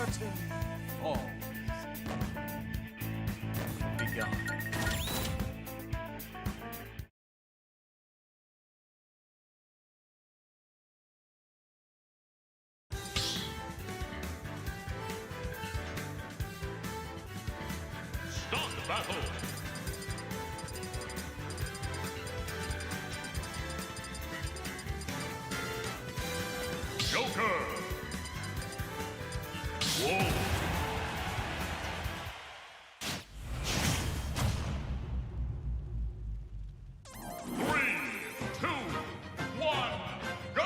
curtain falls. Begone. Start the battle! Joker! Wolf! 3, 2, 1, go!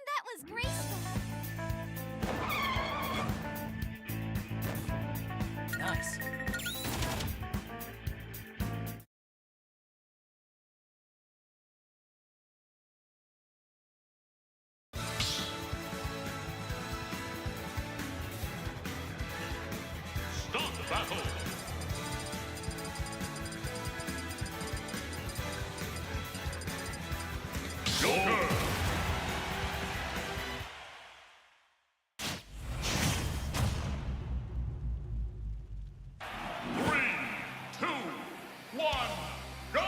That was graceful. Nice. Start the battle! Joker! 3, 2, 1, go!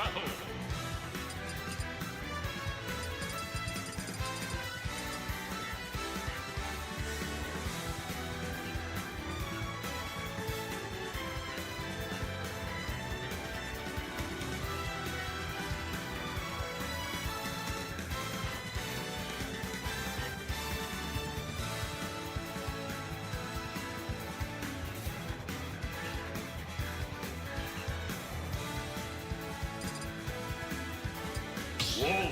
battle. Whoa.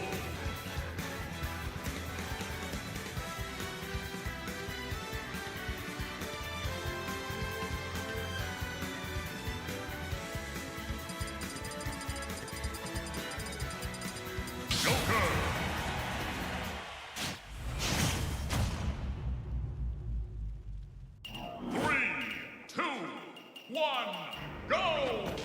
Joker. 3, 2, 1, go!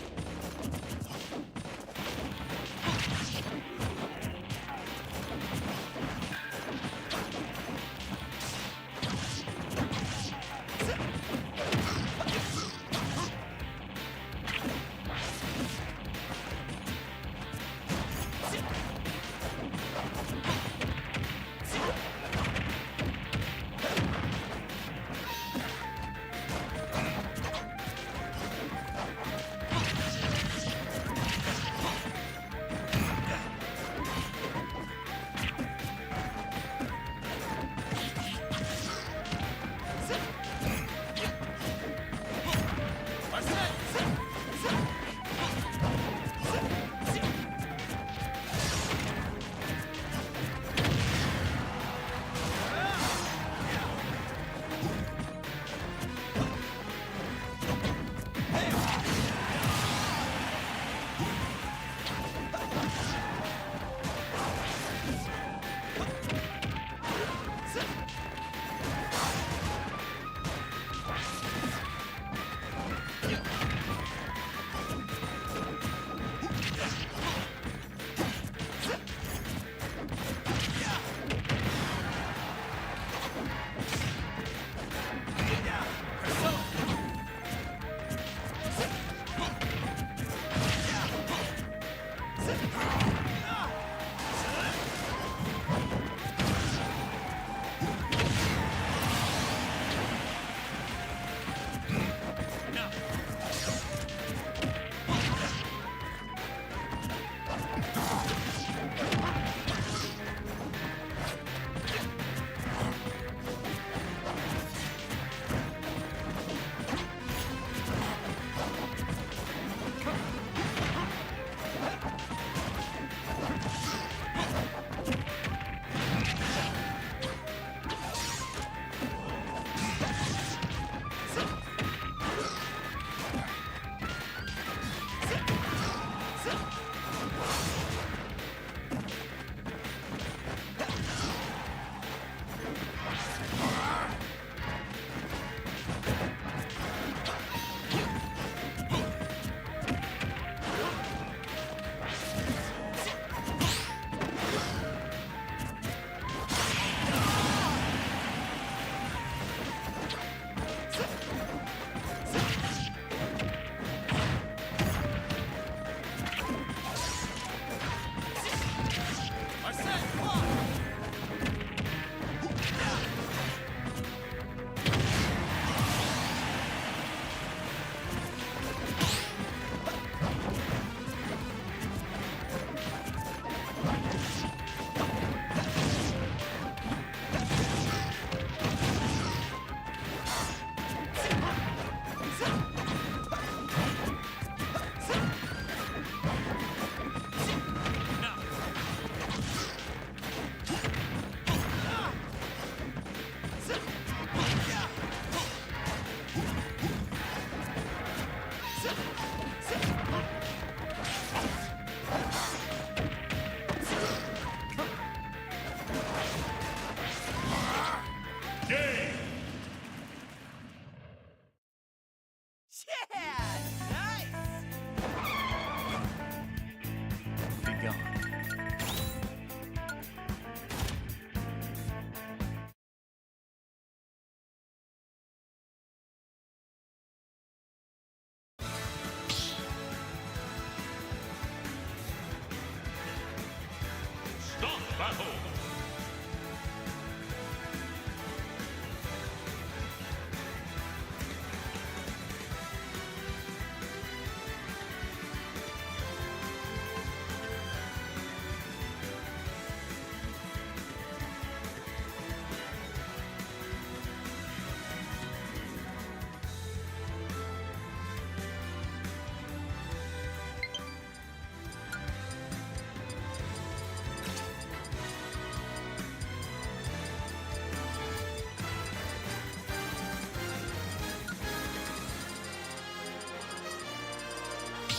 battle.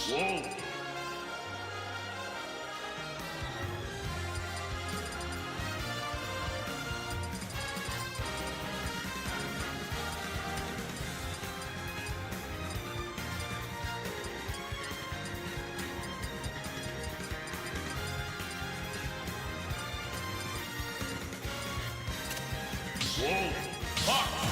Whoa! Whoa! Fox!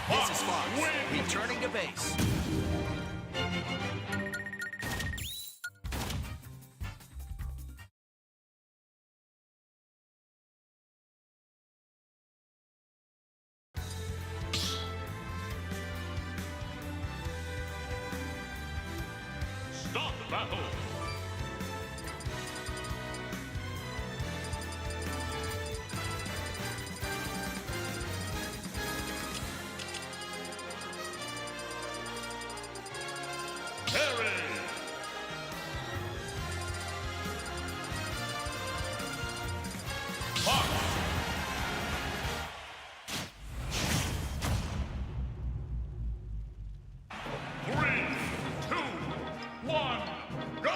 This is Fox, returning to base. Stop battle! Three, two, one, go!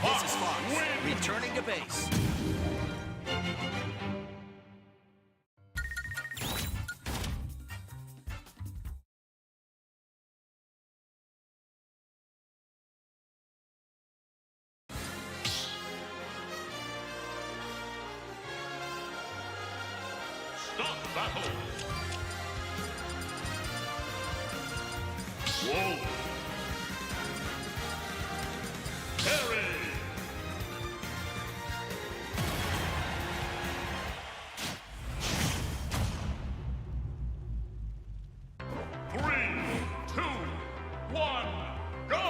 This is Fox, returning to base. Stop battle! Whoa! Parry! Three, two, one, go!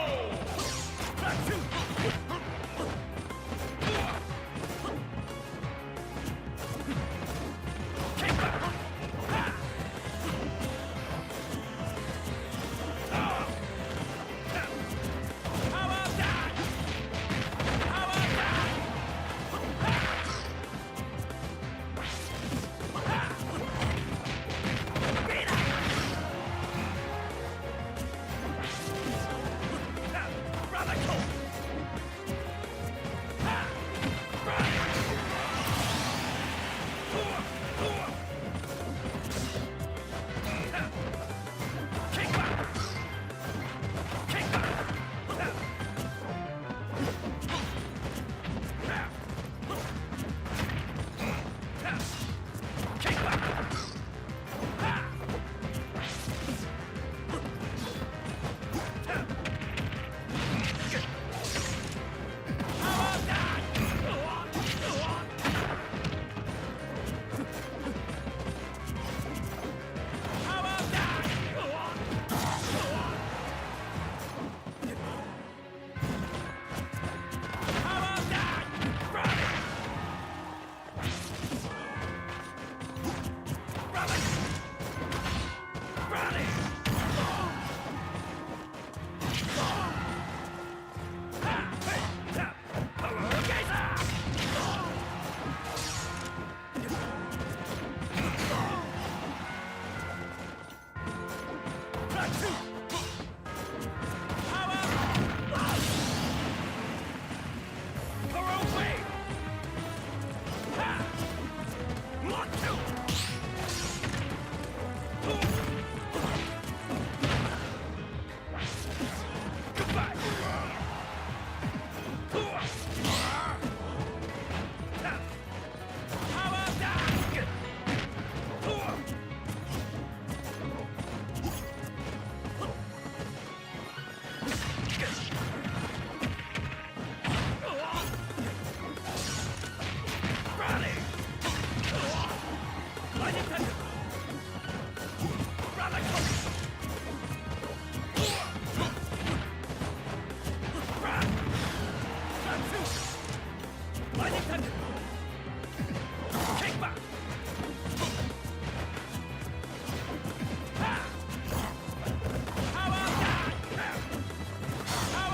How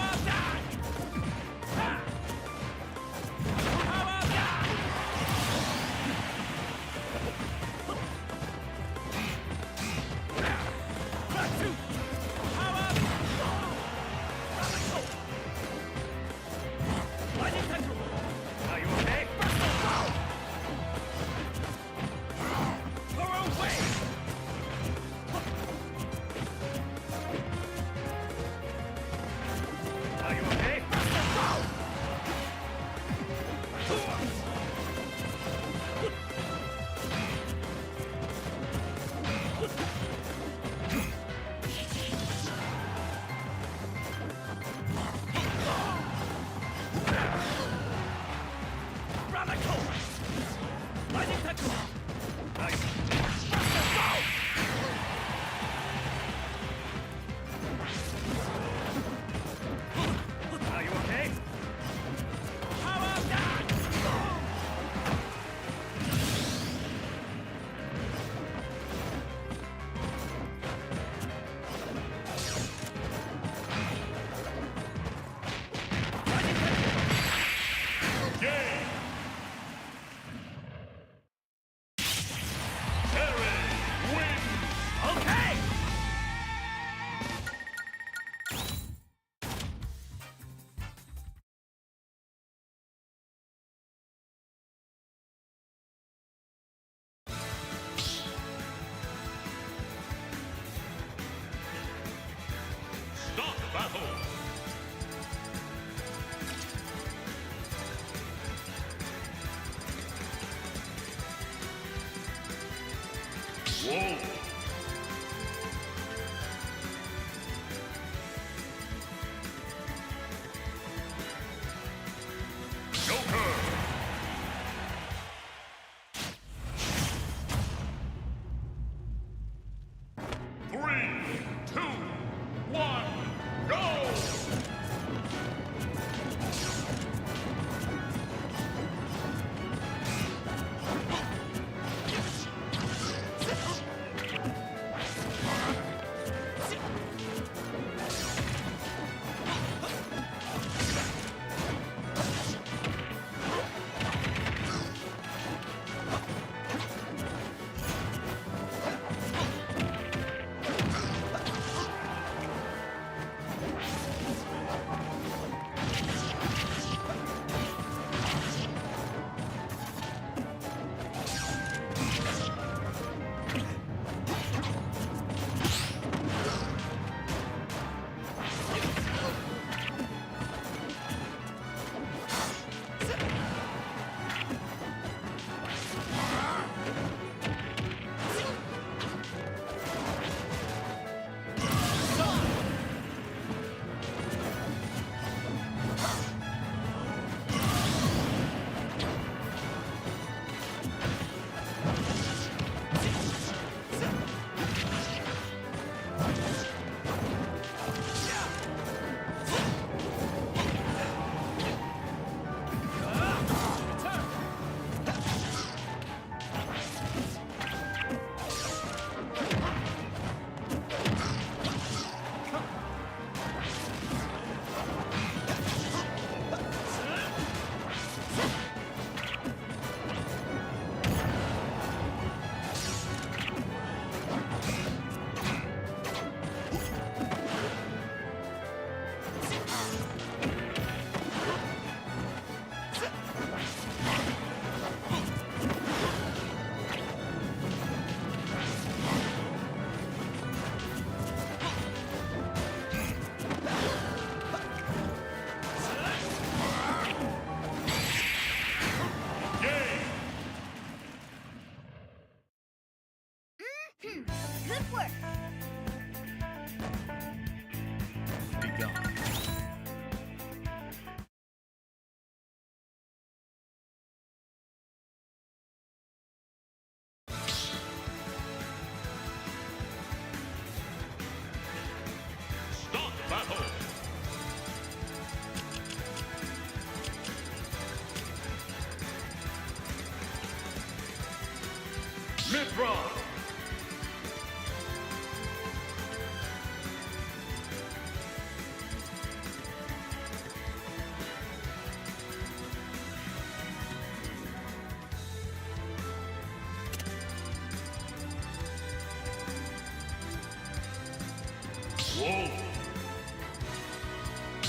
Wolf.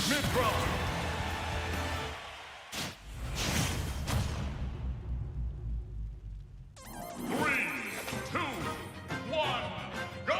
Mid-round. 3, 2, 1, go!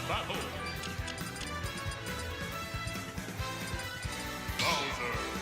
battle. Bowser.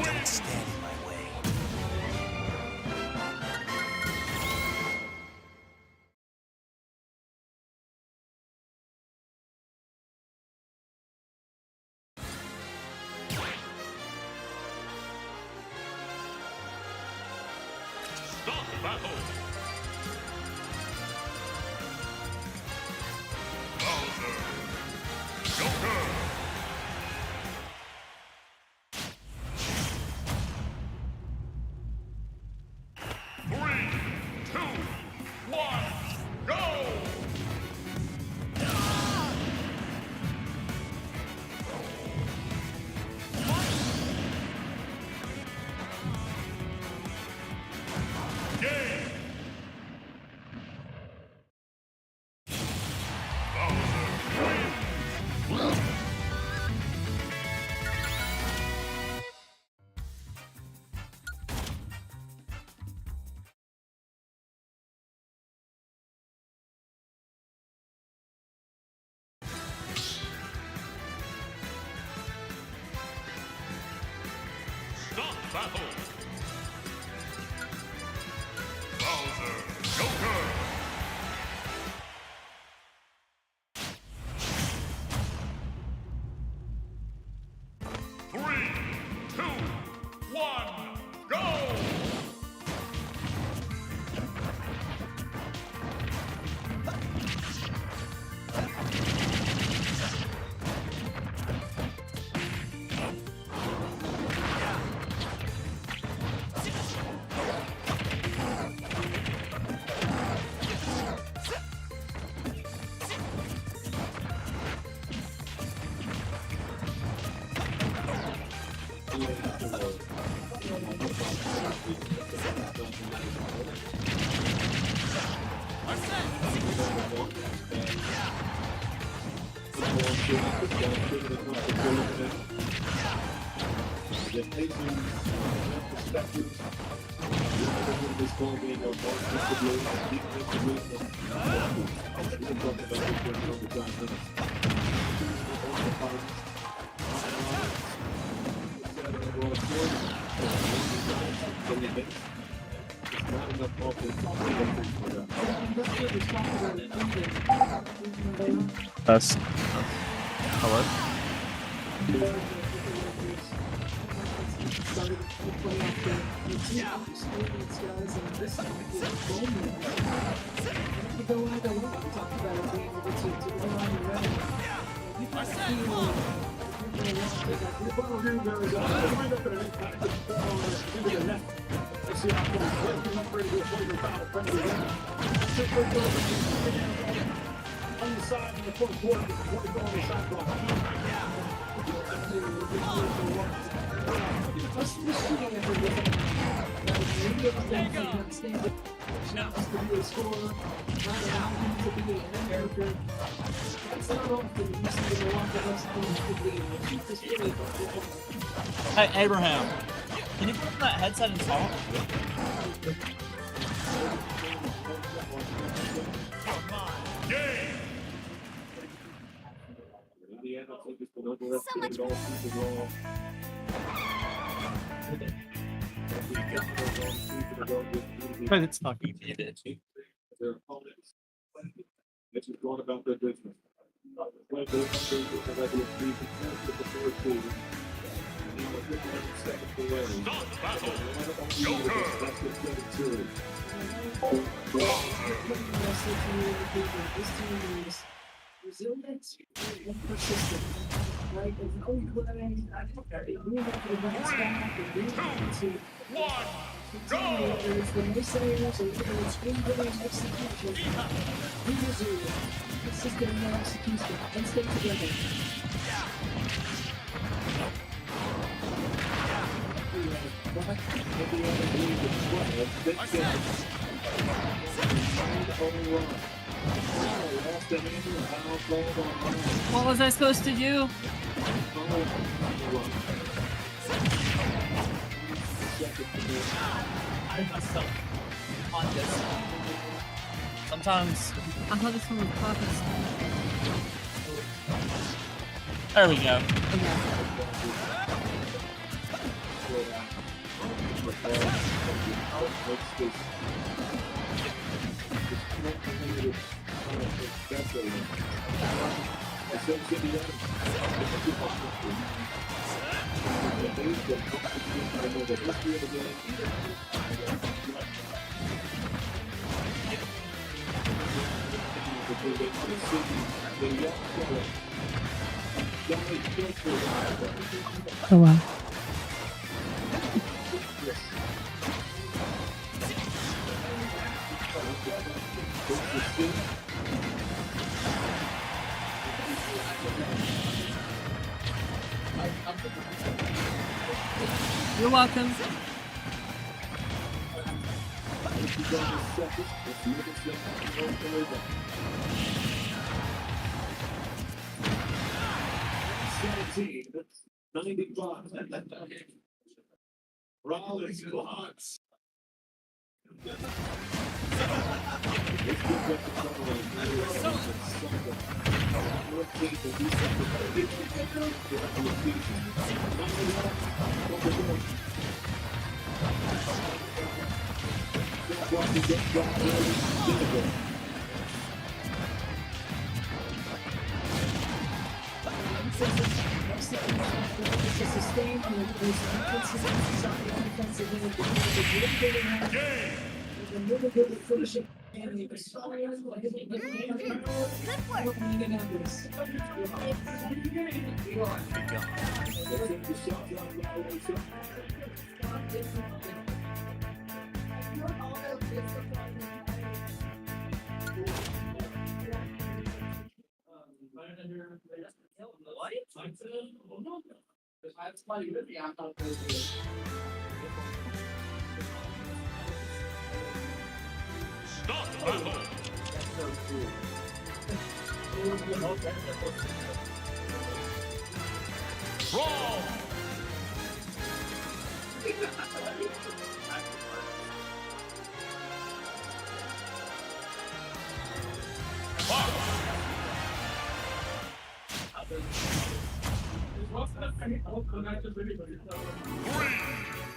Don't stand in my way. Stop battle. Bowser. Joker. Stop battle. Bowser. Joker. Three, two, one, go! That's hello. On the side in the fourth quarter, before we go on the sidewalk. Hey, Abraham, can you put on that headset and talk? But it's not good. Their opponents. This is going about their business. Play the regular season with the first season. Resilient and persistent. Right? There's no decline. They move up to the bounce back. They move into whether it's the naysayers or whether it's innovative execution. Be resilient, consistent in their execution, and stay together. What was I supposed to do? I messed up on this. Sometimes. I thought this one was purpose. There we go. Oh wow. You're welcome. That's 95. Rollins blocks. Stop battle. Brawl. Three,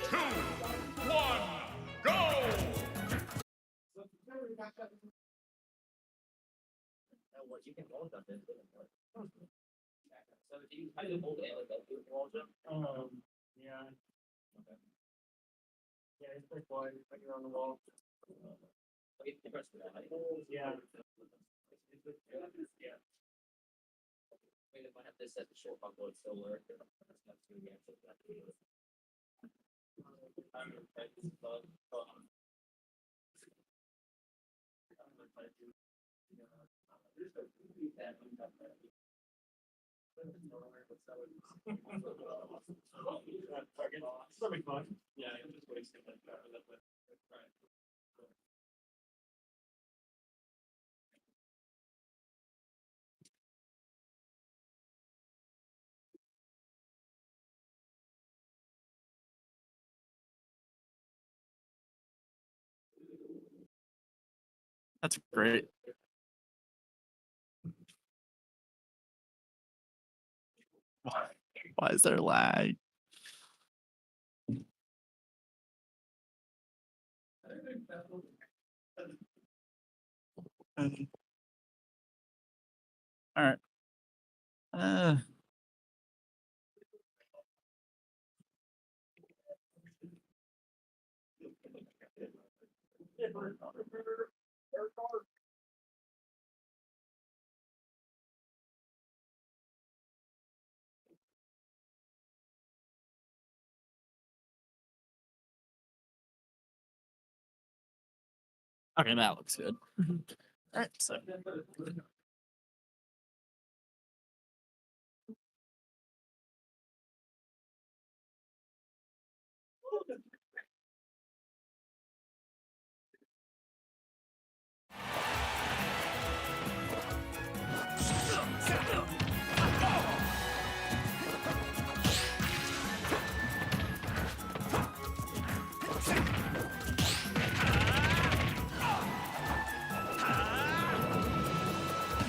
two, one, go! Yeah. Yeah, it's pretty quiet. Like you're on the wall. Yeah. Yeah. That'll be fun. Yeah, I'm just wasting like that. That's great. Why is there lag? All right. Okay, that looks good. All right, so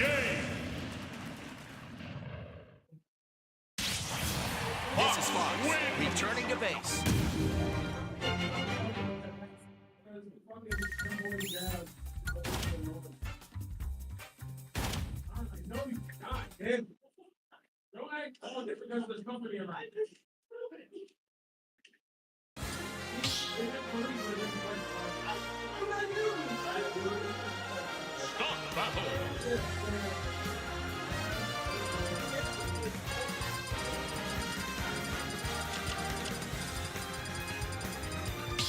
Game. This is Fox. Returning to base. Don't act on it because there's company around. Stop battle.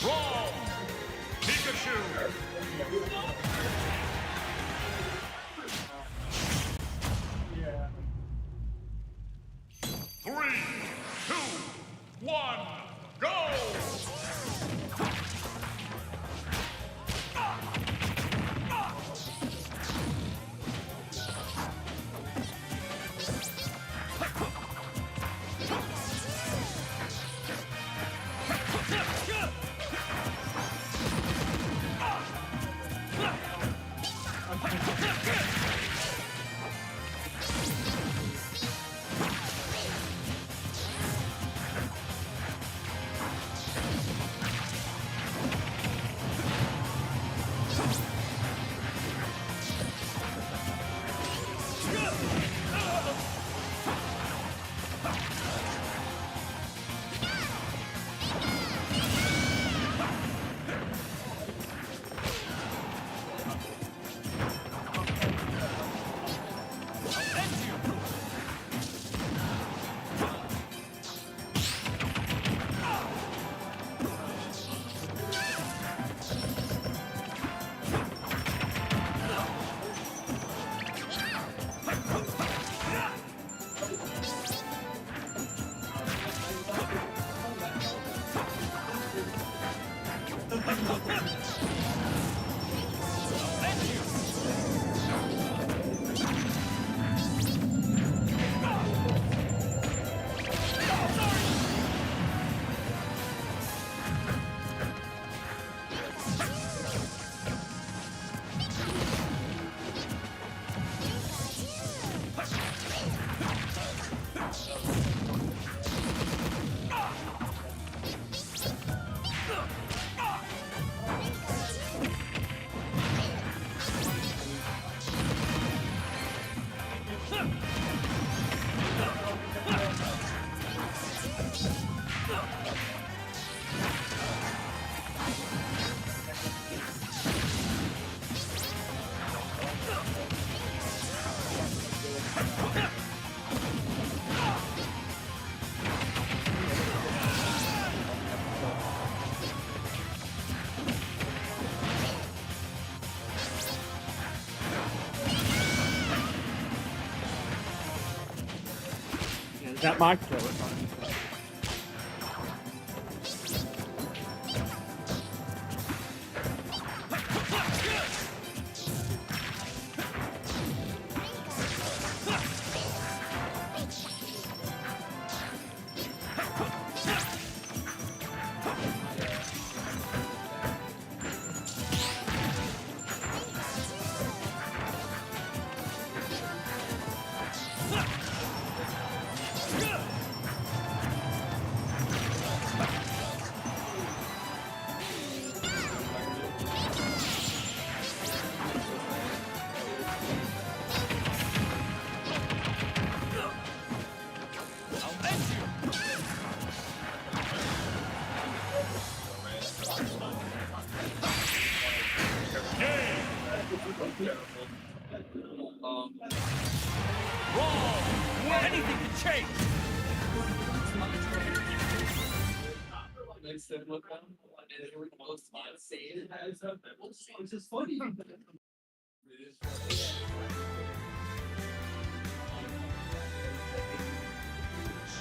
Brawl. Pikachu. Yeah. 3, 2, 1, go! Is that my kill? Anything can change. It's just funny.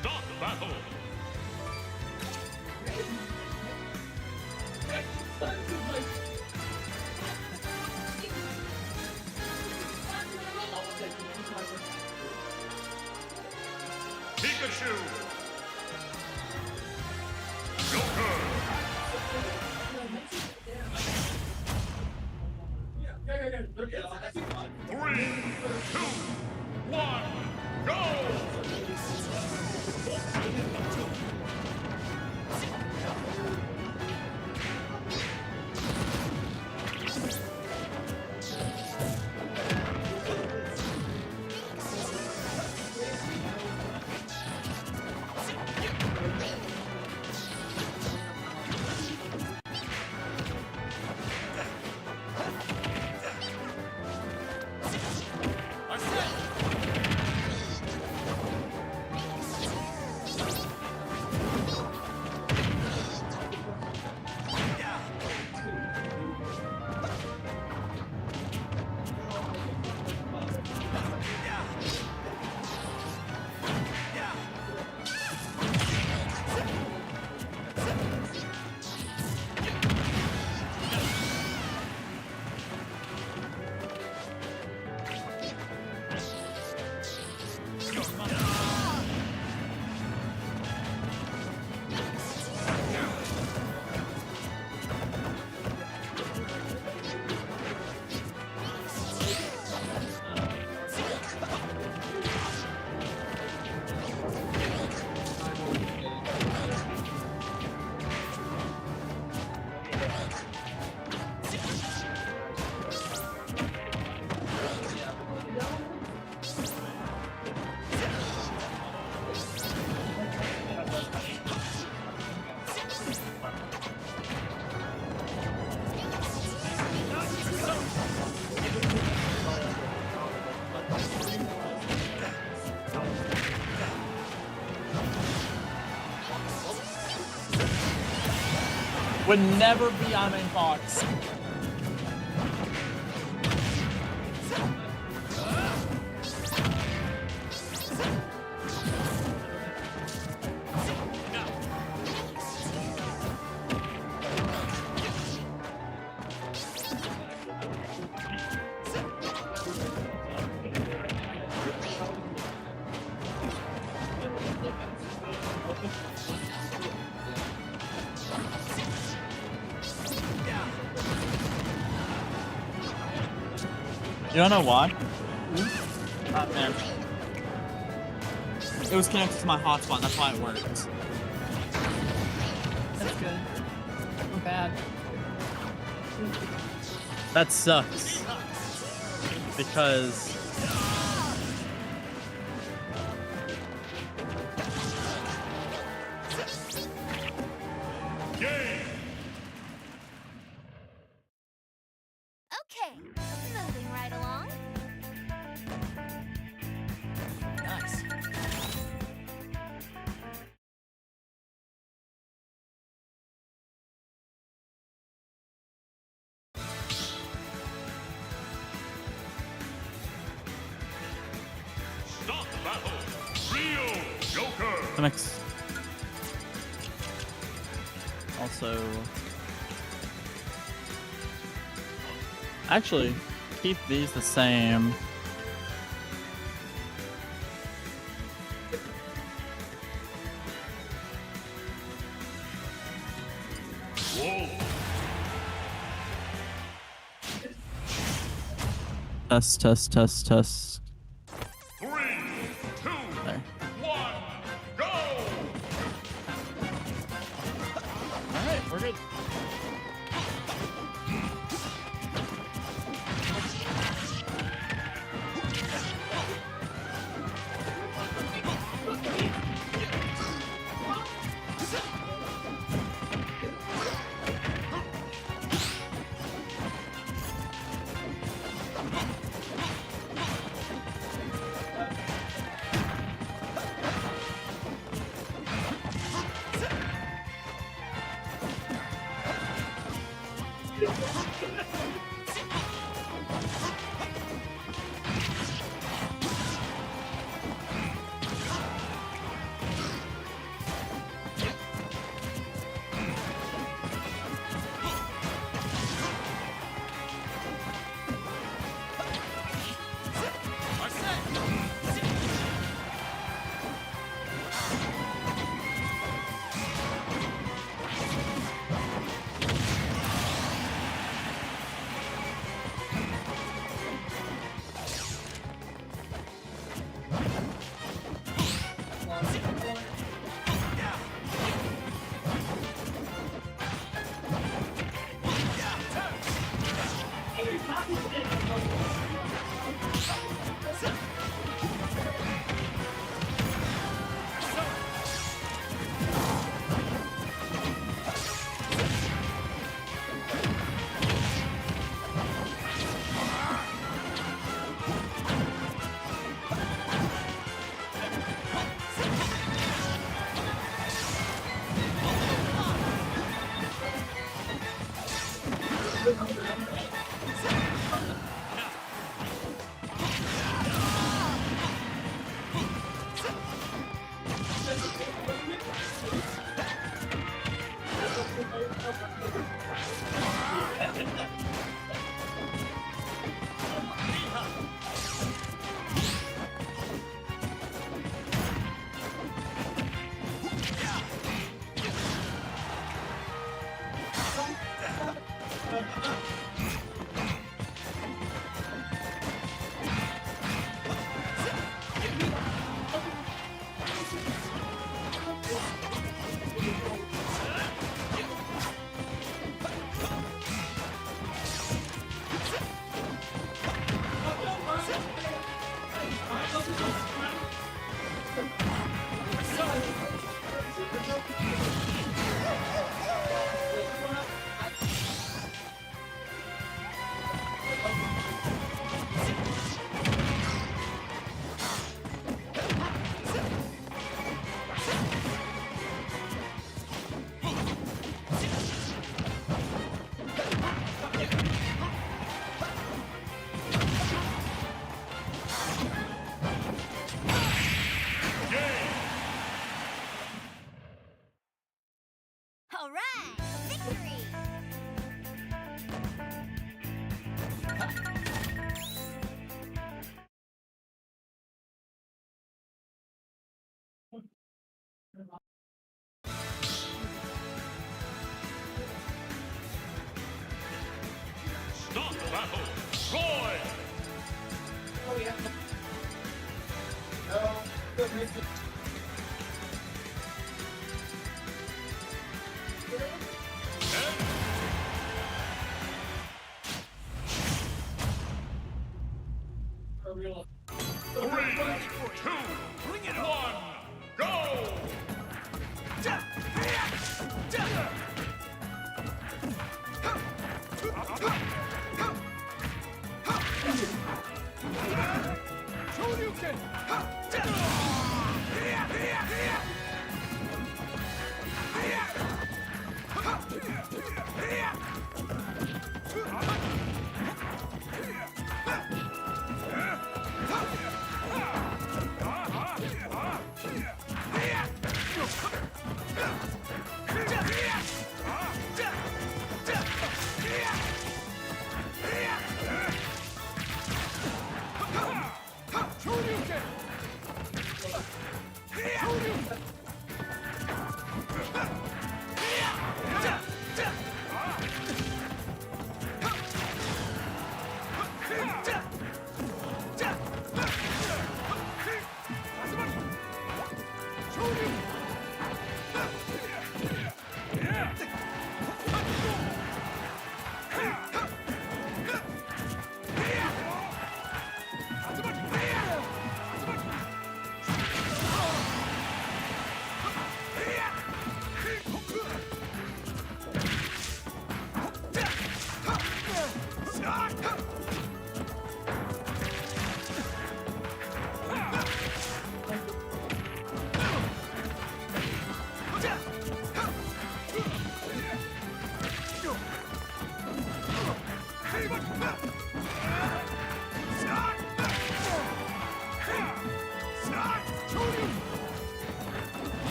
Start the battle. Pikachu. Joker. 3, 2, 1, go! Would never be on main box. You don't know why? Man. It was connected to my hotspot, that's why it worked. That's good. Not bad. That sucks. Because Game. Okay, moving right along. Nice. Start the battle. Real Joker. That makes also actually keep these the same. Wolf. Test, test, test, test. 3, 2, There. 1, go. All right, we're good. All right, victory! Start the battle. Roy.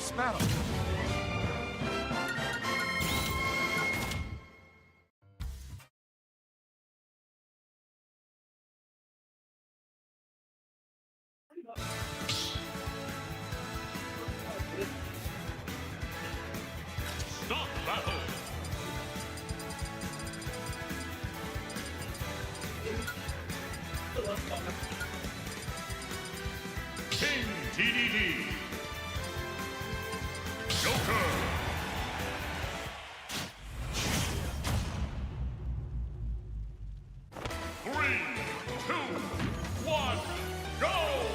Nice battle. Stop battle. King TDD. Joker. Three, two, one, go!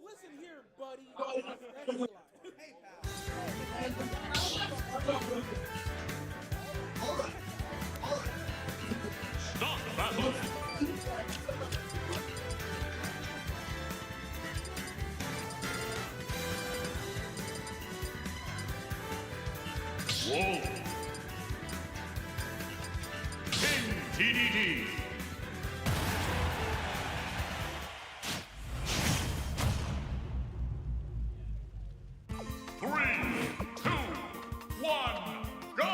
Listen here, buddy. Stop battle. Whoa. King TDD. Three, two, one, go!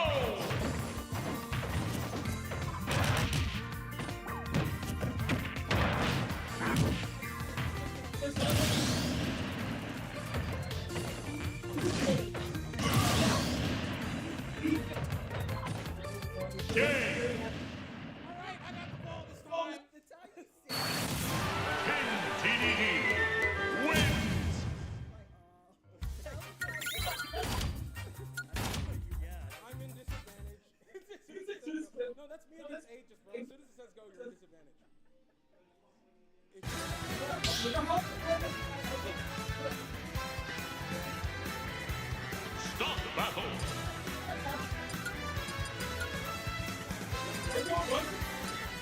Game! Alright, I got the ball this time. King TDD wins! I'm in disadvantage. No, that's me against ages, bro. As soon as it says go, you're in disadvantage. Stop battle!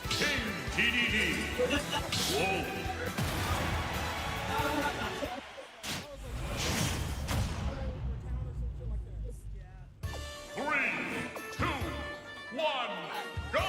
King TDD! Whoa! Three, two, one, go!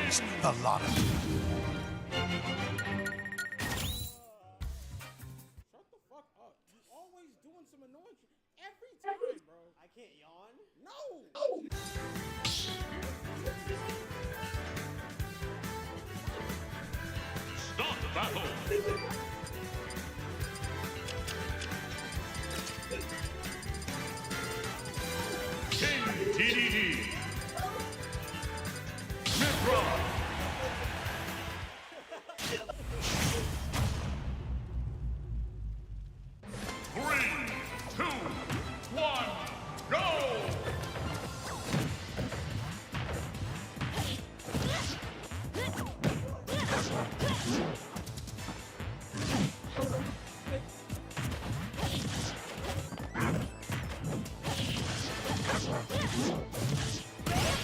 lose, the lot of you. Shut the fuck up. You always doing some annoying shit every time, bro. I can't yawn? No! Start the battle. King TDD. Mithra. 3, 2, 1, go!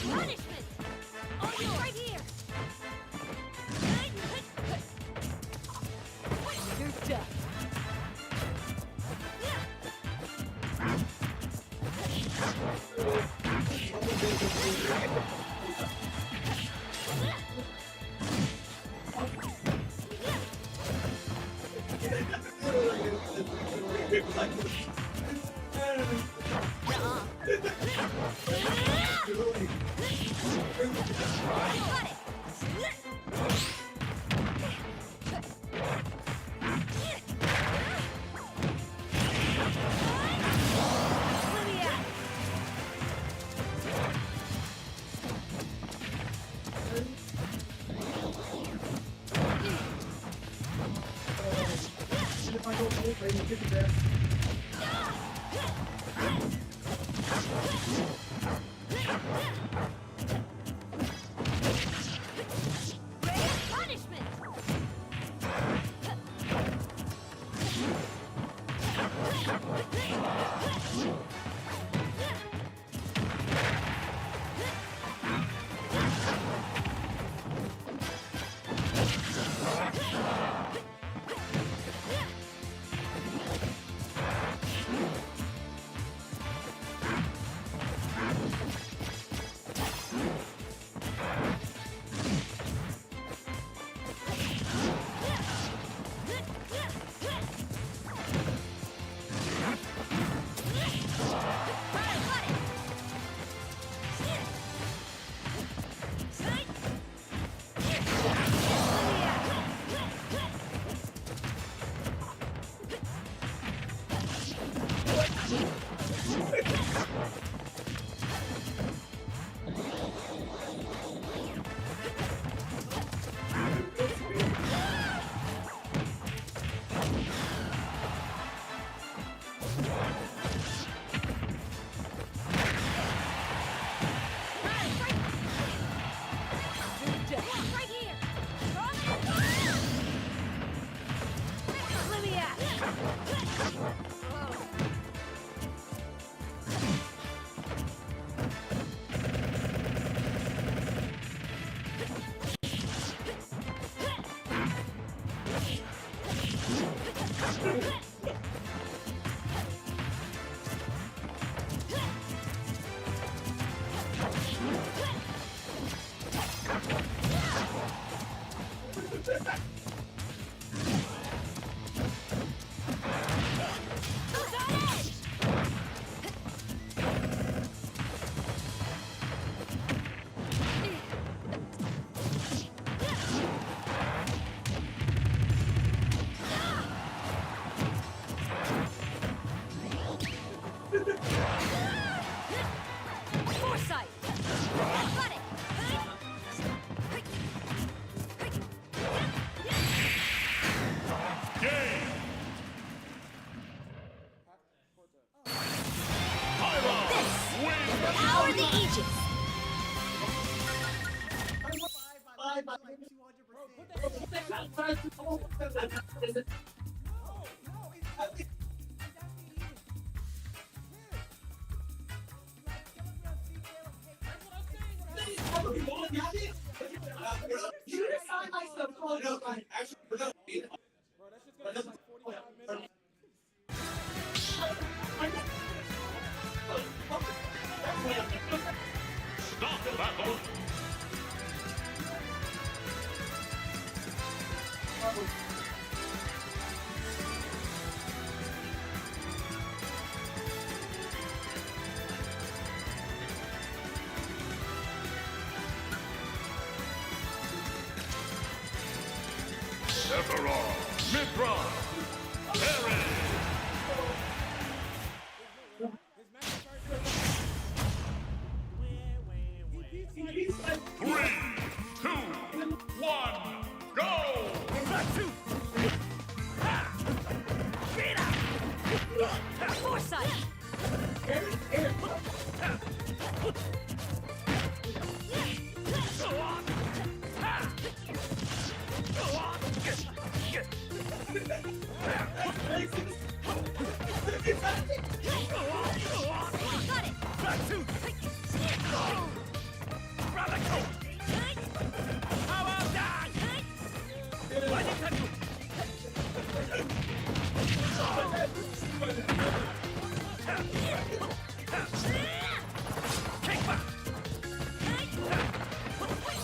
Punishment! Oh, you're right here! You're done. Punishment! Right here! Let me out! Foresight! Got it! Game. Power the Aegis! Stop the battle. Sephiroth. Mithra. Terran. His magic starts. He beats like 3, 2, 1, go! Foresight. Got it.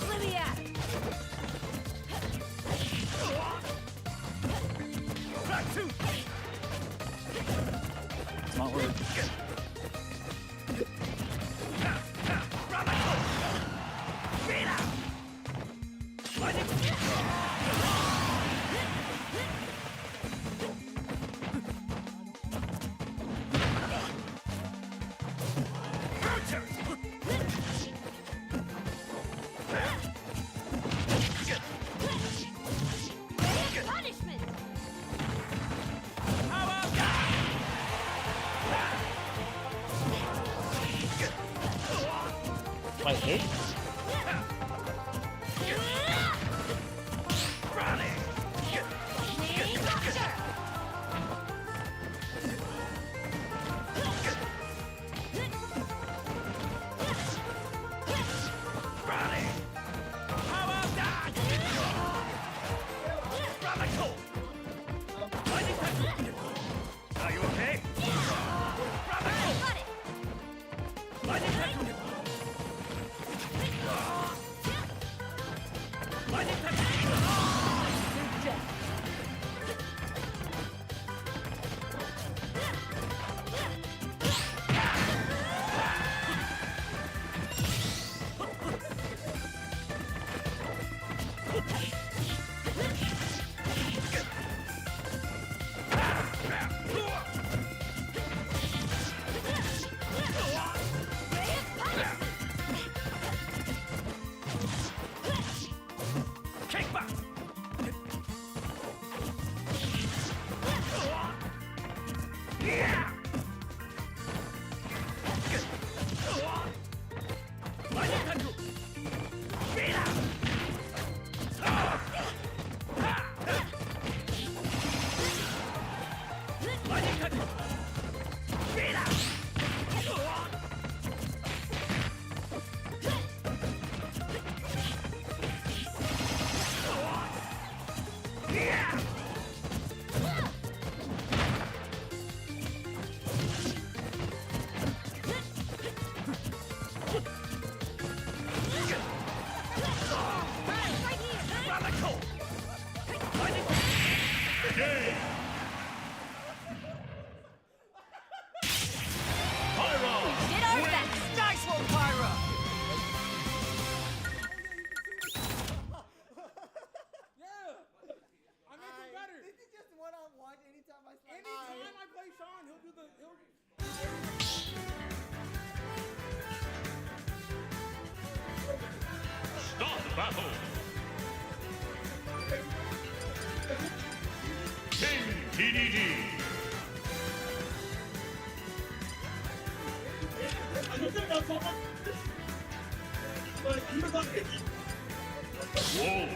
Let me at it. Not work. Punishment. Wait, hit? Are you okay? Got it. Did our best. Nice one, Pyra! Yeah. I make him better. This is just one-on-one. Anytime I slide. Anytime I play Sean, he'll do the. Start the battle. King TDD. Whoa.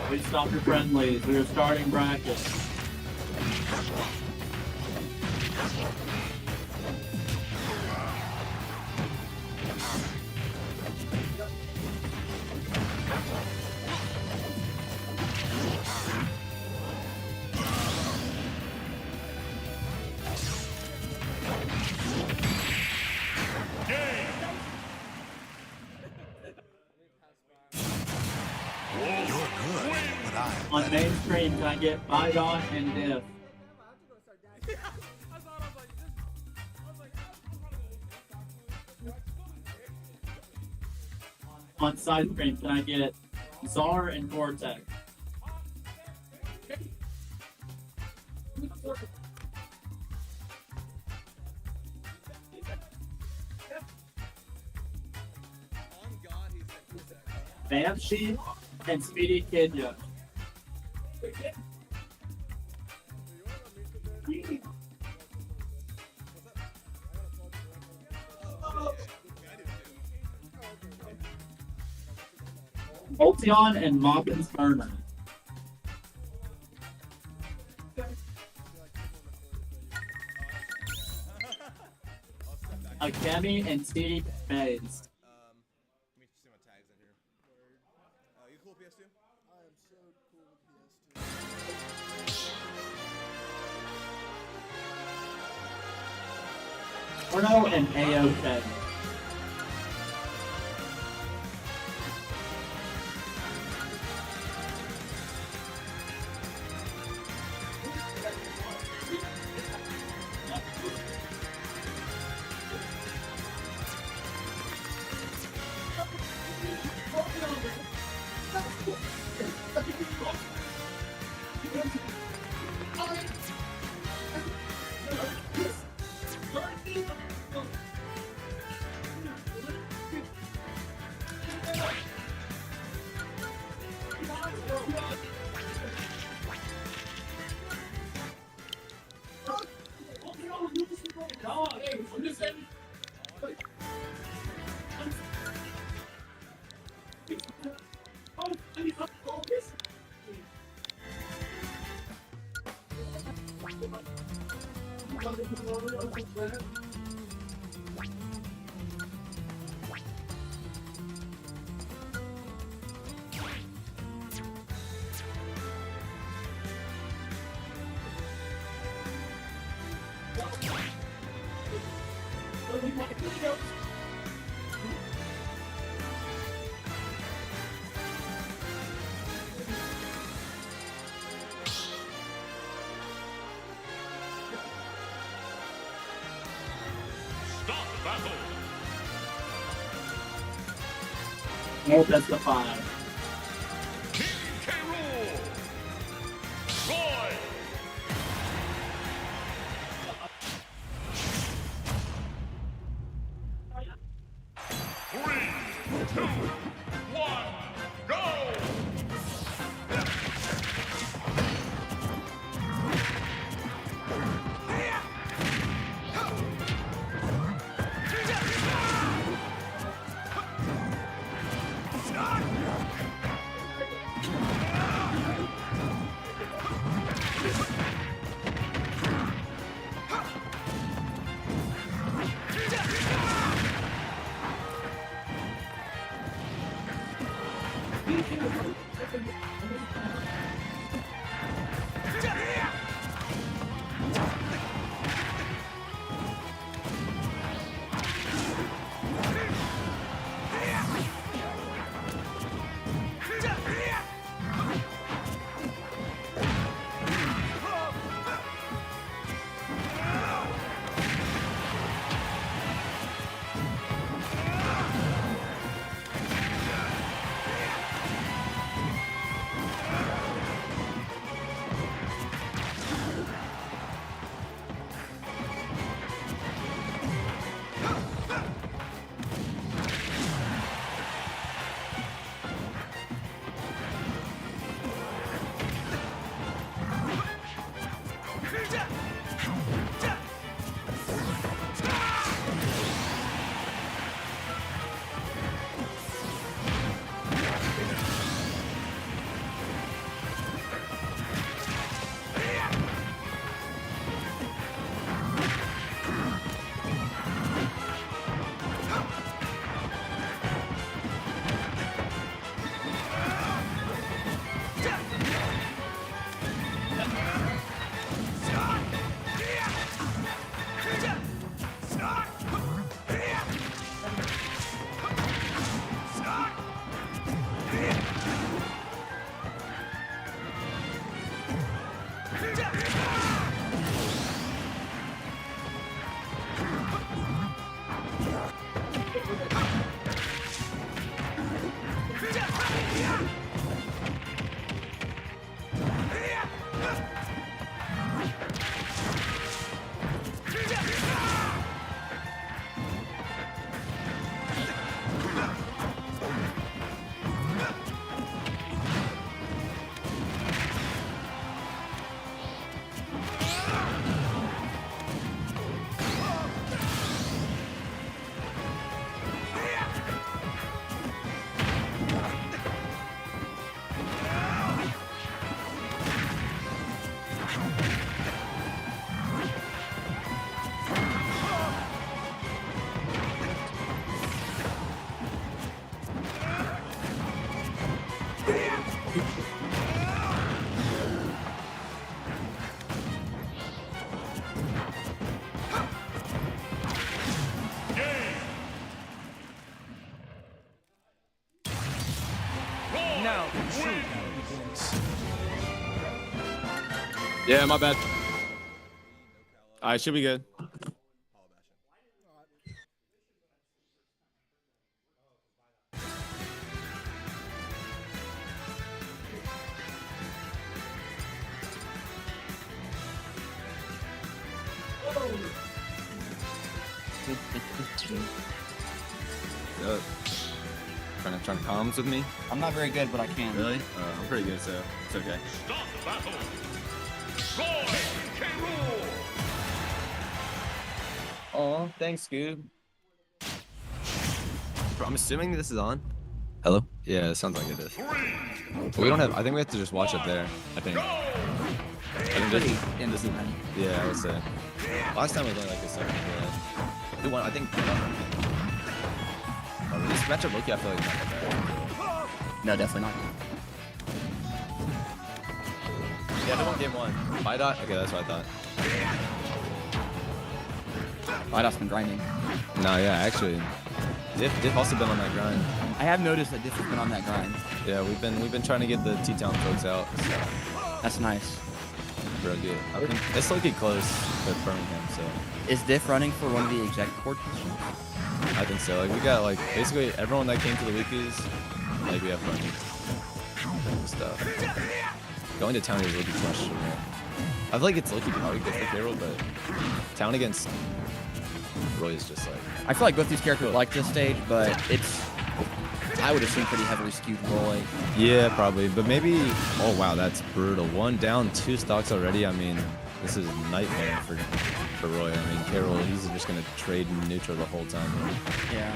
Please stop your friendlies. We are starting bracket. You're good, but I'm On main screen, can I get Bidon and Diff? I have to go start dashing. I saw it, I was like, On side screen, can I get Czar and Vortex? on God, he said that. Banshee and Speedy Kidya. Ultion and Moppin's Burner. Akemi and Speedy Maze. Let me see my tags in here. You cool PS2? I am so cool with PS2. Porno and AOK. Stop battle. No, that's the 5. King K. Rool. Roy. Three, two, one, go! now. Yeah, my bad. All right, should be good. Trying to comms with me? I'm not very good, but I can. Really? I'm pretty good, so it's okay. Start the battle. Roy K. Rool. Oh, thanks, Scoob. I'm assuming this is on. Hello? Yeah, it sounds like it is. But we don't have. I think we have to just watch up there. I think. This is, yeah, I would say. Last time was only like a second. We won. I think. This matchup, Loki, I feel like. No, definitely not. Yeah, they won game 1. Bidot? Okay, that's what I thought. Bidot's been grinding. No, yeah, actually. Diff also been on that grind. I have noticed that Diff has been on that grind. Yeah, we've been trying to get the T-Town folks out. So. That's nice. Real good. I think it's looking close with Birmingham, so. Is Diff running for one of the executive board positions? I think so. Like we got like basically everyone that came to the weeklies, like we have fun stuff. Going to town is looking question. I feel like it's looking probably good for Carol, but town against Roy is just like. I feel like both these characters like this stage, but it's I would assume pretty heavily skewed Roy. Yeah, probably, but maybe. Oh wow, that's brutal. 1 down, 2 stocks already. I mean, this is a nightmare for Roy. I mean, Carol, he's just gonna trade neutral the whole time. Yeah,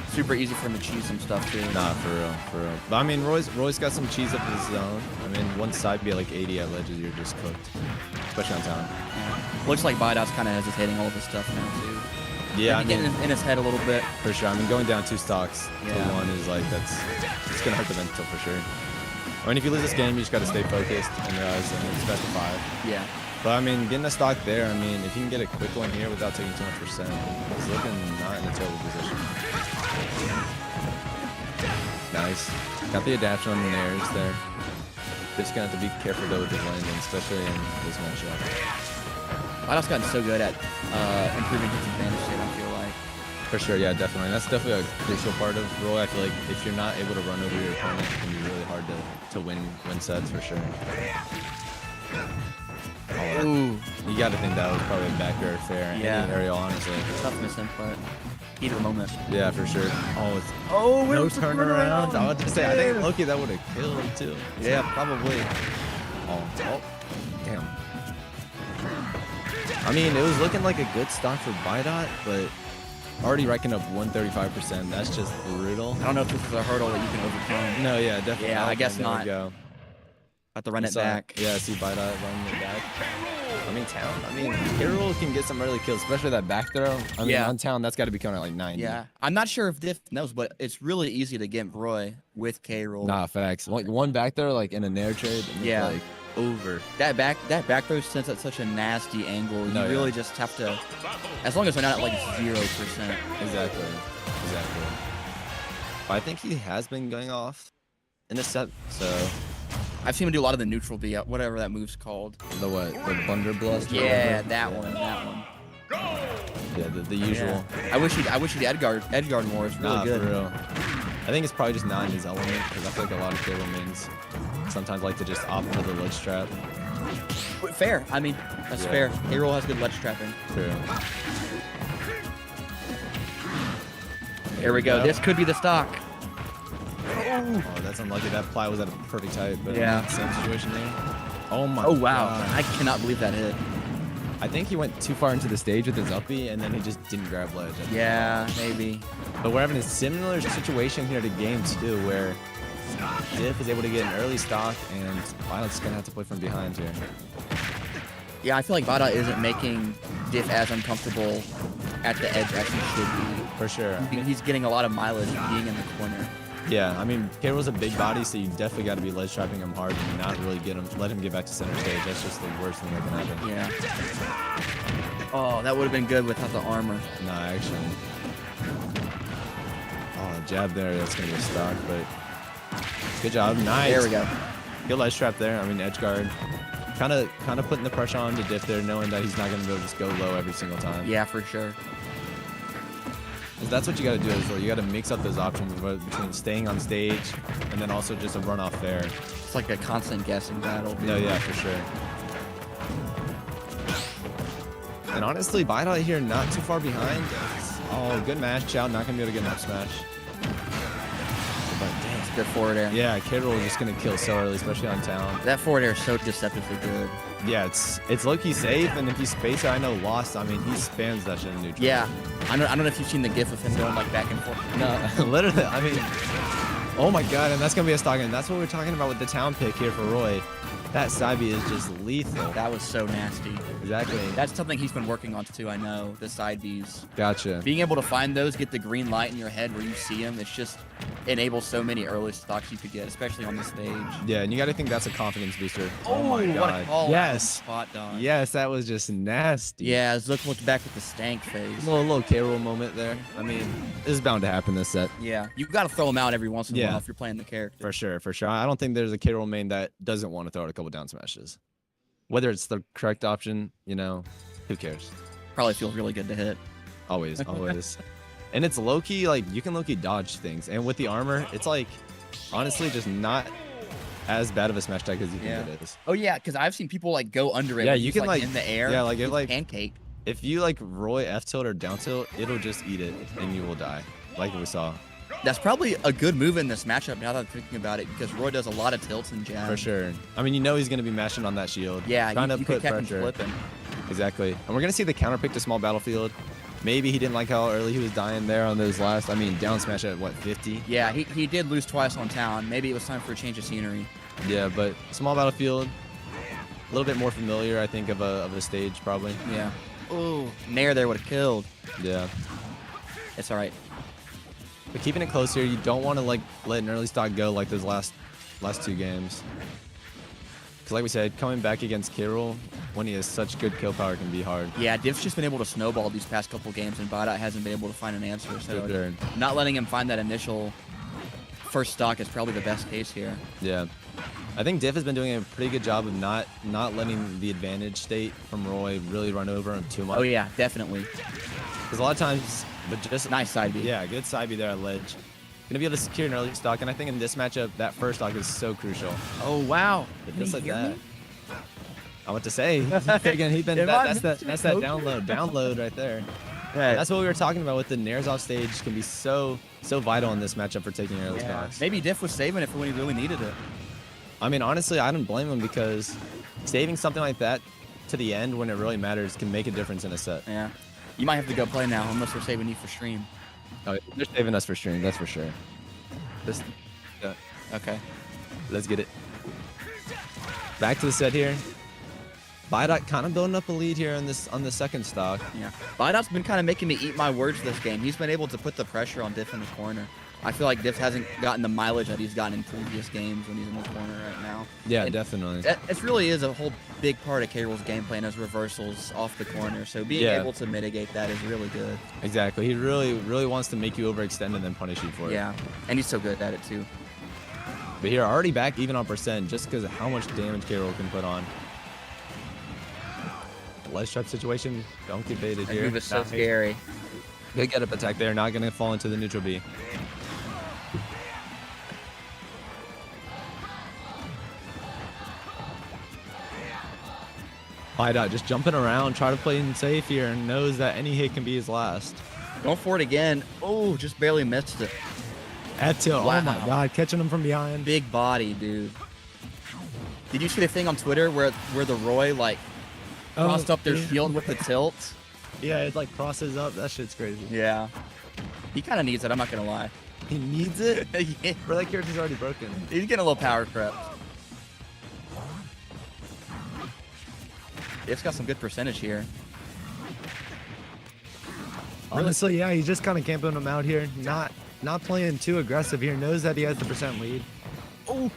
super easy for him to cheese some stuff too. Nah, for real. But I mean, Roy's got some cheese up his zone. I mean, one side be like 80 at ledges, you're just cooked, especially on town. Yeah. Looks like Bidot's kind of hesitating all of his stuff now too. Yeah, maybe getting in his head a little bit. For sure. I mean, going down 2 stocks to Yeah. 1 is like it's gonna hurt the mental for sure. I mean, if you lose this game, you just gotta stay focused and realize it's best of 5. Yeah. But I mean, getting a stock there, I mean, if you can get a quick one here without taking too much percent, it's looking not in a terrible position. Nice. Got the adaption on the nairs there. Just gonna have to be careful though with his landing, especially in this matchup. Bidot's gotten so good at improving his advantage state, I feel like. For sure, yeah, definitely. And that's definitely a crucial part of Roy. I feel like if you're not able to run over your opponent, it can be really hard to win sets for sure. Oh, Ooh. You got to think that was probably a back air fair. Yeah. Aerial, honestly. Tough misinput. Heat of the moment. Yeah, for sure. Oh, it's no turnaround. I would just say, I think Loki that would have killed him too. Yeah, probably. Oh, damn. I mean, it was looking like a good stock for Bidot, but already racking up 135%. That's just brutal. I don't know if this is a hurdle that you can overcome. No, yeah, definitely. Yeah, I guess there not. We go. Have to run it back. Yeah, see Bidot running it back. I mean, town. I mean, Carol can get some early kills, especially that back throw. I mean, on town, that's got to be coming at like 90. Yeah, I'm not sure if Diff knows, but it's really easy to get Roy with K-roll. Nah, facts. Like one back throw, like in a nair trade. Yeah. Like over. That back throw sends at such a nasty angle. You really just have to, as long as they're not at like 0%. Exactly. But I think he has been going off in this set, so. I've seen him do a lot of the neutral B, whatever that move's called. The what? The Blunderblast? Yeah, that one. Yeah, the usual. Yeah. I wish he'd Edgard more. It's really good. For real. I think it's probably just not in his element, because I feel like a lot of K-roll mains sometimes like to just opt for the ledge trap. Fair. I mean, that's fair. K-roll has good ledge trapping. True. Here we go. This could be the stock. Oh, that's unlucky. That ply was at a perfect height, but same situation there. Oh my. Oh wow! God. I cannot believe that hit. I think he went too far into the stage with his uppy, and then he just didn't grab ledge. Yeah, maybe. But we're having a similar situation here to game 2, where Diff is able to get an early stock, and Bidot's gonna have to play from behind here. Yeah, I feel like Bidot isn't making Diff as uncomfortable at the edge as he should be. For sure. He's getting a lot of mileage being in the corner. Yeah, I mean, K-roll's a big body, so you definitely got to be ledge trapping him hard and not really let him get back to center stage. That's just the worst thing that can happen. Yeah. Oh, that would have been good without the armor. Nah, actually. Oh, jab there, that's going to be a stock, but Good job. Nice. There we go. Good ledge trap there. I mean, edge guard. Kind of putting the pressure on to Diff there, knowing that he's not going to be able to just go low every single time. Yeah, for sure. 'Cause that's what you got to do as well. You got to mix up those options between staying on stage and then also just a run off there. It's like a constant guessing battle. No, yeah, for sure. And honestly, Bidot here not too far behind. Oh, good match. Chow not going to be able to get an up smash. But dang. It's good forward air. Yeah, K-Roll is just going to kill so early, especially on town. That forward air is so deceptively good. Yeah, it's low-key safe, and if you space it, I know Lost, I mean, he spams that shit in neutral. Yeah. I don't know if you've seen the gif of him going like back and forth. No, literally, I mean, oh my god, and that's going to be a stock, and that's what we're talking about with the town pick here for Roy. That side B is just lethal. That was so nasty. Exactly. That's something he's been working on too, I know, the side Bs. Gotcha. Being able to find those, get the green light in your head where you see them, it's just enables so many early stocks you could get, especially on the stage. Yeah, and you got to think that's a confidence booster. Oh my god. What a call. Yes. Spot dodge. Yes, that was just nasty. Yeah, Zook looked back with the stank face. Little K-Roll moment there. I mean, this is bound to happen this set. Yeah, you got to throw them out every once in a while if you're playing the character. For sure, for sure. I don't think there's a K-Roll main that doesn't want to throw out a couple down smashes. Whether it's the correct option, you know, who cares? Probably feels really good to hit. Always, always. And it's low-key, like, you can low-key dodge things. And with the armor, it's like, honestly, just not as bad of a smash tag as you think it is. Oh, yeah, because I've seen people, like, go under it. Yeah, you can, like, in the air. Yeah, like, if, like, pancake. If you, like, Roy F tilt or down tilt, it'll just eat it, and you will die, like we saw. That's probably a good move in this matchup now that I'm thinking about it, because Roy does a lot of tilts and jabs. For sure. I mean, you know he's going to be mashing on that shield. Yeah, trying to you put could catch him pressure. flipping. Exactly. And we're going to see the counter pick to small battlefield. Maybe he didn't like how early he was dying there on those last, I mean, down smash at, what, 50? Yeah, he did lose twice on town. Maybe it was time for a change of scenery. Yeah, but small battlefield, a little bit more familiar, I think, of a stage, probably. Yeah. Ooh, Nair there would have killed. Yeah. It's all right. But keeping it close here, you don't want to like let an early stock go like those last two games. Because like we said, coming back against K-Roll when he has such good kill power can be hard. Yeah, Diff's just been able to snowball these past couple games, and Bidot hasn't been able to find an answer. So Sure. not letting him find that initial first stock is probably the best case here. Yeah. I think Diff has been doing a pretty good job of not letting the advantage state from Roy really run over him too much. Oh yeah, definitely. Because a lot of times, but just nice side B. Yeah, good side B there at ledge. Gonna be able to secure an early stock, and I think in this matchup, that first stock is so crucial. Oh wow! Just like that. I want to say, again, he's been that's that download right there. Yeah, that's what we were talking about with the nairs off stage can be so vital in this matchup for taking early stocks. Maybe Diff was saving it for when he really needed it. I mean, honestly, I don't blame him because saving something like that to the end when it really matters can make a difference in a set. Yeah. You might have to go play now unless they're saving you for stream. Oh, they're saving us for stream, that's for sure. Okay. Let's get it. Back to the set here. Bidot kind of building up a lead here on the second stock. Yeah. Bidot's been kind of making me eat my words this game. He's been able to put the pressure on Diff in the corner. I feel like Diff hasn't gotten the mileage that he's gotten in previous games when he's in the corner right now. Yeah, definitely. It really is a whole big part of K-Roll's game plan as reversals off the corner. So being able to mitigate that is really good. Exactly. He really wants to make you overextend and then punish you for it. Yeah, and he's so good at it too. But here, already back even on percent just because of how much damage K-Roll can put on. Ledge trap situation, don't get baited here. That move is so scary. Good get up attack there, not going to fall into the neutral B. Bidot just jumping around, try to play it safe here, and knows that any hit can be his last. Going for it again. Oh, just barely missed it. At tilt. Wow. Oh my god, catching him from behind. Big body, dude. Did you see the thing on Twitter where the Roy like crossed up their shield with the tilt? Yeah, it like crosses up. That shit's crazy. Yeah. He kind of needs it, I'm not going to lie. He needs it? Yeah. Bro, that character's already broken. He's getting a little power crept. It's got some good percentage here. Honestly, yeah, he's just kind of camping him out here. Not playing too aggressive here. Knows that he has the percent lead.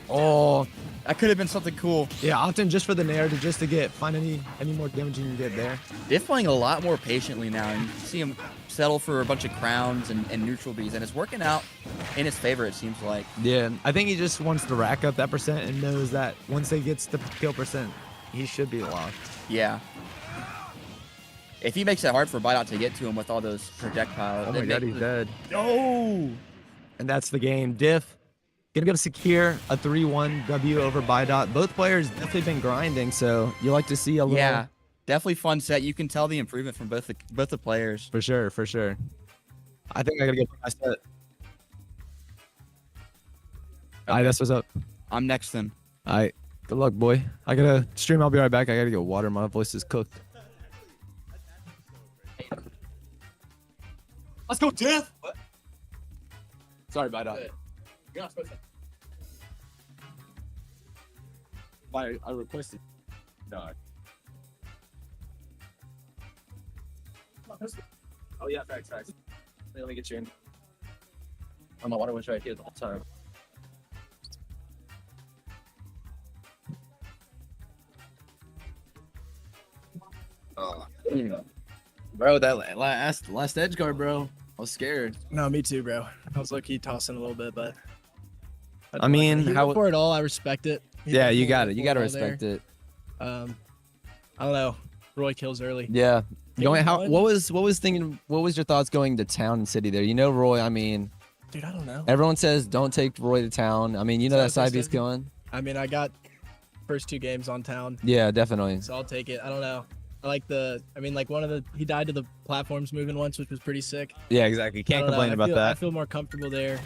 Oh, that could have been something cool. Yeah, often just for the nair find any more damage you can get there. Diff playing a lot more patiently now, and you see him settle for a bunch of crowns and neutral Bs, and it's working out in his favor, it seems like. Yeah, I think he just wants to rack up that percent and knows that once he gets the kill percent, he should be locked. Yeah. If he makes it hard for Bite to get to him with all those projectiles. Oh my god, he's dead. No! And that's the game. Diff gonna go secure a 3-1 W over Bidot. Both players definitely been grinding, so you like to see a little. Yeah, definitely fun set. You can tell the improvement from both the players. For sure, for sure. I think I gotta go for my set. Alright, that's what's up. I'm next then. Alright, good luck, boy. I gotta stream. I'll be right back. I gotta go water. My voice is cooked. Let's go, Diff. What? Sorry, Bidot. You're not supposed to. I requested. No. Oh yeah, facts. Let me get you in. Oh, my water was right here the whole time. Bro, that last edge guard, bro. I was scared. No, me too, bro. I was low-key tossing a little bit, but I mean, he went for it all. I respect it. Yeah, you got it. You got to respect it. I don't know. Roy kills early. Yeah. Going Game how? one? What was your thoughts going to town and city there? You know, Roy. I mean, Dude, I don't know. everyone says don't take Roy to town. I mean, you know that So side that's B's killing. I mean, I got first 2 games on town, Yeah, definitely. so I'll take it. I don't know. I like he died to the platforms moving once, which was pretty sick. Yeah, exactly. I Can't don't know, complain about I that. feel more comfortable there.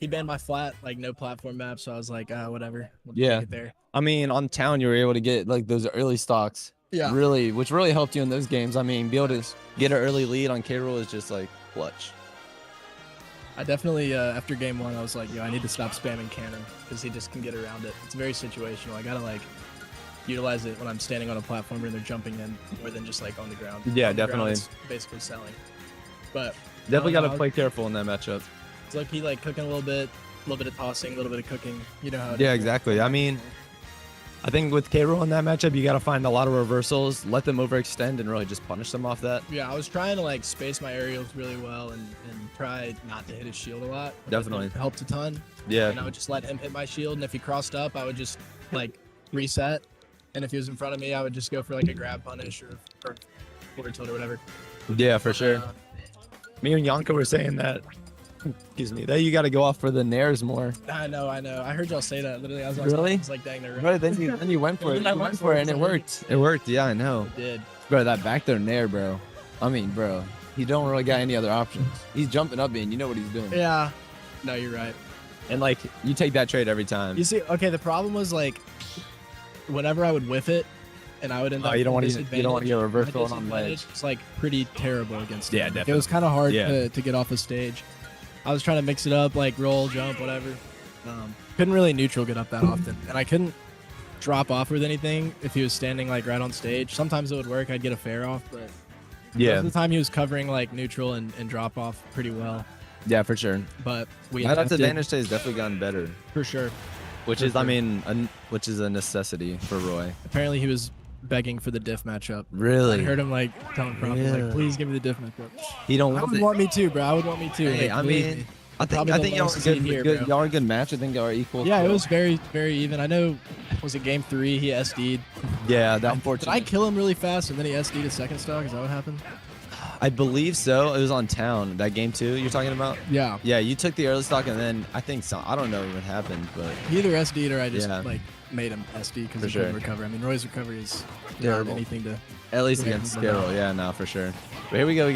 He banned my flat, like no platform map, so I was like, whatever. We'll Yeah. take it there. I mean, on town you were able to get like those early stocks. Yeah. Really, which really helped you in those games. I mean, be able to get an early lead on K-Rool is just like clutch. I definitely, after game 1, I was like, I need to stop spamming cannon because he just can get around it. It's very situational. I gotta like utilize it when I'm standing on a platform and they're jumping in more than just like on the ground. Yeah, On the ground, definitely. it's basically selling. But Definitely I got don't to know, play careful in that matchup. It's like he like cooking a little bit of tossing, a little bit of cooking. You know how it Yeah, is. exactly. I mean, I think with K-Rool in that matchup, you got to find a lot of reversals, let them overextend, and really just punish them off that. Yeah, I was trying to like space my aerials really well and try not to hit his shield a lot. Definitely. It helped a ton. Yeah. And I would just let him hit my shield, and if he crossed up, I would just like reset. And if he was in front of me, I would just go for like a grab punish or forward tilt or whatever. Yeah, for sure. Me and Yanko were saying that. Excuse me. That you got to go off for the nairs more. I know. I heard y'all say that. Literally, I was Really? I was like, dang, they're right. Bro, then you went for it. You went for it, and it worked. It worked. Yeah, I know. It did. Bro, that back there nair, bro. I mean, bro, he don't really got any other options. He's jumping up in. You know what he's doing. Yeah. No, you're right. And like, you take that trade every time. You see, okay, the problem was like, whenever I would whiff it, and I would end up. You don't want to to get a reversal on ledge. It's like pretty terrible against him. Yeah, Like, definitely. it was kind of hard Yeah. to get off the stage. I was trying to mix it up, like roll, jump, whatever. Couldn't really neutral get up that often, and I couldn't drop off with anything if he was standing like right on stage. Sometimes it would work. I'd get a fair off, but most Yeah. of the time he was covering like neutral and drop off pretty well. Yeah, for sure. But we That's adapted advantage today has definitely gotten better. for sure. Which For is, I sure. mean, which is a necessity for Roy. Apparently he was begging for the diff matchup. Really? I heard him like telling Prompt, Yeah. like, please give me the diff matchup. He don't I want would it. want me too, bro. I would want me too. Hey, like, I believe mean, me. I think Probably the y'all are lowest seed good. here, Good bro. y'all are a good match. I think y'all are equal. Yeah, it was very, very even. I know, was it game 3? He SD'd. Yeah, that Did unfortunate. I kill him really fast and then he SD'd a second stock? Is that what happened? I believe so. It was on town. That game 2 you're talking about? Yeah. Yeah, you took the early stock and then I think so. I don't know what happened, but He either SD'd or I just Yeah. like made him SD because For he couldn't sure. recover. I mean, Roy's recovery is Terrible. anything to. at least Yeah, against but Scarrow. no. Yeah, no, for sure. But here we go.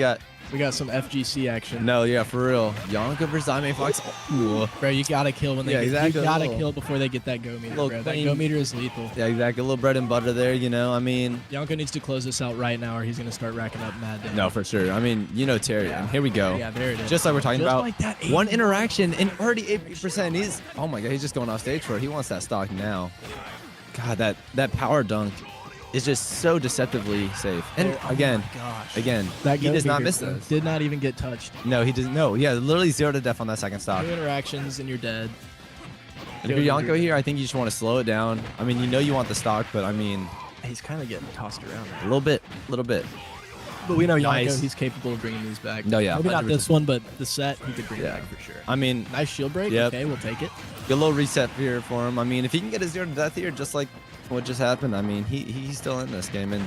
We got some FGC action. No, yeah, for real. Yonka versus Ime Fox. Ooh. Bro, you gotta kill when they Yeah, get, exactly. You gotta Little- kill before they get that go meter, little bro. That clean- go meter is lethal. Yeah, exactly. A little bread and butter there, you know. I mean, Yonko needs to close this out right now or he's gonna start racking up mad damage. no, for sure. I mean, you know Terry. And here we go. Yeah, there it is. Just like we're talking Just about. like that, One interaction and already 80%. He's, oh my God, he's just going off stage for it. He wants that stock now. God, that power dunk is just so deceptively safe. And Oh again, my gosh. again, That he go does not meter miss those. Did not even get touched. No, he doesn't. No, yeah, literally 0 to death on that second stock. 2 interactions and you're dead. And if you're Yonko here, I think you just want to slow it down. I mean, you know you want the stock, but I mean, He's kind of getting tossed around. a little bit, little bit. But we know Yonko, Nice. he's capable of bringing these back. No, yeah, Maybe not 100%. this one, but the set, he could bring it Yeah. back for sure. I mean, Nice shield break. Yep. Okay, we'll take it. good little reset here for him. I mean, if he can get his 0 to death here, just like what just happened, I mean, he's still in this game. And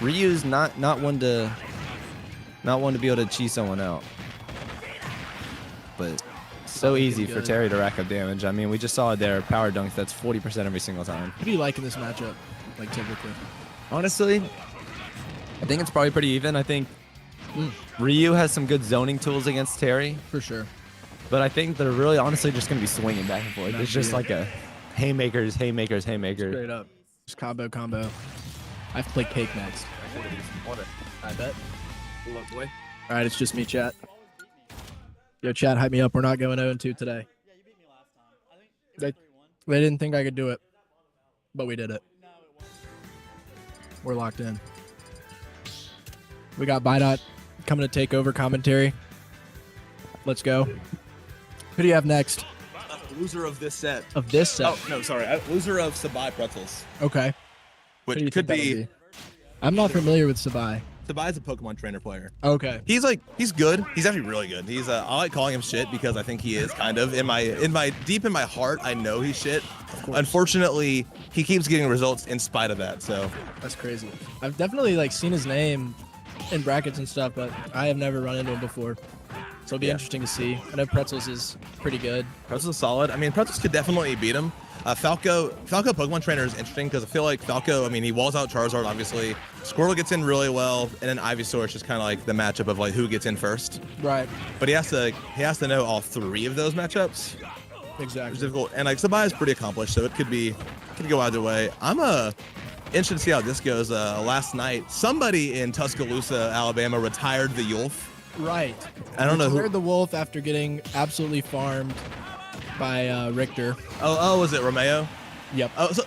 Ryu's not one to be able to cheese someone out. But so easy for good. Terry to rack up damage. I mean, we just saw it there. Power dunks. That's 40% every single time. What do you like in this matchup? Like typically. Honestly, I think it's probably pretty even. I think Ryu has some good zoning tools against Terry. For sure. But I think they're really honestly just going to be swinging back and forth. Not It's just good. like a haymakers. Straight up. Just combo. I have to play cake next. I bet. Look, boy. All right, it's just me, chat. Yo, chat, hype me up. We're not going 0-2 today. Yeah, you beat me last time. I think it was 3-1. They didn't think I could do it, but we did it. No, it wasn't. We're locked in. We got Bidot coming to take over commentary. Let's go. Who do you have next Loser of this set. of this set? Oh, no, sorry. Loser of Sabai Pretzels. Okay. Who do you Which could think that'll be. I'm not familiar with Sabai. Sabai's a Pokemon trainer player. Okay. He's good. He's actually really good. I like calling him shit because I think he is kind of in my deep in my heart. I know he's shit. Unfortunately, he keeps getting results in spite of that. So That's crazy. I've definitely seen his name in brackets and stuff, but I have never run into him before. So it'll be interesting to see. I know Pretzels is pretty good. Pretzels is solid. I mean, Pretzels could definitely beat him. Falco Pokemon trainer is interesting because I feel like Falco, I mean, he walls out Charizard, obviously. Squirtle gets in really well, and then Ivysaur is just kind of like the matchup of who gets in first. Right. But he has to know all three of those matchups. It's Exactly. difficult, and Sabai is pretty accomplished, so it could go either way. I'm interested to see how this goes. Last night, somebody in Tuscaloosa, Alabama, retired the Yulf. Right. I don't know who. Retired the Wolf after getting absolutely farmed by Richter. Oh, was it Romeo? Yep. Oh, so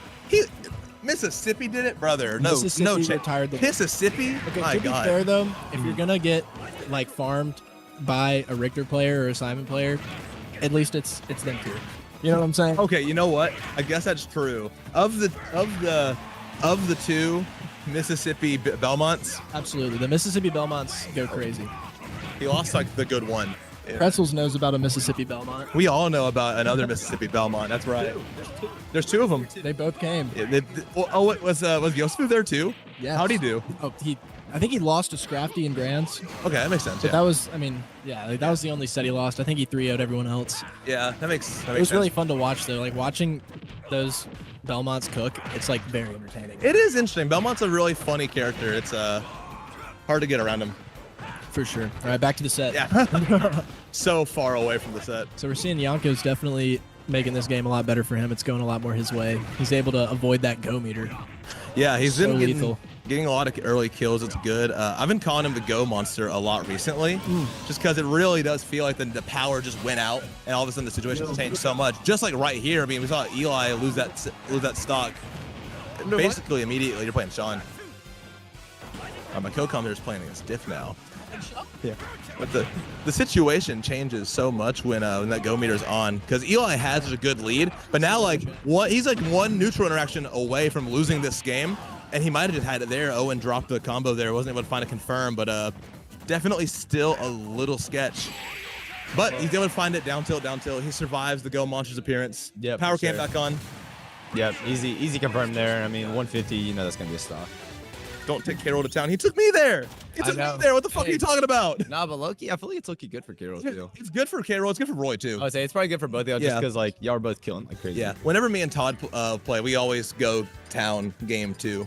Mississippi did it, brother. No, Mississippi no, retired the Wolf. Mississippi. Okay, My to be God. fair though, if you're gonna get farmed by a Richter player or a Simon player, at least it's them two. You know what I'm saying? Okay, you know what? I guess that's true. Of the two Mississippi Belmonts, Absolutely. The Mississippi Belmonts go crazy. he lost the good one. Pretzels knows about a Mississippi Belmont. We all know about another Mississippi Belmont. That's right. There's two of them. They both came. Yeah, was Yosu there too? Yeah. How'd he do? Oh, I think he lost to Scrafty and Grants. Okay, that makes sense. But Yeah, that was, that was the only set he lost. I think he 3-0'd everyone else. yeah, that makes It was sense. really fun to watch though. Watching those Belmonts cook, it's very entertaining. It is interesting. Belmont's a really funny character. It's hard to get around him. For sure. All right, back to the set. Yeah. So far away from the set. So we're seeing Yonko's definitely making this game a lot better for him. It's going a lot more his way. He's able to avoid that go meter. Yeah, he's So been lethal. getting a lot of early kills. It's good. I've been calling him the Go Monster a lot recently, just because it really does feel like the power just went out, and all of a sudden the situation's changed so much. Just like right here, I mean, we saw Eli lose that stock basically immediately. You're playing Sean. My co-commentator is playing against Diff now. Yeah, but the situation changes so much when that go meter's on, because Eli has such a good lead, but now he's one neutral interaction away from losing this game, and he might have just had it there. Owen dropped the combo there, wasn't able to find a confirm, but definitely still a little sketch. But he's able to find it down tilt. He survives the Go Monster's appearance. Yep, Power sure. camp back on. Yep, easy confirm there. I mean, 150, you know that's gonna be a stock. Don't take Carol to town. He took me there. He took me there. What the fuck are you talking about? Nah, but Loki, I feel like it's Loki good for Carol too. It's good for Carol. It's good for Roy too. I would say it's probably good for both of y'all, just because y'all are both killing like crazy. Yeah. Whenever me and Todd play, we always go town game 2.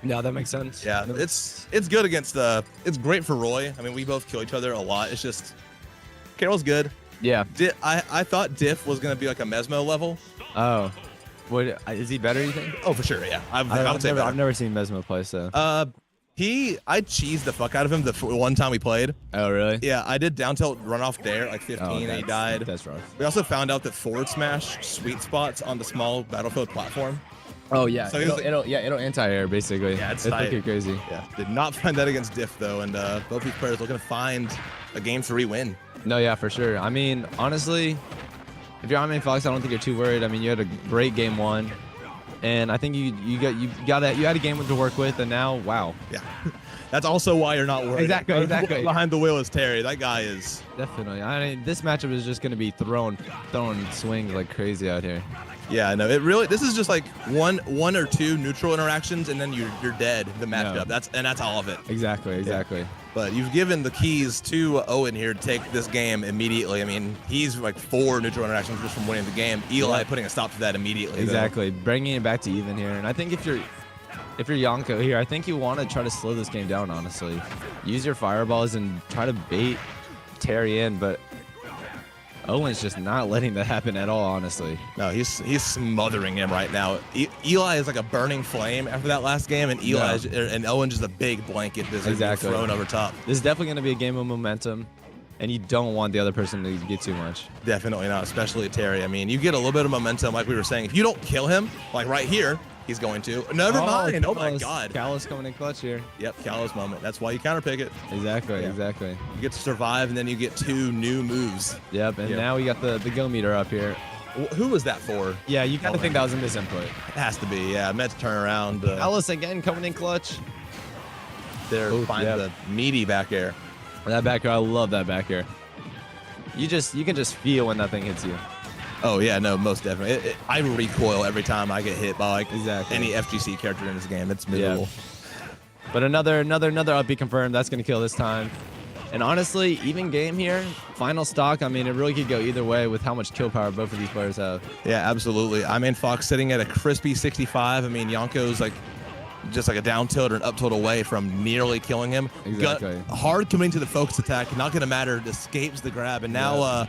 Yeah, that makes sense. Yeah, it's good against it's great for Roy. I mean, we both kill each other a lot. It's just Carol's good. Yeah. I thought Diff was gonna be like a Mesmo level. Oh. What is he better, you think? Oh, for sure, yeah. I would say I've never seen Mesmo play, so. I cheesed the fuck out of him the one time we played. Oh, really? Yeah, I did down tilt run off there 15 and he died. That's rough. We also found out that forward smash sweet spots on the small battlefield platform. Oh yeah, So it'll anti-air basically. Yeah, it's fucking crazy. Yeah, did not find that against Diff though, and both these players looking to find a game 3 win. No, yeah, for sure. I mean, honestly, if you're on Fox, I don't think you're too worried. I mean, you had a great game 1, and I think you had a game to work with, and now, wow. Yeah. That's also why you're not worried. Exactly. Behind the wheel is Terry. That guy is Definitely. I mean, this matchup is just going to be throwing swings like crazy out here. Yeah, no, it really. This is just like one or two neutral interactions, and then you're dead. The matchup. No. That's all of it. Exactly. But you've given the keys to Owen here to take this game immediately. I mean, he's like 4 neutral interactions just from winning the game. Eli putting a stop to that immediately. Exactly. Bringing it back to even here. And I think if you're Yonko here, I think you want to try to slow this game down, honestly. Use your fireballs and try to bait Terry in, but Owen's just not letting that happen at all, honestly. No, he's smothering him right now. Eli is like a burning flame after that last game, and and Owen's just a big blanket that's being thrown over top. This is definitely going to be a game of momentum, and you don't want the other person to get too much. Definitely not, especially Terry. I mean, you get a little bit of momentum, like we were saying. If you don't kill him, like right here, he's going to. Never mind. Oh my God. Kalos coming in clutch here. Yep, Kalos moment. That's why you counterpick it. Exactly. You get to survive, and then you get 2 new moves. Yep, and now we got the go meter up here. Who was that for? Yeah, you got to think that was a misinput. It has to be, yeah. Meant to turn around. Kalos again coming in clutch. There, find the meaty back air. That back air, I love that back air. You can just feel when that thing hits you. Oh yeah, no, most definitely. I recoil every time I get hit by like any FGC character in this game. It's miserable. Yeah. But another upbeat confirmed. That's gonna kill this time. And honestly, even game here, final stock. I mean, it really could go either way with how much kill power both of these players have. Yeah, absolutely. I mean, Fox sitting at a crispy 65. I mean, Yonko's like just like a down tilt or an up tilt away from nearly killing him. Exactly. Hard committing to the focus attack. Not gonna matter. Escapes the grab, and now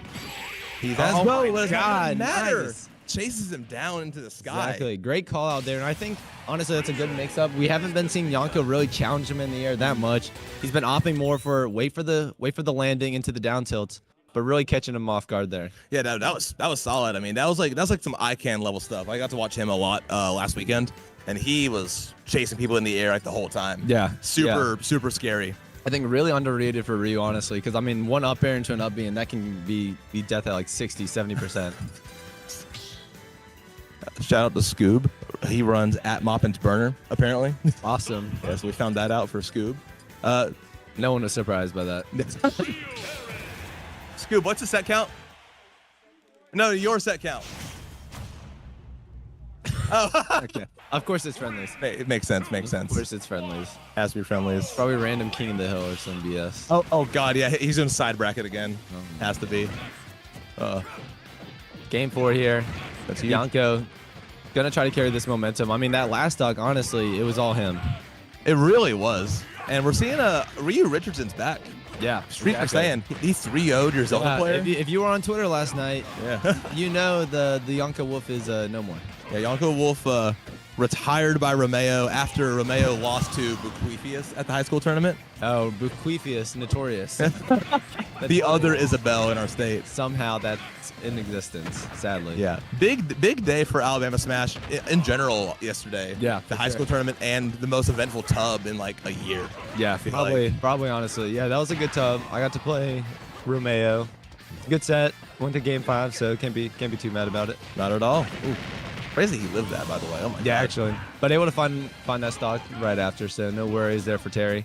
he's as well. Does not matter. Nice. Chases him down into the sky. Exactly. Great call out there. And I think, honestly, that's a good mix-up. We haven't been seeing Yonko really challenge him in the air that much. He's been opting more for wait for the landing into the down tilt, but really catching him off guard there. Yeah, that was solid. I mean, that was like some ICANN level stuff. I got to watch him a lot last weekend, and he was chasing people in the air like the whole time. Yeah. Super scary. I think really underrated for Ryu, honestly, because, I mean, one up air into an up B, and that can be death at like 60, 70%. Shout out to Scoob. He runs at Moppin's Burner, apparently. Awesome. Yeah, so we found that out for Scoob. No one was surprised by that. Scoob, what's the set count? No, your set count. Oh. Okay. Of course it's friendlies. It makes sense. Of course it's friendlies. Has to be friendlies. Probably random King of the Hill or some BS. Oh God, yeah. He's in side bracket again. Has to be. Game 4 here. That's you. Yonko gonna try to carry this momentum. I mean, that last stock, honestly, it was all him. It really was. And we're seeing Ryu Richardson's back. Yeah. Street for saying he 3-0'd your Zelda player. If you were on Twitter last night, you know the Yonko Wolf is no more. Yeah, Yonko Wolf retired by Romeo after Romeo lost to Buquifius at the high school tournament. Oh, Buquifius, notorious. The other Isabel in our state. Somehow that's in existence, sadly. Yeah. Big day for Alabama Smash in general yesterday. Yeah. The high school tournament and the most eventful tub in like a year. Yeah, probably honestly. Yeah, that was a good tub. I got to play Romeo. Good set. Went to game 5, so can't be too mad about it. Not at all. Ooh. Crazy he lived that, by the way. Oh my God. Yeah, actually. But able to find that stock right after, so no worries there for Terry.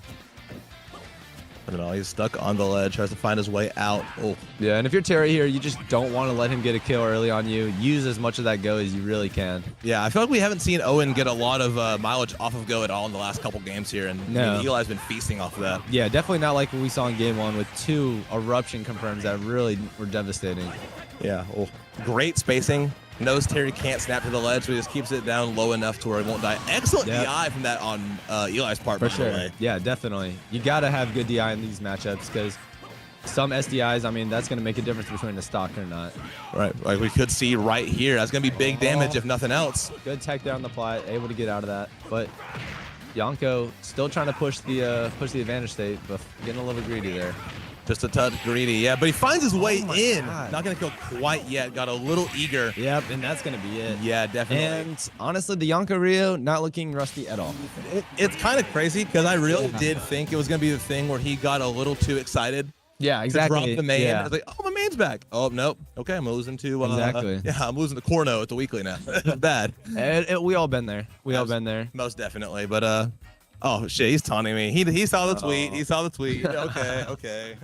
I don't know. He's stuck on the ledge, tries to find his way out. Oh. Yeah, and if you're Terry here, you just don't want to let him get a kill early on you. Use as much of that go as you really can. Yeah, I feel like we haven't seen Owen get a lot of mileage off of go at all in the last couple games here, and no. I mean, Eli's been feasting off of that. Yeah, definitely not like what we saw in game 1 with 2 eruption confirms that really were devastating. Yeah, oh. Great spacing. Knows Terry can't snap to the ledge, so he just keeps it down low enough to where he won't die. Excellent DI from that on Eli's part, For by sure. the way. Yeah, definitely. You got to have good DI in these matchups because some SDIs, I mean, that's going to make a difference between a stock or not. Right, like we could see right here. That's going to be big damage if nothing else. Good tech there on the plot, able to get out of that. But Yonko still trying to push the advantage state, but getting a little greedy there. Just a touch greedy, yeah, but he finds his way in. God. Not going to kill quite yet. Got a little eager. Yep, and that's going to be it. Yeah, definitely. And honestly, the Yonko Rio not looking rusty at all. It's kind of crazy because I really did think it was going to be the thing where he got a little too excited. Yeah, exactly. To drop the main. Yeah. I was like, oh, my main's back. Oh, nope. Okay, I'm losing to... Exactly. Yeah, I'm losing to Corno at the weekly now. Bad. We all been there. We all been there. Most definitely, but... Oh shit, he's taunting me. He saw the tweet. He saw the tweet. Okay, okay.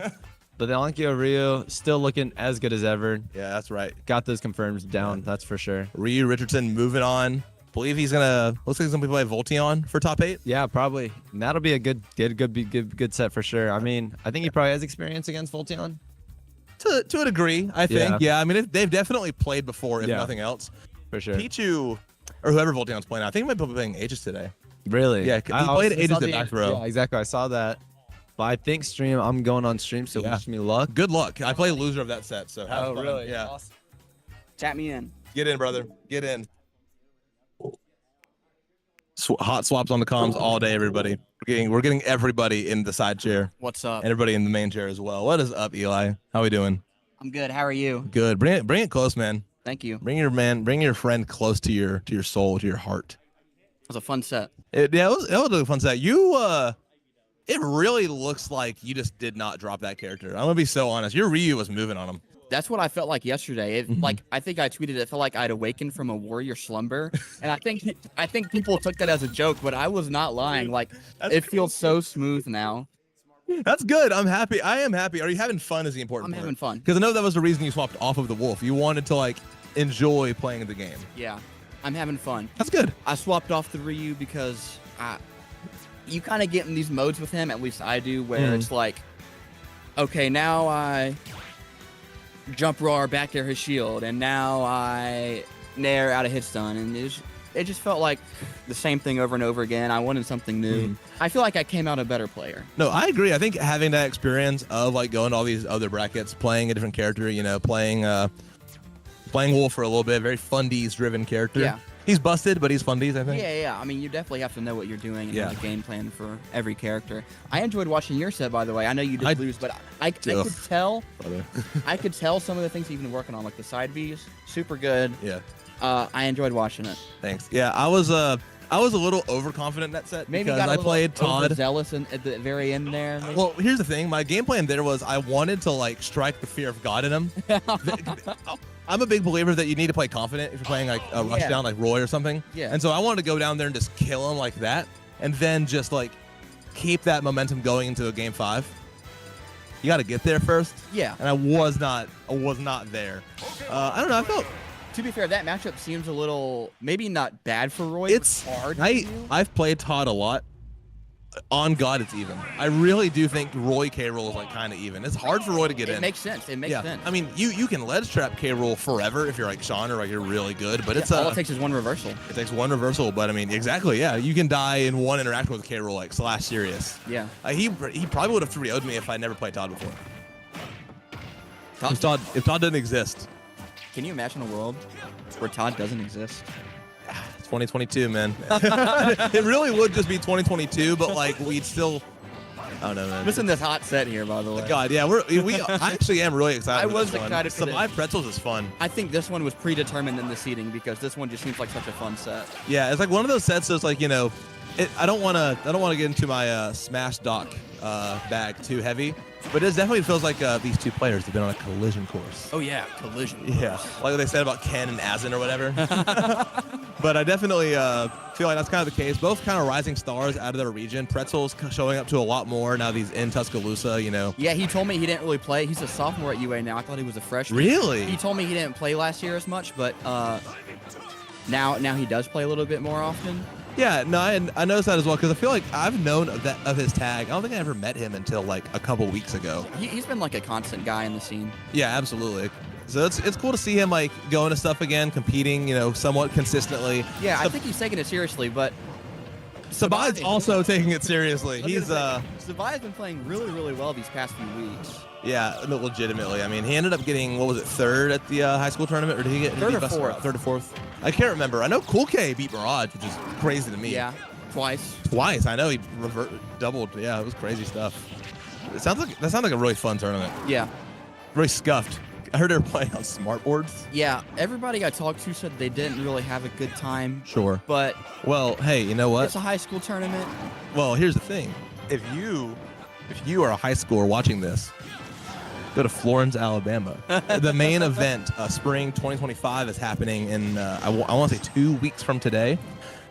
But the Onkyo Ryu still looking as good as ever. Yeah, that's right. Got those confirms down. That's for sure. Ryu Richardson moving on. Believe he's gonna. Looks like he's gonna play Volteon for top 8. Yeah, probably. And that'll be a good set for sure. I mean, I think he probably has experience against Volteon. To a degree, I think. Yeah, I mean they've definitely played before, if nothing else. For sure. Pichu, or whoever Volteon's playing, I think he might be playing Aegis today. Really? Yeah, he played Aegis at back throw. Yeah, exactly. I saw that. But I think I'm going on stream, so wish me luck. Good luck. I play loser of that set, so have fun. Really? Yeah. Awesome. Chat me in. Get in, brother. Get in. Hot swaps on the comms all day, everybody. We're getting everybody in the side chair. What's up? Everybody in the main chair as well. What is up, Eli? How we doing? I'm good. How are you? Good. Bring it close, man. Thank you. Bring your friend close to your soul, to your heart. It was a fun set. It was a fun set. It really looks like you just did not drop that character. I'm gonna be so honest. Your Ryu was moving on him. That's what I felt like yesterday. Like I think I tweeted it felt like I'd awakened from a warrior slumber, and I think people took that as a joke, but I was not lying. Like it feels so smooth now. That's good. I'm happy. I am happy. Are you having fun? Is the important part. I'm having fun. Because I know that was the reason you swapped off of the wolf. You wanted to like enjoy playing the game. Yeah, I'm having fun. That's good. I swapped off the Ryu because you kind of get in these modes with him. At least I do, where it's like, okay, now I jump roar back air his shield, and now I nair out a hit stun, and it just felt like the same thing over and over again. I wanted something new. I feel like I came out a better player. No, I agree. I think having that experience of like going to all these other brackets, playing a different character, playing Wolf for a little bit, very fundies driven character. Yeah. He's busted, but he's fundies, I think. Yeah. I mean, you definitely have to know what you're doing and have a game plan for every character. I enjoyed watching your set, by the way. I know you did lose, but I could tell. I could tell some of the things you've been working on, like the side Vs, super good. Yeah. I enjoyed watching it. Thanks. Yeah, I was a little overconfident in that set because I played Todd. Zealous at the very end there. Maybe? Well, here's the thing. My game plan there was I wanted to like strike the fear of God in him. I'm a big believer that you need to play confident if you're playing like a rush down like Roy or something. Yeah. And so I wanted to go down there and just kill him like that, and then just like keep that momentum going into a game 5. You got to get there first. Yeah. And I was not there. I don't know. I felt. To be fair, that matchup seems a little maybe not bad for Roy. It's hard. I've played Todd a lot. On God, it's even. I really do think Roy K-Roll is like kind of even. It's hard for Roy to get in. It makes sense. It makes sense. I mean, you can ledge trap K-Roll forever if you're like Sean or like you're really good, but it's all it takes is one reversal. It takes one reversal, but I mean, exactly, yeah. You can die in one interaction with K-Roll like slash serious. Yeah. He probably would have 3-0'd me if I never played Todd before. If Todd didn't exist. Can you imagine a world where Todd doesn't exist? It's 2022, man. It really would just be 2022, but like we'd still. I don't know, man. Missing this hot set here, by the way. God, yeah, I actually am really excited. I was excited for some live pretzels is fun. I think this one was predetermined in the seating because this one just seems like such a fun set. Yeah, it's like one of those sets that's like I don't want to get into my Smash Doc bag too heavy. But it definitely feels like these two players have been on a collision course. Oh, yeah, collision course. Yeah, like what they said about Ken and Asin or whatever. But I definitely feel like that's kind of the case. Both kind of rising stars out of their region. Pretzel's showing up to a lot more now that he's in Tuscaloosa, Yeah, he told me he didn't really play. He's a sophomore at UA now. I thought he was a freshman. Really? He told me he didn't play last year as much, but now he does play a little bit more often. Yeah, no, I noticed that as well because I feel like I've known of his tag. I don't think I ever met him until like a couple weeks ago. He's been like a constant guy in the scene. Yeah, absolutely. So it's cool to see him like going to stuff again, competing, somewhat consistently. Yeah, I think he's taking it seriously, but Sabai's also taking it seriously. Sabai's been playing really, really well these past few weeks. Yeah, legitimately. I mean, he ended up getting, what was it, 3rd at the high school tournament? Or did he get third or fourth? 3rd or 4th. I can't remember. I know Cool K beat Mirage, which is crazy to me. Yeah, twice. I know he doubled. Yeah, it was crazy stuff. That sounds like a really fun tournament. Yeah. Really scuffed. I heard they were playing on smart boards. Yeah, everybody I talked to said they didn't really have a good time. Sure. But well, hey, you know what? It's a high school tournament. Well, here's the thing. If you are a high schooler watching this, go to Florence, Alabama. The main event, Spring 2025, is happening in, I want to say 2 weeks from today.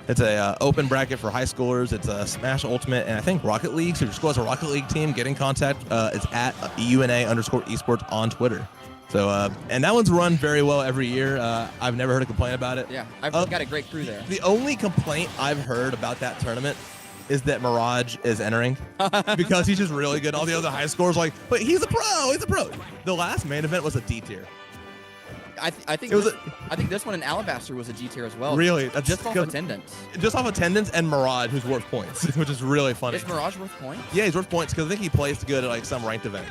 It's a open bracket for high schoolers. It's a Smash Ultimate, and I think Rocket League. So if your school has a Rocket League team, get in contact. It's at UNA_esports on Twitter. So, and that one's run very well every year. I've never heard a complaint about it. Yeah, I've got a great crew there. The only complaint I've heard about that tournament is that Mirage is entering because he's just really good. All the other high scores like, but he's a pro. He's a pro. The last main event was a D tier. I think I think this one in Alabaster was a G tier as well. Really? That's just off attendance. Just off attendance and Mirage, who's worth points, which is really funny. Is Mirage worth points? Yeah, he's worth points because I think he plays good at like some ranked event.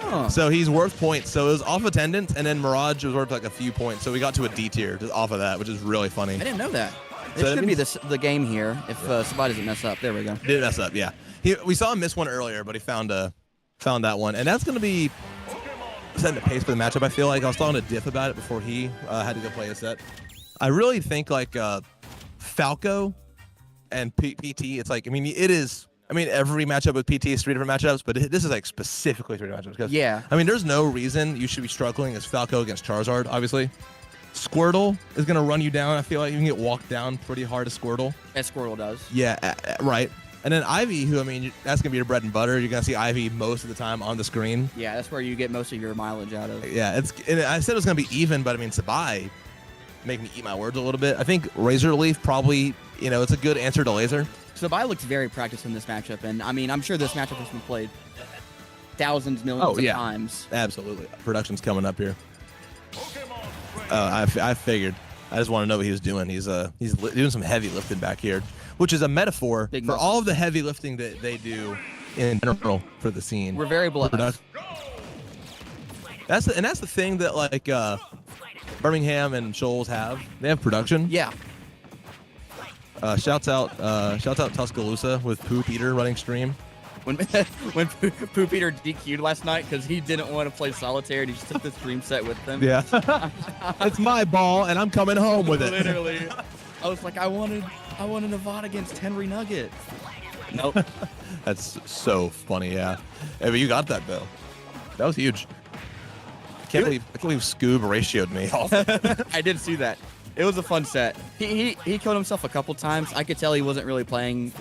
Oh. So he's worth points. So it was off attendance, and then Mirage was worth like a few points. So we got to a D tier just off of that, which is really funny. I didn't know that. This should be the game here if somebody doesn't mess up. There we go. Didn't mess up, yeah. We saw him miss one earlier, but he found that one, and that's going to be setting the pace for the matchup. I feel like I was talking to Diff about it before he had to go play a set. I really think like Falco and PT. It's like it is. Every matchup with PT is 3 different matchups, but this is like specifically 3 different matchups. Yeah. There's no reason you should be struggling as Falco against Charizard, obviously. Squirtle is going to run you down. I feel like you can get walked down pretty hard as Squirtle. As Squirtle does. Yeah, right. And then Ivy, who, that's going to be your bread and butter. You're going to see Ivy most of the time on the screen. Yeah, that's where you get most of your mileage out of. Yeah, and I said it was going to be even, but Sabai make me eat my words a little bit. I think Razor Leaf probably, it's a good answer to Laser. Sabai looks very practiced in this matchup, and I'm sure this matchup has been played thousands, millions of times. Absolutely. Production's coming up here. I figured. I just want to know what he was doing. He's doing some heavy lifting back here, which is a metaphor for all of the heavy lifting that they do in general for the scene. We're very blessed. That's the thing that like Birmingham and Shoals have. They have production. Yeah. Shouts out Tuscaloosa with Poop Eater running stream. When Poop Eater DQ'd last night because he didn't want to play solitaire and he just took the stream set with them. Yeah. It's my ball and I'm coming home with it. Literally. I was like, I wanted a VOD against Henry Nugget. Nope. That's so funny, yeah. Hey, but you got that though. That was huge. I can't believe Scoob ratioed me. I did see that. It was a fun set. He killed himself a couple times. I could tell he wasn't really playing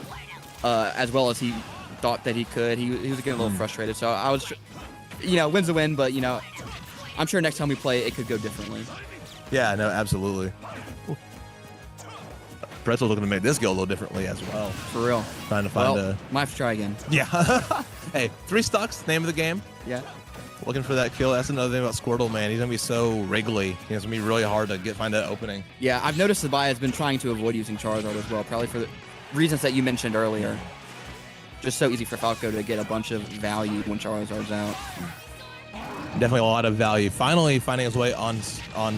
as well as he thought that he could. He was getting a little frustrated. So I was, win's a win, but I'm sure next time we play, it could go differently. Yeah, no, absolutely. Pretzel's looking to make this go a little differently as well. For real. Trying to find might have to try again. Yeah. Hey, 3 stocks, name of the game. Yeah. Looking for that kill. That's another thing about Squirtle, man. He's going to be so wriggly. It's going to be really hard to find that opening. Yeah, I've noticed Sabai has been trying to avoid using Charizard as well, probably for the reasons that you mentioned earlier. Just so easy for Falco to get a bunch of value when Charizard's out. Definitely a lot of value. Finally finding his way on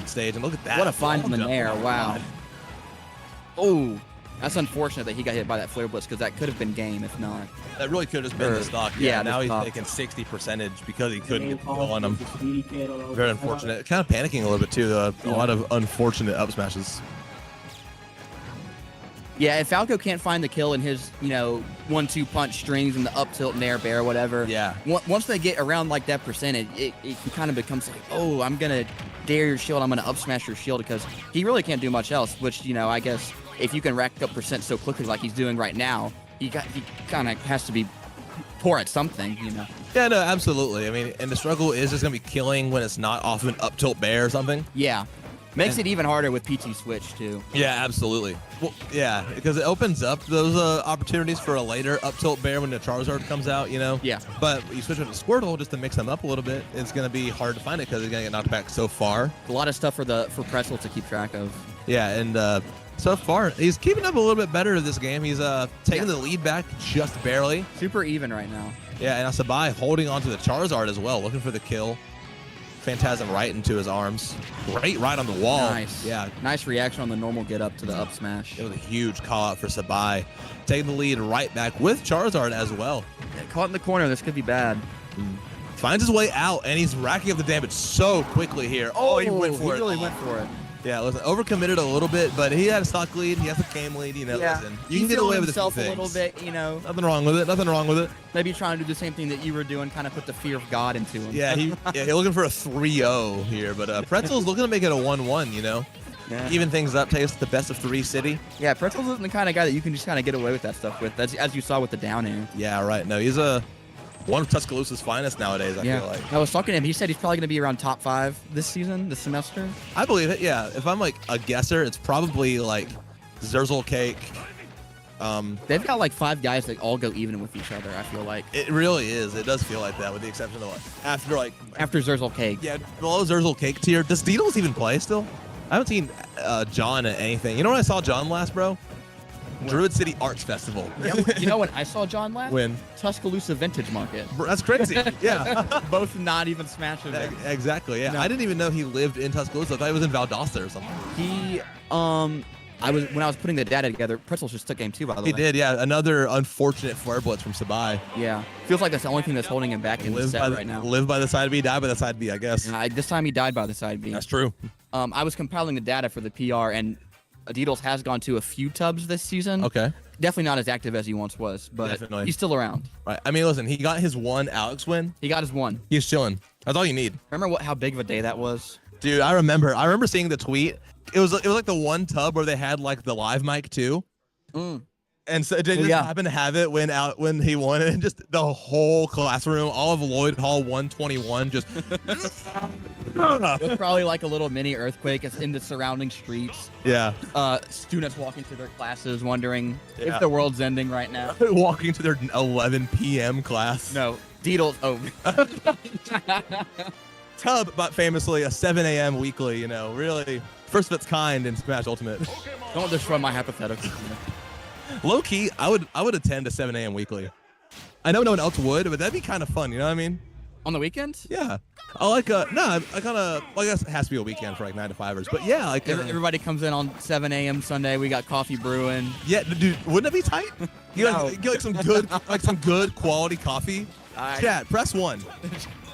stage. And look at that. What a find from the air. Wow. Oh, that's unfortunate that he got hit by that Flare Blitz because that could have been game if not. That really could have just been the stock. Yeah, now he's taking 60% because he couldn't get the kill on him. Very unfortunate. Kind of panicking a little bit too. A lot of unfortunate up smashes. Yeah, if Falco can't find the kill in his, 1-2 punch strings and the up tilt and air bear, whatever. Yeah. Once they get around like that percentage, it kind of becomes like, oh, I'm gonna dare your shield, I'm gonna up smash your shield because he really can't do much else. Which I guess if you can rack up percent so quickly like he's doing right now, he kind of has to be poor at something, Yeah, no, absolutely. And the struggle is just gonna be killing when it's not off of an up tilt bear or something. Yeah. Makes it even harder with PT Switch, too. Yeah, absolutely. Well, yeah, because it opens up those opportunities for a later up tilt bear when the Charizard comes out, Yeah. But you switch it to Squirtle just to mix them up a little bit. It's going to be hard to find it because it's going to get knocked back so far. A lot of stuff for Pretzel to keep track of. Yeah, and so far, he's keeping up a little bit better this game. He's taking the lead back just barely. Super even right now. Yeah, and Sabai holding onto the Charizard as well, looking for the kill. Phantasm right into his arms. Great right on the wall. Nice. Yeah. Nice reaction on the normal get up to the up smash. It was a huge call out for Sabai. Taking the lead right back with Charizard as well. Yeah, caught in the corner. This could be bad. Finds his way out, and he's racking up the damage so quickly here. Oh, he went for it. He really went for it. Yeah, listen, overcommitted a little bit, but he had a stock lead. He has a game lead. Listen, you can get away with himself a little bit, Nothing wrong with it. Nothing wrong with it. Maybe trying to do the same thing that you were doing, kind of put the fear of God into him. Yeah, he's looking for a 3-0 here, but Pretzel's looking to make it a 1-1. Yeah. even things up, take us to the best of 3 city. Yeah, Pretzels isn't the kind of guy that you can just kind of get away with that stuff with, as you saw with the down air. Yeah, right. No, he's one of Tuscaloosa's finest nowadays, I feel like. I was talking to him. He said he's probably going to be around top 5 this semester. I believe it, yeah. If I'm like a guesser, it's probably like Zurzel Cake. They've got like 5 guys that all go even with each other, I feel like. It really is. It does feel like that, with the exception of what? After Zurzel Cake. Yeah, below Zurzel Cake tier. Does Deedles even play still? I haven't seen John at anything. You know when I saw John last, bro? Druid City Arts Festival. You know when I saw John last? When? Tuscaloosa Vintage Market. That's crazy. Yeah. Both not even Smash events. Exactly, yeah. No. I didn't even know he lived in Tuscaloosa. I thought he was in Valdosta or something. He, when I was putting the data together, Pretzels just took game 2, by the way. He did, yeah. Another unfortunate Flare Blitz from Sabai. Yeah. Feels like that's the only thing that's holding him back in the set right now. Live by the side B, die by the side B, I guess. This time he died by the side B. That's true. I was compiling the data for the PR, and Deedles has gone to a few tubs this season. Okay. Definitely not as active as he once was, but Definitely. he's still around. Right. I mean, listen, he got his 1 Alex win. He got his 1. He's chilling. That's all you need. Remember how big of a day that was? Dude, I remember seeing the tweet. It was like the one tub where they had like the live mic too. And so they just happened to have it when he won it, and just the whole classroom, all of Lloyd Hall 121, just. It was probably like a little mini earthquake in the surrounding streets. Yeah. Students walking to their classes, wondering if the world's ending right now. Walking to their 11 p.m. class. No, Deedles. Oh. Tub, but famously a 7 a.m. weekly. You know, really first of its kind in Smash Ultimate. Don't destroy my hypothetical. Low key, I would attend a 7 a.m. weekly. I know no one else would, but that'd be kind of fun. You know what I mean? On the weekends? Yeah. I guess it has to be a weekend for like 9 to 5ers. But yeah, like everybody comes in on 7 a.m. Sunday. We got coffee brewing. Yeah, dude, wouldn't it be tight? You get some good quality coffee. Chat, press 1.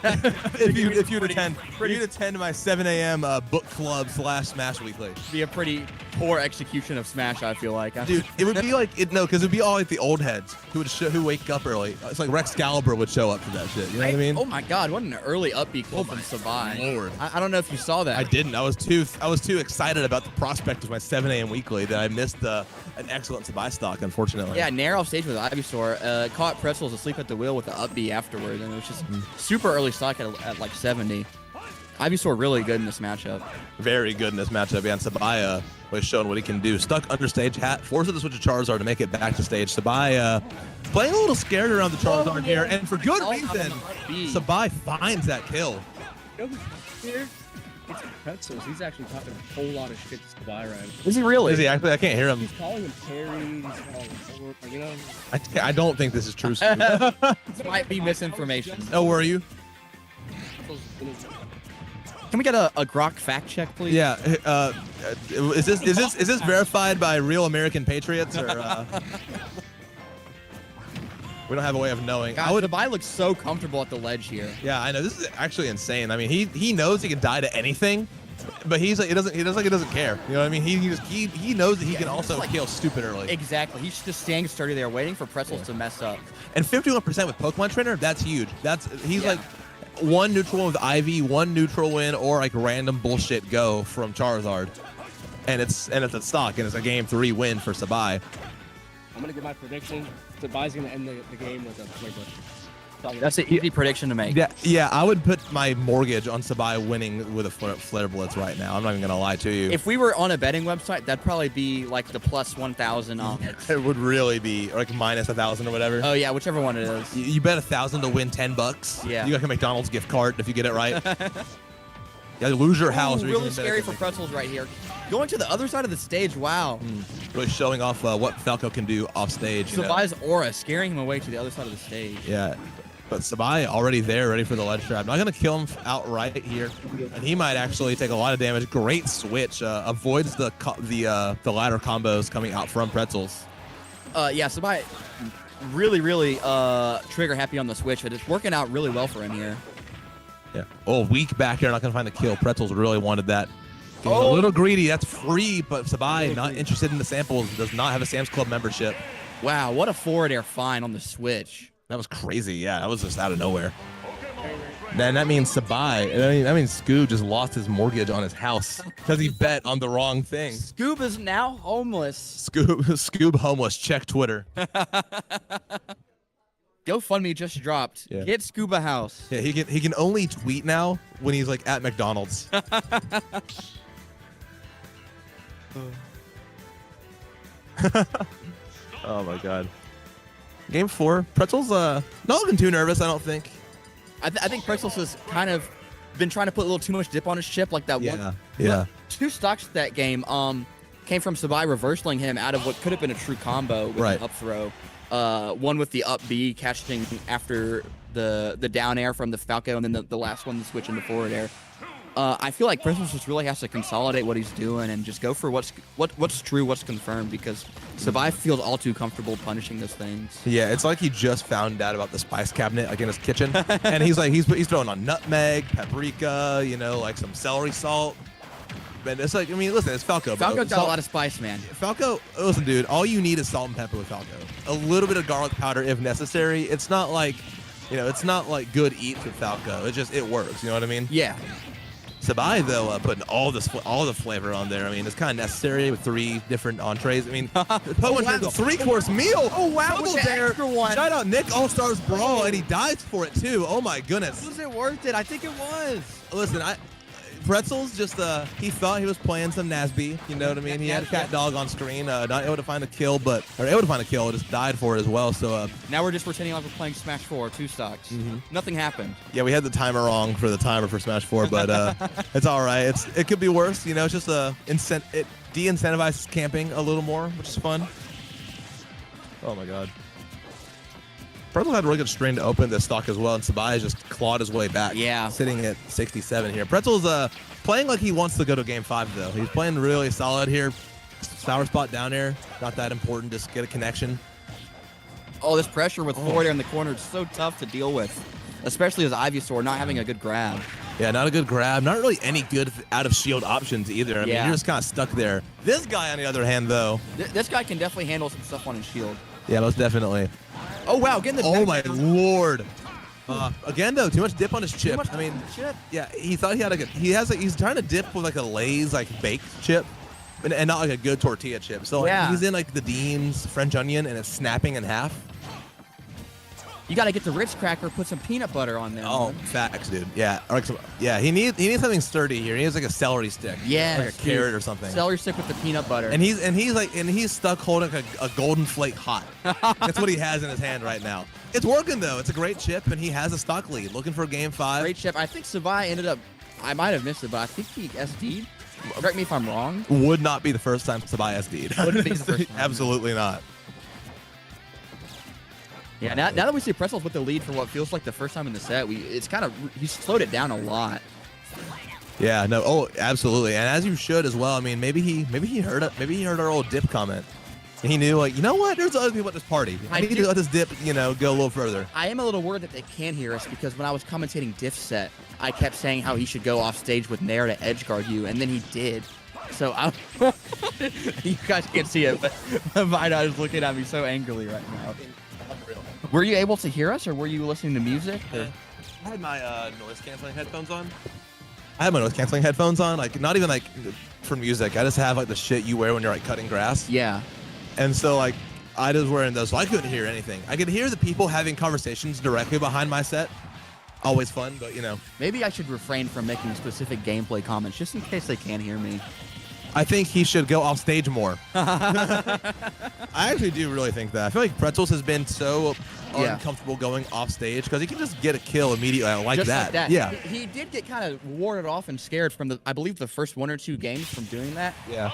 if you'd attend my 7 a.m. Book club / Smash weekly. Be a pretty poor execution of Smash, I feel like. Dude, it would be like because it'd be all like the old heads who wake up early. It's like Rex Excalibur would show up for that shit. You know what I mean? Oh my God, what an early upbeat clip from Sabai. Lord. I don't know if you saw that. I didn't. I was too excited about the prospect of my 7 a.m. weekly that I missed an excellent Sabai stock, unfortunately. Yeah, Nair off stage with Ivysaur. Caught Pretzels asleep at the wheel with the upbeat afterwards, and it was just super early stock at like 70. Ivysaur really good in this matchup. Very good in this matchup. Yeah, and Sabai was showing what he can do. Stuck under stage hat, forced to switch to Charizard to make it back to stage. Sabai playing a little scared around the Charizard here, and for good reason. Sabai finds that kill. Here, it's Pretzels. He's actually talking a whole lot of shit to Sabai right now. Is he really? Is he actually? I can't hear him. He's calling him Terry. He's calling him, you know. I don't think this is true. This might be misinformation. Oh, were you? Can we get a Grok fact check, please? Yeah. Is this verified by real American patriots or? We don't have a way of knowing. God, Sabai looks so comfortable at the ledge here. Yeah, I know. This is actually insane. I mean, he knows he can die to anything, but he doesn't care. You know what I mean? He knows that he can also kill stupid early. Exactly. He's just staying sturdy there, waiting for Pretzels to mess up. And 51% with Pokemon Trainer, that's huge. He's like one neutral win with Ivy, one neutral win, or like random bullshit go from Charizard, and it's a stock, and it's a game 3 win for Sabai. I'm gonna give my prediction. Sabai's gonna end the game with a Flare Blitz. That's an easy prediction to make. Yeah, I would put my mortgage on Sabai winning with a Flare Blitz right now. I'm not even gonna lie to you. If we were on a betting website, that'd probably be like the plus 1,000 on it. It would really be like minus 1,000 or whatever. Oh yeah, whichever one it is. You bet 1,000 to win $10. Yeah. You got a McDonald's gift card if you get it right. Yeah, lose your house. Really scary for Pretzels right here. Going to the other side of the stage, wow. Really showing off what Falco can do off stage. Sabai's aura scaring him away to the other side of the stage. Yeah, but Sabai already there, ready for the ledge trap. Not going to kill him outright here, and he might actually take a lot of damage. Great switch, avoids the ladder combos coming out from Pretzels. Yeah, Sabai really trigger happy on the switch, but it's working out really well for him here. Yeah. Oh, weak back here, not going to find the kill. Pretzels really wanted that. Getting a little greedy. That's free, but Sabai not interested in the samples. Does not have a Sam's Club membership. Wow, what a forward air fine on the switch. That was crazy. Yeah, that was just out of nowhere. Then that means Sabai. That means Scoob just lost his mortgage on his house because he bet on the wrong thing. Scoob is now homeless. Scoob homeless. Check Twitter. GoFundMe just dropped. Yeah. Get Scuba House. Yeah, he can only tweet now when he's like at McDonald's. Oh my god. Game 4. Pretzel's not looking too nervous, I don't think. I think Pretzels has kind of been trying to put a little too much dip on his chip, like that one. Yeah. 2 stocks that game came from Sabai reversing him out of what could have been a true combo with an up throw. One with the up B catching after the down air from the Falco, and then the last one, the switch into forward air. I feel like Pretzels just really has to consolidate what he's doing and just go for what's true, what's confirmed, because Sabai feels all too comfortable punishing those things. Yeah, it's like he just found out about the spice cabinet like in his kitchen, and he's throwing on nutmeg, paprika, like some celery salt. But it's like, I mean, listen, it's Falco. Falco's got a lot of spice, man. Falco, listen, dude, all you need is salt and pepper with Falco. A little bit of garlic powder if necessary. It's not like, it's not like good eats with Falco. It works. You know what I mean? Yeah. Sabai, though, putting all the flavor on there. I mean, it's kind of necessary with 3 different entrees. I mean, Poe had the 3-course meal. Oh, wow. With the extra one. Shout out Nick All-Stars Brawl, and he dies for it, too. Oh, my goodness. Was it worth it? I think it was. Listen, Pretzel's just, he thought he was playing some Nasby. You know what I mean? He had a cat dog on screen, not able to find a kill, just died for it as well. So now we're just pretending like we're playing Smash 4, 2 stocks. Nothing happened. Yeah, we had the timer wrong for the timer for Smash 4, but it's all right. It could be worse. It's just it de-incentivizes camping a little more, which is fun. Oh my god. Pretzel had a really good string to open this stock as well, and Sabai just clawed his way back. Yeah. Sitting at 67 here. Pretzel's playing like he wants to go to game 5, though. He's playing really solid here. Sour spot down there. Not that important. Just get a connection. Oh, this pressure with forward air in the corner is so tough to deal with, especially as Ivysaur not having a good grab. Yeah, not a good grab. Not really any good out of shield options either. I mean, you're just kind of stuck there. This guy, on the other hand, though. This guy can definitely handle some stuff on his shield. Yeah, most definitely. Oh, wow. Getting the oh, my lord. Again, though, too much dip on his chip. I mean, yeah, he thought he had he's trying to dip with like a Lay's baked chip and not like a good tortilla chip. So he's in like the Dean's French onion and it's snapping in half. You got to get the Ritz cracker, put some peanut butter on there. Oh, facts, dude. Yeah. He needs something sturdy here. He needs like a celery stick. Yeah. Like a carrot or something. Celery stick with the peanut butter. And he's stuck holding a golden flake hot. That's what he has in his hand right now. It's working though. It's a great chip, and he has a stock lead. Looking for game 5. Great chip. I think Sabai ended up. I might have missed it, but I think he SD'd. Correct me if I'm wrong. Would not be the first time Sabai SD'd. Wouldn't be the first time. Absolutely not. Yeah, now that we see Pretzels with the lead for what feels like the first time in the set, he slowed it down a lot. Yeah, no, oh, absolutely, and as you should as well. I mean, maybe he heard our old dip comment. And he knew, like, you know what? There's other people at this party. I need to let this dip, go a little further. I am a little worried that they can't hear us because when I was commentating Diff set, I kept saying how he should go off stage with Nair to edge guard you, and then he did. So you guys can't see it, but Vida is looking at me so angrily right now. Were you able to hear us, or were you listening to music? I had my noise-canceling headphones on. Like, not even, like, for music. I just have, like, the shit you wear when you're, like, cutting grass. Yeah. And so, like, I was wearing those, so I couldn't hear anything. I could hear the people having conversations directly behind my set. Always fun, but, Maybe I should refrain from making specific gameplay comments, just in case they can't hear me. I think he should go off stage more. I actually do really think that. I feel like Pretzels has been so uncomfortable going off stage because he can just get a kill immediately like that. Yeah. He did get kind of warded off and scared from I believe the first 1 or 2 games from doing that. Yeah.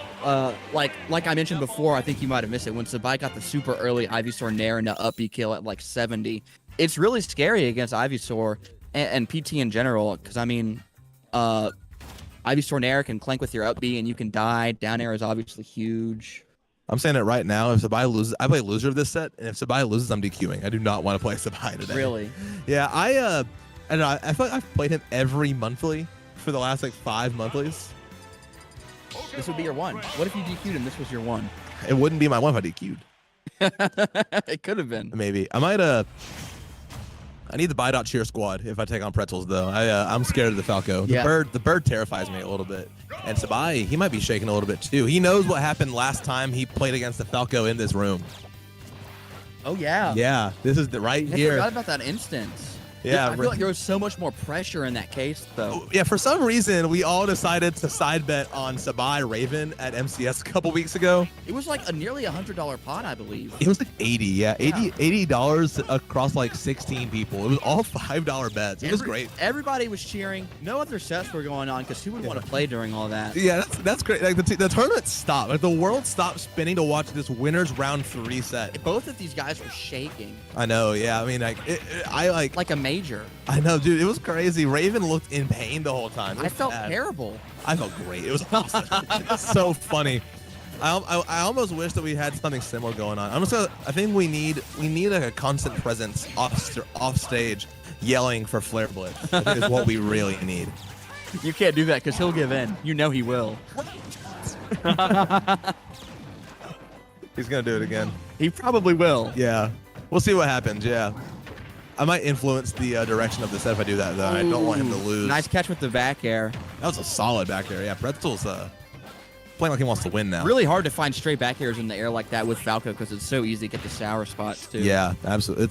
Like I mentioned before, I think you might have missed it when Sabai got the super early Ivysaur Nair into up B kill at like 70. It's really scary against Ivysaur and PT in general because I mean, Ivysaur Nair can clank with your up B and you can die. Down air is obviously huge. I'm saying it right now. If Sabai loses, I play loser of this set, and if Sabai loses, I'm DQing. I do not want to play Sabai today. Really? Yeah, I don't know. I feel like I've played him every monthly for the last like 5 monthlies. This would be your 1. What if you DQ'd and this was your 1? It wouldn't be my 1 if I DQ'd. It could have been. Maybe I might I need the buy cheer squad if I take on Pretzels though. I'm scared of the Falco. The bird terrifies me a little bit. And Sabai, he might be shaking a little bit too. He knows what happened last time he played against the Falco in this room. Oh yeah. Yeah, this is right I here. forgot about that instance. Yeah, I feel like there was so much more pressure in that case, though. Yeah, for some reason, we all decided to side bet on Sabai Raven at MCS a couple weeks ago. It was like a nearly $100 pot, I believe. It was like 80, yeah. $80 across like 16 people. It was all $5 bets. It was great. Everybody was cheering. No other sets were going on because who would want to play during all that? Yeah, that's great. Like the tournament stopped. Like the world stopped spinning to watch this winners round 3 set. Both of these guys were shaking. I know. Yeah, I mean, like a major. I know, dude. It was crazy. Raven looked in pain the whole time. I felt terrible. I felt great. It was awesome. It was so funny. I almost wish that we had something similar going on. I think we need like a constant presence off stage, yelling for Flare Blitz. I think is what we really need. You can't do that because he'll give in. You know he will. He's gonna do it again. He probably will. Yeah, we'll see what happens. Yeah. I might influence the direction of the set if I do that, though. I don't want him to lose. Nice catch with the back air. That was a solid back air. Yeah, Pretzel's playing like he wants to win now. Really hard to find straight back airs in the air like that with Falco because it's so easy to get the sour spots, too. Yeah, absolutely.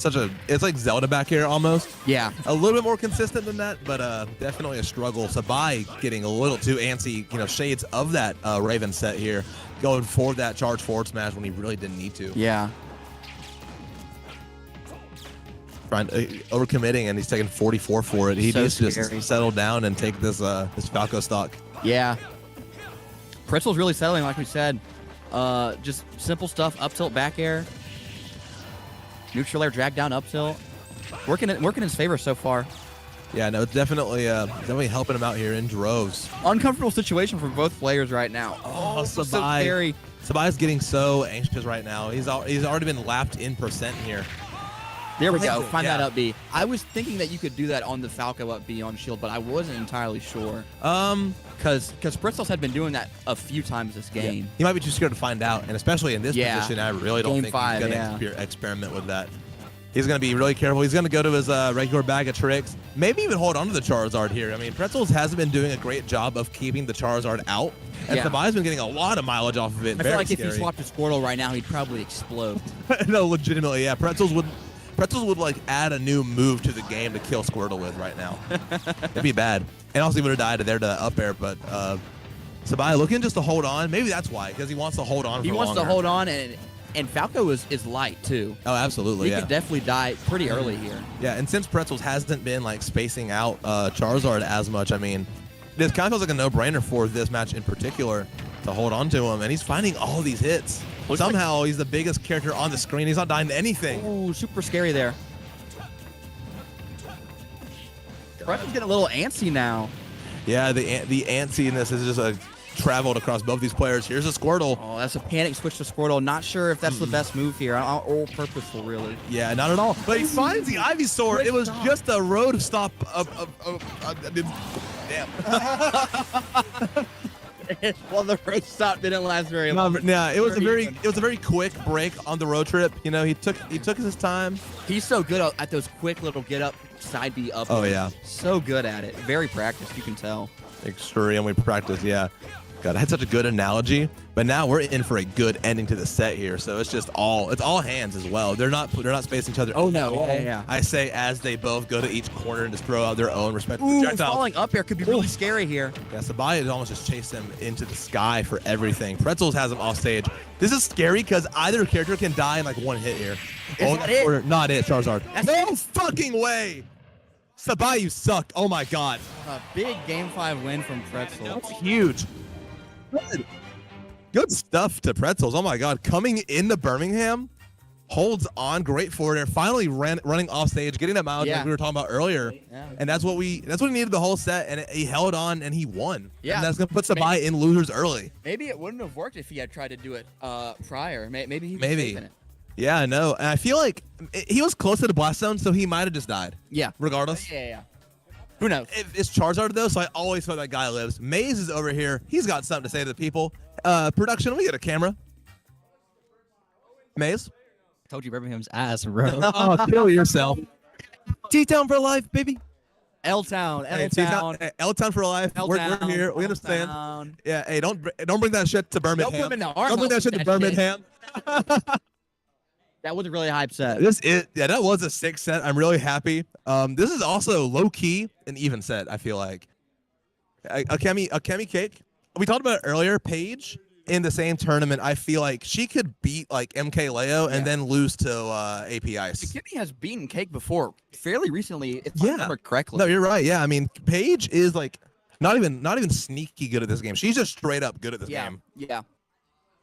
It's like Zelda back air almost. Yeah. A little bit more consistent than that, but definitely a struggle. Sabai getting a little too antsy, shades of that Raven set here, going for that charge forward smash when he really didn't need to. Yeah. Overcommitting, and he's taking 44 for it. He needs to just settle down and take this Falco stock. Yeah. Pretzel's really settling, like we said. Just simple stuff, up tilt, back air. Neutral air, drag down, up tilt. Working in his favor so far. Yeah, no, it's definitely helping him out here in droves. Uncomfortable situation for both players right now. Oh, Sabai. So scary. Sabai's getting so anxious right now. He's already been lapped in percent here. There we go. Find that up B. I was thinking that you could do that on the Falco up B on shield, but I wasn't entirely sure. Because Pretzel's had been doing that a few times this game. Yeah. He might be too scared to find out, and especially in this position, I really don't think he's going to experiment with that. He's going to be really careful. He's going to go to his regular bag of tricks. Maybe even hold on to the Charizard here. I mean, Pretzels hasn't been doing a great job of keeping the Charizard out, and Sabai's been getting a lot of mileage off of it. I feel like if he swapped his Squirtle right now, he'd probably explode. No, legitimately, yeah. Pretzels would like add a new move to the game to kill Squirtle with right now. It'd be bad. And also he would have died there to the up air, but Sabai looking just to hold on. Maybe that's why, because he wants to hold on. He wants to hold on, and Falco is light too. Oh, absolutely. He could definitely die pretty early here. Yeah, and since Pretzels hasn't been like spacing out Charizard as much, I mean, this kind of feels like a no-brainer for this match in particular to hold on to him, and he's finding all these hits. Somehow he's the biggest character on the screen. He's not dying to anything. Oh, super scary there. Pretzel's getting a little antsy now. Yeah, the antsiness is just traveled across both these players. Here's a Squirtle. Oh, that's a panic switch to Squirtle. Not sure if that's the best move here. Or purposeful, really. Yeah, not at all. But he finds the Ivysaur. It was just a road stop. Damn. Well, the road stop didn't last very long. Yeah, it was a very quick break on the road trip. He took his time. He's so good at those quick little get up, side B up. Oh yeah, so good at it. Very practiced, you can tell. Extremely practiced. Yeah. God, I had such a good analogy, but now we're in for a good ending to the set here. So it's all hands as well. They're not spacing each other. Oh no, yeah. I say as they both go to each corner and just throw out their own respective projectiles. Falling up air could be really scary here. Yeah, Sabai has almost just chased him into the sky for everything. Pretzels has him off stage. This is scary because either character can die in like one hit here. Not it, Charizard. No fucking way. Sabai, you suck. Oh my god. A big Game 5 win from Pretzel. That's huge. Good stuff to Pretzels. Oh my god. Coming into Birmingham, holds on, great forward air, finally running off stage, getting that mileage like we were talking about earlier. Yeah. And that's what he needed the whole set, and he held on and he won. Yeah. And that's gonna put Sabai in losers early. Maybe it wouldn't have worked if he had tried to do it prior. Maybe he was saving it. Yeah, I know. And I feel like he was close to the blast zone, so he might have just died. Yeah. Regardless. Yeah. Who knows? It's Charizard, though, so I always feel that guy lives. Maze is over here. He's got something to say to the people. Production, let me get a camera. Maze? Told you Birmingham's ass, bro. Oh, kill yourself. T-Town for life, baby. L-Town, Hey, L-Town. L-Town for life. We're L-Town, here. We understand. L-Town. Yeah. Hey, don't bring that shit to Birmingham. Don't come into our Don't bring that house shit with to that shit. Birmingham. That was a really hype set. That was a 6 set. I'm really happy. This is also low key an even set. I feel like a Kemi cake. We talked about it earlier. Paige in the same tournament. I feel like she could beat like MK Leo and then lose to AP Ice. Kemi has beaten Cake before fairly recently, if I remember correctly. No, you're right. Yeah, I mean Paige is like not even sneaky good at this game. She's just straight up good at this game. Yeah.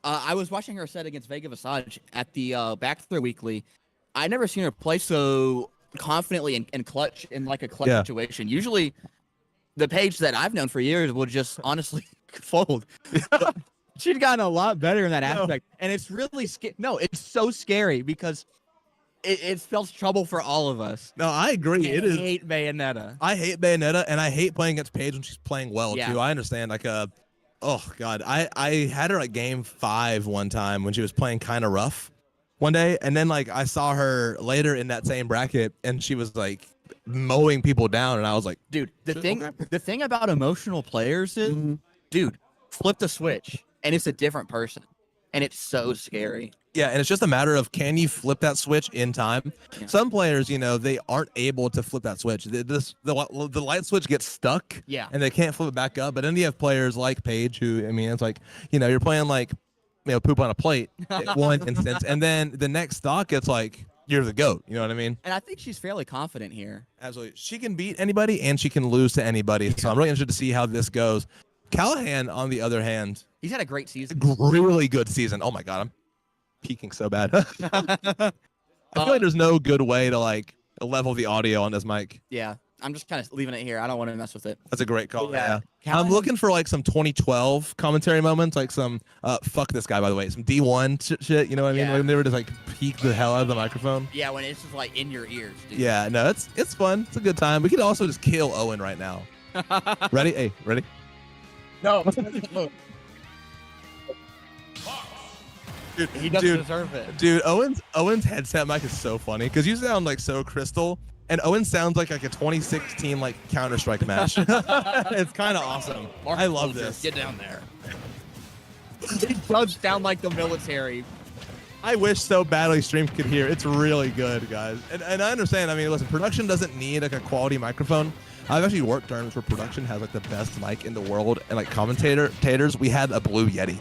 I was watching her set against Vega Visage at the Back 3 Weekly. I never seen her play so confidently and clutch in like a clutch situation. Usually, the Paige that I've known for years would just honestly fold. She'd gotten a lot better in that aspect, and it's really it's so scary because it spells trouble for all of us. No, I agree. I hate Bayonetta. I hate Bayonetta, and I hate playing against Paige when she's playing well too. I understand. Like oh god, I had her at game 5 one time when she was playing kind of rough one day, and then like I saw her later in that same bracket, and she was like mowing people down, and I was like, dude, the thing about emotional players is, dude, flip the switch, and it's a different person, and it's so scary. Yeah, and it's just a matter of can you flip that switch in time. Some players, they aren't able to flip that switch. The light switch gets stuck. Yeah, and they can't flip it back up. But then you have players like Paige, who it's like you're playing like poop on a plate at one instance, and then the next stock it's like you're the GOAT. You know what I mean? And I think she's fairly confident here. Absolutely, she can beat anybody and she can lose to anybody. So I'm really interested to see how this goes. Callahan, on the other hand, he's had a great season. Really good season. Oh my god, I'm peaking so bad. I feel like there's no good way to like level the audio on this mic. Yeah, I'm just kind of leaving it here. I don't want to mess with it. That's a great call. Yeah. I'm looking for like some 2012 commentary moments, like some fuck this guy, by the way, some D1 shit. You know what I mean? When they were just like peek the hell out of the microphone. Yeah, when it's just like in your ears, dude. Yeah, no, it's fun. It's a good time. We could also just kill Owen right now. Ready? Hey, ready? No. Dude, he doesn't deserve it. Dude, Owen's headset mic is so funny because you sound like so crystal, and Owen sounds like a 2016 like Counter-Strike match. It's kind of awesome. I love this. Get down there. He does sound like the military. I wish so badly stream could hear. It's really good, guys. And I understand. I mean, listen, production doesn't need like a quality microphone. I've actually worked terms where production has like the best mic in the world, and like commentators, we had a Blue Yeti,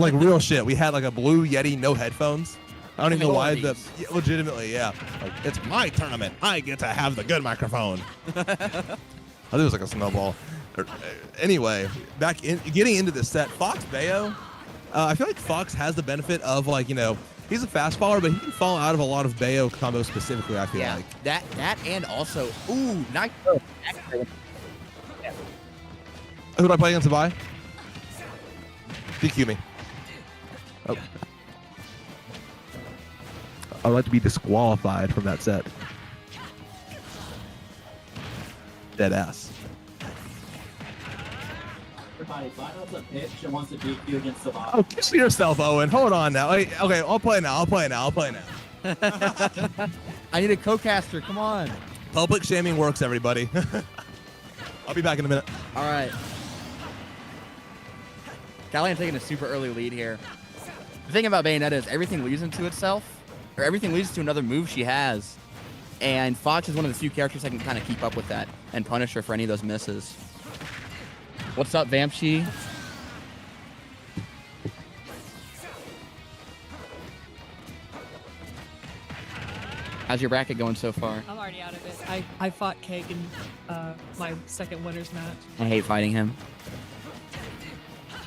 like real shit. We had like a Blue Yeti, no headphones. I don't even know why. Legitimately, yeah. Like it's my tournament. I get to have the good microphone. I think it was like a snowball. Anyway, getting into this set, Fox Bayo. I feel like Fox has the benefit of like he's a fast faller, but he can fall out of a lot of Bayo combos specifically, I feel like. That and also, ooh, nice. Who do I play against the bye? DQ me. Oh. I'd like to be disqualified from that set. Dead ass. Oh, kiss yourself, Owen. Hold on now. Okay, I'll play now. I need a co-caster. Come on. Public shaming works, everybody. I'll be back in a minute. All right. Callahan taking a super early lead here. The thing about Bayonetta is everything leads into itself, or everything leads to another move she has. And Fox is one of the few characters that can kind of keep up with that and punish her for any of those misses. What's up, Vamshi? How's your bracket going so far? I'm already out of it. I fought Cake in my second winner's match. I hate fighting him.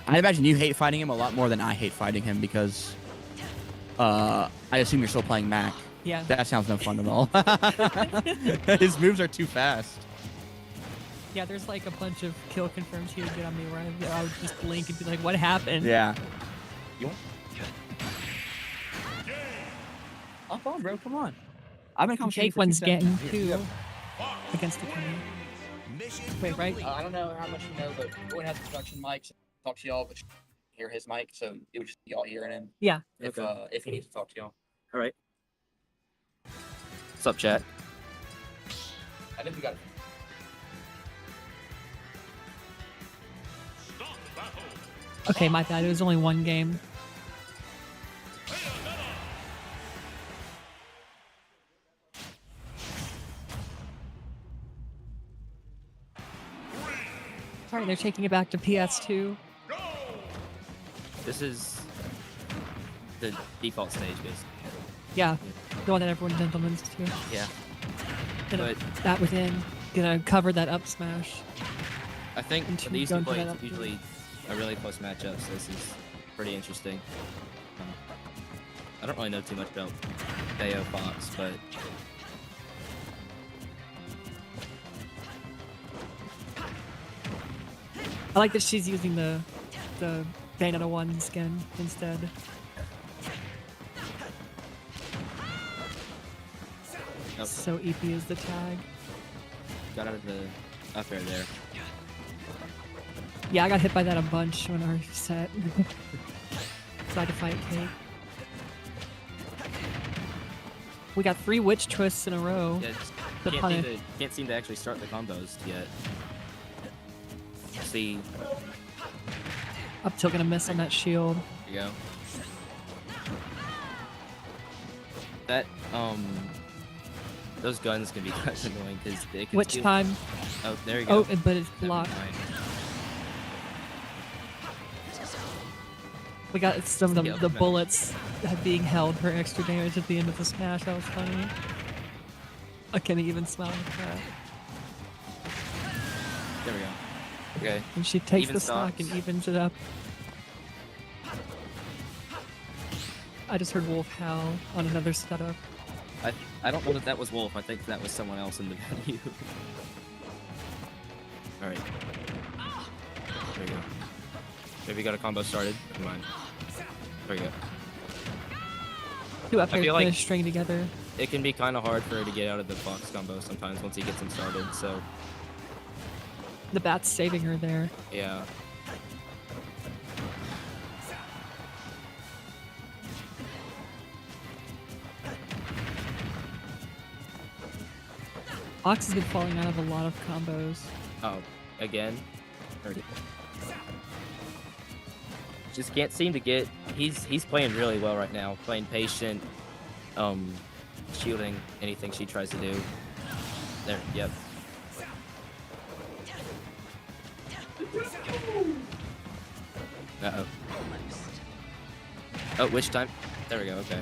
I imagine you hate fighting him a lot more than I hate fighting him because I assume you're still playing Mac. Yeah. That sounds no fun at all. His moves are too fast. Yeah, there's like a bunch of kill confirms he would get on me where I would just blink and be like, what happened? Yeah. You want? Hop on, bro. Come on. I've been Jake one's getting two against the Kenny. Wait, right? I don't know how much you know, but Owen has a production mic. So talk to y'all, but you hear his mic, so it would just be y'all hearing him. Yeah. If he needs to talk to y'all. All right. What's up, chat? I think we got it. Okay, my bad. It was only one game. Sorry, they're taking it back to PS2. This is the default stage, basically. Yeah, the one that everyone gentlemen's to. Yeah. Gonna, But that within, gonna cover that up smash. I think Into when these two going for play, that it's up usually a really close matchup, so this is pretty interesting. I don't really know too much about KO Fox, but I like that she's using the Bayonetta 1 skin instead. Nope. So EP is the tag. got out of the up air there. Yeah, I got hit by that a bunch when our set. So I had to fight Kate. We got 3 witch twists in a row. Yeah, just The punish. can't seem to actually start the combos yet. See, Up tilt gonna miss on that shield. there you go. That those guns can be kind of annoying because they can. Which steal- time? Oh, there you go. Oh, but it's Never blocked. mind. We got some of Yeah, the man. bullets being held for extra damage at the end of the smash. That was funny. I can't even smile at that. There we go. Okay. And she takes Even the stock stocks. and evens it up. I just heard Wolf howl on another setup. I don't know if that was Wolf. I think that was someone else in the venue. All right. There you go. Maybe we got a combo started. Never mind. There we go. 2 up I here feel like- gonna string together. It can be kind of hard for her to get out of the Fox combo sometimes once he gets them started. So The bat's saving her there. yeah. Ox has been falling out of a lot of combos. Oh, again. Already. Just can't seem to get. He's playing really well right now. Playing patient, shielding anything she tries to do. There. Yep. Uh-oh. Oh, which time? There we go, okay.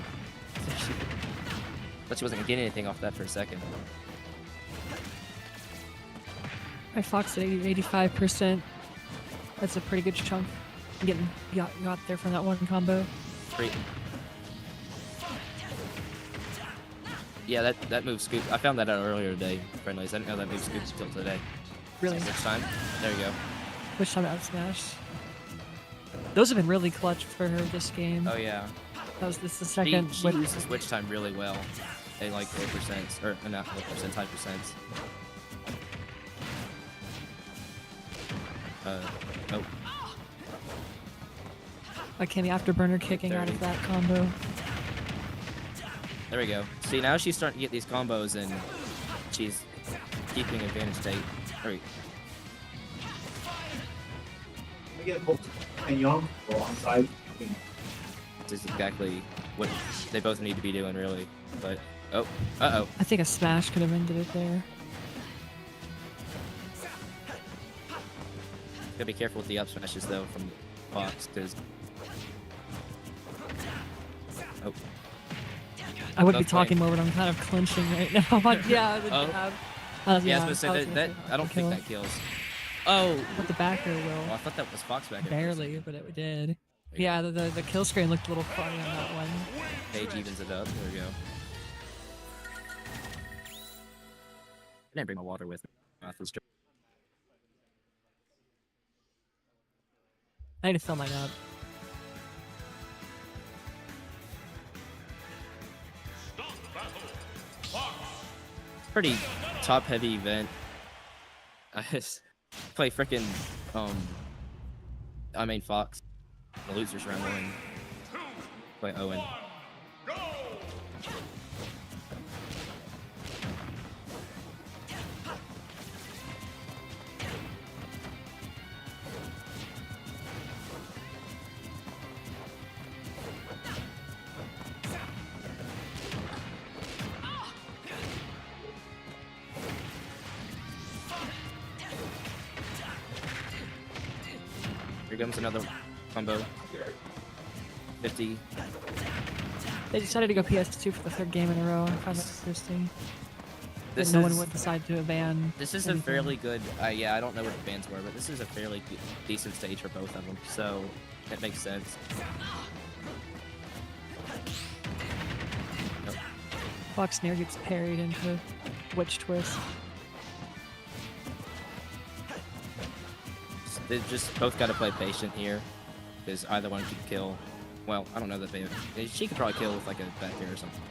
Thought she wasn't gonna get anything off that for a second. My Fox at 85%. That's a pretty good chunk. Getting got there from that one combo. Great. Yeah, that move scoop. I found that out earlier today, friendlies. I didn't know that move scooped until today. Really? Which time? There you go. Which time out smash. Those have been really clutch for her this game. Oh yeah. This is the She second. uses switch time really well. They like 4%, or not 4%, 5%. Oh. Okay, the afterburner kicking out of 30. that combo. There we go. See, now she's starting to get these combos and she's keeping advantage state. There we go. We get both and Young alongside. This is exactly what they both need to be doing, really. But, oh, uh-oh. I think a smash could have ended it there. Gotta be careful with the up smashes, though, from Fox, because... Oh. I would be Both talking playing. more, but I'm kind of clenching right now. Yeah, the Oh. jab. Yeah, I was I gonna was say gonna that I don't think kill. that kills. Oh! But the backer will. Oh, I thought that was Fox back there. Barely, but it did. Yeah, the kill screen looked a little funny on that one. Page evens it up. There we go. I didn't bring my water with me. I need to fill mine up. Pretty top-heavy event. I just play frickin' I mean Fox. The losers round one. Play Owen. comes another combo. 50. They decided to go PS2 for the third game in a row. I found that interesting. This no one is- would decide to ban. This is anything. a fairly good. Yeah, I don't know what the bans were, but this is a fairly decent stage for both of them, so it makes sense. Nope. Fox near gets parried into Witch Twist. They just both got to play patient here, because either one could kill. Well, I don't know that she could probably kill with like a back air or something.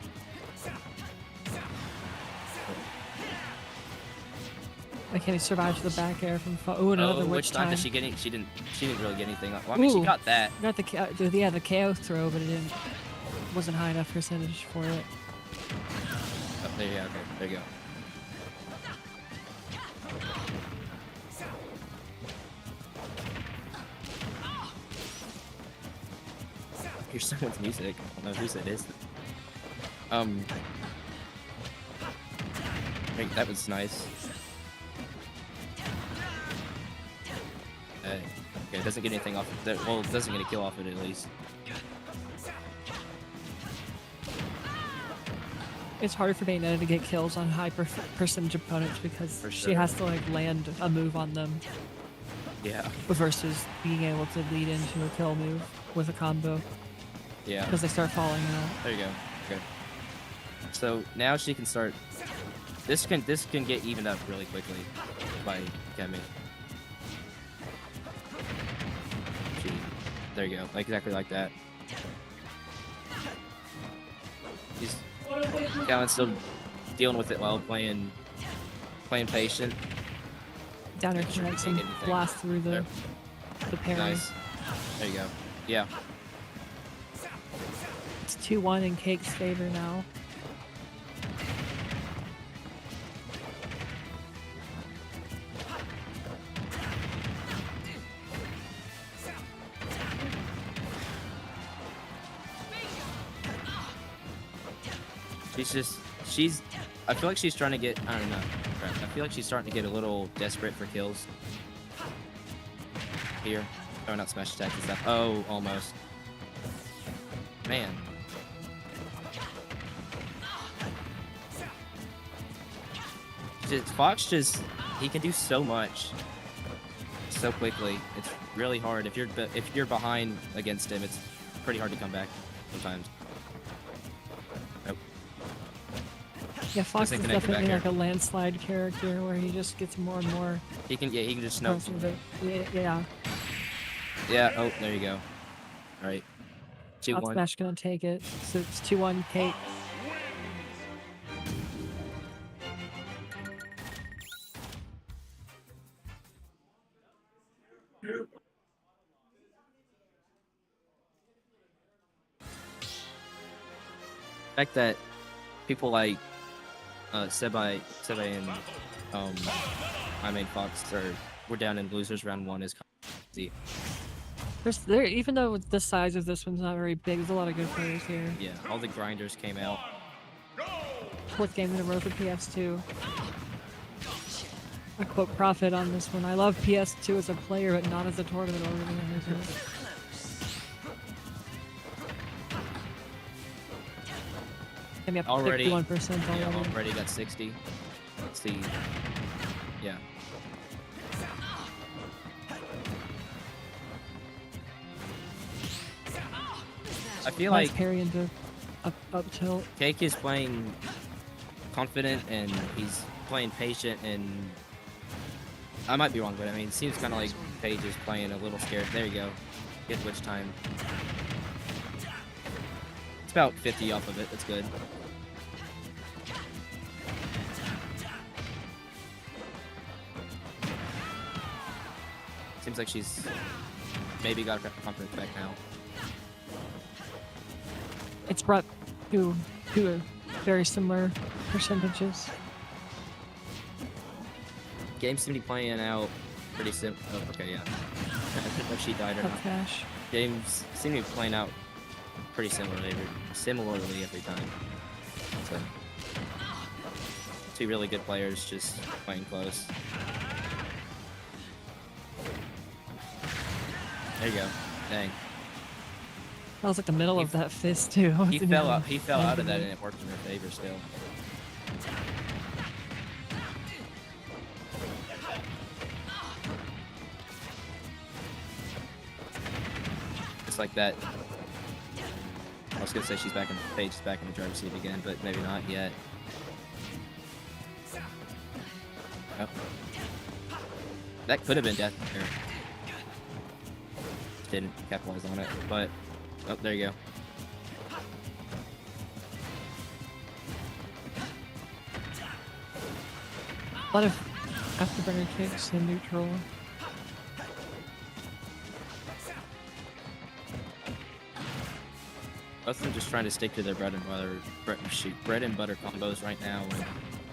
Like, can he survive the back air from? Oh, another which time time. did she get? She didn't really get anything. Well, I mean, she Ooh, got that. Got the the KO throw, but it didn't. Wasn't high enough percentage for it. Oh, there you go. Okay, there you go. Here's someone's music. I don't know whose it is. I think that was nice. Okay, it doesn't get anything off of that. Well, it doesn't get a kill off it at least. It's harder for Bayonetta to get kills on high percentage opponents because For she sure. has to like land a move on them Yeah. versus being able to lead into a kill move with a combo Yeah. because they start falling out. There you go. Okay. So now she can start. This can get evened up really quickly by Kemi. There you go. Like exactly like that. He's Callan's still dealing with it while playing patient. Downer connects and blast through the parry. Nice. There you go. Yeah. It's 2-1 in Cake's favor now. I feel like she's trying to get, I don't know. I feel like she's starting to get a little desperate for kills. Here. Throwing out smash attacks and stuff. Oh, almost. Man. Fox he can do so much so quickly. It's really hard. If you're behind against him, it's pretty hard to come back sometimes. Nope. Yeah, Fox Doesn't is connect the definitely back like a landslide character where he just gets more and more. He can just snow. Yeah. Yeah. Oh, there you go. All right. Out 2-1. Smash gonna take it. So it's 2-1 Cake. The fact that people like Sebai and I mean Fox we're down in losers round 1 is crazy. Even though the size of this one's not very big, there's a lot of good players here. Yeah, all the grinders came out. 4th game in a row for PS2. I quote Profit on this one. I love PS2 as a player, but not as a tournament organizer. I'm up Already 51% already. Yeah, already got 60. Let's see. Yeah. I feel Nice like parry into up tilt. Cake is playing confident and he's playing patient, and I might be wrong, but I mean, it seems kind of like Paige is playing a little scared. There you go. Get witch time. It's about 50 off of it. That's good. Seems like she's maybe got her confidence back now. It's brought to very similar percentages. Games seem to be playing out pretty sim. Oh, okay, yeah. I don't know if she died or not. Cash. Games seem to be playing out pretty similarly every time. So, two really good players just playing close. There you go. Dang. That was like the middle of that fist too. He fell out. He fell out of that, and it worked in her favor still. Just like that. I was gonna say she's back in Paige is back in the driver's seat again, but maybe not yet. Oh. That could have been death here. Didn't capitalize on it, but oh, there you go. A lot of afterburner kicks in neutral. Both of them just trying to stick to their bread and butter combos right now and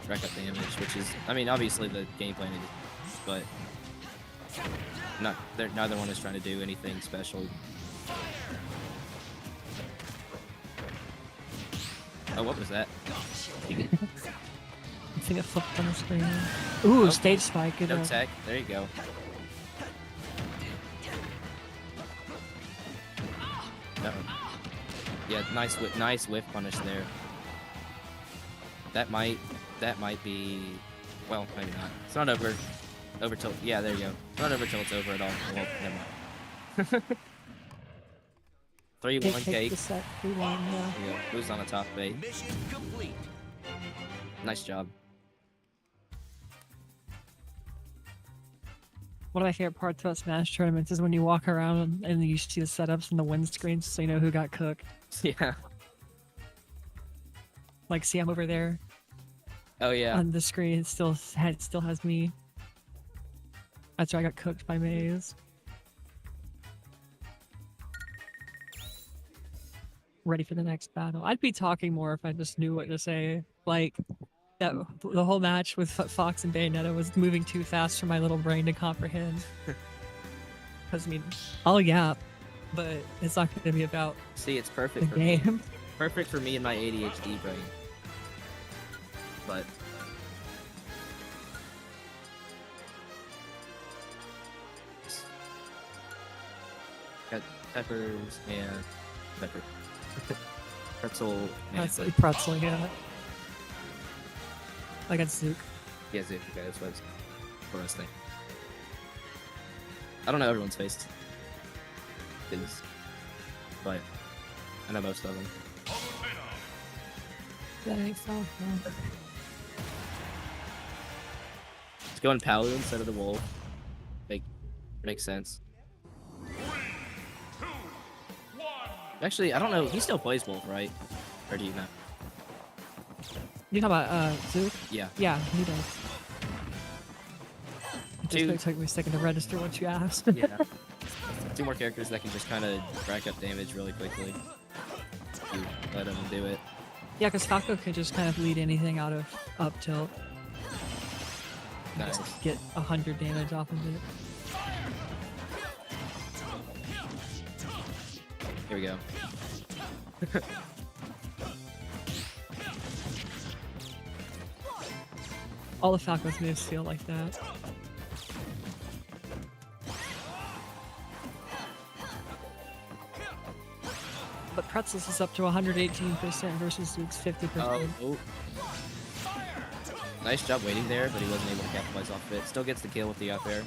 rack up damage, which is, I mean, obviously the game plan is, but neither one is trying to do anything special. Oh, what was that? I think it flipped on the screen. Ooh, Oh, stage spike. Good no job. tech. There you go. Uh-oh. Yeah, nice whiff punish there. That might be, well, maybe not. It's not over till, yeah, there you go. It's not over till it's over at all. Well, never mind. 3-1 Take cake. the set. 3-1, yeah. There you go. Who's on the top bait? Mission complete. Nice job. One of my favorite parts about Smash tournaments is when you walk around and you see the setups and the win screens, so you know who got cooked. Yeah. Like, see, I'm over there. Oh yeah. On the screen, it still has me. That's why I got cooked by Maze. Ready for the next battle. I'd be talking more if I just knew what to say. Like, that the whole match with Fox and Bayonetta was moving too fast for my little brain to comprehend. Because, I mean, I'll yap, but it's not going to be about See, it's perfect the for me. game. Perfect for me and my ADHD brain. But got peppers and pepper. Pretzel and That's like pretzel, yeah. I got Zook. yeah, Zook. Okay, that's what I was thinking. I don't know everyone's face. But I know most of them. That ain't so fun. Let's go in Paladin instead of the Wolf. Makes sense. Actually, I don't know. He still plays Wolf, right? Or do you not? You talking about Zook? Yeah. Yeah, he does. It just really took me a second to register what you asked. Yeah. 2 more characters that can just kind of rack up damage really quickly. You let them do it. Yeah, because Falco can just kind of lead anything out of up tilt. Nice. Just get 100 damage off of it. Here we go. All the Falco's moves feel like that. But Pretzels is up to 118% versus Zook's 50%. Oh. Nice job waiting there, but he wasn't able to capitalize off of it. Still gets the kill with the up air.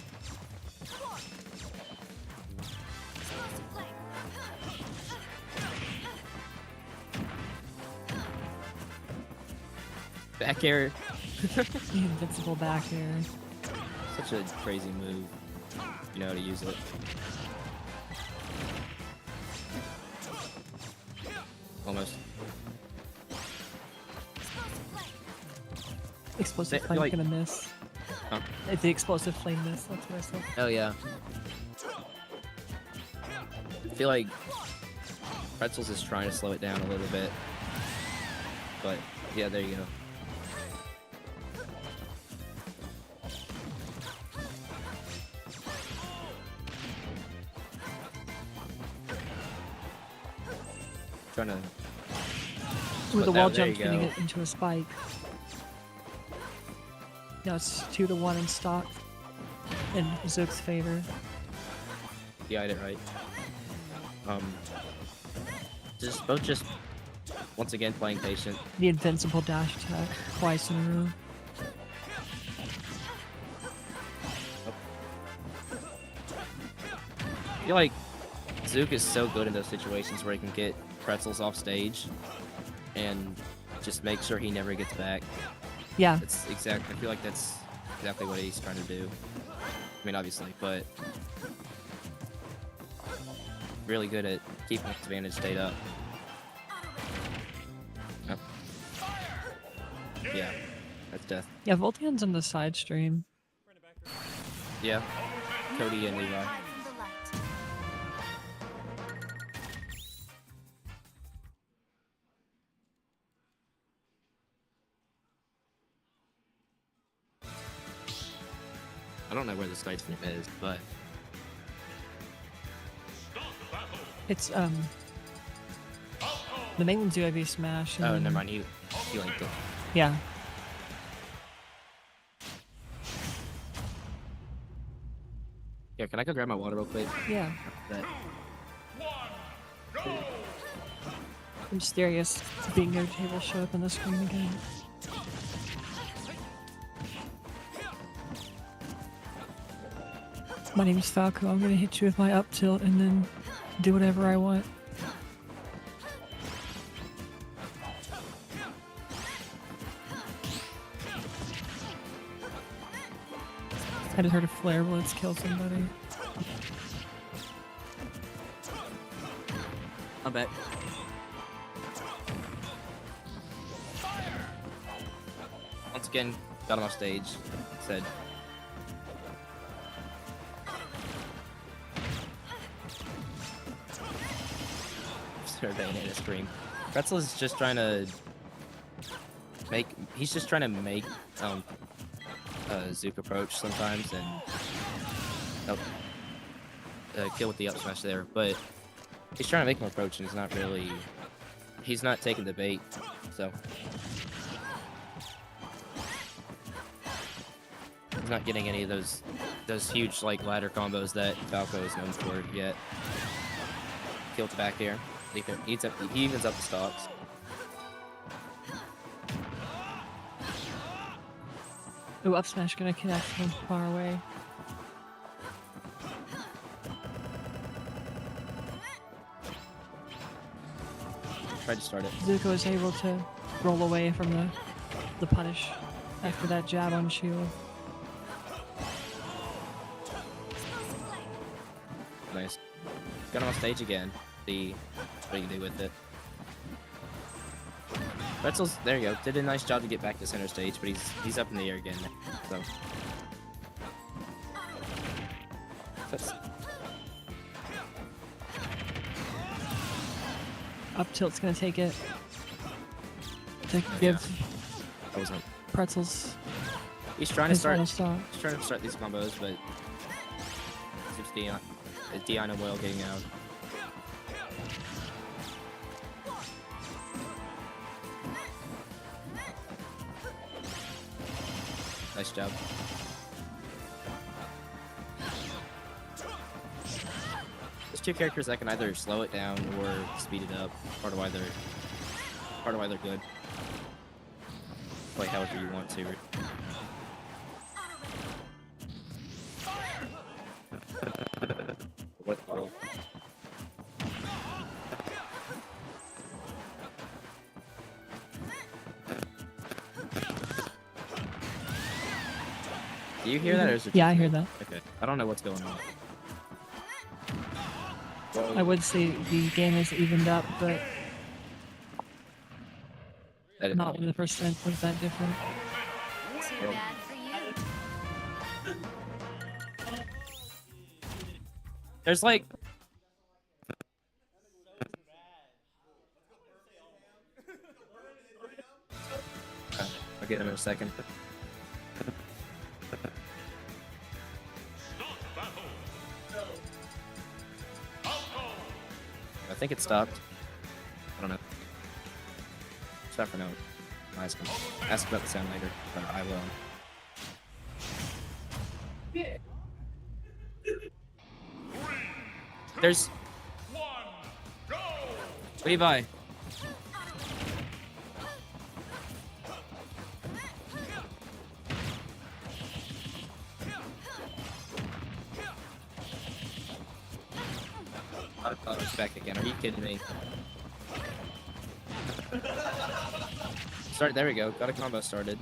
Back air. The invincible back air. Such a crazy move. You know how to use it. Almost. Explosive I flame feel like- gonna miss. Huh? It's the explosive flame miss, that's what I said. Oh yeah. I feel like Pretzels is trying to slow it down a little bit. But yeah, there you go. Trying to Ooh, the split wall that. There you jump's getting go. it into a spike. Now it's 2-1 in stock in Zook's favor. DI'd it right. Just once again playing patient. The invincible dash attack twice in a row. I feel like Zook is so good in those situations where he can get Pretzels off stage and just make sure he never gets back. Yeah. I feel like that's exactly what he's trying to do. I mean, obviously, but really good at keeping his advantage state up. Yep. Yeah, that's death. Yeah, Voltan's on the side stream. Yeah, Cody and Levi. I don't know where the stage stream is, but It's the main one's UAV Smash. And oh, then- never mind. He linked it. Yeah. Yeah, can I go grab my water real quick? Yeah. That. Mysterious bingo table show up on the screen again. My name is Falco. I'm gonna hit you with my up tilt and then do whatever I want. I just heard a flare blitz kill somebody. I'm back. Once again, got him off stage. Said. Surveying in a stream. Pretzel is just trying to make. He's just trying to make Zook approach sometimes and kill with the up smash there, but he's trying to make him approach and he's not really. He's not taking the bait, so he's not getting any of those huge like ladder combos that Falco is known for yet. Kill with the back air. He evens up the stocks. Ooh, up smash gonna connect from far away. Tried to start it. Zuko is able to roll away from the punish after that jab on shield. Nice. Got him on stage again. See what you can do with it. Pretzel's there you go. Did a nice job to get back to center stage, but he's up in the air again. So that's Up tilt's gonna take it to give that wasn't. Pretzels. He's trying to his start. final stop. He's trying to start these combos, but it's Dion and Will getting out. Nice job. There's two characters that can either slow it down or speed it up. Part of why they're good. Play however you want to. What the world? Do you hear that or is it Yeah, I hear that. Okay. I don't know what's going on. I would say the game is evened up, but not when the percent was that different. Too bad for you. There's like I'll get him in a second. I think it stopped. I don't know. Stop for now. Ask about the sound later, but I will. There's Levi. I thought it was back again. Are you kidding me? There we go. Got a combo started.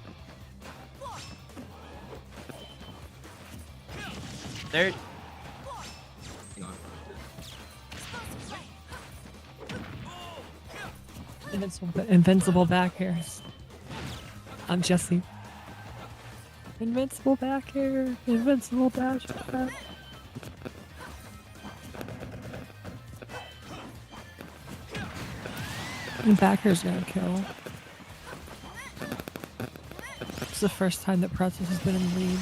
There. Hang on. Invincible back air. I'm Jesse. Invincible back air. Invincible dash attack. And back air's gonna kill. It's the first time that Pretzels has been in the lead.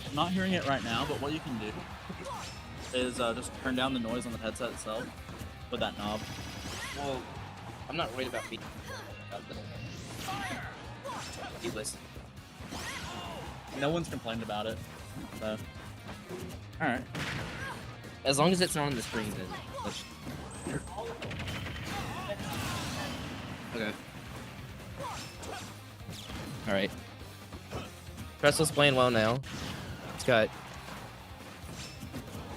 I'm not hearing it right now, but what you can do is just turn down the noise on the headset itself with that knob. Well, I'm not worried about being. You listen. No one's complained about it, so. Alright. As long as it's not on the screen, then let's. Okay. Alright. Pretzel's playing well now. It's got.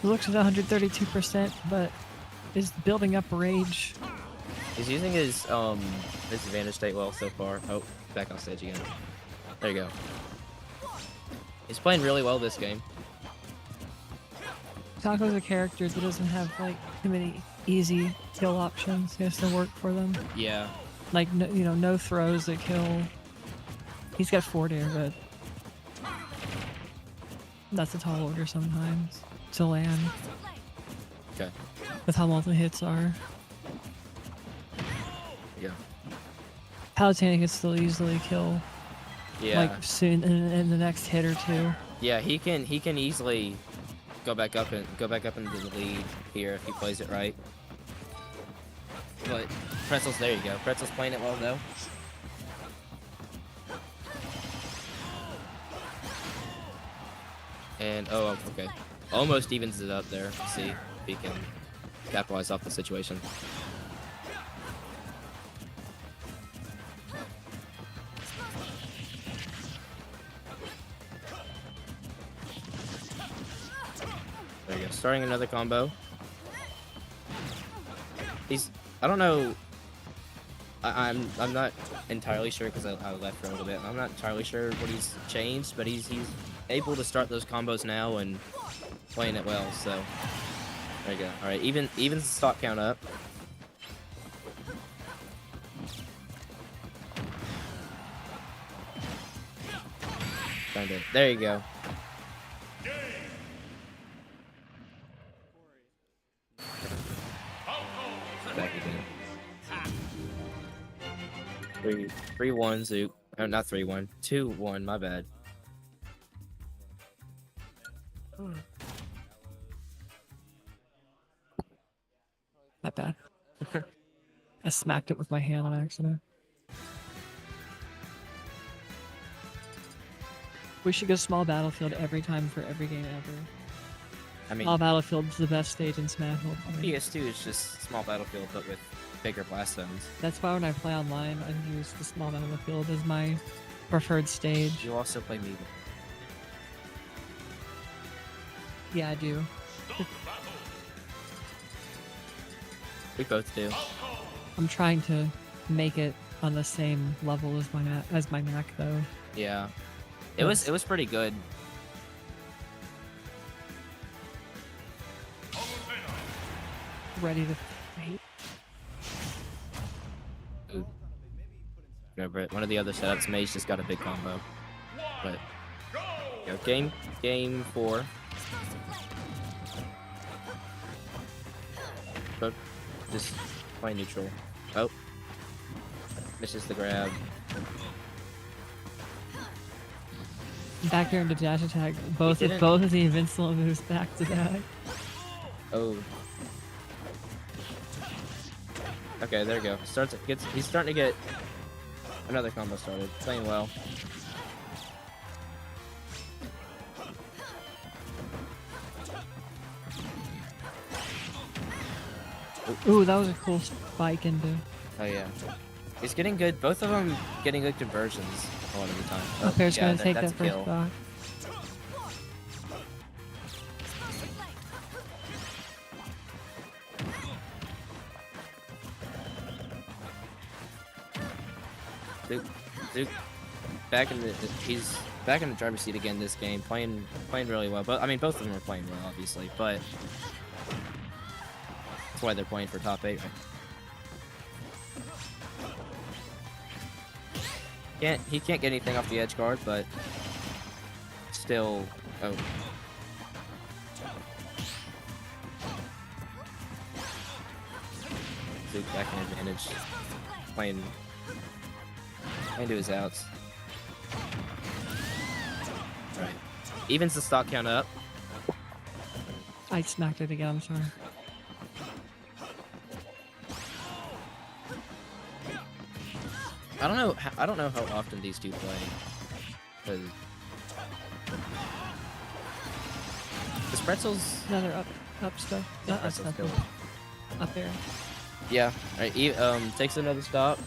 He looks at 132%, but is building up rage. He's using his disadvantage state well so far. Oh, back on stage again. There you go. He's playing really well this game. Taco's a character that doesn't have like too many easy kill options. He has to work for them. Yeah. Like no, no throws that kill. He's got forward air, but that's a tall order sometimes to land. Okay. With how multi hits are. Yeah. Palutena can still easily kill. Yeah. Like soon in the next hit or two. Yeah, he can easily go back up into the lead here if he plays it right. But Pretzel's, there you go. Pretzel's playing it well though. And oh, okay, almost evens it up there. Let's see if he can capitalize off the situation. There you go. Starting another combo. I don't know. I'm not entirely sure because I left for a little bit. I'm not entirely sure what he's changed, but he's able to start those combos now and playing it well. So there you go. All right, evens the stock count up. Kinda. There you go. Back again. 3-1 Zook. Oh, not 3-1. 2-1, my bad. Not bad. I smacked it with my hand on accident. We should go small battlefield every time for every game ever. I mean, small battlefield's the best stage in Smash. PS2 is just small battlefield, but with bigger blast zones. That's why when I play online, I use the small battlefield as my preferred stage. You also play Meagle. Yeah, I do. We both do. I'm trying to make it on the same level as my Mac though. Yeah, it was pretty good. Ready to fight. Ooh. Remember it. One of the other setups, Mage just got a big combo, but Go. Game 4. But just play neutral. Oh. Misses the grab. Back here into dash attack. Both of the invincible moves back to back. Oh. Okay, there we go. He's starting to get another combo started. Playing well. Ooh, that was a cool spike into. Oh yeah. He's getting good. Both of them getting good conversions a lot of the time. Up there's yeah, gonna take that's that a first kill. stock. Duke, he's back in the driver's seat again this game, playing really well. But I mean, both of them are playing well, obviously. But that's why they're playing for top 8, right? He can't get anything off the edge guard, but still. Oh. Duke back in advantage, playing to his outs. Right. Evens the stock count up. I smacked it again, I'm sorry. I don't know how often these two play. Cause Pretzel's another up stuff. Not up stuff. Up there. Yeah. Alright, takes another stop.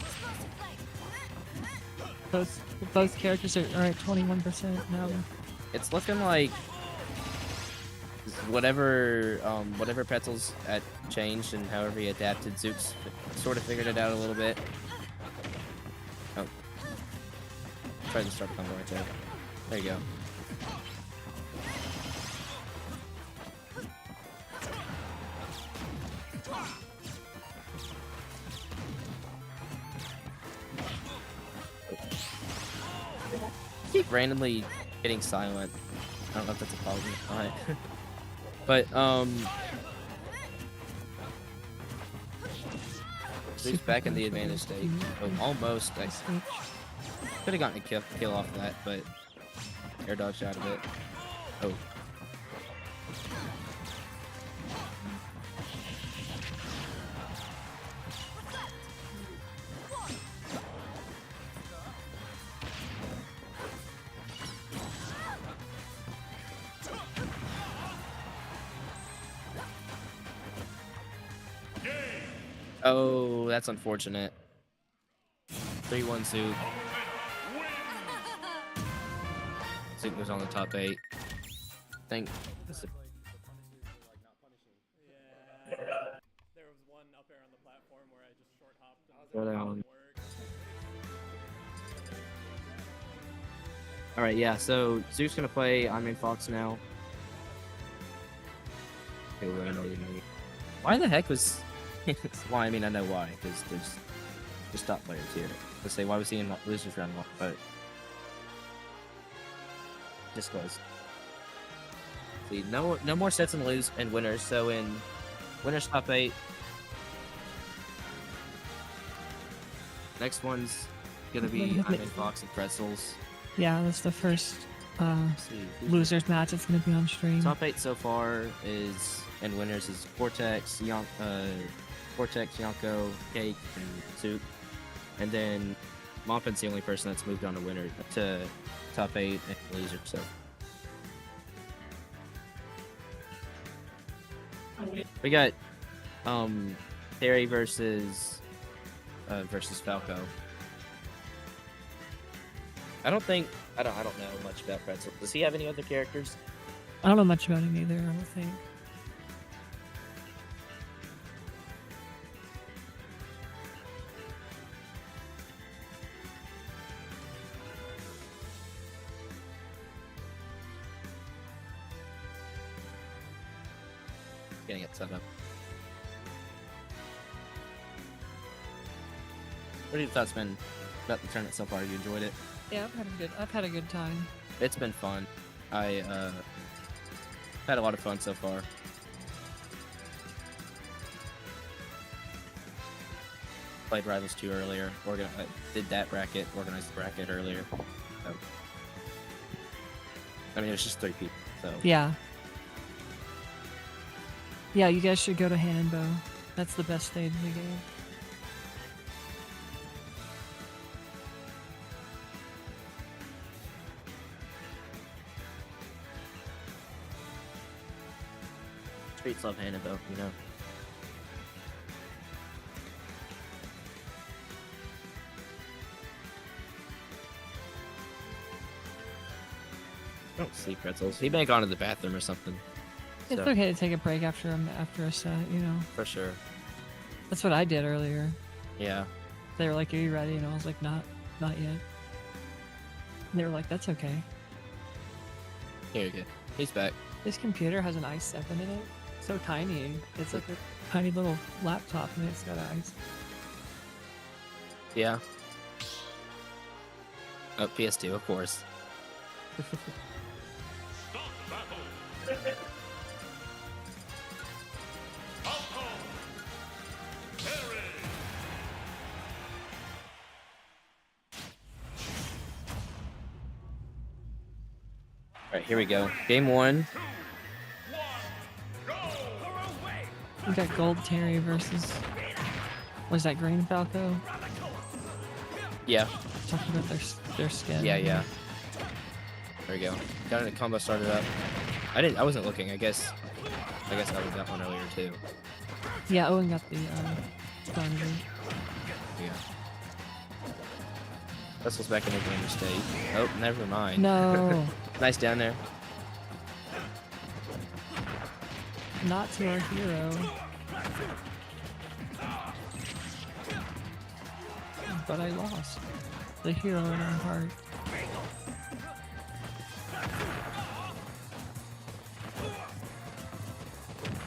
Both characters are at 21% now. It's looking like whatever Pretzel's at changed and however he adapted, Zook's sort of figured it out a little bit. Oh. Try to start the combo right there. There you go. Keep randomly getting silent. I don't know if that's a problem or not. But Zook's back in the advantage state. Oh, almost. I could have gotten a kill off that, but air dodged out of it. Oh. Oh, that's unfortunate. 3-1 Zook. Zook was on the top 8. Think. There was one up air on the platform where I just short hopped and Alright, yeah, so Zook's gonna play I'm in Fox now. Why the heck was well, I mean, I know why, because there's just top players here. Let's say, why was he in losers round 1? But just goes. See, no more sets and lose and winners. So in winners top 8, next one's gonna be I'm in Fox and Pretzels. Yeah, that's the first losers match that's gonna be on stream. Top 8 so far is and winners is Vortex, Yonko, Cake, and Zook. And then Mompin's the only person that's moved on to winner to top 8 and loser. So we got Terry versus Falco. I don't know much about Pretzel. Does he have any other characters? I don't know much about him either, I don't think. Getting it set up. What are your thoughts been about the tournament so far? You enjoyed it? Yeah, I've had a good time. It's been fun. I had a lot of fun so far. Played Rivals 2 earlier. Did that bracket, organized the bracket earlier. So, I mean, it was just 3 people, so. Yeah. Yeah, you guys should go to Hand and Bow. That's the best stage in the game. Streets love Hand and Bow, you know. I don't see Pretzels. He may have gone to the bathroom or something. It's So, okay to take a break after a set, you know. for sure. That's what I did earlier. Yeah. They were like, "Are you ready?" And I was like, "Not yet." And they were like, "That's okay." Here you go. He's back. This computer has an i7 in it. So tiny. It's like a tiny little laptop, and it's got ice. Yeah. Oh, PS2, of course. Alright, here we go. Game 1. We got Gold Terry versus. Was that Green Falco? Yeah. Talking about their skin. Yeah. There we go. Got a combo started up. I wasn't looking. I guess I got one earlier too. Yeah, Owen got the thunder. Yeah. Vessel's back in the game state. Oh, never mind. No. Nice down there. Not to our hero. But I lost. The hero in our heart.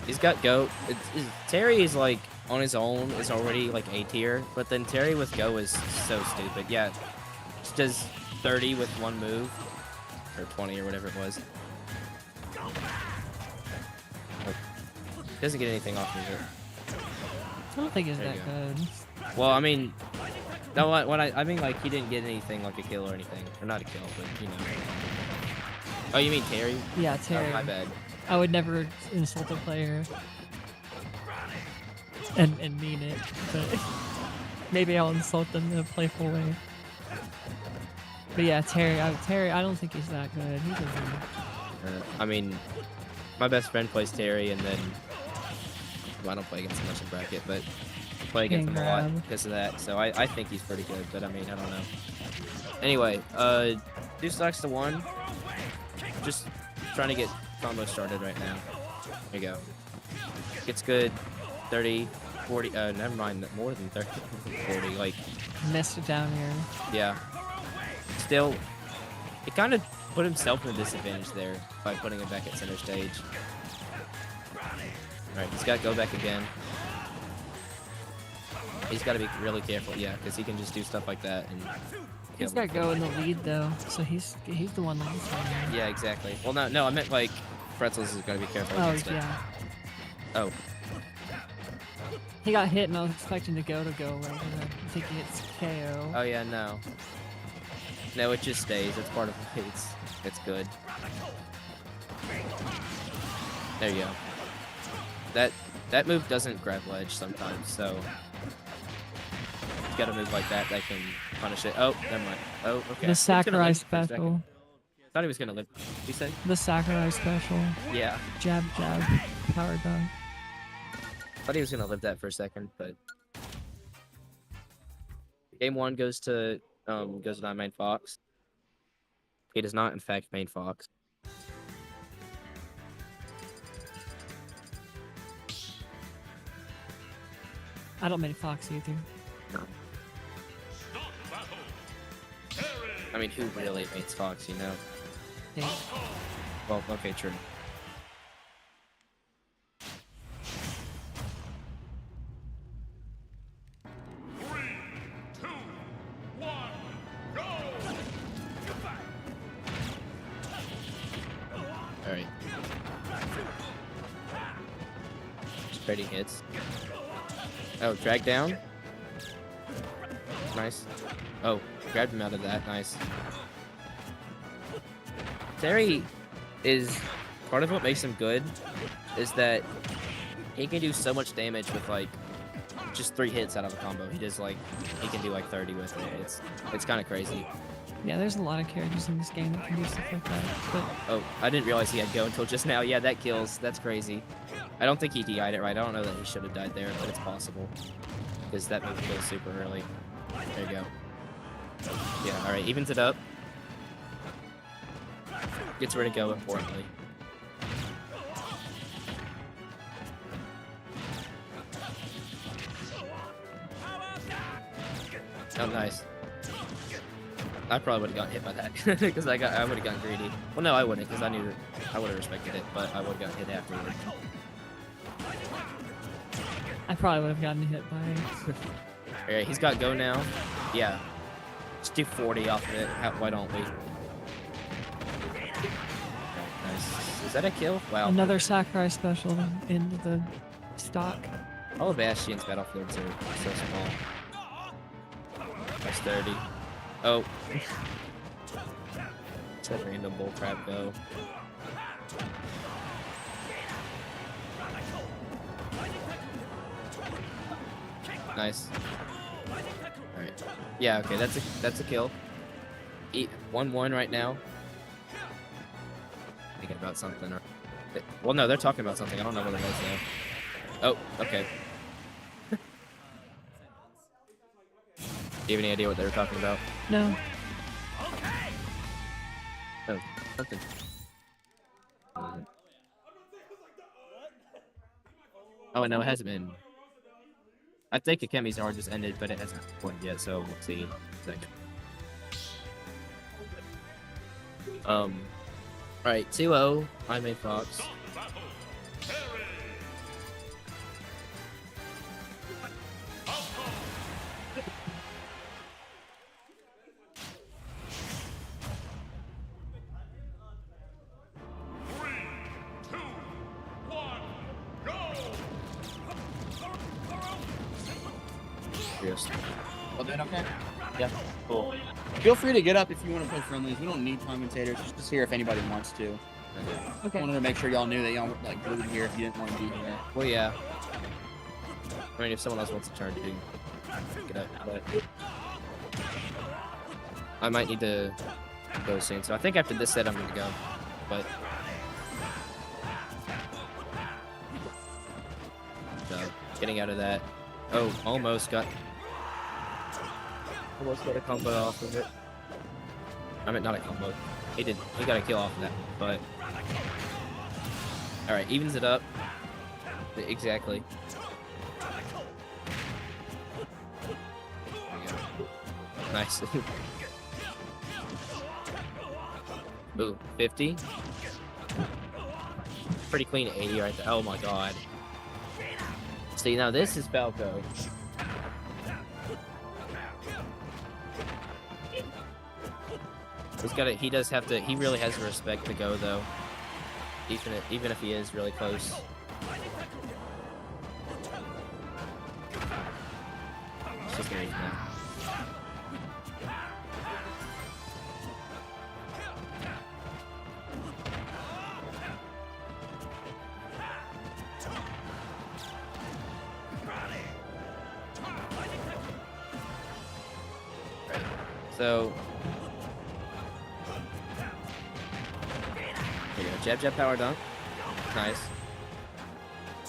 He's got Go. Terry is like on his own is already like A tier, but then Terry with Go is so stupid. Yeah, just does 30 with one move, or 20 or whatever it was. Doesn't get anything off of it. I don't think it's There that you good. Well, I mean, no, what I mean, like he didn't get anything like a kill or anything, or not a kill, but you know. Oh, you mean Terry? Yeah, Terry. Oh, my bad. I would never insult a player and mean it, but maybe I'll insult them in a playful way. But yeah, Terry, I don't think he's that good. He's a I mean, my best friend plays Terry, and then well, I don't play against him much in bracket, but I play against him a lot because of that. So I think he's pretty good, but I mean, I don't know. Anyway, 2 stocks to 1. Just trying to get combo started right now. There you go. Gets good. 30, 40. Never mind. More than 30, 40. Like missed it down here. Yeah. Still, it kind of put himself in a disadvantage there by putting him back at center stage. Alright, he's got to go back again. He's got to be really careful, yeah, because he can just do stuff like that. And He's got to go in the lead though, so he's the one that's right now. Yeah, exactly. Well, no, I meant like Pretzels has got to be careful against it. Oh. He got hit, and I was expecting to go right away. Thinking it's KO. Oh yeah, no. No, it just stays. It's part of it. It's good. There you go. That move doesn't grab ledge sometimes, so you got to move like that. That can punish it. Oh, never mind. Oh, okay. The Sakurai special. Thought he was gonna live. Did you say? The Sakurai special. Yeah. Jab, power dunk. Thought he was gonna live that for a second, but game 1 goes to not main Fox. He does not, in fact, main Fox. I don't main Fox either. No. I mean, who really mains Fox, you know? Yeah. Well, okay, true. Trading hits. Oh, drag down. Nice. Oh, grabbed him out of that. Nice. Terry is part of what makes him good is that he can do so much damage with like just 3 hits out of a combo. He can do like 30 with it. It's kind of crazy. Yeah, there's a lot of characters in this game that can do stuff like that. But Oh, I didn't realize he had go until just now. Yeah, that kills. That's crazy. I don't think he DI'd it right. I don't know that he should have died there, but it's possible. Because that move kills super early. There you go. Yeah, alright, evens it up. Gets rid of go, importantly. Oh, nice. I probably would have gotten hit by that because I would have gotten greedy. Well, no, I wouldn't because I knew I would have respected it, but I would have gotten hit afterward. I probably would have gotten hit by. Alright, he's got go now. Yeah, let's do 40 off of it. Why don't we? Nice. Is that a kill? Wow. Another Sakurai special into the stock. All of Bastion's battlefields are so small. That's 30. Oh. It's that random bull crap go. Nice. Alright. Yeah, okay, that's a kill. 1-1 right now. Thinking about something or well no, they're talking about something. I don't know what it was though. Oh, okay. Do you have any idea what they were talking about? No. Oh, something. Oh, no, it hasn't been. I think Akemi's hour just ended, but it hasn't won yet, so we'll see. Alright, 2-0. I made Fox. Well then, okay. Yeah, cool. Feel free to get up if you want to play friendlies. We don't need commentators. Just here if anybody wants to. Okay. I wanted to make sure y'all knew that y'all were like glued here if you didn't want to be here. Well, yeah. I mean, if someone else wants to turn to get up, but I might need to go soon. So I think after this set, I'm gonna go. But getting out of that. Oh, almost got a combo off of it. I mean, not a combo. He got a kill off of that, but all right, evens it up. Exactly. Nice. Ooh, 50. Pretty clean 80 right there. Oh my god. See, now this is Falco. He does have to, he really has to respect the go though. Even if he is really close. It's just great now. So, here you go. Jab, jab, power dunk. Nice.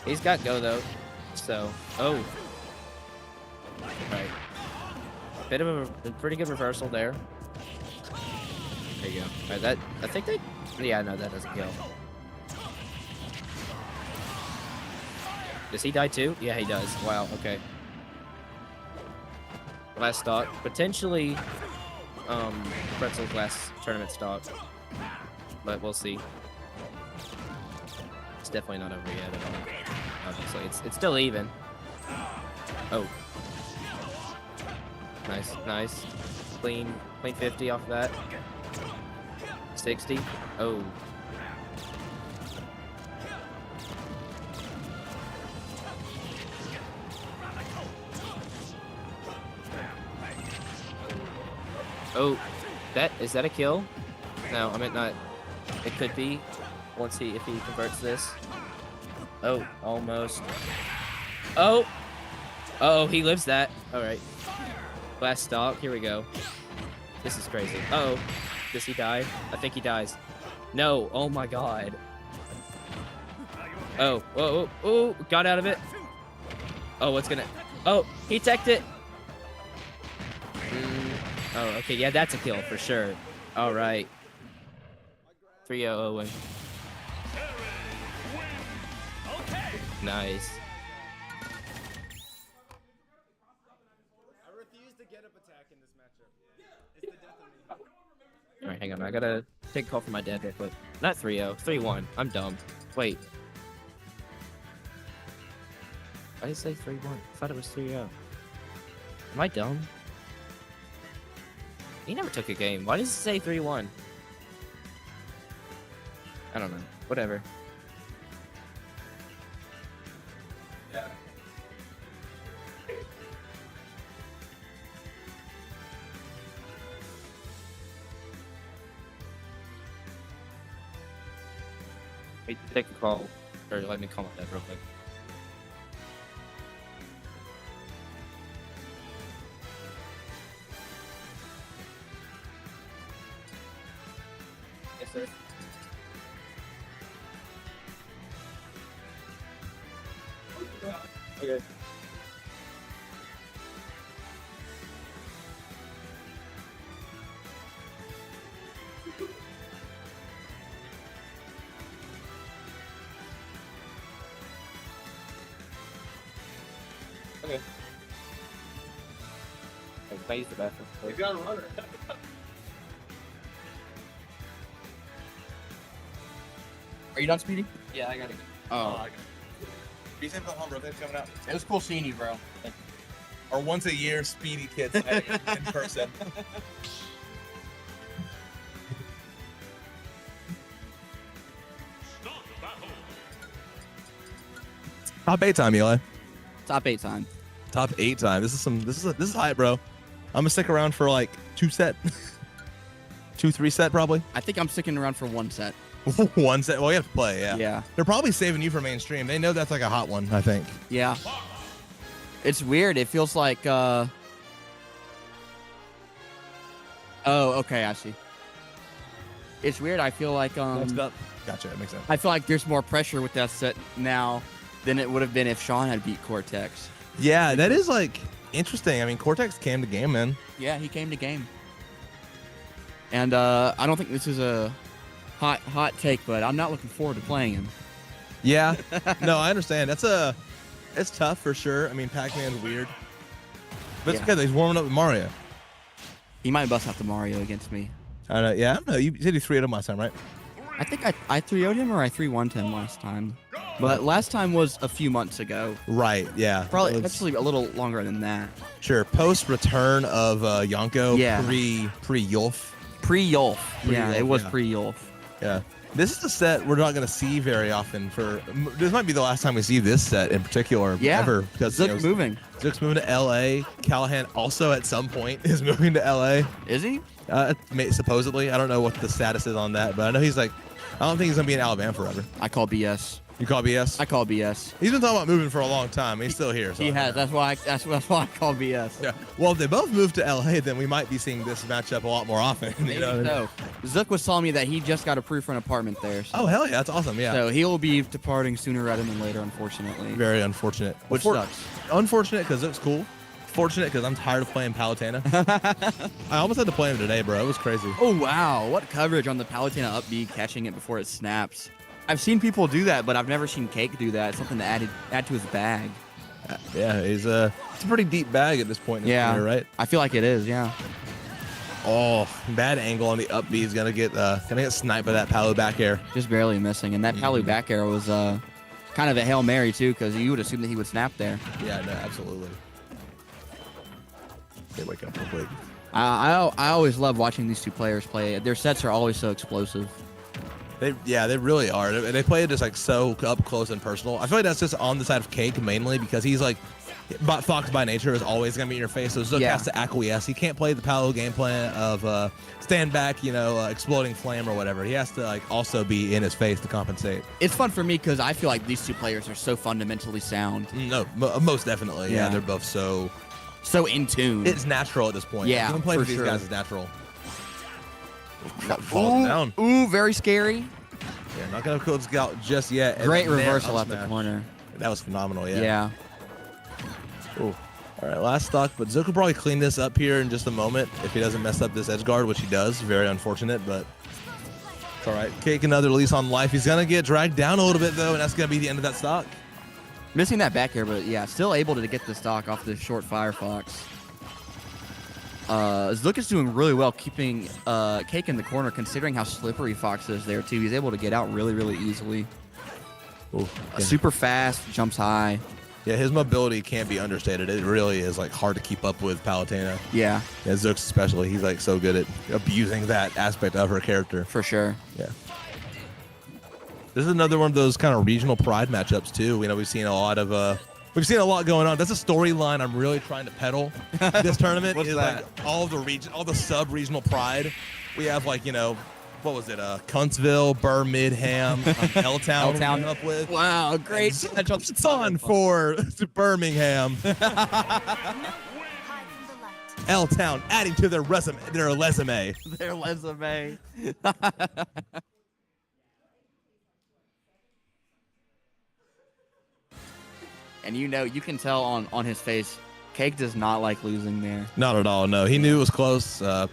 He's got go though. So, oh. Right. Bit of a pretty good reversal there. There you go. Alright, that, I think they, yeah, no, that doesn't kill. Does he die too? Yeah, he does. Wow, okay. Last stock. Potentially, Pretzel's last tournament stock. But we'll see. It's definitely not over yet at all. Obviously, it's still even. Oh. Nice, nice. Clean 50 off that. 60. Oh. Oh, is that a kill? No, I meant not. It could be if he converts this. Oh, almost. Oh, he lives that. All right. Last stock. Here we go. This is crazy. Oh, does he die? I think he dies. No. Oh my God. Oh, got out of it. Oh, what's gonna? Oh, he teched it. Oh, okay. Yeah, that's a kill for sure. All right. 3-0 win. Nice. I refuse to get up attack in this matchup. It's the death of me. All right, hang on. I gotta take a call from my dad real quick. Not 3-0, 3-1. I'm dumb. Wait. Why did it say 3-1? I thought it was 3-0. Am I dumb? He never took a game. Why does it say 3-1? I don't know. Whatever. Yeah. Wait, take a call. Or let me call my dad real quick. Yes, sir. Okay. Okay. Can I use the bathroom? You got a runner. Are you done, Speedy? Yeah, I gotta go. Oh. Be safe at home, bro. Thanks for coming out. It was cool seeing you, bro. Our once a year Speedy Kids in person. Top 8 time, Eli. Top 8 time. Top 8 time. This is hype, bro. I'm gonna stick around for like 2 set. 2-3 set probably. I think I'm sticking around for 1 set. 1 set. Well, you have to play, yeah. Yeah. They're probably saving you for mainstream. They know that's like a hot one, I think. Yeah. It's weird. It feels like oh, okay, I see. It's weird. I feel like Next up. Gotcha, that makes sense. I feel like there's more pressure with that set now than it would have been if Sean had beat Cortex. Yeah, that is like interesting. I mean, Cortex came to game, man. Yeah, he came to game. And I don't think this is a hot take, but I'm not looking forward to playing him. Yeah. No, I understand. It's tough for sure. I mean, Pac-Man's weird. But it's good. He's warming up with Mario. He might bust out the Mario against me. I know. Yeah, I don't know. You said you 3-0'd him last time, right? I think I 3-0'd him or I 3-1'd him last time. But last time was a few months ago. Right, yeah. Probably actually a little longer than that. Sure. Post return of Yonko, Yeah. pre-Yulf. Pre-Yulf. Yeah, Pre-Yulf, it was yeah. pre-Yulf. Yeah. This is a set we're not going to see very often. This might be the last time we see this set in particular ever. Because Zook's moving. Zook's moving to LA. Callahan also at some point is moving to LA. Is he? Supposedly. I don't know what the status is on that, but I know he's like, I don't think he's going to be in Alabama forever. I call BS. You call BS? I call BS. He's been talking about moving for a long time. He's still here. So He has. That's why I call BS. Yeah. Well, if they both move to LA, then we might be seeing this matchup a lot more often. Maybe so. Zook was telling me that he just got approved for an apartment there. So. Oh, hell yeah. That's awesome. Yeah. So he'll be departing sooner rather than later, unfortunately. Very unfortunate. Which sucks. Unfortunate because Zook's cool. Fortunate because I'm tired of playing Palutena. I almost had to play him today, bro. It was crazy. Oh, wow. What coverage on the Palutena up B, catching it before it snaps. I've seen people do that, but I've never seen Cake do that. It's something to add to his bag. Yeah, it's a pretty deep bag at this point in his career, right? I feel like it is, yeah. Oh, bad angle on the up B is gonna get sniped by that Palu back air. Just barely missing, and that Palu back air was kind of a Hail Mary too, because you would assume that he would snap there. Yeah, no, absolutely. They wake up real quick. I always love watching these two players play. Their sets are always so explosive. They really are. They play it just like so up close and personal. I feel like that's just on the side of Cake mainly because he's like, Fox by nature is always gonna be in your face. So Zook has to acquiesce. He can't play the Paolo game plan of stand back, exploding flame or whatever. He has to like also be in his face to compensate. It's fun for me because I feel like these two players are so fundamentally sound. No, most definitely. Yeah, they're both so in tune. It's natural at this point. Yeah, even playing with these guys is natural. Falls down. Ooh, very scary. Yeah, not gonna kill Scout just yet. Great reversal at the corner. That was phenomenal. Yeah. Yeah. Ooh. All right, last stock, but Zook will probably clean this up here in just a moment if he doesn't mess up this edge guard, which he does. Very unfortunate, but it's all right. Cake another release on life. He's gonna get dragged down a little bit though, and that's gonna be the end of that stock. Missing that back air, but yeah, still able to get the stock off the short Firefox. Zook is doing really well keeping Cake in the corner, considering how slippery Fox is there too. He's able to get out really, really easily. Ooh, super fast, jumps high. Yeah, his mobility can't be understated. It really is like hard to keep up with Palutena. Yeah. Zook's especially. He's like so good at abusing that aspect of her character. For sure. Yeah. This is another one of those kind of regional pride matchups too. We've seen a lot of we've seen a lot going on. That's a storyline I'm really trying to peddle this tournament. What's is that? Like all the sub-regional pride. We have like, what was it? Kuntzville, Birmingham, L-Town. L-Town. Up with. Wow, great. It's on for Birmingham. L-Town adding to their resume. Their resume. And you can tell on his face, Cake does not like losing there. Not at all. No, he knew it was close. I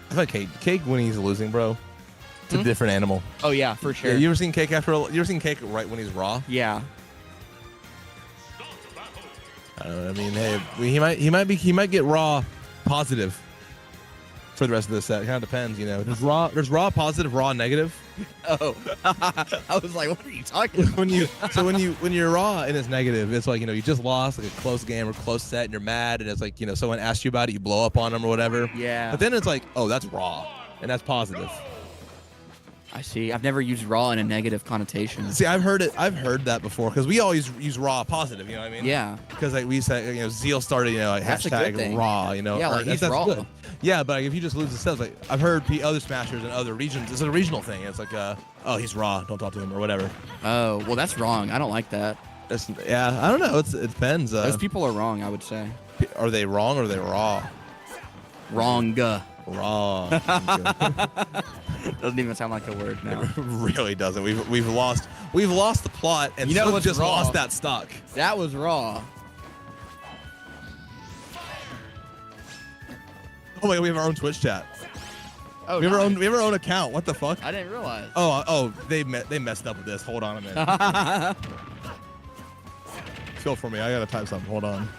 feel like Cake when he's losing, bro, it's a different animal. Oh yeah, for sure. Yeah, you ever seen Cake right when he's raw? Yeah. I mean, hey, he might get raw positive for the rest of the set. It kind of depends, There's raw positive, raw negative. Oh, I was like, what are you talking about? when you're raw and it's negative, it's like, you just lost like a close game or close set and you're mad and it's like, someone asked you about it, you blow up on them or whatever. Yeah. But then it's like, oh, that's raw and that's positive. I see. I've never used raw in a negative connotation. See, I've heard that before because we always use raw positive, you know what I mean? Yeah. Because like we said, Zeal started, like That's a good thing. hashtag raw, Yeah, like he's that's raw. good. Yeah, but like, if you just lose the sets, like I've heard other smashers in other regions, it's a regional thing. It's like, oh, he's raw, don't talk to him or whatever. Oh, well, that's wrong. I don't like that. Yeah, I don't know. It depends. Those people are wrong, I would say. Are they wrong or are they raw? Wrong. Raw. Doesn't even sound like a word now. It really doesn't. We've lost the plot and what's just raw? lost that stock. That was raw. Oh wait, we have our own Twitch chat. Oh, we have our own account. What the fuck? I didn't realize. Oh, they messed up with this. Hold on a minute. Feel for me. I gotta type something. Hold on.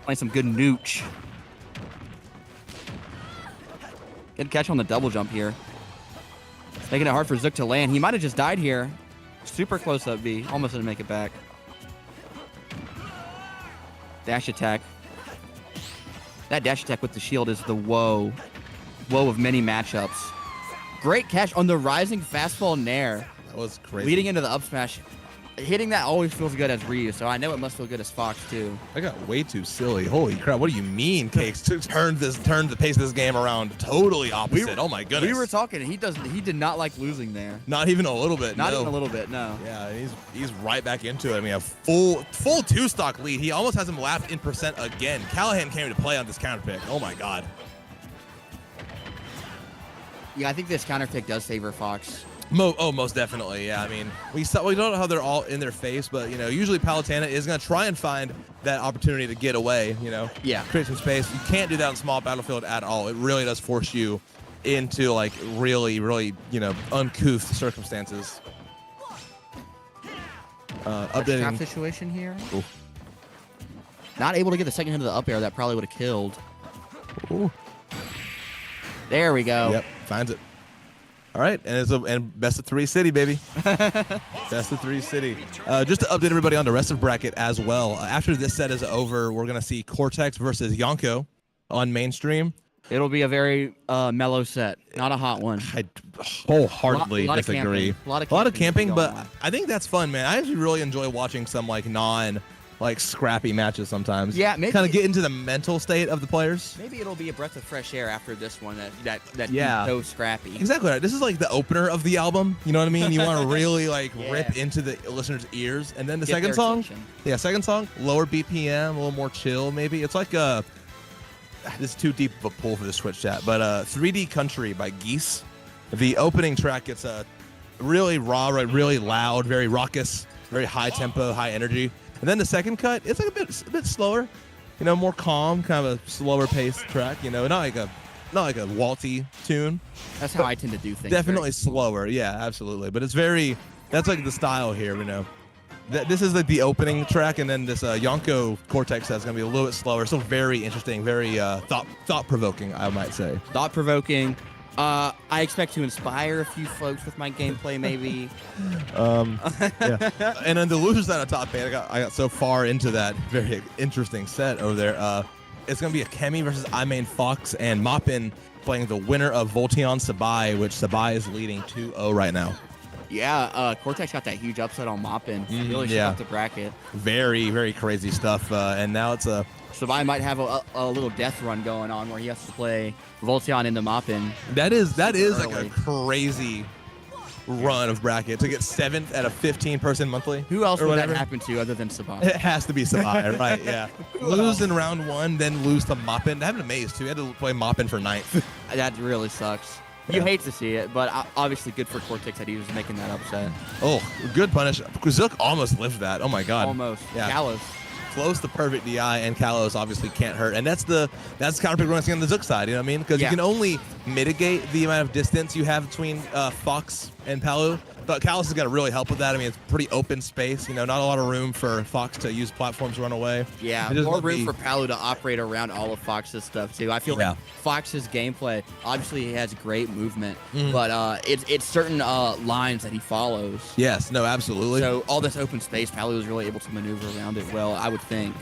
Playing some good nooch. Good catch on the double jump here. Making it hard for Zook to land. He might have just died here. Super close up B. Almost didn't make it back. Dash attack. That dash attack with the shield is the woe of many matchups. Great catch on the rising fastball nair. That was crazy. Leading into the up smash. Hitting that always feels good as Ryu, so I know it must feel good as Fox too. I got way too silly. Holy crap! What do you mean, Cakes? Turned the pace of this game around totally opposite. Oh my goodness. We were talking. He did not like losing there. Not even a little bit. Not no. even a little bit. No. Yeah, he's right back into it. I mean, a full 2-stock lead. He almost has him lapped in percent again. Callahan came to play on this counter pick. Oh my god. Yeah, I think this counter pick does favor Fox. Most definitely. Yeah, I mean, we don't know how they're all in their face, but usually Palutena is gonna try and find that opportunity to get away. Yeah, create some space. You can't do that in small battlefield at all. It really does force you into like really, really uncouth circumstances. Updating trap situation here. Ooh. Not able to get the second hit of the up air. That probably would have killed. Ooh. There we go. Yep, finds it. All right, and best of 3 city, baby. Best of 3 city. Just to update everybody on the rest of bracket as well. After this set is over, we're gonna see Cortex versus Yonko on mainstream. It'll be a very mellow set, not a hot one. I wholeheartedly lot of disagree. camping. A lot of camping, going but on. I think that's fun, man. I actually really enjoy watching some like scrappy matches sometimes. Yeah, maybe kind of get into the mental state of the players. Maybe it'll be a breath of fresh air after this one that Yeah. so scrappy. Exactly right. This is like the opener of the album. You know what I mean? You want to really like rip into the listener's ears, and then the Get second their song, attention. second song, lower BPM, a little more chill. Maybe it's like this is too deep of a pull for the Twitch chat, but 3D Country by Geese. The opening track gets really raw, really loud, very raucous, very high tempo, high energy. And then the second cut, it's like a bit slower, you know, more calm, kind of a slower paced track, you know, not like a waltzy tune. That's how I tend to do things. Definitely slower, yeah, absolutely. But that's like the style here, you know. This is like the opening track, and then this Yonko Cortex set is gonna be a little bit slower. Still very interesting, very thought provoking, I might say. Thought provoking. I expect to inspire a few folks with my gameplay, maybe. Yeah. And on the loser side of top 8, I got so far into that very interesting set over there. It's gonna be a Kemi versus iMain Fox and Moppin playing the winner of Voltion Sabai, which Sabai is leading 2-0 right now. Yeah, Cortex got that huge upset on Moppin. Really shook up the bracket. Very, very crazy stuff. And now it's a Sabai might have a little death run going on where he has to play Voltion into Moppin. That is like a crazy run of bracket to get 7th at a 15-person monthly. Who else or would whatever. that happen to other than Sabai? It has to be Sabai, right? Yeah. Lose in round 1, then lose to Moppin. That happened to Maze too. He had to play Moppin for 9th. That really sucks. You hate to see it, but obviously good for Cortex that he was making that upset. Oh, good punish. Zook almost lived that. Oh my god. Almost. Yeah. Kalos. Close to perfect DI, and Kalos obviously can't hurt. And that's counterpick we're seeing on the Zook side, you know what I mean? Because you can only mitigate the amount of distance you have between Fox and Palu. But Kalos is going to really help with that. I mean, it's pretty open space, you know, not a lot of room for Fox to use platforms to run away. Yeah, more room for Palu to operate around all of Fox's stuff, too. I feel like Fox's gameplay, obviously he has great movement, but it's certain lines that he follows. Yes, no, absolutely. So all this open space, Palu is really able to maneuver around it well, I would think.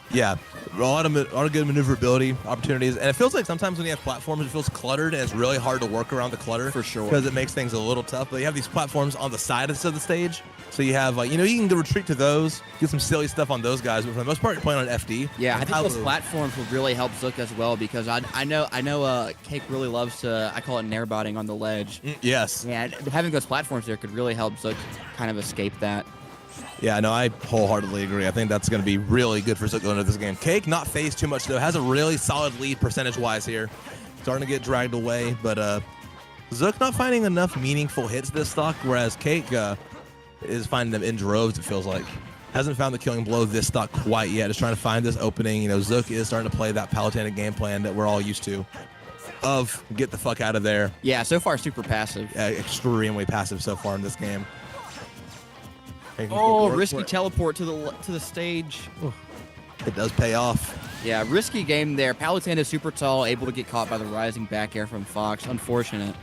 Yeah, a lot of good maneuverability opportunities, and it feels like sometimes when you have platforms, it feels cluttered, and it's really hard to work around the clutter. For sure. Because it makes things a little tough. But you have these platforms on the sides of the stage, so you have you can go retreat to those, get some silly stuff on those guys. But for the most part, you're playing on FD. Yeah, I think those platforms will really help Zook as well because I know Cake really loves to, I call it nair botting on the ledge. Yes. Yeah, having those platforms there could really help Zook kind of escape that. Yeah, no, I wholeheartedly agree. I think that's going to be really good for Zook going into this game. Cake not phased too much, though. Has a really solid lead percentage-wise here. Starting to get dragged away, but Zook not finding enough meaningful hits this stock, whereas Cake is finding them in droves, it feels like. Hasn't found the killing blow this stock quite yet. Just trying to find this opening. You know, Zook is starting to play that Palutena game plan that we're all used to. Of get the fuck out of there. Yeah, so far super passive. Extremely passive so far in this game. Oh, risky teleport to the stage. It does pay off. Yeah, risky game there. Palutena is super tall, able to get caught by the rising back air from Fox. Unfortunate.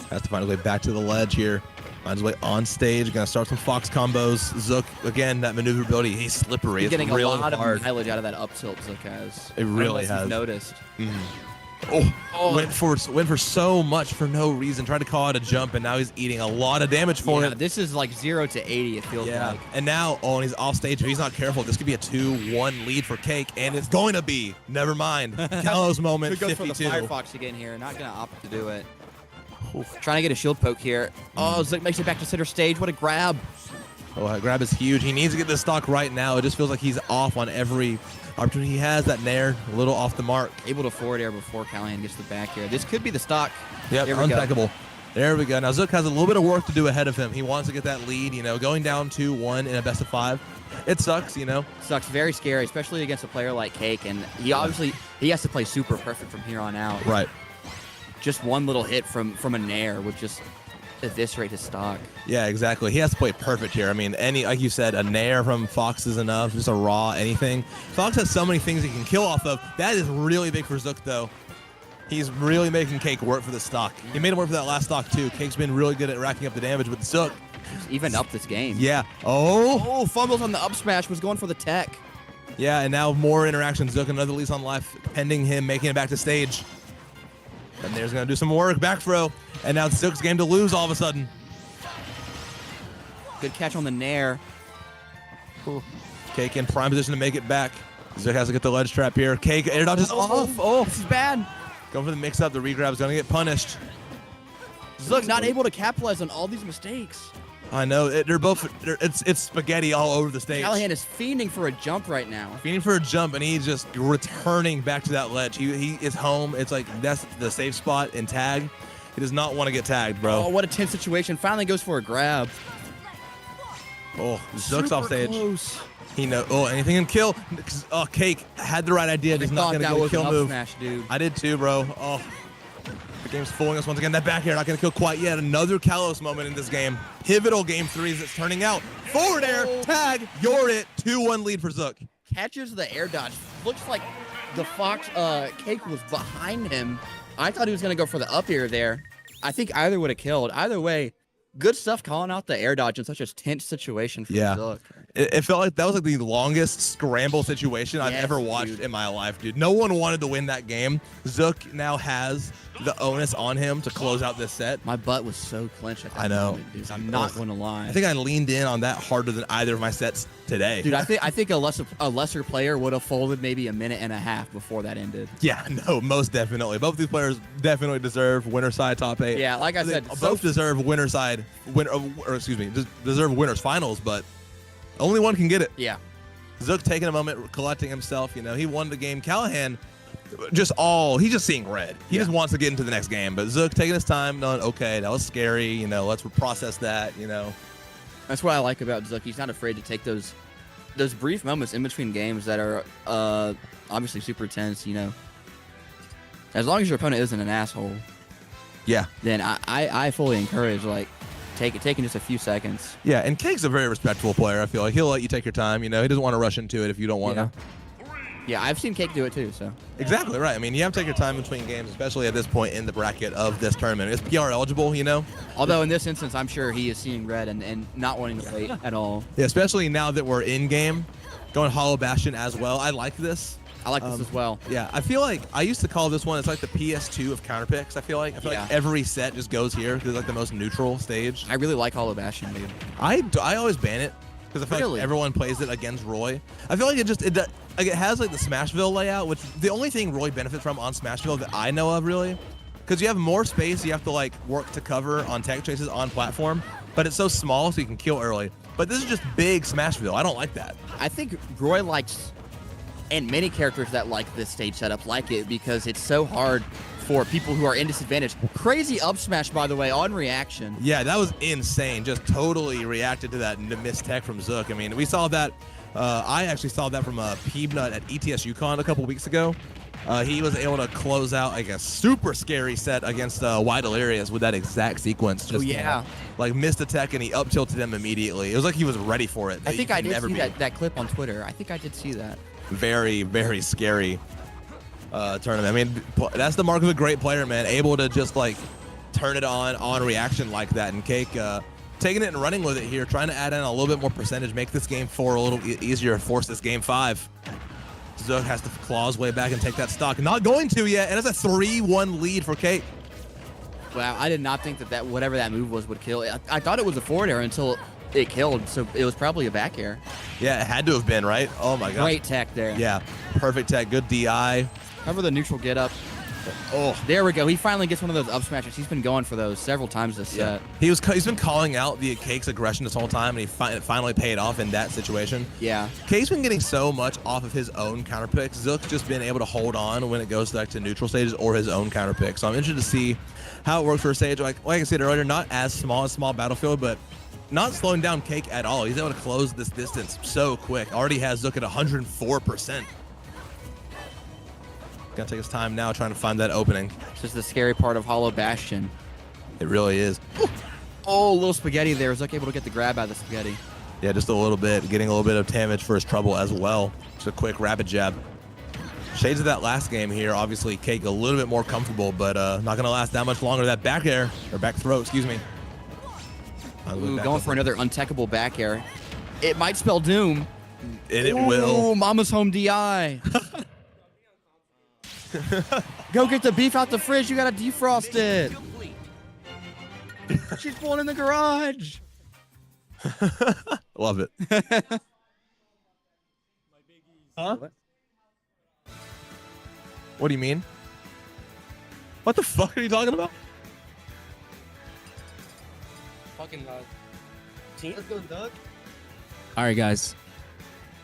Has to find his way back to the ledge here. Finds his way on stage. Gonna start some Fox combos. Zook, again, that maneuverability. He's slippery. He's getting really a lot hard. of mileage out of that up tilt Zook has. It really has. has. Noticed. Went for so much for no reason. Tried to call out a jump, and now he's eating a lot of damage for it. This is like 0 to 80, it feels like. And now, and he's off stage. If he's not careful, this could be a 2-1 lead for Cake, and it's going to be. Never mind. Kalos moment, Could go 52. for the Firefox again here. Not going to opt to do it. Trying to get a shield poke here. Oh, Zook makes it back to center stage. What a grab. Oh, that grab is huge. He needs to get this stock right now. It just feels like he's off on every opportunity he has. That nair, a little off the mark. Able to forward air before Callahan gets the back air. This could be the stock. Yep, unpeckable. There we go. Now Zook has a little bit of work to do ahead of him. He wants to get that lead, going down 2-1 in a best of 5. It sucks, Sucks. Very scary, especially against a player like Cake. And he has to play super perfect from here on out. Right. Just one little hit from a nair would just eviscerate his stock. Yeah, exactly. He has to play perfect here. I mean, like you said, a nair from Fox is enough. Just a raw anything. Fox has so many things he can kill off of. That is really big for Zook, though. He's really making Cake work for the stock. He made him work for that last stock, too. Cake's been really good at racking up the damage with Zook. He's even up this game. Yeah. Oh, fumbles on the up smash. Was going for the tech. Yeah, and now more interactions. Zook another lease on life, pending him making it back to stage. And there's gonna do some work, back throw, and now it's Zook's game to lose all of a sudden. Good catch on the nair. Cake in prime position to make it back. Zook has to get the ledge trap here. Cake air dodge is off. Oh, this is bad. Going for the mix up. The regrab's gonna get punished. Zook not able to capitalize on all these mistakes. I know it's spaghetti all over the stage. Callahan is fiending for a jump right now. Fiending for a jump, and he's just returning back to that ledge. He is home. It's like that's the safe spot in tag. He does not want to get tagged, bro. Oh, what a tense situation. Finally goes for a grab. Oh, Zook's off stage. Close. He know. Oh, anything can kill. Oh, Cake had the right idea. Just not gonna get a kill move. Smash, dude. I did too, bro. Oh. The game's fooling us once again. That back air not going to kill quite yet. Another Kalos moment in this game. Pivotal game 3 as it's turning out. Forward air, tag, you're it. 2-1 lead for Zook. Catches the air dodge. Looks like the Fox Cake was behind him. I thought he was going to go for the up air there. I think either would have killed. Either way, good stuff calling out the air dodge in such a tense situation for Zook. It felt like that was like the longest scramble situation I've ever watched in my life, dude. No one wanted to win that game. Zook now has the onus on him to close out this set. My butt was so clenched at that I know. moment, dude. I'm not going to lie. I think I leaned in on that harder than either of my sets today. Dude, I think a lesser player would have folded maybe a minute and a half before that ended. Yeah, no, most definitely. Both these players definitely deserve winner side top 8. Yeah, like I said, both deserve winner side deserve winners finals, but only one can get it. Yeah. Zook taking a moment, collecting himself. You know, he won the game. Callahan, he's just seeing red. He just wants to get into the next game. But Zook taking his time, knowing, okay, that was scary. You know, let's process that. You know, that's what I like about Zook. He's not afraid to take those brief moments in between games that are obviously super tense. You know, as long as your opponent isn't an asshole. Yeah. Then I fully encourage taking just a few seconds. Yeah, and Cake's a very respectful player. I feel like he'll let you take your time. You know, he doesn't want to rush into it if you don't want to. Yeah, I've seen Cake do it too. So exactly right. I mean, you have to take your time between games, especially at this point in the bracket of this tournament. It's PR eligible, you know. Although in this instance, I'm sure he is seeing red and not wanting to wait at all. Yeah, especially now that we're in game, going Hollow Bastion as well. I like this. I like this as well. Yeah, I feel like I used to call this one, it's like the PS2 of counter picks. I feel like every set just goes here because it's like the most neutral stage. I really like Hollow Bastion, dude. I always ban it because I feel like everyone plays it against Roy. I feel like it has like the Smashville layout, which the only thing Roy benefits from on Smashville that I know of really, because you have more space, you have to like work to cover on tech chases on platform, but it's so small so you can kill early. But this is just big Smashville. I don't like that. I think Roy likes, and many characters that like this stage setup like it because it's so hard for people who are in disadvantage. Crazy up smash, by the way, on reaction. Yeah, that was insane. Just totally reacted to that missed tech from Zook. I mean, we saw that. I actually saw that from Peebnut at ETS UConn a couple weeks ago. He was able to close out like a super scary set against Wide Delirious with that exact sequence. Just, like missed a tech and he up tilted him immediately. It was like he was ready for it. I think I did see that clip on Twitter. I think I did see that. Very, very scary tournament. I mean, that's the mark of a great player, man. Able to just like turn it on reaction like that. And Cake taking it and running with it here, trying to add in a little bit more percentage, make this game 4 a little easier, force this game 5. Zook has to claw his way back and take that stock. Not going to yet, and it's a 3-1 lead for Cake. Wow, I did not think that whatever that move was would kill. I thought it was a forward air until it killed, so it was probably a back air. Yeah, it had to have been, right? Oh my god. Great tech there. Yeah, perfect tech, good DI. Cover the neutral get up. Oh, there we go. He finally gets one of those up smashes. He's been going for those several times this set. He's been calling out the Cake's aggression this whole time, and he finally paid off in that situation. Yeah. Cake's been getting so much off of his own counter picks. Zook's just been able to hold on when it goes back to neutral stages or his own counter pick. So I'm interested to see how it works for a stage like I said earlier, not as small Battlefield, but not slowing down Cake at all. He's able to close this distance so quick. Already has Zook at 104%. Gotta take his time now trying to find that opening. This is the scary part of Hollow Bastion. It really is. Oh, a little spaghetti there. Zook able to get the grab out of the spaghetti. Yeah, just a little bit. Getting a little bit of damage for his trouble as well. Just a quick rapid jab. Shades of that last game here. Obviously, Cake a little bit more comfortable, but not gonna last that much longer. That back air, or back throw, excuse me. Ooh, going for another untechable back air. It might spell doom. And it Ooh, will. Mama's home DI. Go get the beef out the fridge. You gotta defrost it. She's pulling in the garage. Love it. Huh? What do you mean? What the fuck are you talking about? Fucking let's go, Doug. All right, guys.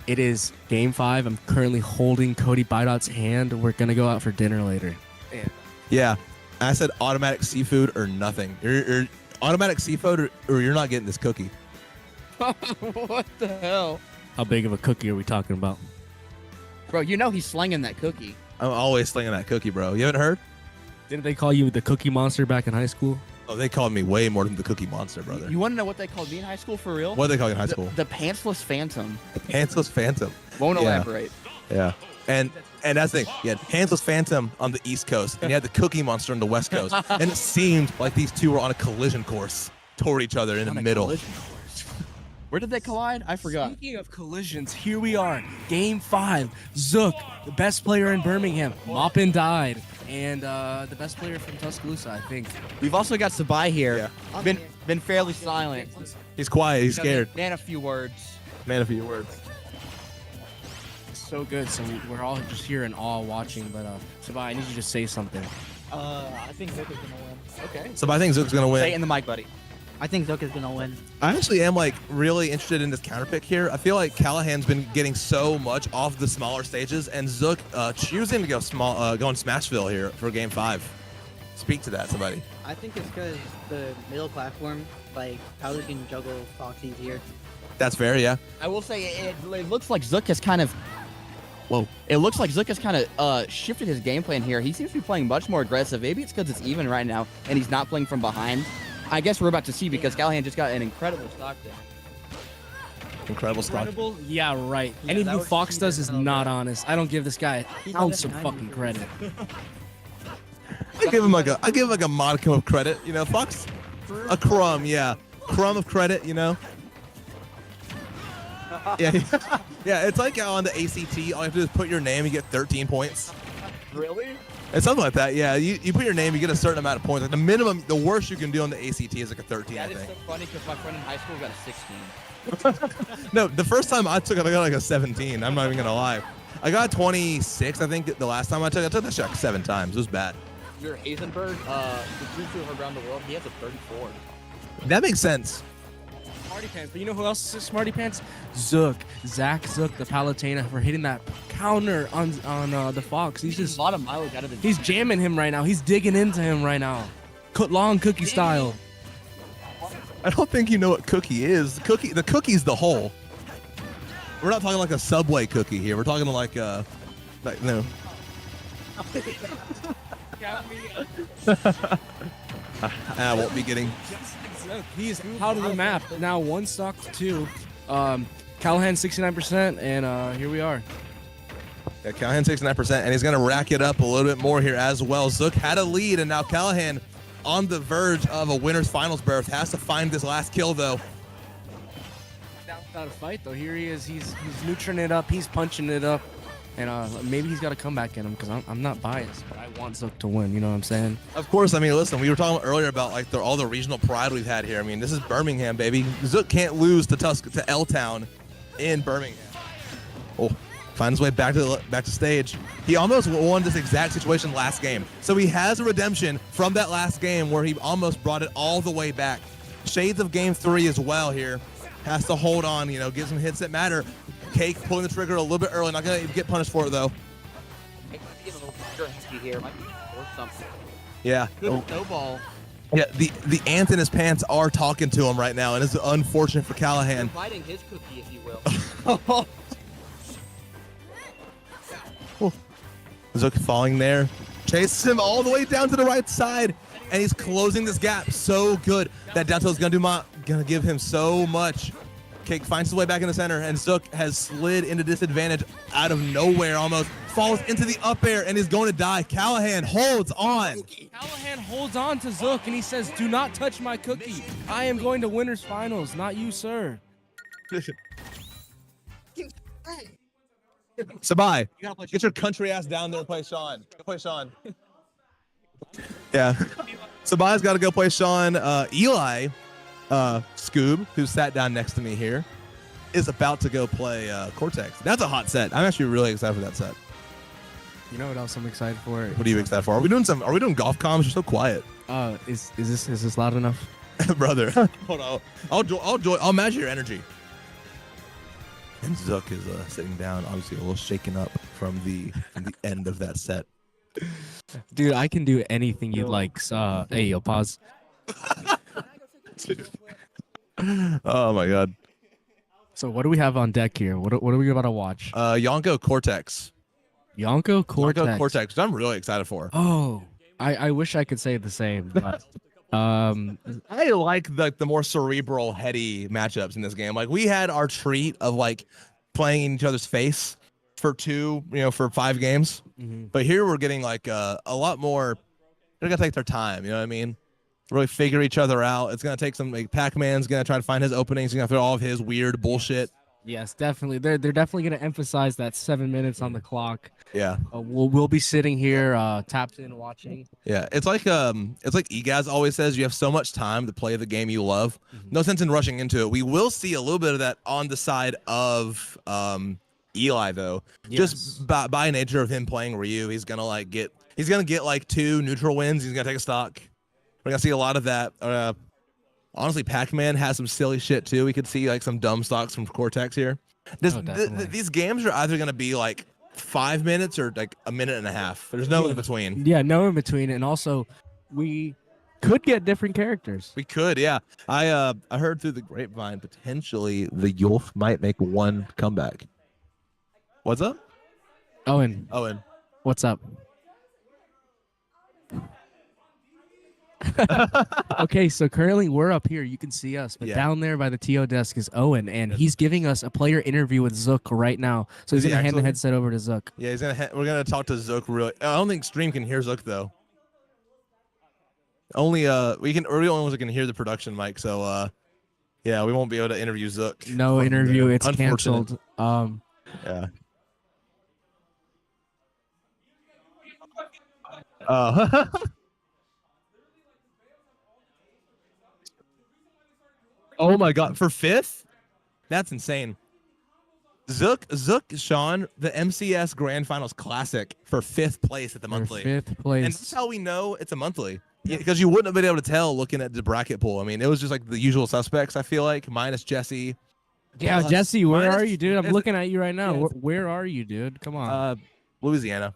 It is game 5. I'm currently holding Cody Bidot's hand. We're gonna go out for dinner later. Yeah. I said automatic seafood or nothing. You're automatic seafood or you're not getting this cookie. What the hell? How big of a cookie are we talking about? Bro, you know he's slinging that cookie. I'm always slinging that cookie, bro. You haven't heard? Didn't they call you the Cookie Monster back in high school? Oh, they called me way more than the Cookie Monster, brother. You want to know what they called me in high school for real? What did they call you in high school? The pantsless phantom. The pantsless phantom. Won't elaborate. Yeah. And that's the thing. You had pantsless phantom on the East Coast, and you had the Cookie Monster on the West Coast. And it seemed like these two were on a collision course toward each other in the middle. Where did they collide? I forgot. Speaking of collisions, here we are. Game 5. Zook, the best player in Birmingham. Moppin died. And the best player from Tuscaloosa, I think. We've also got Sabai here. Yeah. Been fairly silent. He's quiet. He's scared. Man, a few words. Man, a few words. So good. So we're all just here in awe watching. But Sabai, I need you to say something. I think Zook is gonna win. Okay. So I think Zook's gonna win. Say it in the mic, buddy. I think Zook is gonna win. I actually am like really interested in this counter pick here. I feel like Callahan's been getting so much off the smaller stages, and Zook choosing to go small, going Smashville here for game 5. Speak to that, somebody. I think it's because the middle platform, like how they can juggle Fox easier. That's fair, yeah. I will say it looks like Zook has kind of. Whoa! It looks like Zook has kind of shifted his game plan here. He seems to be playing much more aggressive. Maybe it's because it's even right now, and he's not playing from behind. I guess we're about to see because Callahan just got an incredible stock there. Incredible stock. Yeah, right. Anything Fox does is not honest. I don't give this guy an ounce of fucking credit. I give him like a modicum of credit. You know, Fox, a crumb, yeah, crumb of credit. You know. Yeah, yeah. It's like on the ACT. All you have to do is put your name, you get 13 points. Really? It's something like that, yeah. You put your name, you get a certain amount of points. Like the minimum, the worst you can do on the ACT is like a 13, I That is think. so funny because my friend in high school got a 16. No, the first time I took it, I got like a 17. I'm not even gonna lie. I got 26, I think, the last time I took that shit like 7 times. It was bad. Your Hazenberg, the Jutsu around the world, he has a 34. That makes sense. Smarty Pants, but you know who else is Smarty Pants? Zook, Zach Zook, the Palutena, for hitting that counter on the Fox. He's just a lot of mileage out of his. He's jamming him right now. He's digging into him right now, long cookie style. I don't think you know what cookie is. The cookie's the hole. We're not talking like a Subway cookie here. We're talking like no. I won't be getting. He's out of the map now. 1 stock to 2. Callahan 69%, and here we are. Yeah, Callahan 69%, and he's going to rack it up a little bit more here as well. Zook had a lead, and now Callahan on the verge of a winner's finals berth. Has to find this last kill, though. Down without a fight, though. Here he is. He's neutering it up. He's punching it up. And maybe he's got a comeback in him because I'm not biased, but I want Zook to win. You know what I'm saying? Of course. I mean, listen, we were talking earlier about like all the regional pride we've had here. I mean, this is Birmingham, baby. Zook can't lose to L-Town in Birmingham. Oh, finds his way back to stage. He almost won this exact situation last game. So he has a redemption from that last game where he almost brought it all the way back. Shades of game 3 as well here. Has to hold on, you know, get some hits that matter. Cake pulling the trigger a little bit early. Not going to get punished for it, though. Here. Might be or something. Yeah. Good snowball. Yeah, the ants in his pants are talking to him right now, and it's unfortunate for Callahan. Biting his cookie, if you will. Zook falling there. Chases him all the way down to the right side, and he's closing this gap so good. That down tilt is gonna give him so much. Cake finds his way back in the center, and Zook has slid into disadvantage out of nowhere almost. Falls into the up air and is going to die. Callahan holds on. Callahan holds on to Zook, and he says, "Do not touch my cookie. I am going to winners finals, not you, sir." Sabai, get your country ass down there and play Sean. Go play Sean. Yeah. Sabai's got to go play Sean. Eli, Scoob, who sat down next to me here, is about to go play Cortex. That's a hot set. I'm actually really excited for that set. You know what else I'm excited for? What are you excited for? Are we doing golf comms? You're so quiet. Is this loud enough? Brother. Hold on. I'll match your energy. And Zook is sitting down, obviously a little shaken up from the end of that set. Dude, I can do anything you'd like. Hey, yo, pause. Oh my god. So what do we have on deck here? What are we about to watch? Yonko Cortex. Yonko Cortex. Yonko Cortex, which I'm really excited for. Oh, I wish I could say the same. But, I like the more cerebral, heady matchups in this game. Like we had our treat of like playing in each other's face for 5 games. Mm-hmm. But here we're getting like a lot more. They're gonna take their time. You know what I mean? Really figure each other out. It's gonna take some. Like, Pac-Man's gonna try to find his openings. He's gonna throw all of his weird bullshit. Yes, definitely. They're definitely gonna emphasize that 7 minutes on the clock. Yeah. We'll be sitting here tapped in watching. Yeah, it's like Egaz always says, you have so much time to play the game you love. No sense in rushing into it. We will see a little bit of that on the side of Eli though. Yes. Just by nature of him playing Ryu, he's gonna get like 2 neutral wins. He's gonna take a stock. We're gonna see a lot of that. Honestly, Pac-Man has some silly shit too. We could see like some dumb stocks from Cortex here. These games are either gonna be like 5 minutes or like a minute and a half. There's no in between. Yeah, no in between. And also, we could get different characters. We could, yeah. I heard through the grapevine potentially the Yulf might make one comeback. What's up? Owen. What's up? Okay, so currently we're up here. You can see us, but down there by the TO desk is Owen, and he's giving us a player interview with Zook right now. So he's gonna hand the headset over to Zook. Yeah, we're gonna talk to Zook really. I don't think Stream can hear Zook though. Only we're the only ones that can hear the production mic. So yeah, we won't be able to interview Zook. No interview. It's canceled. Yeah. Oh my god, for 5th? That's insane. Zook, Sean, the MCS Grand Finals Classic for 5th place at the monthly. 5th place. And that's how we know it's a monthly. Because you wouldn't have been able to tell looking at the bracket pool. I mean, it was just like the usual suspects, I feel like, minus Jesse. Yeah, Jesse, where are you, dude? I'm looking at you right now. Yeah. Where are you, dude? Come on. Louisiana.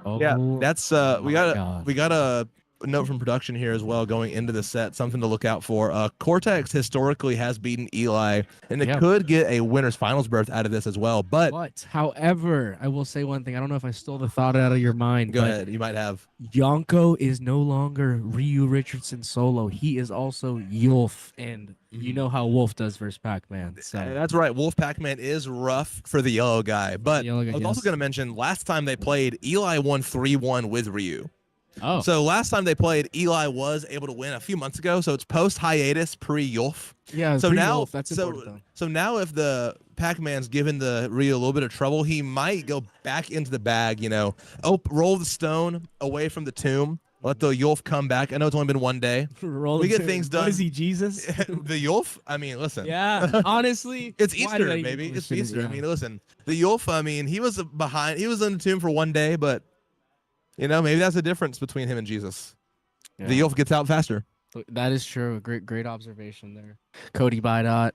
Oh, yeah, that's we got a note from production here as well going into the set, something to look out for. Cortex historically has beaten Eli, and it could get a winner's finals berth out of this as well. But however, I will say one thing. I don't know if I stole the thought out of your mind. Go ahead, you might have. Yonko is no longer Ryu Richardson solo. He is also Yulf, and you know how Wolf does versus Pac-Man. So. That's right. Wolf Pac-Man is rough for the yellow guy. But I was also going to mention, last time they played, Eli won 3-1 with Ryu. Oh. So last time they played, Eli was able to win a few months ago. So it's post-hiatus, pre-Yulf. Yeah, so now, that's important, though. So now if the Pac-Man's given the Ryu a little bit of trouble, he might go back into the bag, roll the stone away from the tomb. Let the Yulf come back. I know it's only been 1 day. We get things done. What is he, Jesus? The Yulf? I mean, listen. Yeah, honestly. It's Easter, baby. It's Easter. Yeah. I mean, listen. The Yulf, I mean, he was in the tomb for 1 day, but, maybe that's the difference between him and Jesus. Yeah. The Yulf gets out faster. That is true. Great observation there. Cody Bydot.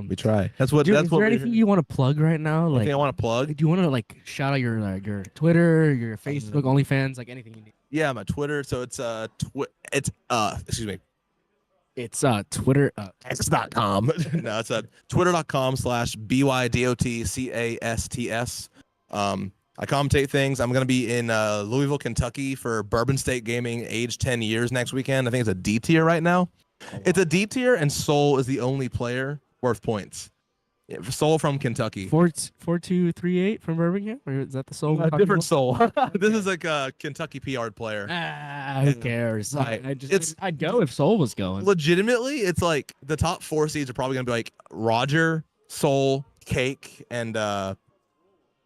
We try. Is there anything you want to plug right now? Anything I want to plug? Do you want to shout out your Twitter, your Facebook, OnlyFans, anything you need? Yeah, my Twitter. So it's excuse me. It's Twitter X.com. No, it's twitter.com/BYDOTCASTS. I commentate things. I'm gonna be in Louisville, Kentucky for Bourbon State Gaming, age 10 years next weekend. I think it's a D tier right now. It's a D tier, and Soul is the only player worth points. Soul from Kentucky. 4238 from Birmingham, or is that the Soul? A different Soul. This is like a Kentucky PR player. Who cares? I'd go if Soul was going. Legitimately, it's like the top 4 seeds are probably gonna be like Roger, Soul, Cake, and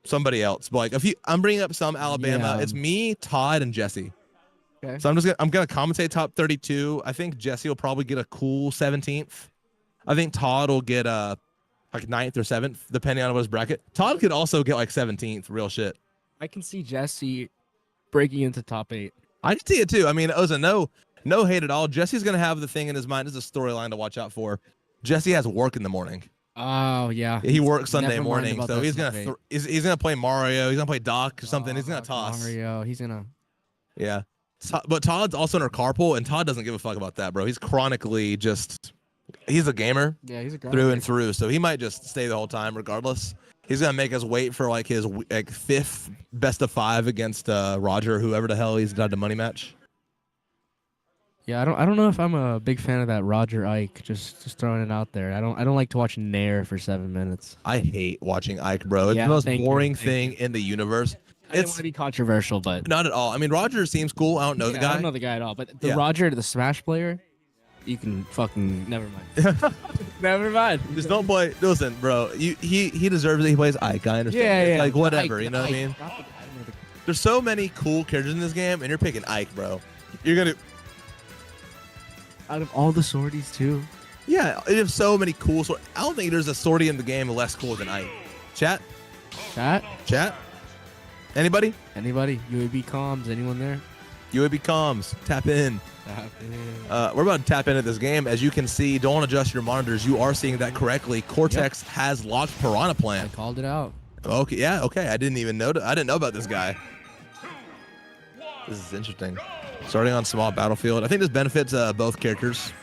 somebody else. But like I'm bringing up some Alabama. Yeah. It's me, Todd, and Jesse. Okay. So I'm gonna commentate top 32. I think Jesse will probably get a cool 17th. I think Todd will get like 9th or 7th, depending on his bracket. Todd could also get like 17th. Real shit. I can see Jesse breaking into top 8. I can see it too. I mean, Oza, no hate at all. Jesse's gonna have the thing in his mind. This is a storyline to watch out for. Jesse has work in the morning. Oh yeah. He works Sunday Never mind morning, about so that he's top gonna 8. he's gonna play Mario. He's gonna play Doc or something. He's gonna toss Mario. He's gonna. Yeah. But Todd's also in our carpool, and Todd doesn't give a fuck about that, bro. He's chronically he's a gamer. Yeah, he's a through and through. So he might just stay the whole time, regardless. He's gonna make us wait for like his 5th best of 5 against Roger, whoever the hell he's got the money match. Yeah, I don't know if I'm a big fan of that Roger Ike. Just throwing it out there. I don't like to watch Nair for 7 minutes. I hate watching Ike, bro. It's the most boring thing in the universe. I didn't want to be controversial, but not at all. I mean, Roger seems cool. I don't know the guy. I don't know the guy at all. But the Roger, the Smash player, you can fucking never mind. Never mind. Just don't play. Listen, bro. He deserves it. He plays Ike. I understand. Yeah. Like whatever. Ike, you know what I mean? Ike. There's so many cool characters in this game, and you're picking Ike, bro. You're gonna. Out of all the sorties too. Yeah, they have so many cool. I don't think there's a sortie in the game less cool than Ike. Chat. Anybody? UAB comms. Anyone there? UAB comms. Tap in. We're about to tap into this game. As you can see, don't adjust your monitors. You are seeing that correctly. Cortex has locked Piranha Plant. I called it out. Okay, yeah, okay. I didn't even know. I didn't know about this guy. This is interesting. Starting on small battlefield. I think this benefits both characters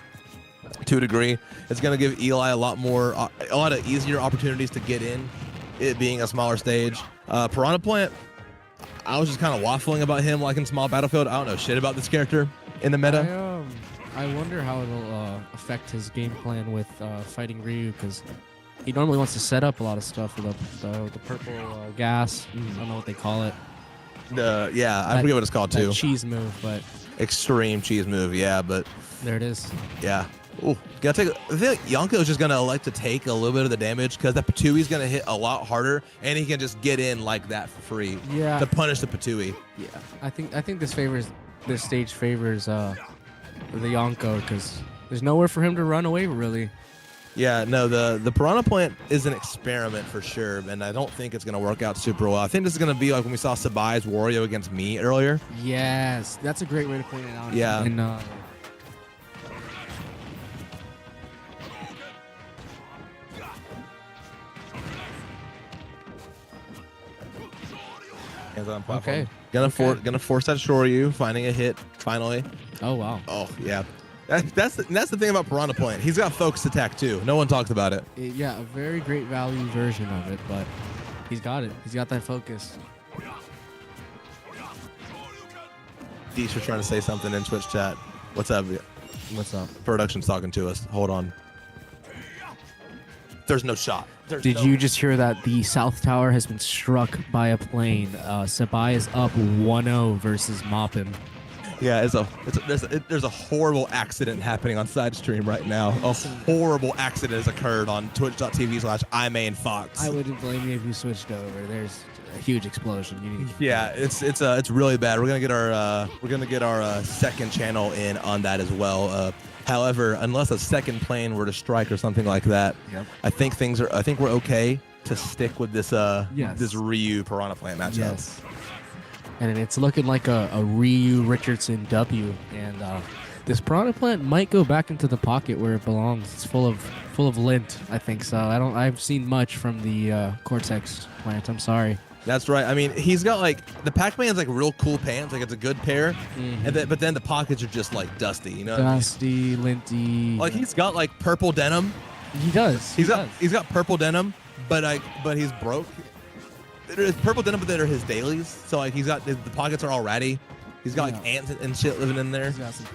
to a degree. It's going to give Eli a lot of easier opportunities to get in, it being a smaller stage. Piranha Plant, I was just kind of waffling about him like in small battlefield. I don't know shit about this character in the meta. I wonder how it'll affect his game plan with fighting Ryu, because he normally wants to set up a lot of stuff with the purple gas. I don't know what they call it. Yeah, I forget what it's called too. Cheese move, but extreme cheese move. Yeah, but there it is. Yeah. Ooh, I think Yonko is just gonna like to take a little bit of the damage because that Patui's gonna hit a lot harder, and he can just get in like that for free. Yeah. To punish the Patui. Yeah, I think this stage favors the Yonko, because there's nowhere for him to run away really. Yeah, no, the Piranha Plant is an experiment for sure, and I don't think it's going to work out super well. I think this is going to be like when we saw Sabai's Wario against me earlier. Yes, that's a great way to point it out. Yeah. And, Hands on platform. Okay. Gonna force that Shoryu, finding a hit finally. Oh wow. Oh yeah. That's the thing about Piranha Plant. He's got focused attack too. No one talks about it. Yeah, a very great value version of it, but he's got it. He's got that focus. Deesh was trying to say something in Twitch chat. What's up? What's up? Production's talking to us. Hold on. There's no shot. Did you just hear that the South Tower has been struck by a plane? Sabai is up 1-0 versus Moppin. Yeah, there's a horrible accident happening on side stream right now. A horrible accident has occurred on twitch.tv/iMainFox. I wouldn't blame you if you switched over. There's a huge explosion. Yeah, it's really bad. We're gonna get our second channel in on that as well. However, unless a second plane were to strike or something like that, yep. I think we're okay to stick with this yes. this Ryu Piranha Plant matchup. Yes. And it's looking like a Ryu Richardson W, and this Piranha Plant might go back into the pocket where it belongs. It's full of lint, I think so. I've seen much from the Cortex plant. I'm sorry. That's right. I mean, he's got like the Pac-Man's like real cool pants, like it's a good pair, mm-hmm. and but then the pockets are just like dusty, you know? Dusty, linty. Like he's got like purple denim. He does. He's got purple denim, but he's broke. It's purple denim, but that are his dailies. So like the pockets are all ratty. He's got like ants and shit living in there. He's got some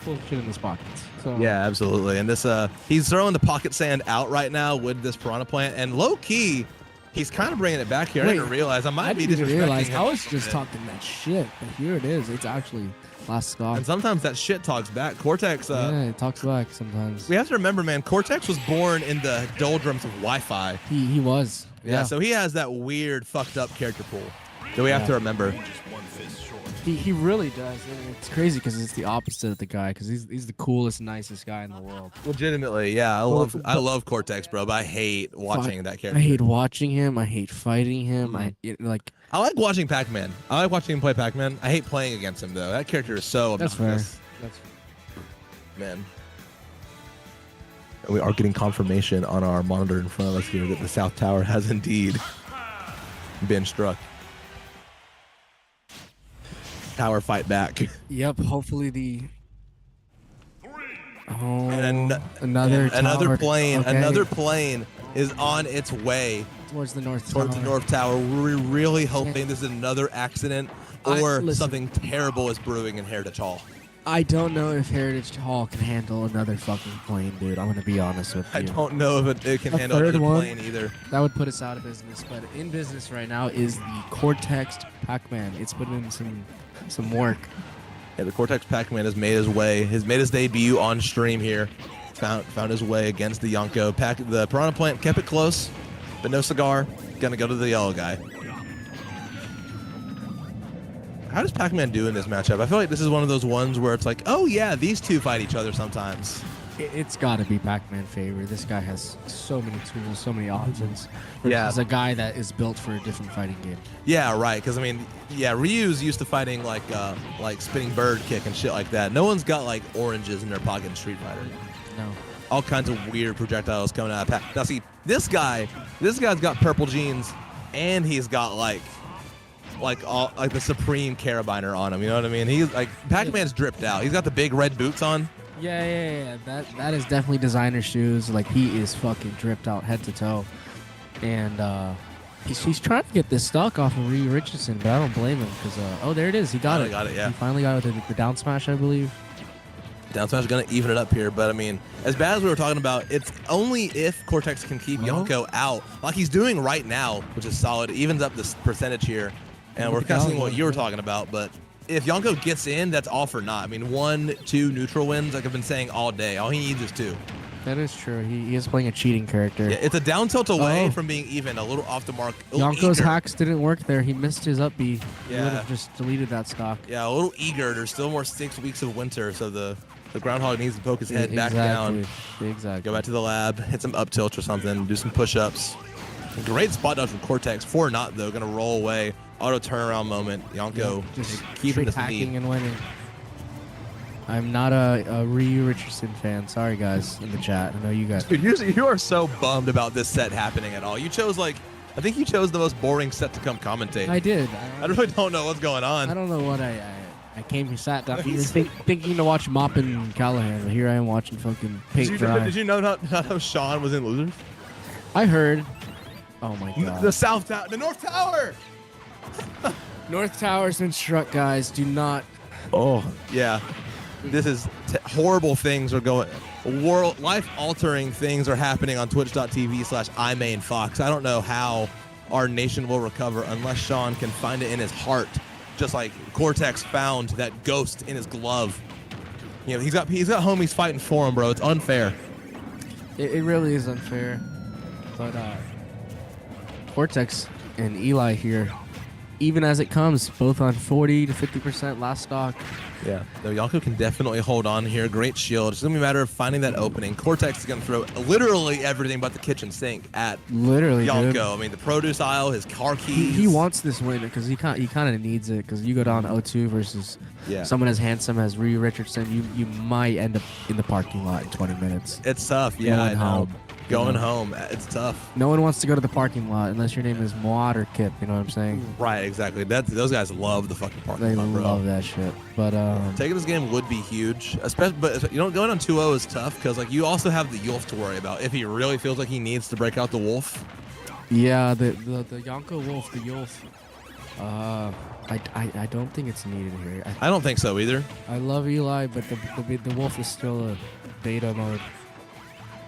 full of shit in his pockets. So Yeah, absolutely. And this he's throwing the pocket sand out right now with this piranha plant, and low key, he's kind of bringing it back here. I didn't realize I might be disrespecting him. I was just talking that shit, but here it is. It's actually last stock. And sometimes that shit talks back. Cortex. Yeah, it talks back sometimes. We have to remember, man. Cortex was born in the doldrums of Wi-Fi. He was. Yeah. So he has that weird, fucked up character pool that we have to remember. He really does. And it's crazy because it's the opposite of the guy. Because he's the coolest, nicest guy in the world. Legitimately, yeah. I love Cortex, bro. But I hate watching that character. I hate watching him. I hate fighting him. I like watching Pac-Man. I like watching him play Pac-Man. I hate playing against him though. That character is so obnoxious. That's fair. Man. And we are getting confirmation on our monitor in front of us here that the South Tower has indeed been struck. Tower fight back. Yep. Hopefully the. Oh, and another plane. Okay. Another plane is on its way towards the North Tower. We're really hoping this is another accident or something terrible is brewing in Heritage Hall. I don't know if Heritage Hall can handle another fucking plane, dude. I'm gonna be honest with you. I don't know if it can handle another plane either. That would put us out of business. But in business right now is the Cortex Pac-Man. It's put in some work. Yeah, the Cortex Pac-Man has made his way. Has made his debut on stream here. Found his way against the Yonko. The Piranha Plant kept it close, but no cigar. Gonna go to the yellow guy. How does Pac-Man do in this matchup? I feel like this is one of those ones where it's like, oh yeah, these two fight each other sometimes. It's got to be Pac-Man favor. This guy has so many tools, so many options. Yeah, he's a guy that is built for a different fighting game. Yeah, right. Because I mean, yeah, Ryu's used to fighting like spinning bird kick and shit like that. No one's got like oranges in their pocket in Street Fighter. No. All kinds of weird projectiles coming out of Pac. Now see, this guy's got purple jeans, and he's got like the Supreme Carabiner on him. You know what I mean? He's like Pac-Man's dripped out. He's got the big red boots on. Yeah. That is definitely designer shoes. Like he is fucking dripped out head to toe, and he's trying to get this stock off of Ryu Richardson, but I don't blame him because there it is. He got it. Yeah. He finally got it with the down smash, I believe. Down smash is gonna even it up here, but I mean, as bad as we were talking about, it's only if Cortex can keep Yonko out, like he's doing right now, which is solid. It evens up this percentage here, and we're kind of seeing what you were talking about. But if Yonko gets in, that's all for naught. I mean, 1-2 neutral wins, like I've been saying all day. All he needs is 2. That is true. He is playing a cheating character. Yeah, it's a down tilt away from being even, a little off the mark. Yonko's hacks didn't work there. He missed his up B. Yeah. He would have just deleted that stock. Yeah, a little eager. There's still more 6 weeks of winter, so the Groundhog needs to poke his head back down. Exactly. Go back to the lab, hit some up tilt or something, do some push-ups. Great spot dodge from Cortex. 4 not though, gonna roll away. Auto turnaround moment. Yonko just keeping this hacking lead. and winning. I'm not a Ryu Richardson fan. Sorry guys in the chat. I know you guys. Dude, you are so bummed about this set happening at all. You chose I think you chose the most boring set to come commentate. I did. I really don't know what's going on. I don't know what I came here, sat down here thinking to watch Mop and Callahan, but here I am watching fucking Paint Dry. Did you know not Sean was in Losers? I heard. Oh my god. The South Tower, the North Tower. North Tower's been struck, guys. Do not. Oh yeah, this is horrible things are going. Life-altering things are happening on Twitch.tv/iMainFox. I don't know how our nation will recover unless Sean can find it in his heart, just like Cortex found that ghost in his glove. You know, he's got homies fighting for him, bro. It's unfair. It really is unfair, but Cortex and Eli here, even as it comes, both on 40 to 50% last stock. Yeah, no, Yonko can definitely hold on here. Great shield. It's gonna be a matter of finding that opening. Cortex is gonna throw literally everything but the kitchen sink at Yonko. Dude. I mean, the produce aisle, his car keys. He wants this win because he kind of needs it, because you go down 0-2 versus someone as handsome as Ryu Richardson, you might end up in the parking lot in 20 minutes. It's tough. Yeah, I know. Going home, it's tough. No one wants to go to the parking lot unless your name is Moat or Kip. You know what I'm saying? Right, exactly. Those guys love the fucking parking lot, bro. They love that shit. But taking this game would be huge, especially. But you know, going on 2-0 is tough because like you also have the Yulf to worry about if he really feels like he needs to break out the Wolf. Yeah, the Yonko Wolf, the Yulf. I don't think it's needed here. I don't think so either. I love Eli, but the wolf is still a beta mode.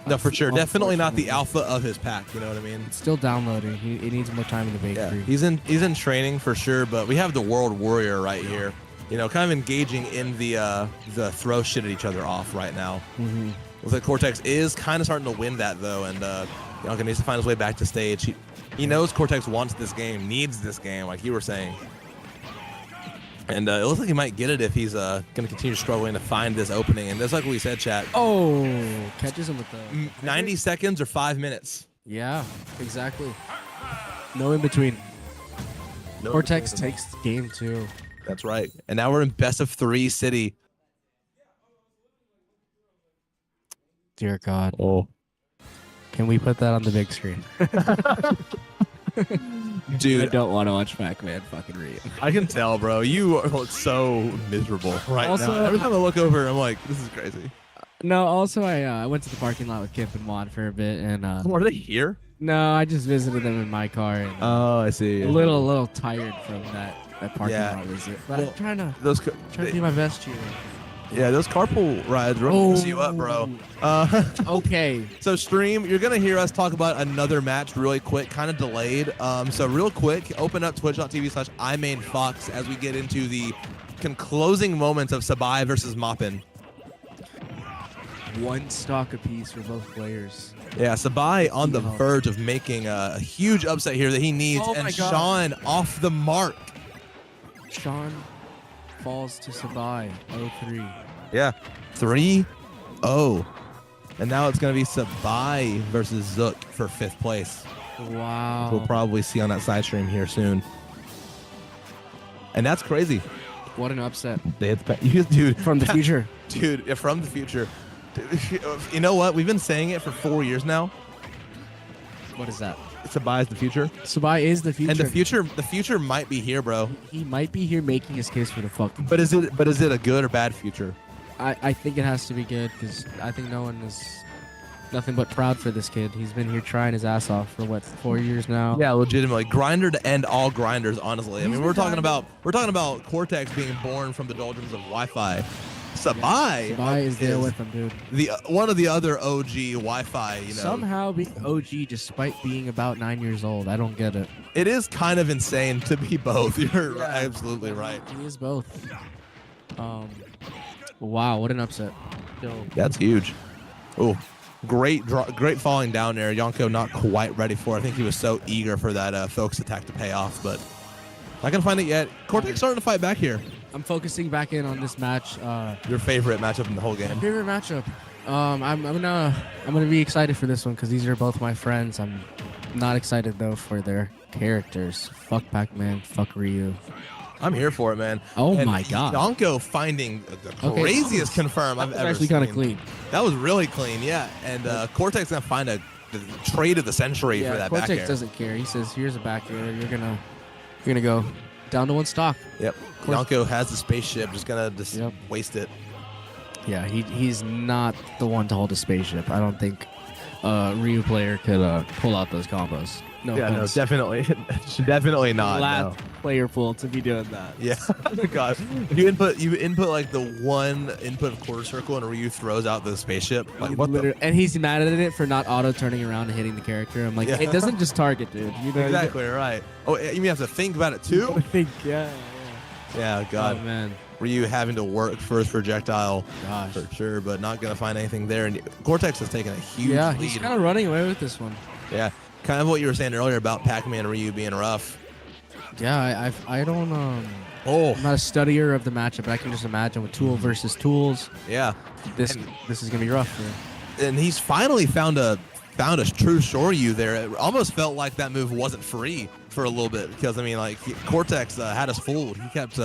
No, for sure. Definitely not the alpha of his pack. You know what I mean? It's still downloading. It needs more time in the bakery. Yeah, he's in training for sure. But we have the World Warrior right here. You know, kind of engaging in the throw shit at each other off right now. Mm-hmm. Looks like Cortex is kind of starting to win that though, and Bianca needs to find his way back to stage. He knows Cortex wants this game, needs this game, like you were saying. And it looks like he might get it if he's going to continue struggling to find this opening. And that's like what we said, chat. Oh, catches him with the 90 seconds or 5 minutes. Yeah, exactly. No in between. No Cortex between. takes the game too. That's right. And now we're in best of 3 city. Dear God. Oh. Can we put that on the big screen? Dude, I don't want to watch Pac-Man fucking read. I can tell, bro. You look so miserable right Also, now. Every time I look over, I'm like, this is crazy. No, also I went to the parking lot with Kip and Juan for a bit, and are they here? No, I just visited them in my car. And, oh, I see. A little tired from that parking Yeah. lot visit, but Well, I'm trying to they- do my best here. Yeah, those carpool rides really mess you up, bro. Okay. So, stream, you're going to hear us talk about another match really quick, kind of delayed. So, real quick, open up twitch.tv/iMainFox as we get into the closing moments of Sabai versus Moppin. One stock apiece for both players. Yeah, Sabai on the verge of making a huge upset here that he needs, Oh my and God. Sean off the mark. Sean falls to Sabai, 0-3. Yeah, 3-0. And now it's going to be Sabai versus Zook for 5th place. Wow. We'll probably see on that side stream here soon. And that's crazy. What an upset. Dude. From the future. Dude, yeah, from the future. You know what? We've been saying it for 4 years now. What is that? Sabai is the future. Sabai is the future. And the future might be here, bro. He might be here making his case for the fucking. But is it a good or bad future? I think it has to be good because I think no one is nothing but proud for this kid. He's been here trying his ass off for what 4 years now. Yeah, legitimately grinder to end all grinders. Honestly, I mean we're talking about Cortex being born from the doldrums of Wi-Fi. Sabai is there with him, dude. The one of the other OG Wi-Fi, you know. Somehow being OG despite being about 9 years old. I don't get it. It is kind of insane to be both. You're absolutely right. He is both. Wow, what an upset. That's huge. Oh, great falling down there. Yonko not quite ready for it. I think he was so eager for that focus attack to pay off, but not gonna find it yet. Cortex starting to fight back here. I'm focusing back in on this match. Your favorite matchup in the whole game. Favorite matchup. I'm gonna be excited for this one because these are both my friends. I'm not excited though for their characters. Fuck Pac-Man. Fuck Ryu. I'm here for it, man. Oh and my God. Yonko finding the craziest confirm I've ever actually seen. kind of clean. That was really clean, yeah. And Cortex gonna find the trade of the century for that Cortex back air. doesn't care. He says, "Here's a back air. You're gonna go down to one stock." Yep. Yonko has the spaceship, just gonna waste it. Yeah, he's not the one to hold a spaceship. I don't think Ryu player could pull out those combos. No, yeah, offense. no, definitely not. Last No. player pool to be doing that. Yeah, God, you input like the one input of quarter circle, and Ryu throws out the spaceship. Like what the? And he's mad at it for not auto turning around and hitting the character. I'm like, Yeah. it doesn't just target, dude. You know, Exactly right. Oh, you mean you have to think about it too? I think, yeah. Yeah, God. Oh man. Ryu having to work for his projectile, Gosh. for sure, but not gonna find anything there. And Cortex has taken a huge Yeah, lead. he's kind of running away with this one. Yeah, kind of what you were saying earlier about Pac-Man and Ryu being rough. Yeah, I don't Oh, I'm not a studier of the matchup, but I can just imagine with Tool versus Tools. yeah. This is gonna be rough. Yeah. And he's finally found a true Shoryu there. It almost felt like that move wasn't free for a little bit because I mean, like Cortex had us fooled. He kept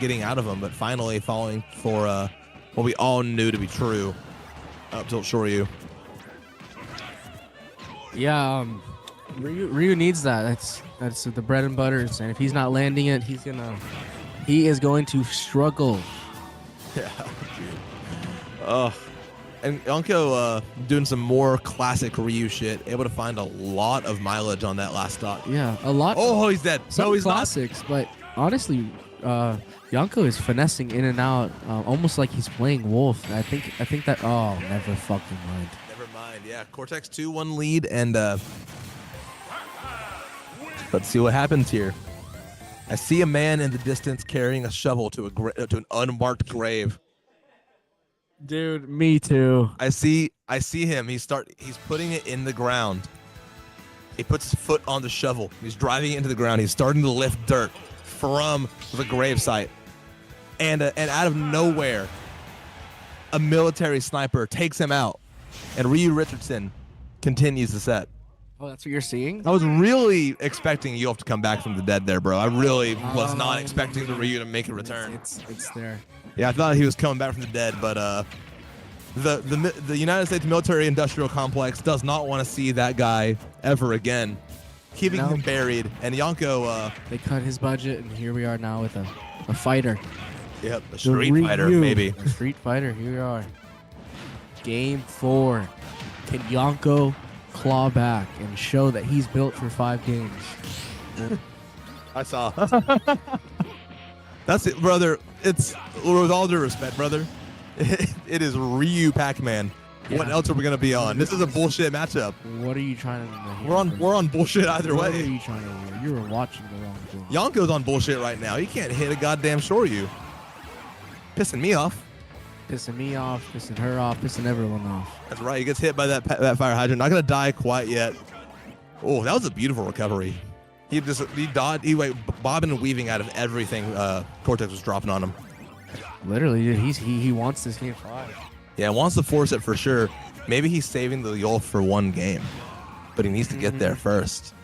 getting out of him, but finally falling for what we all knew to be true. Up tilt Shoryu. Yeah, Ryu needs that. That's the bread and butter. And if he's not landing it, he is going to struggle. Yeah. Oh. And Yonko doing some more classic Ryu shit, able to find a lot of mileage on that last stock. Yeah, a lot. Oh, he's dead. Some No, he's classics, but honestly, Yonko is finessing in and out, almost like he's playing Wolf. I think that. Oh, never fucking mind. Never mind. Yeah, Cortex 2-1 lead, and let's see what happens here. I see a man in the distance carrying a shovel to an unmarked grave. Dude, me too. I see him. He's putting it in the ground. He puts his foot on the shovel. He's driving it into the ground. He's starting to lift dirt from the gravesite. And out of nowhere, a military sniper takes him out. And Ryu Richardson continues the set. Oh, that's what you're seeing? I was really expecting Yolf to come back from the dead there, bro. I really was not expecting the Ryu to make a return. It's there. Yeah, I thought he was coming back from the dead, but the United States military industrial complex does not want to see that guy ever again, keeping him buried. And Yonko, they cut his budget, and here we are now with a fighter. Yep, a street fighter, maybe. A street fighter. Here we are. Game 4. Can Yonko claw back and show that he's built for 5 games? I saw. That's it, brother. It's, with all due respect, brother, it is Ryu Pac-Man. Yeah. What else are we gonna be on? This is a bullshit matchup. What are you trying to hear? We're on bullshit either way. What are you trying to hear? You were watching the wrong thing. Yonko's on bullshit right now. He can't hit a goddamn Shoryu. Pissing me off. Pissing me off, pissing her off, pissing everyone off. That's right. He gets hit by that fire hydrant. Not gonna die quite yet. Oh, that was a beautiful recovery. He dodged. He went bobbing and weaving out of everything Cortex was dropping on him. Literally, dude, he wants this game 5. Yeah, wants to force it for sure. Maybe he's saving the Yolf for one game, but he needs to get there first.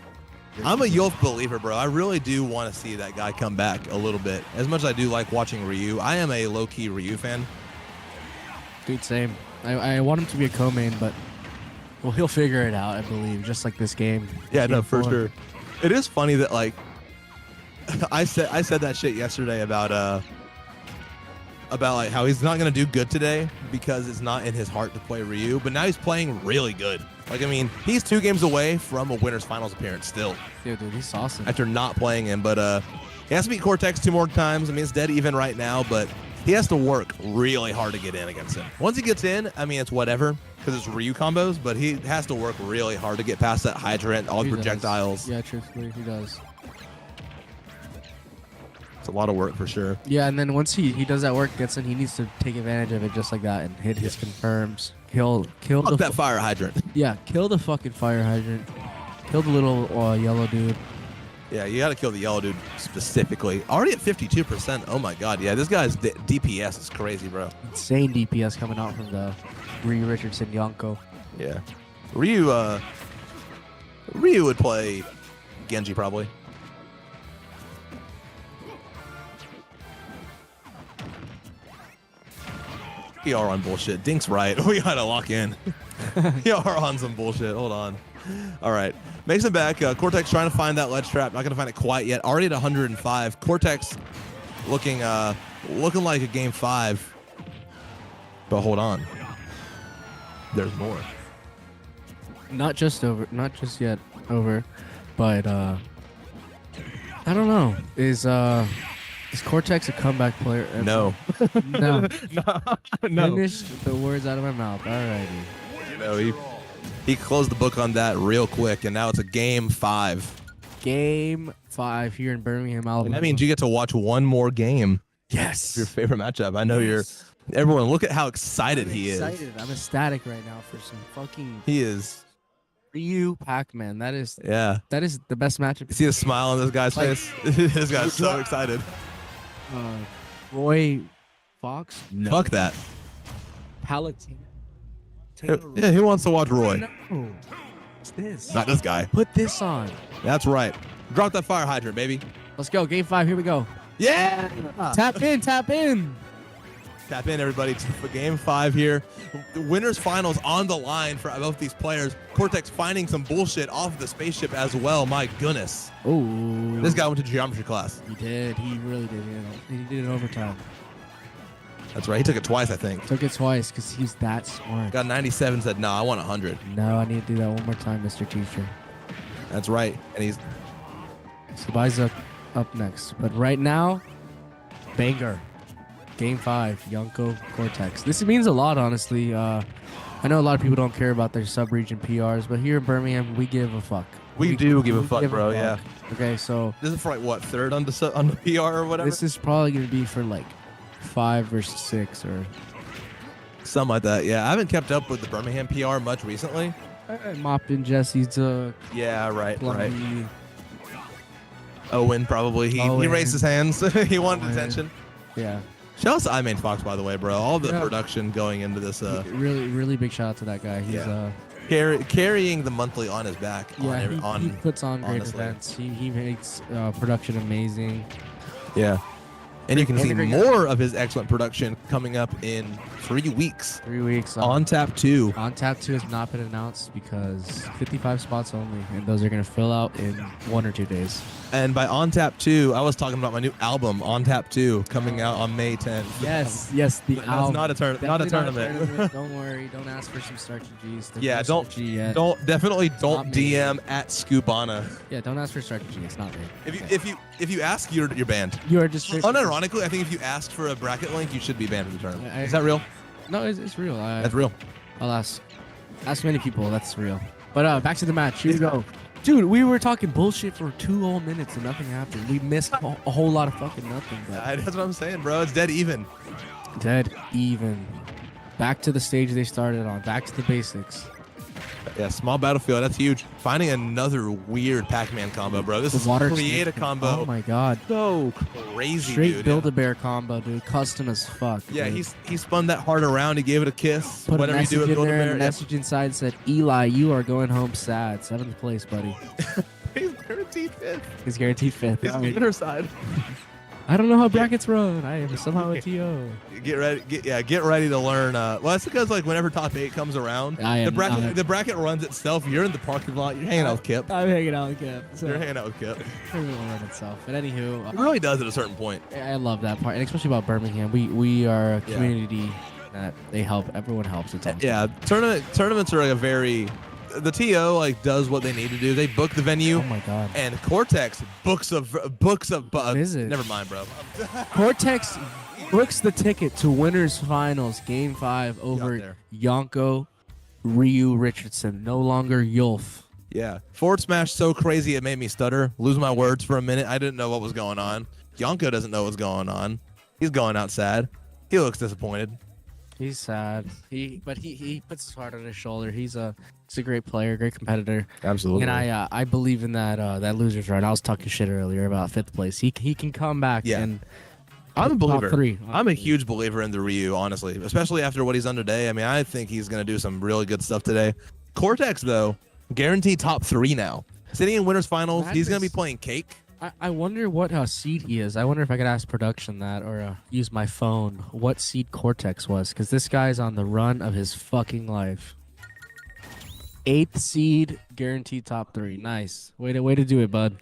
I'm a Yolf believer, bro. I really do want to see that guy come back a little bit. As much as I do like watching Ryu, I am a low-key Ryu fan. Dude, same. I want him to be a co-main, but well, he'll figure it out, I believe, just like this game. Yeah, no, for sure. It is funny that like I said that shit yesterday about like how he's not gonna do good today because it's not in his heart to play Ryu, but now he's playing really good. Like, I mean, he's 2 games away from a winner's finals appearance still. Yeah, dude, he's awesome. After not playing him, but he has to beat Cortex 2 more times. I mean, it's dead even right now, but he has to work really hard to get in against him. Once he gets in, I mean, it's whatever because it's Ryu combos, but he has to work really hard to get past that hydrant, all the projectiles. Does. Yeah, truthfully, he does. It's a lot of work for sure. Yeah, and then once he does that work, gets in, he needs to take advantage of it just like that and hit his confirms. Kill that fire hydrant. Yeah, kill the fucking fire hydrant. Kill the little yellow dude. Yeah, you got to kill the yellow dude specifically. Already at 52%. Oh my god. Yeah, this guy's DPS is crazy, bro. Insane DPS coming out from the Ryu Richardson Yonko. Yeah. Ryu would play Genji probably. We are on bullshit. Dink's right. We gotta lock in. We are on some bullshit. Hold on. All right. Makes it back. Cortex trying to find that ledge trap. Not gonna find it quite yet. Already at 105. Cortex looking like a game 5. But hold on. There's more. Not just yet over, but I don't know. Is Cortex a comeback player? No. No. No. Finished the words out of my mouth. Alrighty. You know, he closed the book on that real quick, and now it's a game 5. Game 5 here in Birmingham, Alabama. And that means you get to watch one more game. Yes. Your favorite matchup. I know everyone, look at how excited he is. I'm ecstatic right now for some fucking. He is. Ryu Pac-Man. That is the best matchup. You see the smile on this guy's face? This guy's so excited. Roy Fox? No. Fuck that. Palatine. Yeah, who wants to watch Roy? No. What's this? Not this guy. Put this on. That's right. Drop that fire hydrant, baby. Let's go. Game 5. Here we go. Yeah. Tap in. Tap in. Tap in, everybody, for game 5 here. The winners finals on the line for both these players. Cortex finding some bullshit off the spaceship as well. My goodness. Ooh. This guy went to geometry class. He did. He really did. He did it overtime. That's right. He took it twice, I think. Took it twice because he's that smart. Got 97, said, no, I want 100. No, I need to do that one more time, Mr. Teacher. That's right. And he's... Sabai's up next. But right now, banger. Game 5, Yonko Cortex. This means a lot, honestly. I know a lot of people don't care about their sub-region PRs, but here in Birmingham, we give a fuck. We do give a fuck, bro, yeah. Okay, so... This is for like, what, third on the PR or whatever? This is probably going to be for like 5 versus 6 or... Something like that, yeah. I haven't kept up with the Birmingham PR much recently. Mopping Jesse's... yeah, right. Plumby. Owen, probably. He raised his hands. He wanted attention. Yeah. Shout out to iMain Fox, by the way, bro. All the production going into this. Really big shout out to that guy. He's carrying the monthly on his back. Yeah, he puts on great events. He makes production amazing. Yeah. And you can see more of his excellent production coming up in 3 weeks. 3 weeks. On Tap 2. On Tap 2 has not been announced because 55 spots only, and those are going to fill out in 1 or 2 days. And by On Tap 2, I was talking about my new album, On Tap 2, coming out on May 10th. Yes, the album. Not a tournament. Don't worry. Don't ask for some Starchy G's. Yeah, definitely don't DM at Scoobana. Yeah, don't ask for Starchy G. It's not me. If you ask, you're banned. You are just unironically, I think if you asked for a bracket link, you should be banned from the tournament. Is that real? No, it's real. That's real. I'll ask many people. That's real. But back to the match. Here we go. Dude, we were talking bullshit for 2 whole minutes and nothing happened. We missed a whole lot of fucking nothing. But that's what I'm saying, bro. It's dead even. Dead even. Back to the stage they started on. Back to the basics. Yeah, small battlefield. That's huge. Finding another weird Pac-Man combo, bro. This is create a combo. Oh my god. So crazy, Straight dude. Build-A-Bear combo, dude. Custom as fuck. Yeah, dude. he spun that heart around. He gave it a kiss. Put Whatever a you do message with in there, Build-A-Bear. and a message inside said, Eli, you are going home sad. 7th place, buddy. He's guaranteed 5th. He's guaranteed 5th. He's on the winner side. I don't know how brackets run. I am somehow a TO. Get ready to learn. Well, that's because like whenever top 8 comes around, the bracket runs itself. You're in the parking lot. You're hanging out with Kip. I'm hanging out with Kip. So You're hanging out with Kip. It will run itself. But anywho, it really does at a certain point. I love that part, and especially about Birmingham. We are a community that they help. Everyone helps. It's awesome. Yeah, tournaments are like a very. The TO like does what they need to do. They book the venue. Oh my god! And Cortex books a visit. Never mind, bro. Cortex books the ticket to winners finals, game 5 over Yonko Ryu Richardson. No longer Yulf. Yeah, forward smash so crazy it made me stutter, lose my words for a minute. I didn't know what was going on. Yonko doesn't know what's going on. He's going out sad. He looks disappointed. He's sad. But he puts his heart on his shoulder. He's a great player, great competitor. Absolutely. And I believe in that losers run. I was talking shit earlier about 5th place. He can come back. Yeah. And I'm a believer. Top 3. I'm a huge believer in the Ryu, honestly, especially after what he's done today. I mean, I think he's gonna do some really good stuff today. Cortex though, guaranteed top 3 now. Sitting in winners finals, he's gonna be playing Cake. I wonder what seed he is. I wonder if I could ask production that or use my phone what seed Cortex was, because this guy's on the run of his fucking life. 8th seed, guaranteed top 3. Nice. Way to do it, bud.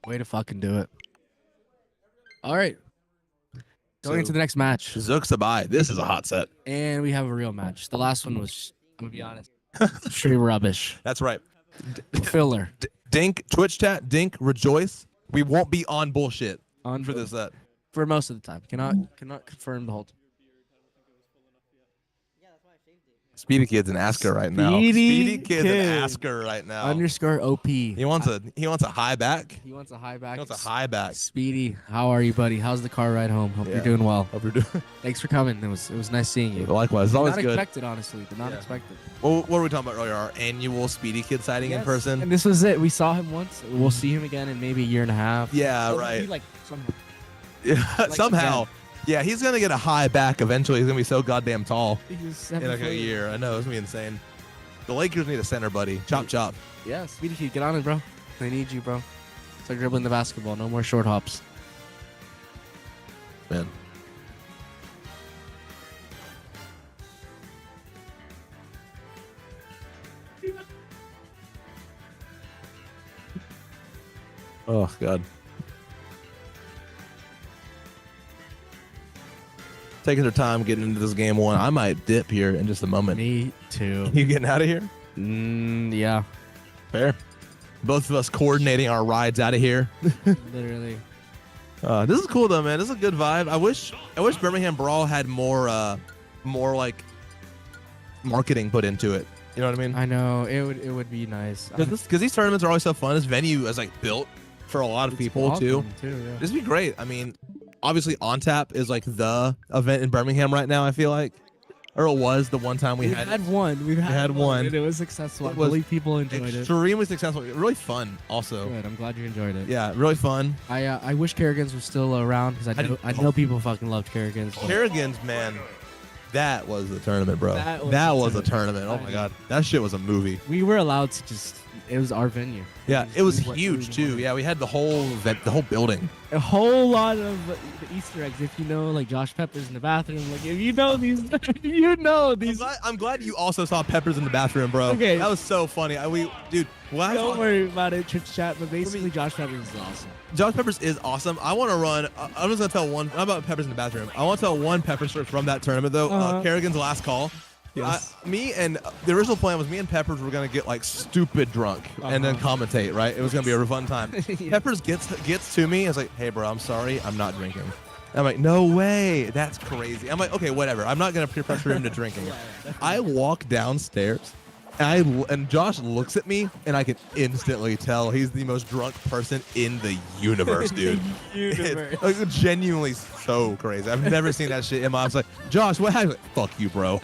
Way to fucking do it. All right. Going into the next match. Zook Sabai. This is a hot set. And we have a real match. The last one was, I'm going to be honest, straight rubbish. That's right. Filler. Dink, Twitch chat, Dink, rejoice. We won't be on bullshit for this set. For most of the time. Cannot confirm the whole time. Speedy Kid's an Asker right now. Speedy Kid's an Asker right now. Underscore OP. He wants a high back. He wants a high back. He wants a high back. Speedy, how are you, buddy? How's the car ride home? Hope you're doing well. Hope you're doing. Thanks for coming. It was nice seeing you. Likewise, it's always not good. Expected, honestly. Did not expect it. Well, what were we talking about earlier? Our annual Speedy Kid sighting in person. And this was it. We saw him once. We'll see him again in maybe a year and a half. Yeah, right. Somehow. Yeah, somehow. Yeah, he's gonna get a high back eventually. He's gonna be so goddamn tall in like a year. I know, it's gonna be insane. The Lakers need a center, buddy. Chop, chop. Yeah, Speedy Kid, get on it, bro. They need you, bro. It's like dribbling the basketball. No more short hops. Man. Oh, God. taking their time getting into this game one. I might dip here in just a moment. Me too. You getting out of here? Yeah. Fair. Both of us coordinating our rides out of here. Literally. This is cool though, man. This is a good vibe. I wish Birmingham Brawl had more like marketing put into it. You know what I mean? I know it would be nice. Because these tournaments are always so fun. This venue is like built for a lot of people too. Yeah. This would be great. I mean, obviously On Tap is like the event in Birmingham right now. I feel like, or it was the one time we had one. We had one. And it was successful. I It was believe people enjoyed it. extremely successful. Really fun. Also, Good. I'm glad you enjoyed it. yeah, really fun. I wish Kerrigan's was still around because I know people fucking loved Kerrigan's. but- Kerrigan's, man, that was the tournament, bro. That That was was the a tournament. Oh my god, that shit was a movie. We were allowed to just. It was our venue. Yeah, it was what huge we too. wanted. Yeah, we had the whole building. A whole lot of the Easter eggs. If you know, like Josh Pepper's in the bathroom. Like if you know these, you know these. I'm glad you also saw Peppers in the bathroom, bro. Okay. That was so funny. Dude, Don't worry about it, chit chat. But basically, Josh Pepper's is awesome. Josh Peppers is awesome. I want to run. I'm just gonna tell one. Not about Peppers in the bathroom. I want to tell one Pepper story from that tournament though. Kerrigan's last call. Yes. Me and the original plan was me and Peppers were gonna get like stupid drunk and then commentate. Right? It was gonna be a fun time. Peppers gets to me and is like, "Hey, bro, I'm sorry, I'm not drinking." I'm like, "No way, that's crazy." I'm like, "Okay, whatever. I'm not gonna peer pressure him to drinking." I walk downstairs. And Josh looks at me, and I can instantly tell he's the most drunk person in the universe, dude. It's like, genuinely so crazy. I've never seen that shit in my life. I was like, Josh, what happened? Like, fuck you, bro.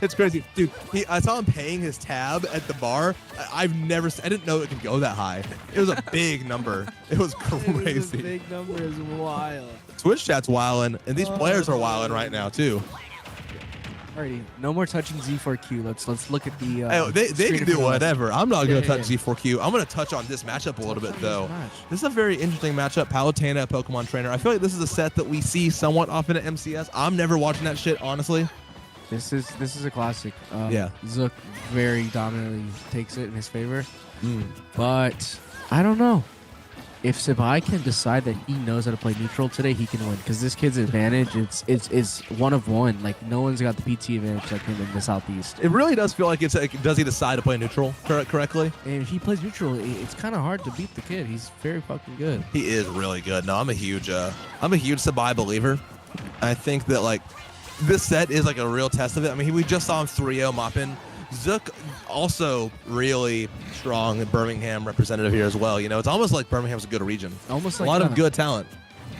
It's crazy. Dude, I saw him paying his tab at the bar. I didn't know it could go that high. It was a big number. It was crazy. The big number is wild. Twitch chat's wilding, and these players are wilding right now, too. Alrighty, no more touching Z4Q. Let's look at the. They can do whatever. I'm not gonna touch Z4Q. I'm gonna touch on this matchup a little bit though. This is a very interesting matchup. Palutena, Pokemon Trainer. I feel like this is a set that we see somewhat often at MCS. I'm never watching that shit, honestly. This is a classic. Yeah. Zook very dominantly takes it in his favor, but I don't know. If Sabai can decide that he knows how to play neutral today, he can win. Because this kid's advantage, it's one of one. Like no one's got the PT advantage like him in the Southeast. It really does feel like it's like, does he decide to play neutral correctly? And if he plays neutral, it's kind of hard to beat the kid. He's very fucking good. He is really good. No, I'm a huge Sabai believer. I think that like this set is like a real test of it. I mean, we just saw him 3-0 mopping. Zook also really strong Birmingham representative here as well. You know, it's almost like Birmingham's a good region. Almost a like lot of good talent.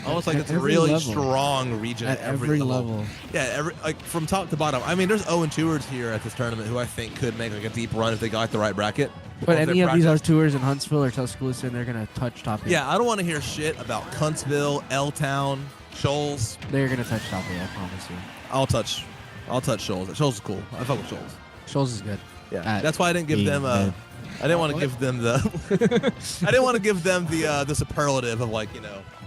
Almost like it's a really strong region at every level. Yeah, like from top to bottom. I mean, there's 0-2ers here at this tournament who I think could make like a deep run if they got the right bracket. But any of these are tours in Huntsville or Tuscaloosa, and they're gonna touch top 8. Yeah, I don't want to hear shit about Cuntsville, L-Town, Shoals. They're gonna touch top 8, I promise you. I'll touch Shoals. Shoals is cool. I fuck with Shoals. Shoals is good. Yeah, that's why I didn't give them. I didn't want to give them the. I didn't want to give them the superlative of like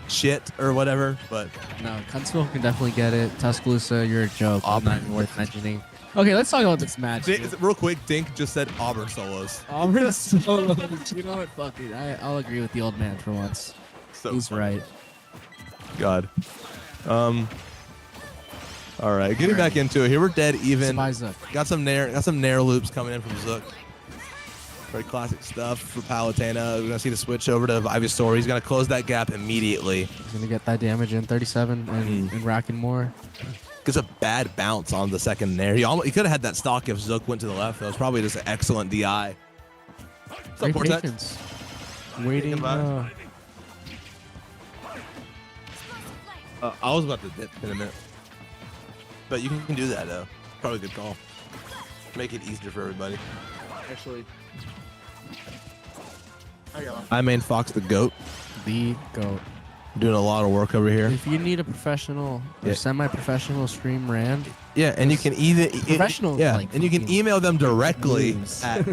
shit or whatever. But no, Cuntsville can definitely get it. Tuscaloosa, you're a joke. Not even worth mentioning. Okay, let's talk about this match. Real quick, Dink just said Auburn solos. Auburn solos. You know what? Fuck it. I'll agree with the old man for once. He's right. God. All right, getting back into it here. We're dead even. Got some nair loops coming in from Zook. Very classic stuff for Palutena. We're gonna see the switch over to Ivysaur. He's gonna close that gap immediately. He's gonna get that damage in 37 and racking more. Gets a bad bounce on the second nair. He could have had that stock if Zook went to the left. That was probably just an excellent DI. What's up, Vortex? Waiting. I was about to dip in a minute. But you can do that, though. Probably a good call. Make it easier for everybody. Actually, I main Fox the GOAT. The GOAT. Doing a lot of work over here. If you need a professional or semi-professional stream Rand, yeah, and you can either professional, like, and you can email them directly at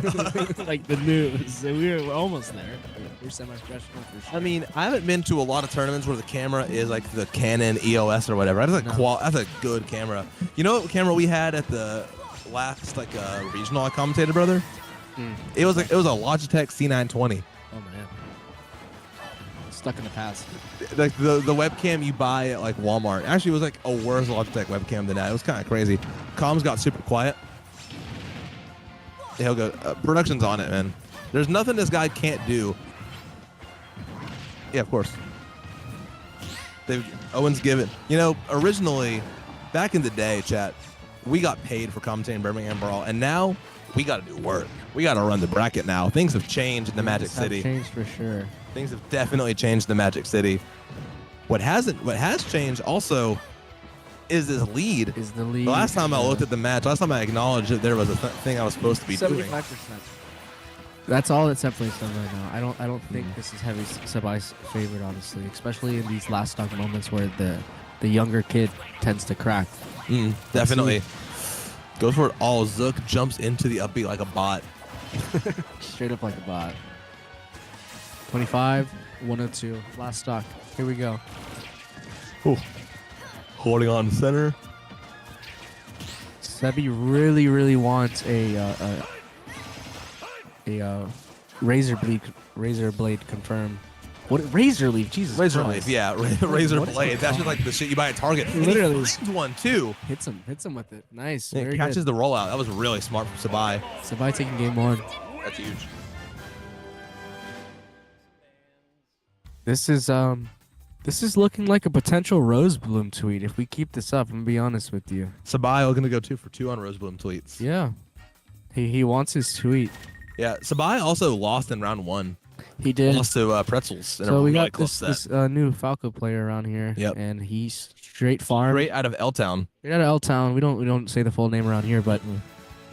like the news. We're almost there. We're semi-professional for sure. I mean, I haven't been to a lot of tournaments where the camera is like the Canon EOS or whatever. That's that's a good camera. You know what camera we had at the last regional I commentated, brother? It was a Logitech C920. Oh man. stuck in the past. Like the webcam you buy at like Walmart actually was like a worse Logitech webcam than that. It was kind of crazy. Comms got super quiet. He'll go. Production's on it, man. There's nothing this guy can't do. Yeah, of course. Owen's given. You know, originally, back in the day, chat, we got paid for commentating Birmingham Brawl, and now we got to do work. We got to run the bracket now. Things have changed in the Magic City. Changed for sure. Things have definitely changed in the Magic City. What has changed also is this lead. Is the lead. The last time I looked at the match, last time I acknowledged that there was a thing I was supposed to be 75%. doing. That's all that separates them right now. I don't think this is heavy Sabai's favorite, honestly, especially in these last stock moments where the younger kid tends to crack. Definitely. Goes for it all. Zook jumps into the upbeat like a bot. Straight up like a bot. 25, 102. Last stock. Here we go. Ooh. Holding on center. Sebi really, really wants a razor blade confirm. What razor leaf? Jesus. Razor Christ. leaf, yeah. Razor blade. That's just like the shit you buy at Target. Literally. And he finds one too. Hits him with it. Nice. Yeah, Very catches good. the rollout. That was really smart from Sabai. Sabai taking game 1. That's huge. This is looking like a potential Rosebloom tweet. If we keep this up, I'm gonna be honest with you. Sabai looking to go 2 for 2 on Rosebloom tweets. Yeah. He wants his tweet. Yeah, Sabai also lost in round 1. He did. Lost to Pretzels. In So a we really got close this set. new Falco player around here. Yep. And he's straight farm. Straight out of L-Town. Straight out of L-Town. We don't say the full name around here, but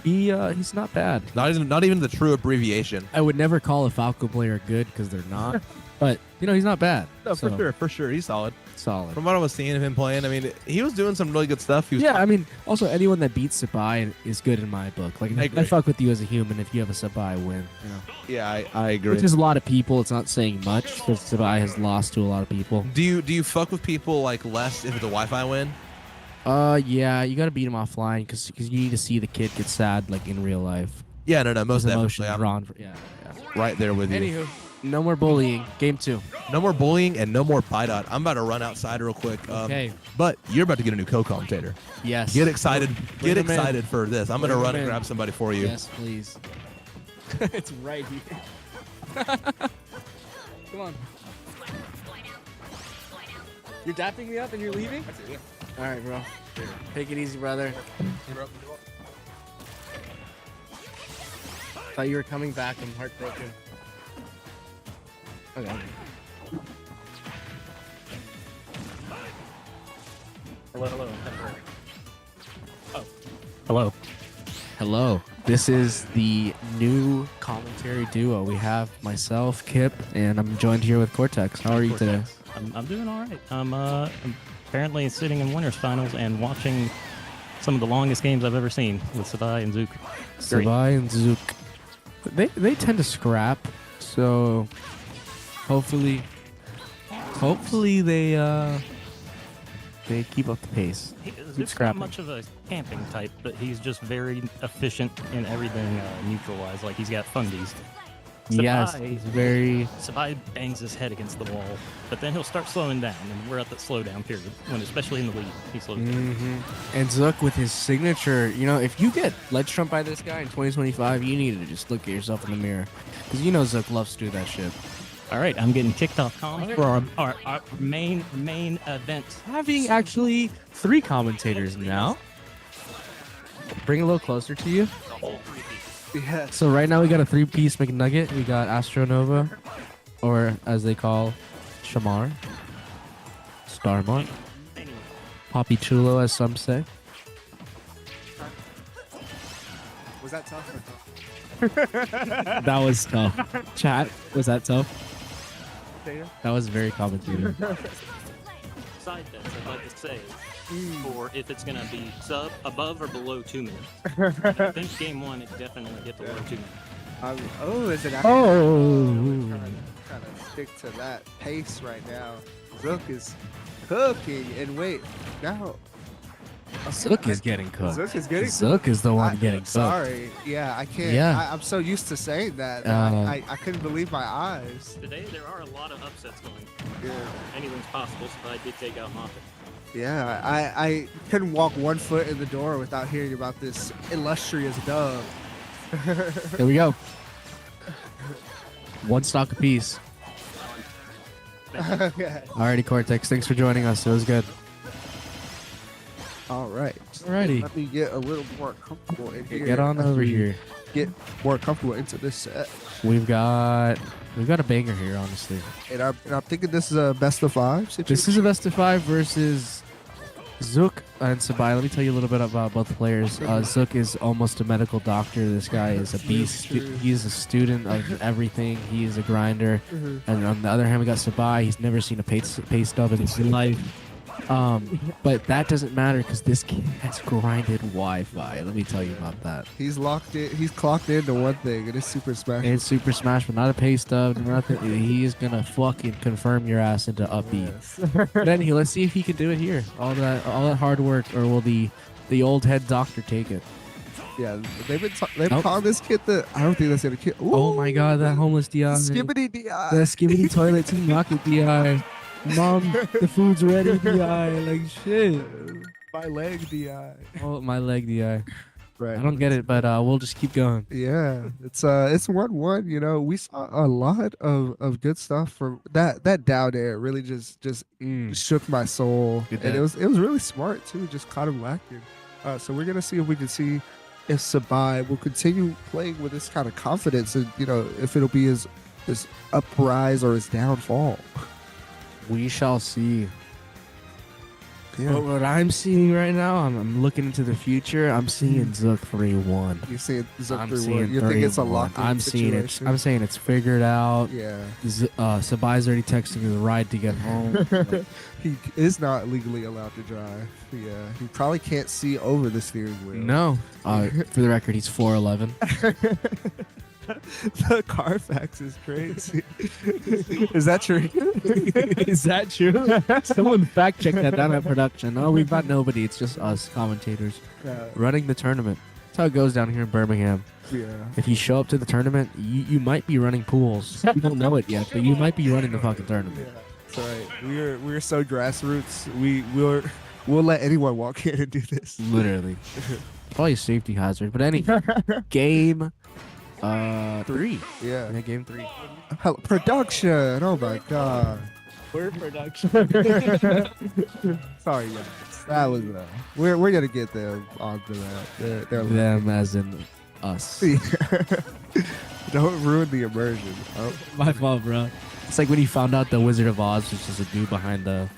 he's not bad. Not even the true abbreviation. I would never call a Falco player good because they're not. But he's not bad. No, So, for sure. He's solid. Solid. From what I was seeing of him playing, I mean, he was doing some really good stuff. He was Yeah, I mean, also anyone that beats Sabai is good in my book. Like, I fuck with you as a human if you have a Sabai win. You know? Yeah, I agree. Which is a lot of people. It's not saying much because Sabai has lost to a lot of people. Do you fuck with people like less if it's a Wi-Fi win? Yeah, you gotta beat him offline because you need to see the kid get sad like in real life. Yeah, no, most His definitely. emotions I'm drawn yeah. right there with you. Anywho, no more bullying. Game 2. No more bullying and no more bite out. I'm about to run outside real quick. Okay. But you're about to get a new co-commentator. Yes. Get excited. Bring Get him in. excited for this. I'm going to Bring run him and in. grab somebody for you. Yes, please. It's right here. Come on. You're dapping me up and you're leaving? All right, bro. Take it easy, brother. Thought you were coming back. I'm heartbroken. Okay. Hello. Oh. Hello. Hello. This is the new commentary duo. We have myself, Kip, and I'm joined here with Cortex. How are you today? I'm doing all right. I'm apparently sitting in winners finals and watching some of the longest games I've ever seen with Sabai and Zook. Sabai and Zook. They tend to scrap, so hopefully they keep up the pace. Keep Zook's not scrapping. much of a camping type, but he's just very efficient in everything neutral-wise. Like, he's got fundies. Yes, he's very. Sabai bangs his head against the wall, but then he'll start slowing down, and we're at that slowdown period, when especially in the lead, he slows down. And Zook with his signature, if you get ledge trumped by this guy in 2025, you need to just look at yourself in the mirror. Because Zook loves to do that shit. All right, I'm getting kicked off comms for our main event. Having actually 3 commentators now. Bring it a little closer to you. Yeah. So right now we got a 3-piece McNugget. We got Astronova, or as they call Shamar, Starmont, Poppy Chulo, as some say. Was that tough? That was tough. Chat, was that tough? That was very commentative. Side bets, I'd like to say, for if it's going to be above or below 2 minutes. I think game 1, it definitely get below 2 minutes. Is it Oh! Trying to stick to that pace right now. Zook is cooking, and wait, now Zook is getting cooked. Zook is getting Zook is the one getting cooked. Sorry. Yeah, I can't. Yeah. I'm so used to saying that. I couldn't believe my eyes. Today there are a lot of upsets going. Yeah. Anything's possible, so I did take out Moffat. Yeah, I couldn't walk 1 foot in the door without hearing about this illustrious dub. Here we go. 1 stock apiece. Okay. Alrighty, Cortex. Thanks for joining us. It was good. All right. Alrighty. Let me get a little more comfortable in here. Get on over here. Get more comfortable into this set. We've got a banger here, honestly. And I'm thinking this is a best of 5 situation. This is a best of 5 versus Zook and Sabai. Let me tell you a little bit about both players. Zook is almost a medical doctor. This guy is a beast. He's a student of everything. He is a grinder. Mhm. And on the other hand, we got Sabai. He's never seen a pay stub in his life. But that doesn't matter because this kid has grinded Wi-Fi. Let me tell you about that. He's locked in. He's clocked into one thing, and it's Super Smash. It's Super Smash, but not a pay stub, nothing. He is gonna fucking confirm your ass into upbeat. But anyway, let's see if he can do it here. All that hard work, or will the old head doctor take it? Yeah, they've been calling this kid the. I don't think that's gonna kill. Oh my god, that homeless DI. Skibbity DI. The skibbity toilet team rocket DI. Mom, the food's ready DI. Like shit. My leg DI. Oh, my leg DI. Right. I don't get it, but we'll just keep going. Yeah, it's 1-1. You know, we saw a lot of good stuff from that down air. Really just shook my soul, Good and day. it was really smart too. Just caught him lacking. So we're gonna see if we can see if Sabai will continue playing with this kind of confidence, and you know if it'll be his uprise or his downfall. We shall see. Yeah. But what I'm seeing right now, I'm looking into the future. I'm seeing Zook 3-1. You're seeing Zook I'm 3-1. seeing You think it's a 3-1. lock-in I'm seeing it. situation? I'm saying it's figured out. Yeah. Sabai's already texting me the ride to get home. He is not legally allowed to drive. Yeah, he probably can't see over the steering wheel. No. For the record, he's 4'11". The Carfax is crazy. Is that true? Is that true? Someone fact check that down at production. Oh, we've got nobody. It's just us commentators running the tournament. That's how it goes down here in Birmingham. Yeah. If you show up to the tournament, you might be running pools. You don't know it yet, but you might be running the fucking tournament. That's right. We're so grassroots. We'll let anyone walk in and do this. Literally. Probably a safety hazard. But any game 3. Yeah. Game 3. Production. Oh my god. We're production. Sorry, guys. That was we're gonna get them onto that. They're Them as in us. Don't ruin the immersion. Oh. My fault, bro. It's like when he found out the Wizard of Oz was just a dude behind the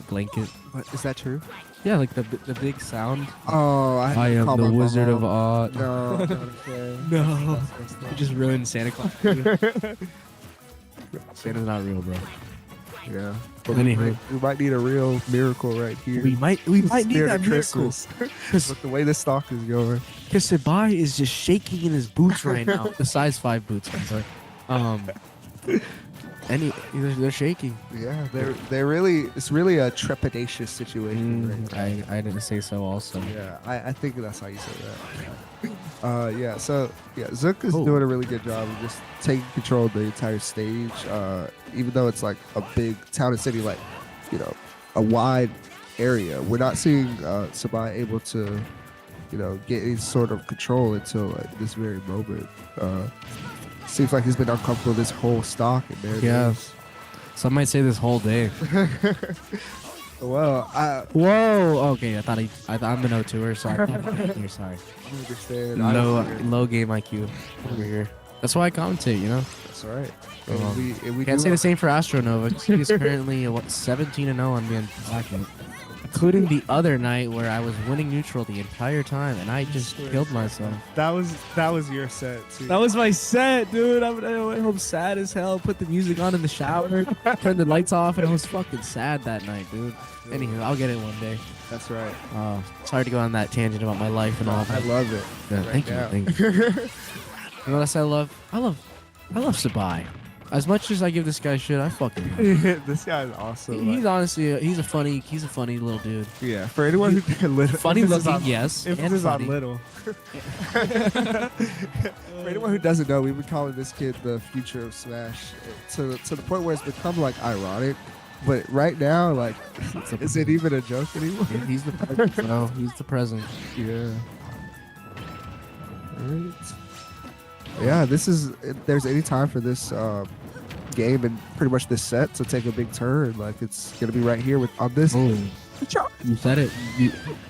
blanket. What, is that true? Yeah, like the big sound. Oh, I am the Wizard of Oz. No, not okay. No. You just ruined Santa Claus. Santa's not real, bro. Yeah. But Anywho. we might need a real miracle right here. We might need Spirit that of miracle. Christmas. With the way this stock is going. Because Sabai is just shaking in his boots right now. The size 5 boots, I'm sorry. They're shaking. Yeah, they're really. It's really a trepidatious situation. Right now. I didn't say so. Also. Yeah, I think that's how you say that. Yeah. So Zook is doing a really good job of just taking control of the entire stage. Even though it's like a big town and city, like a wide area, we're not seeing Sabai able to, get any sort of control until like this very moment. Seems like he's been uncomfortable this whole stock, and there it is. Some might say this whole day. Well, whoa. Okay, I'm the no tour. Sorry. You're sorry. I understand. Low game IQ over here. That's why I commentate. That's right. And we can't say the same for Astronova. He's currently 17-0 on being blackout. Including the other night where I was winning neutral the entire time and I just killed myself. That was your set too. That was my set, dude. I went home sad as hell. Put the music on in the shower, turned the lights off, and I was fucking sad that night, dude. Anywho, I'll get it one day. That's right. Sorry to go on that tangent about my life and all. I love it. Yeah, thank you. You know what else I love? I love Sabai. As much as I give this guy shit, I fucking hate him. This guy's awesome. He's honestly he's a funny little dude. Yeah, for anyone who funny emphasis looking, on- yes, and emphasis on funny. little. For anyone who doesn't know, we've been calling this kid the future of Smash to the point where it's become like ironic. But right now, like, is it even a joke anymore? He's the present, bro. He's the present. Yeah. Alright. Yeah, this is. If there's any time for this game and pretty much this set to take a big turn, like it's gonna be right here with on this. Oh, you said it.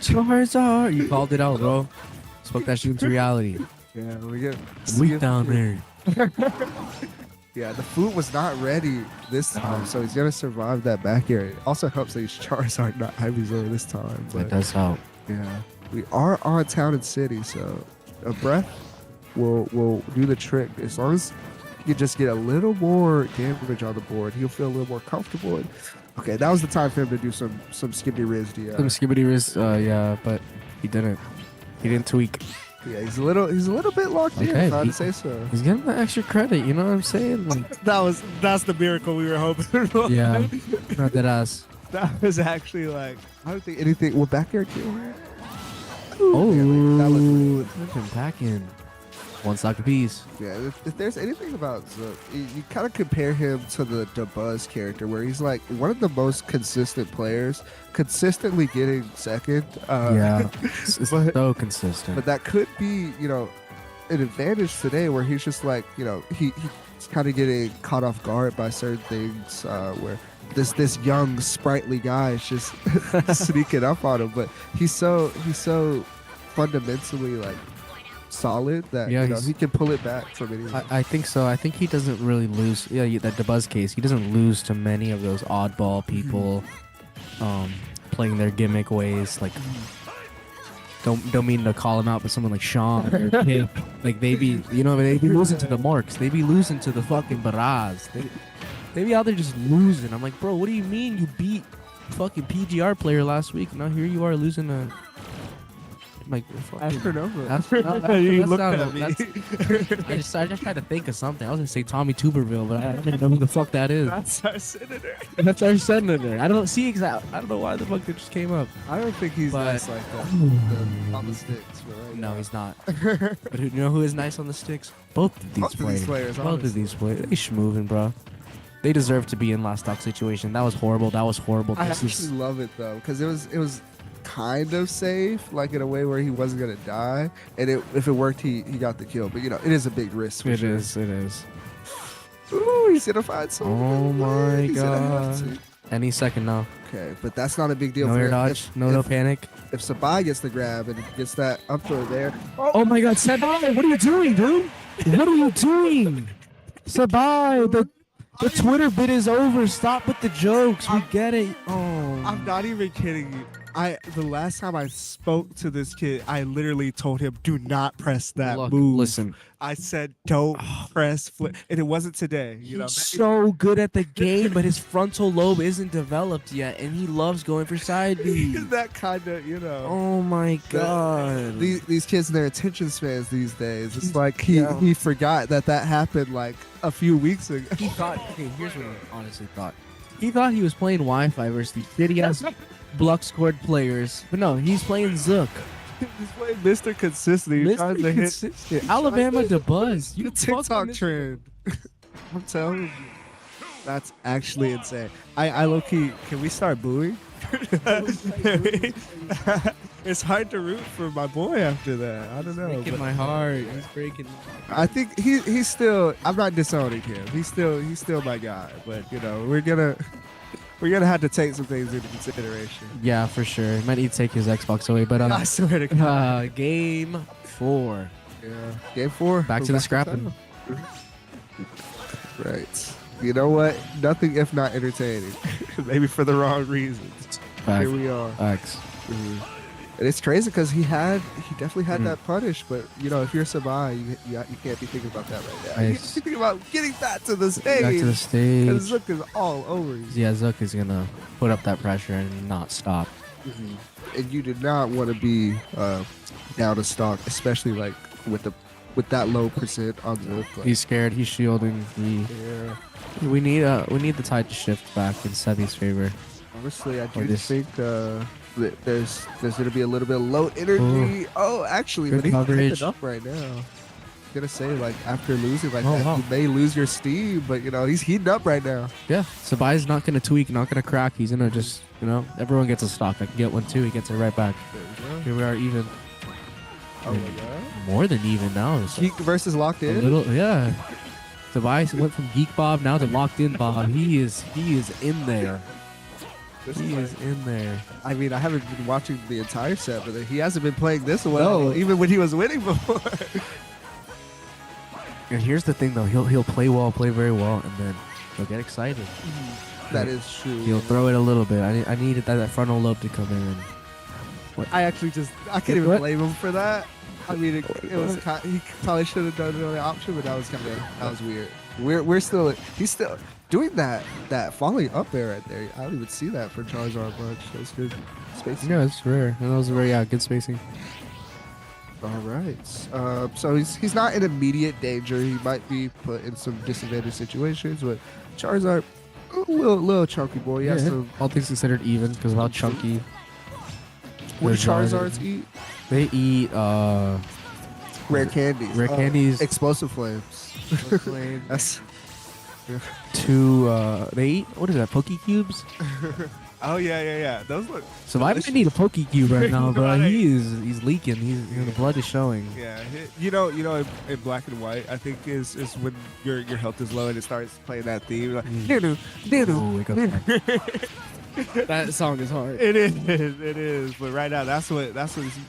Charizard. You called it out, bro. Spoke that shit into reality. Yeah, we get Weak down there. Yeah, the food was not ready this time, so he's gonna survive that back air. It also helps that he's Charizard, not Ivysaur this time. That does help. Yeah, we are on Town and City, so a breath will do the trick. As long as he can just get a little more damage on the board, he'll feel a little more comfortable. And, okay, that was the time for him to do some skibbity riz. Some skibbity riz, yeah, but he didn't. He didn't tweak. Yeah, he's a little bit locked in, if I'd say so. He's getting the extra credit, you know what I'm saying? Like, That's the miracle we were hoping for. yeah, not that ass. That was actually like, I don't think anything. Will back air kill her? Oh, that looked him packing. One stock apiece. Yeah, if there's anything about Zook, you kind of compare him to the DeBuzz character, where he's like one of the most consistent players, consistently getting second. Yeah, it's so consistent. But that could be, an advantage today, where he's just like, he's kind of getting caught off guard by certain things, where this young sprightly guy is just sneaking up on him. But he's so fundamentally like solid that he can pull it back from anyone. I think so. I think he doesn't really lose. Yeah, that DeBuzz case, he doesn't lose to many of those oddball people playing their gimmick ways. Like, don't mean to call him out, but someone like Sean or Kip, like they be losing to the marks. They be losing to the fucking Baraz. They be out there just losing. I'm like, bro, what do you mean you beat fucking PGR player last week? Now here you are losing a. Like, Astronova. You looked at me. I just tried to think of something. I was gonna say Tommy Tuberville, but I didn't know who the fuck that is. That's our senator. That's our senator. I don't see exactly. I don't know why the fuck it just came up. I don't think he's nice like that. On the sticks, right? No, he's not. But you know who is nice on the sticks? Both of these players. Both of these players. They schmoovin', bro. They deserve to be in last stock situation. That was horrible. I actually love it though, because it was kind of safe, like in a way where he wasn't gonna die, and if it worked, he got the kill. But it is a big risk. It is. Ooh, he's gonna find someone. Oh my god! Any second now. Okay, but that's not a big deal. No air dodge. No panic. If Sabai gets the grab and gets that up throw there. Oh my god, Sabai! What are you doing, dude? What are you doing, Sabai? The Twitter bit is over. Stop with the jokes. We get it. Oh. I'm not even kidding you. The last time I spoke to this kid, I literally told him, do not press that move. Listen. I said, don't press flip. And it wasn't today. He's so good at the game, but his frontal lobe isn't developed yet, and he loves going for side B. That kind of, Oh my god. These kids and their attention spans these days. It's like he forgot that happened like a few weeks ago. He thought, here's what he honestly thought. He thought he was playing Wi-Fi versus these shitty-ass Blux scored players. But no, he's playing Zook. He's playing Mr. Consistent. Mr. Consistent. Alabama DeBuzz. You TikTok trend. I'm telling you. That's actually insane. I low-key, can we start booing? It's hard to root for my boy after that. I don't know. Breaking my heart. He's breaking. I think he's still. I'm not disowning him. He's still my guy. But we're gonna have to take some things into consideration. Yeah, for sure. Might need to take his Xbox away, but I swear to God. Game 4. Yeah, game 4. Back to the scrapping. Right. You know what? Nothing if not entertaining. Maybe for the wrong reasons. Here we are. Facts. And it's crazy because he definitely had that punish, but if you're Sabai, you can't be thinking about that right now. You're thinking about getting back to the stage. Back to the stage. And Zook is all over you. Yeah, Zook is gonna put up that pressure and not stop. And you did not want to be down a stock, especially like with with that low percent on Zook. He's scared. He's shielding. We need the tide to shift back in Sebi's favor. Honestly, I do think that there's gonna be a little bit of low energy. Oh, actually, Good but he's coverage. picking up right now. I'm gonna say, like, after losing like Oh, that, wow. you may lose your steam, but you know he's heating up right now. Yeah, Sabai's not gonna tweak, not gonna crack. He's gonna just, everyone gets a stock. I can get one too. He gets it right back. Here we are, even. Oh my god. More than even now. Geek versus locked A in. little, yeah. Sabai went from Geek Bob now to Locked In Bob. He is in there. He is in there. I mean, I haven't been watching the entire set, but he hasn't been playing this well, even when he was winning before. And here's the thing, though. He'll play well, play very well, and then he'll get excited. That is true. He'll throw it a little bit. I needed that frontal lobe to come in. And I can't even blame him for that. I mean, it was he probably should have done another option, but that was weird. He's still doing that falling up there right there. I don't even see that for Charizard much. That was good spacing. Yeah, it's rare. And that was very good spacing. All right. So he's not in immediate danger. He might be put in some disadvantaged situations, but Charizard, a little chunky boy. He has some. All things considered, even because of how chunky. What do Charizards eat? They eat rare candies. Rare candies. Explosive flames. That's they eat, what is that, Poke Cubes? Oh yeah. Those look. So I might need a Poke Cube right now, bro. He's leaking. The blood is showing. Yeah, you know, in black and white, I think is when your health is low and it starts playing that theme. Like, Ooh, it goes back. That song is hard. It is. But right now, that's what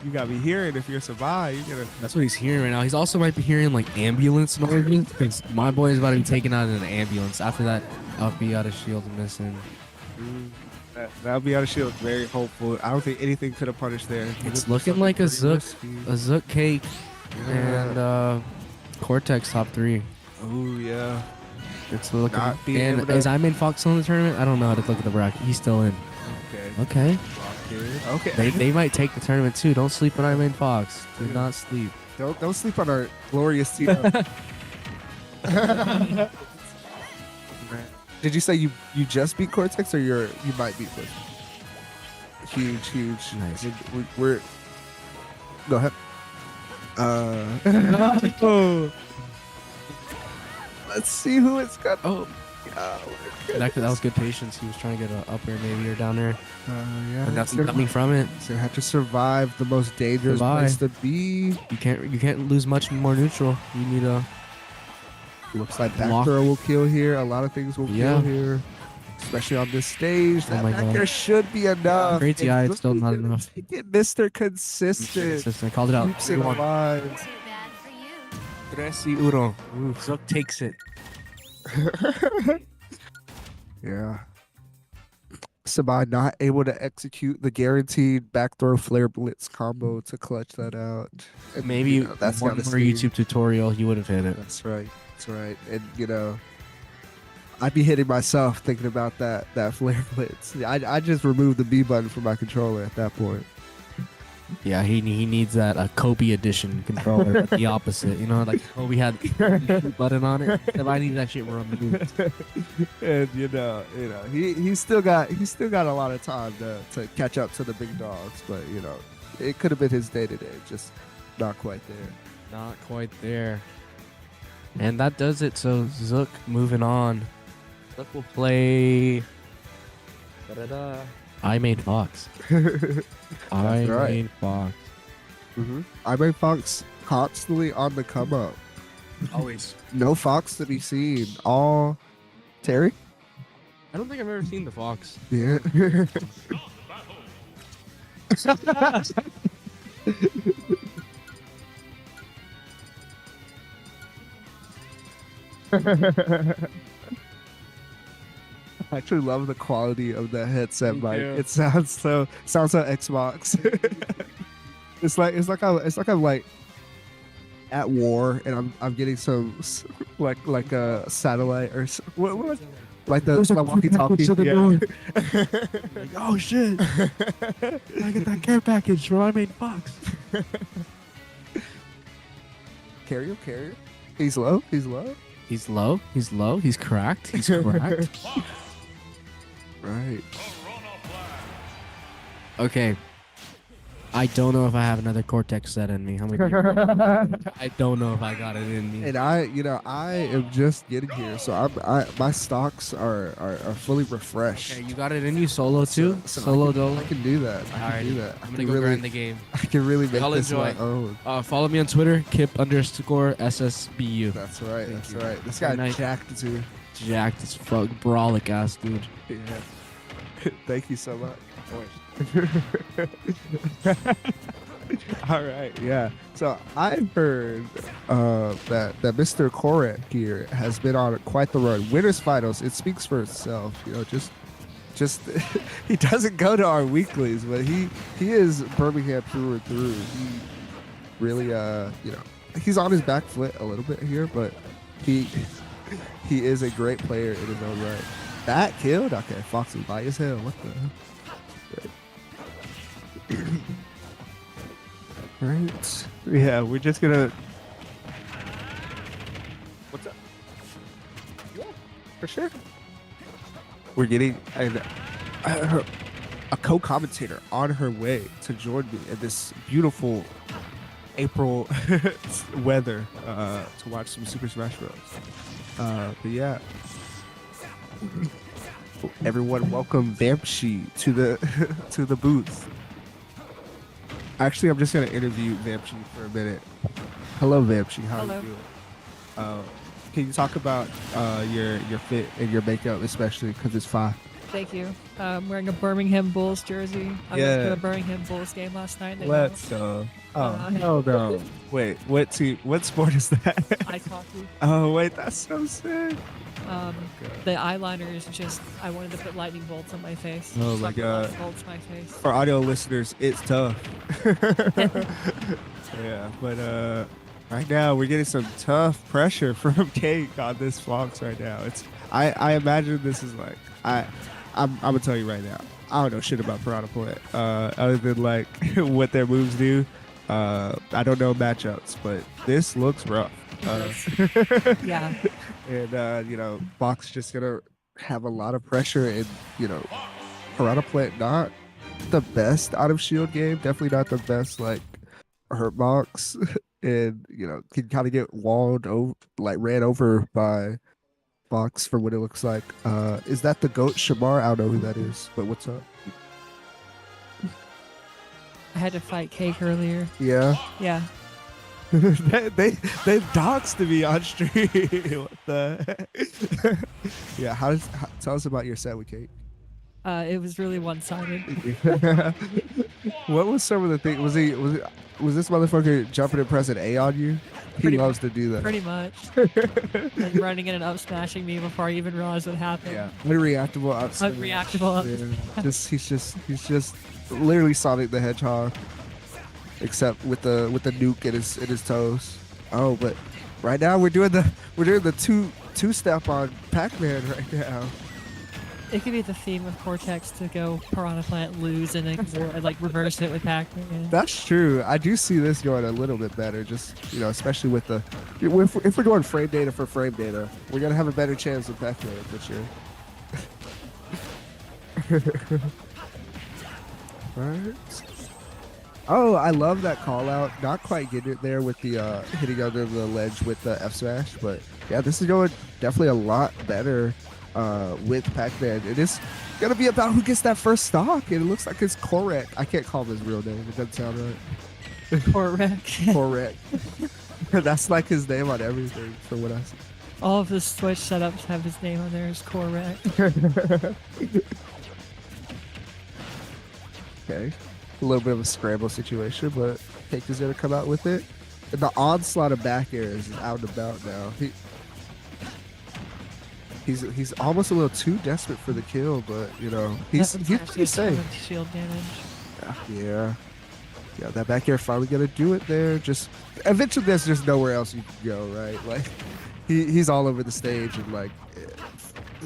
you gotta be hearing if you're survive. That's what he's hearing right now. He's also might be hearing like ambulance noises because my boy is about to be taken out in an ambulance. After that, I'll be out of shield and missing. That'll be out of shield. Very hopeful. I don't think anything could have punished there. It's looking like a Zook cake and Cortex top 3. Oh yeah. It's looking. And is I-Main Fox still in the tournament? I don't know how to look at the bracket. He's still in. Okay. They might take the tournament too. Don't sleep on I-Main Fox. Do not sleep. Don't sleep on our glorious team. Did you say you just beat Cortex or you might beat Cortex? Huge. Nice. We're go ahead. Let's see who it's got. Oh, that was good patience. He was trying to get an up air maybe or down air. Yeah. And that's coming from it. So you have to survive the most dangerous place to be. You can't lose much more neutral. You need a. Looks like back throw will kill here. A lot of things will kill here, especially on this stage. That back there should be enough. Crazy eye, it's still not enough. Mr. Consistent. I called it out. Keeps it alive. 3-1. Ooh, Zook takes it. Yeah. Sabai not able to execute the guaranteed back throw flare blitz combo to clutch that out. And, maybe that's one more YouTube tutorial, he would have hit it. That's right. And I'd be hitting myself thinking about that flare blitz. I just removed the B button from my controller at that point. Yeah, he needs that Kobe edition controller, the opposite. Like Kobe had the button on it. If I need that shit removed. And he's still got a lot of time to catch up to the big dogs, but it could have been his day to day, just not quite there. Not quite there. And that does it. So Zook moving on. Zook will play. I-Main Fox. I-Main Fox. I-Main Fox constantly on the come up. Always. No Fox to be seen. All Terry? I don't think I've ever seen the Fox. Yeah. I actually love the quality of the headset mic. It sounds so Xbox. it's like I'm like at war and I'm getting some like a satellite or what like the walkie-talkie. Like, oh shit! I get that care package from I-Main Fox. Carrier, carrier. He's low. He's low. He's low. He's low. He's cracked. He's cracked. Right. Okay. I don't know if I have another Cortex set in me. How many? I don't know if I got it in me. And I am just getting here, so my stocks are fully refreshed. Okay, you got it in you solo too? Solo Dolo? I can do that. I can do that. I'm gonna go grind the game. I can really make Y'all this enjoy. my own. Follow me on Twitter, Kip_SSBU. That's right. Thank That's you. right. This Good guy night. jacked too. Jacked as fuck, brawlic ass dude. Yeah. Thank you so much. All right, yeah. So I've heard that Mr. Korek here has been on quite the run. Winners finals, it speaks for itself. You know, just he doesn't go to our weeklies, but he is Birmingham through and through. He really he's on his back foot a little bit here, but he is a great player in his own right. That killed? Okay, Fox is by his hell. What the hell? Right. Yeah, we're just gonna. What's up? Yeah, for sure. We're getting a co-commentator on her way to join me in this beautiful April weather to watch some Super Smash Bros. But yeah. Everyone, welcome Vampshi to the booth. Actually, I'm just gonna interview Vampshi for a minute. Hello, Vampshi. How Hello. are you doing? Can you talk about your fit and your makeup, especially because it's fine? Thank you. I'm wearing a Birmingham Bulls jersey. I went to Yeah. a Birmingham Bulls game last night. They Let's lost. Oh, hell no. Wait, what team? What sport is that? Ice hockey. Oh, wait, that's so sick. The eyeliner is just, I wanted to put lightning bolts on my face. Oh So my I put God. lightning bolts on my face. For audio listeners, it's tough. Yeah, but right now we're getting some tough pressure from Cake on this Fox right now. I imagine this is like I'm gonna tell you right now. I don't know shit about Piranha Plant other than like what their moves do. I don't know matchups, but this looks rough. Yeah. And Fox just gonna have a lot of pressure, and Piranha Plant not the best out of shield game, definitely not the best like hurt box, and can kind of get walled over, like ran over by Fox for what it looks like. Is that the GOAT Shamar? I don't know who that is, but what's up? I had to fight Cake earlier. Yeah. Yeah. they doxed me on stream. What the heck? Yeah, tell us about your set with Kate. It was really one-sided. What was some of the things? Was this motherfucker jumping and pressing A on you? He loves to do that. Pretty much. And running in and up smashing me before I even realized what happened. Yeah. Unreactable up smash. Unreactable up Yeah. He's just literally Sonic the Hedgehog, except with the nuke in his toes. Oh, but right now we're doing the two-step on Pac-Man right now. It could be the theme of Cortex to go Piranha Plant, lose, and then like reverse it with Pac-Man. That's true. I do see this going a little bit better. Just especially with if we're going frame data for frame data, we're gonna have a better chance with Pac-Man for sure. Right. Oh, I love that call out. Not quite getting it there with the hitting under the ledge with the F smash, but yeah, this is going definitely a lot better with Pac-Man. It is gonna be about who gets that first stock, and it looks like it's Korek. I can't call him his real name. It doesn't sound right. Korek. Korek. That's like his name on everything, from what I see. All of the Switch setups have his name on there as Korek. Okay. A little bit of a scramble situation, but Cake is going to come out with it. And the onslaught of back airs is out and about now. He's almost a little too desperate for the kill, but he's pretty safe. Shield damage. Yeah, that back air finally gonna do it there. Just eventually, there's just nowhere else you can go, right? Like he's all over the stage and like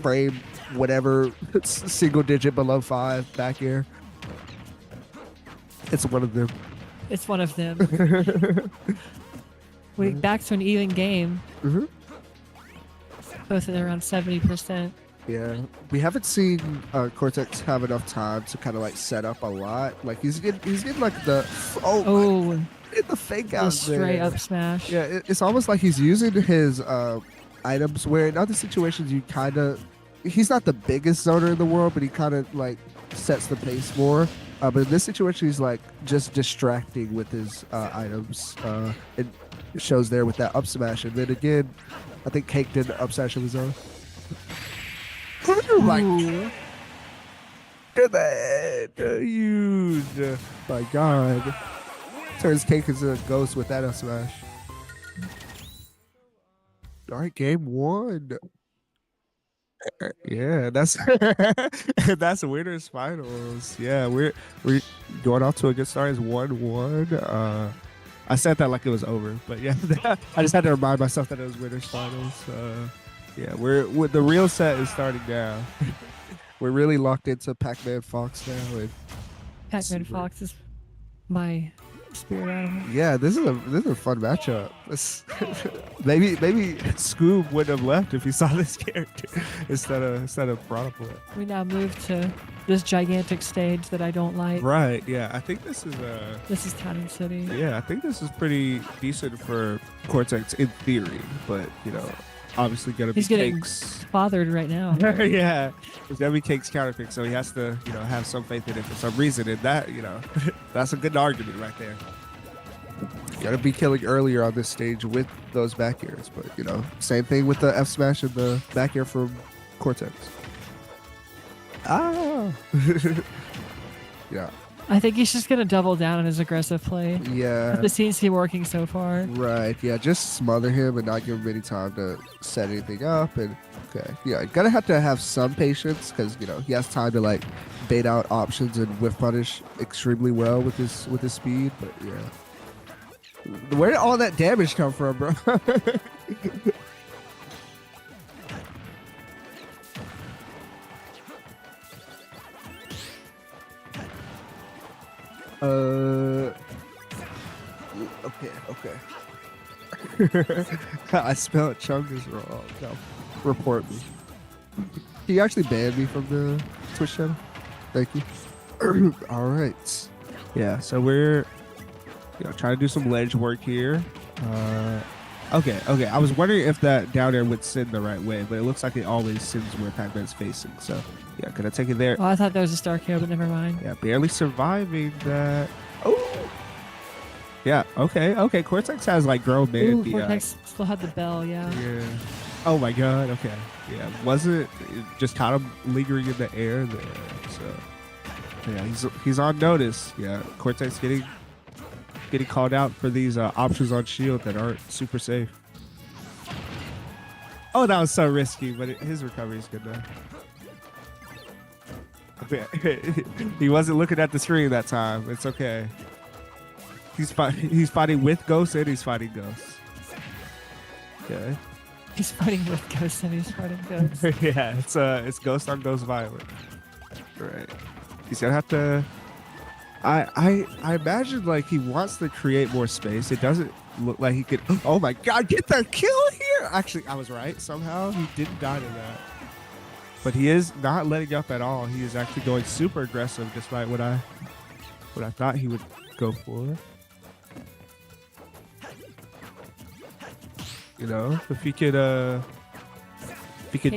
frame whatever single digit below 5 back air. It's one of them. It's one of them. We back to an even game. Mhm. Both at around 70%. Yeah, we haven't seen Cortex have enough time to kind of like set up a lot. Like he's getting like the the fake out The straight there. up smash. Yeah, it's almost like he's using his items where in other situations you kind of he's not the biggest zoner in the world, but he kind of like sets the pace more. But in this situation, he's like just distracting with his items. It shows there with that up smash, and then again, I think Cake did the up smash of his own. Like, to the head, huge. My God, turns Cake into a ghost with that up smash. All right, game 1. Yeah, that's that's winners finals. Yeah, we're going off to a good start. It's 1-1. I said that like it was over, but yeah, I just had to remind myself that it was winners finals. Yeah, we're the real set is starting now. We're really locked into Pac-Man Fox now. And Pac-Man Fox is my spirit animal. yeah, this is a fun matchup. Maybe Scoob wouldn't have left if he saw this character instead of Bronaport. We now move to this gigantic stage that I don't like. Right. Yeah, I think this is Town and City. Yeah, I think this is pretty decent for Cortex in theory, but obviously gonna be He's getting Cake's. bothered right now. Yeah, it's gonna be Cake's counterpick, so he has to have some faith in it for some reason, and that that's a good argument right there. Gotta be killing earlier on this stage with those back airs, but same thing with the F smash and the back air from Cortex. Yeah. I think he's just gonna double down on his aggressive play. Yeah. This seems to be working so far. Right. Yeah. Just smother him and not give him any time to set anything up. And okay. Yeah. Gotta have to have some patience because he has time to like bait out options and whiff punish extremely well with his speed. But yeah. Where did all that damage come from, bro? Okay. I spelled Chungus wrong. No, report me. Can you actually ban me from the Twitch channel? Thank you. All right. Yeah, so we're trying to do some ledge work here. Okay. I was wondering if that down air would send the right way, but it looks like it always sends where Pac-Man's facing. So yeah, gonna take it there. Oh, I thought that was a star KO, but never mind. Yeah, barely surviving that. Oh. Yeah. Okay. Cortex has like grown man. Ooh, Cortex still had the bell. Yeah. Yeah. Oh my God. Okay. Yeah. Wasn't just kind of lingering in the air there. So yeah, he's on notice. Yeah. Cortex getting called out for these options on shield that aren't super safe. Oh, that was so risky, but his recovery is good though. Okay. He wasn't looking at the screen that time. It's okay. He's fighting with Ghost and he's fighting Ghost. Okay. He's fighting with Ghost and he's fighting Ghost. Yeah, it's Ghost on Ghost Violent. Right. He's gonna have to. I imagine like he wants to create more space. It doesn't look like he could. Oh my God! Get the kill here. Actually, I was right. Somehow he didn't die to that. But he is not letting up at all. He is actually going super aggressive, despite what I thought he would go for. If he could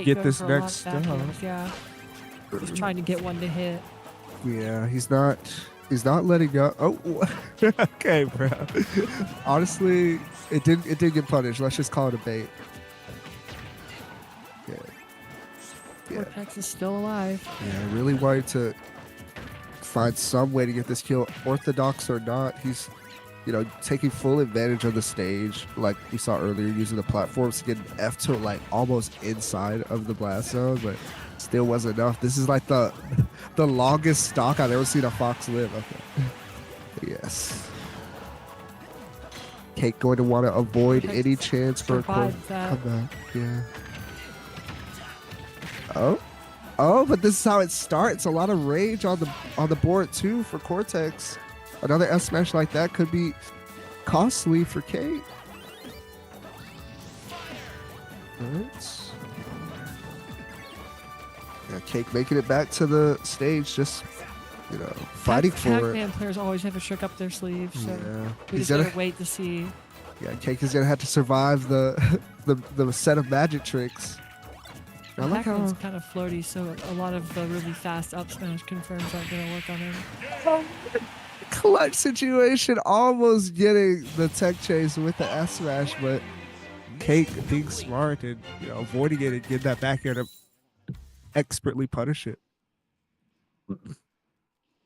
get this next stuff. Yeah. He's trying to get one to hit. Yeah, he's not letting up. Oh, okay, bro. Honestly, it did get punished. Let's just call it a bait. Yeah. Cortex is still alive. Yeah, I really wanted to find some way to get this kill, orthodox or not. He's taking full advantage of the stage, like we saw earlier, using the platforms to get an F to like almost inside of the blast zone, but still wasn't enough. This is like the longest stock I've ever seen a Fox live. Okay. Yes. Cake going to want to avoid any chance for a comeback. Yeah. Oh, but this is how it starts. A lot of rage on the board too for Cortex. Another F smash like that could be costly for Kate. Right. Yeah, Cake making it back to the stage, just fighting for it. Pac-Man players always have a trick up their sleeve, so Yeah. we just gotta wait to see. Yeah, Cake is gonna have to survive the the set of magic tricks. I like Pac-Man's how kind of floaty, so a lot of the really fast up smash confirms aren't gonna work on him. clutch situation, almost getting the tech chase with the S smash, but Cake being smart and avoiding it and getting that back air to expertly punish it.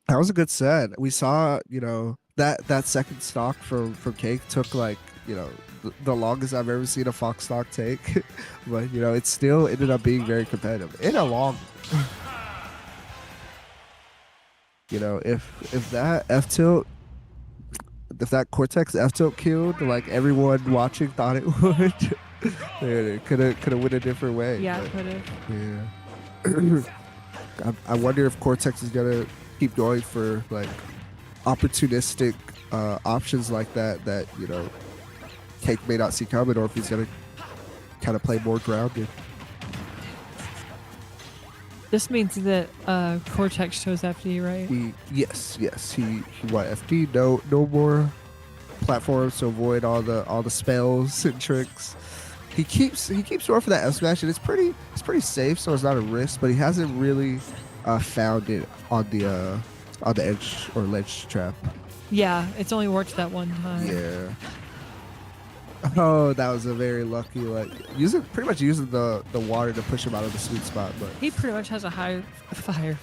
That was a good set. We saw, that second stock from Cake took like, the longest I've ever seen a Fox stock take. But, it still ended up being very competitive. In a long if that F tilt, if that Cortex F tilt killed, like everyone watching thought it would, it could have went a different way. Yeah, but, could have. Yeah. I wonder if Cortex is gonna keep going for like opportunistic options like that Cake may not see coming, or if he's gonna kind of play more grounded. This means that Cortex chose FD, right? Yes. He won FD. No more platforms to avoid all the spells and tricks. He keeps going for that F smash, and it's pretty safe, so it's not a risk. But he hasn't really found it on the edge or ledge trap. Yeah, it's only worked that one time. Yeah. Oh, that was a very lucky, pretty much using the water to push him out of the sweet spot. But He pretty much has a fire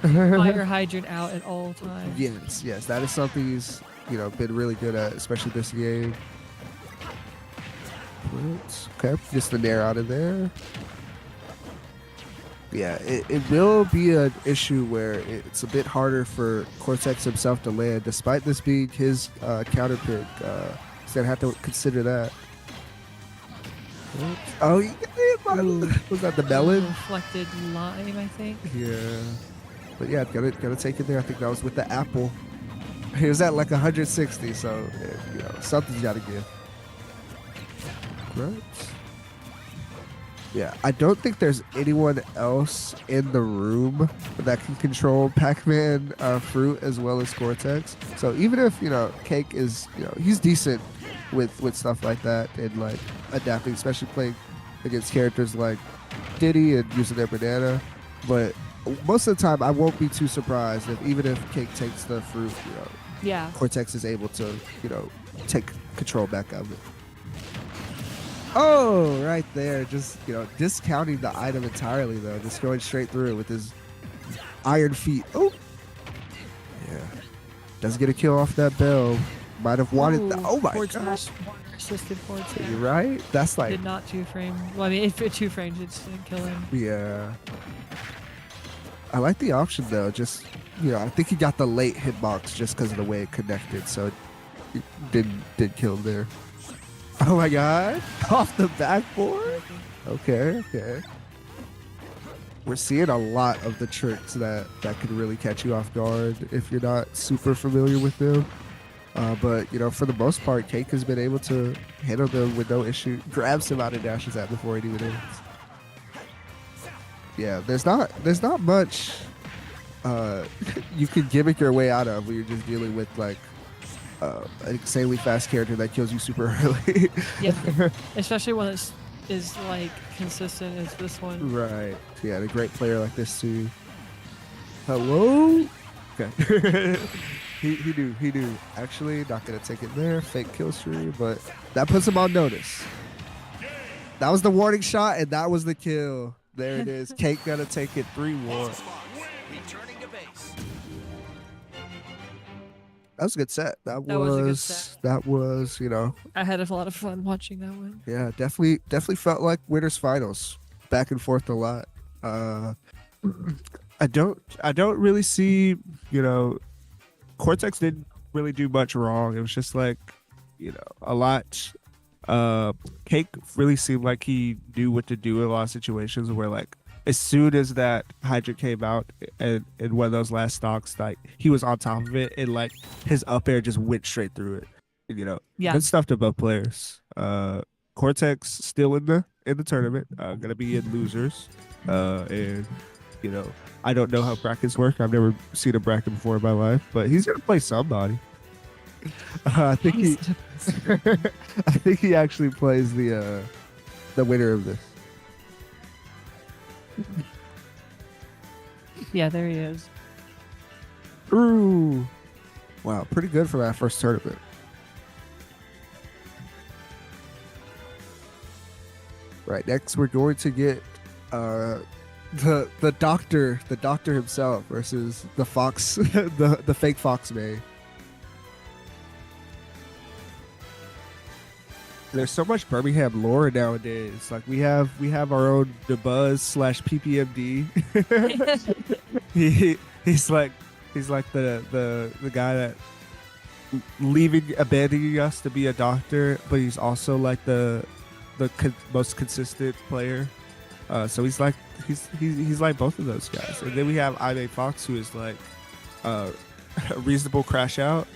hydrant out at all times. yes, that is something he's been really good at, especially this game. Okay, just the nair out of there. Yeah, it will be an issue where it's a bit harder for Cortex himself to land, despite this being his counter pick. He's gonna have to consider that. Oh, was that the melon? Reflected lime, I think. Yeah, but yeah, gotta take it there. I think that was with the apple. He was at like 160, so something's gotta give. Right. Yeah, I don't think there's anyone else in the room that can control Pac-Man fruit as well as Cortex. So even if Cake is he's decent with stuff like that and like adapting, especially playing against characters like Diddy and using their banana. But most of the time, I won't be too surprised even if Cake takes the fruit, yeah, Cortex is able to take control back of it. Oh, right there. Just, discounting the item entirely, though. Just going straight through it with his iron feet. Oh. Yeah. Doesn't get a kill off that bell. Might have wanted that. Oh, my gosh. Assisted forward smash. You're right. That's like. Did not two frame. Well, I mean, if it two frames, it didn't kill him. Yeah. I like the option, though. Just, I think he got the late hitbox just because of the way it connected. So it did kill him there. Oh my god. Off the backboard? Okay. We're seeing a lot of the tricks that could really catch you off guard if you're not super familiar with them. But, for the most part, Cake has been able to handle them with no issue. Grabs him out and dashes at before it even ends. Yeah, there's not much you can gimmick your way out of when you're just dealing with, like, an insanely fast character that kills you super early. Yeah, especially when it is like consistent as this one. Right. Yeah, and a great player like this too. Hello. Okay. he knew. Actually, not gonna take it there. Fake kill streak, but that puts him on notice. That was the warning shot, and that was the kill. There it is. Cake gonna take it 3-1. Returning to base. That was a good set. That was a good set. I had a lot of fun watching that one. Yeah, definitely felt like winners finals. Back and forth a lot. I don't really see, Cortex didn't really do much wrong. It was just like, a lot. Cake really seemed like he knew what to do in a lot of situations where, like, as soon as that Hydra came out and in one of those last stocks, like, he was on top of it and, like, his up air just went straight through it. And, yeah, good stuff to both players. Cortex still in the tournament. Gonna be in losers. And you know, I don't know how brackets work. I've never seen a bracket before in my life, but he's gonna play somebody. I think he actually plays the winner of this. Yeah, there he is. Ooh. Wow, pretty good for that first tournament. Right, next we're going to get the doctor himself versus the Fox the fake Fox May. There's so much Birmingham lore nowadays. Like we have our own DeBuzz /PPMD. he's like the guy that abandoning us to be a doctor, but he's also like the most consistent player. So he's like both of those guys. And then we have Ivy Fox, who is like a reasonable crash out,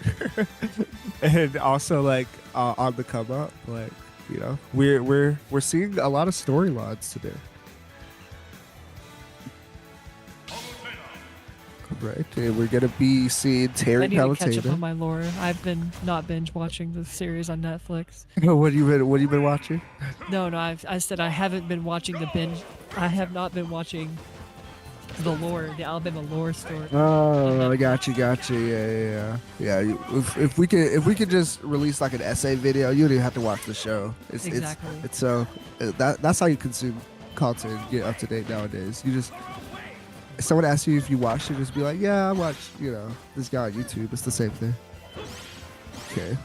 and also like on the come up. Like, you know, we're seeing a lot of storylines today. Right, and we're gonna be seeing Terry I need to catch up Palutena. on my lore. I've been not binge watching the series on Netflix. What have you been watching? No, I said I haven't been watching the binge. I have not been watching the lore, the Alabama lore story. Oh, I got you. Yeah. If we could just release like an essay video, you don't even have to watch the show. Exactly. It's so that's how you consume content, get up to date nowadays. You just, if someone asks you if you watched it, just be like, yeah, I watched, you know, this guy on YouTube. It's the same thing. Okay.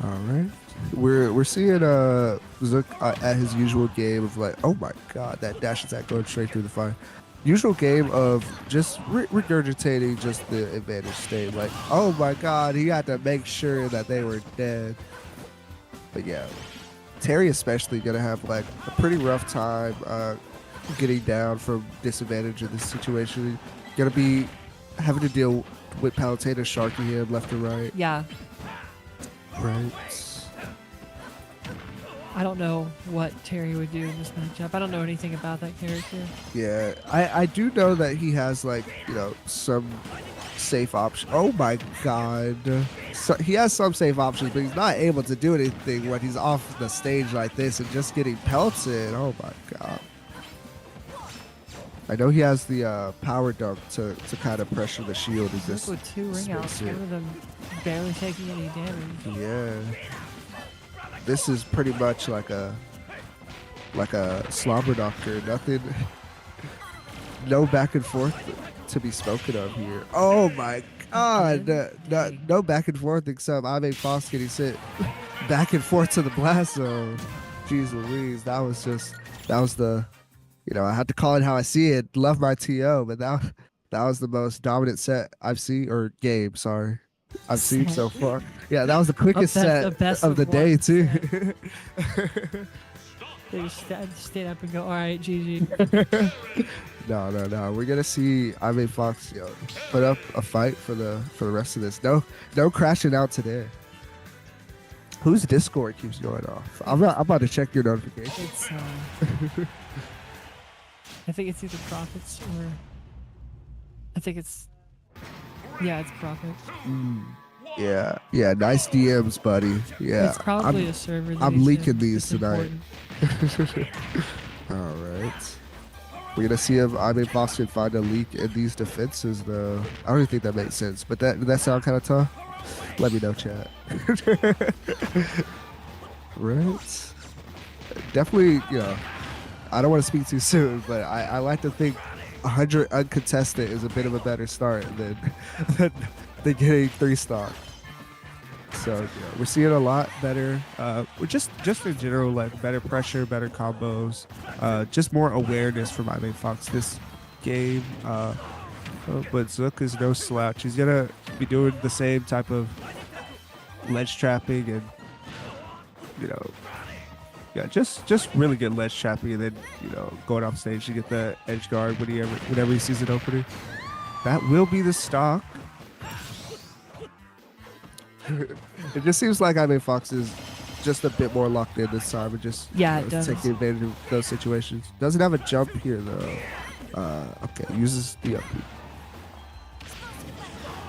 All right. We're seeing Zook at his usual game of like, oh my god, that dash attack going straight through the fire. Usual game of just regurgitating just the advantage state. Like, oh my god, he had to make sure that they were dead. But yeah, Terry especially gonna have like a pretty rough time getting down from disadvantage in this situation. Gonna be having to deal with Palutena sharking him left and right. Yeah. Right. I don't know what Terry would do in this matchup. I don't know anything about that character. Yeah, I do know that he has like, you know, some safe option. Oh my god. So he has some safe options, but he's not able to do anything when he's off the stage like this and just getting pelted. Oh my god. I know he has the power dunk to kind of pressure the shield. And just With 2 ring outs, one of them barely taking any damage. Yeah. This is pretty much like a slobber doctor. Nothing, no back and forth to be spoken of here. Oh my god. No back and forth except Ave Foss getting sent back and forth to the blast zone. Jeez Louise, that was the, you know, I had to call it how I see it. Love my TO, but that was the most dominant set I've seen, or game, sorry, I've seen so far. Yeah, that was the quickest set of the day too. They just stand up and go, all right, GG. No. We're gonna see Ivy Fox, you know, put up a fight for the rest of this. No crashing out today. Whose Discord keeps going off? I'm about to check your notification. It's I think it's either Profits or I think it's Profits. Yeah, nice DMs, buddy. Yeah, It's probably a server. I'm leaking these tonight. All right. We're gonna see if Ivy Fox can find a leak in these defenses, though. I don't even think that makes sense, but did that sound kind of tough? Let me know, chat. Right. Definitely, you know, I don't want to speak too soon, but I like to think 100 uncontested is a bit of a better start than getting 3 stock. So yeah, we're seeing a lot better. We're just in general, like better pressure, better combos, just more awareness from Ivy Fox this game. But Zook is no slouch. He's gonna be doing the same type of ledge trapping and, you know, yeah, just really good ledge trapping, and then, you know, going off stage to get the edge guard whenever he sees an opening. That will be the stock. It just seems like I mean Fox is just a bit more locked in this time and just it does. taking advantage of those situations. Doesn't have a jump here though. Okay, uses the up.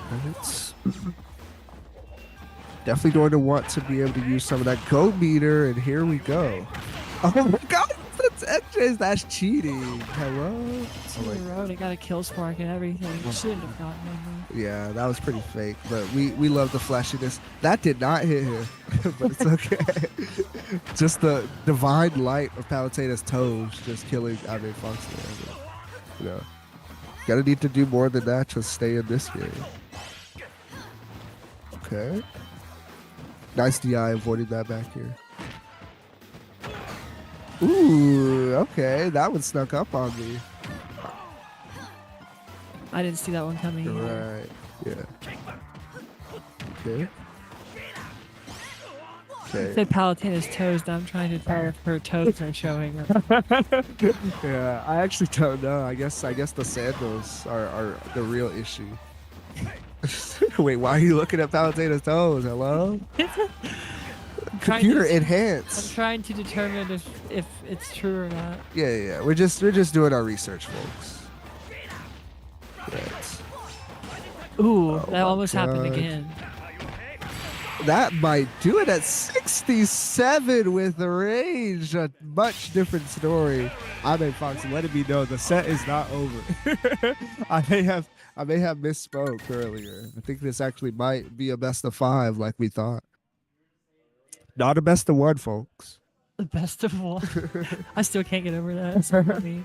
And it's definitely going to want to be able to use some of that go meter, and here we go. Oh my god, that's cheating. Hello? Two in a row, they got a kill spark and everything. Shouldn't have gotten one. Yeah, that was pretty fake, but we love the flashiness. That did not hit him, but it's okay. Just the divine light of Palutena's toes just killing Ave Fox there. You know, gotta need to do more than that to stay in this game. Okay. Nice DI avoiding that back here. Ooh, okay. That one snuck up on me. I didn't see that one coming. Right. Yeah. Okay. You said Palutena's toes, now I'm trying to tell if her toes are showing. Yeah, I actually don't know. I guess the sandals are the real issue. Wait, why are you looking at Palutena's toes? Hello? Computer enhanced. I'm trying to determine if it's true or not. Yeah. We're just doing our research, folks. Yes. Ooh, that almost happened again. That might do it at 67 with the range. A much different story. I mean, Fox letting me know the set is not over. I may have misspoke earlier. I think this actually might be a best of 5 like we thought. Not a best of 1, folks. The best of 1. I still can't get over that. It's so funny.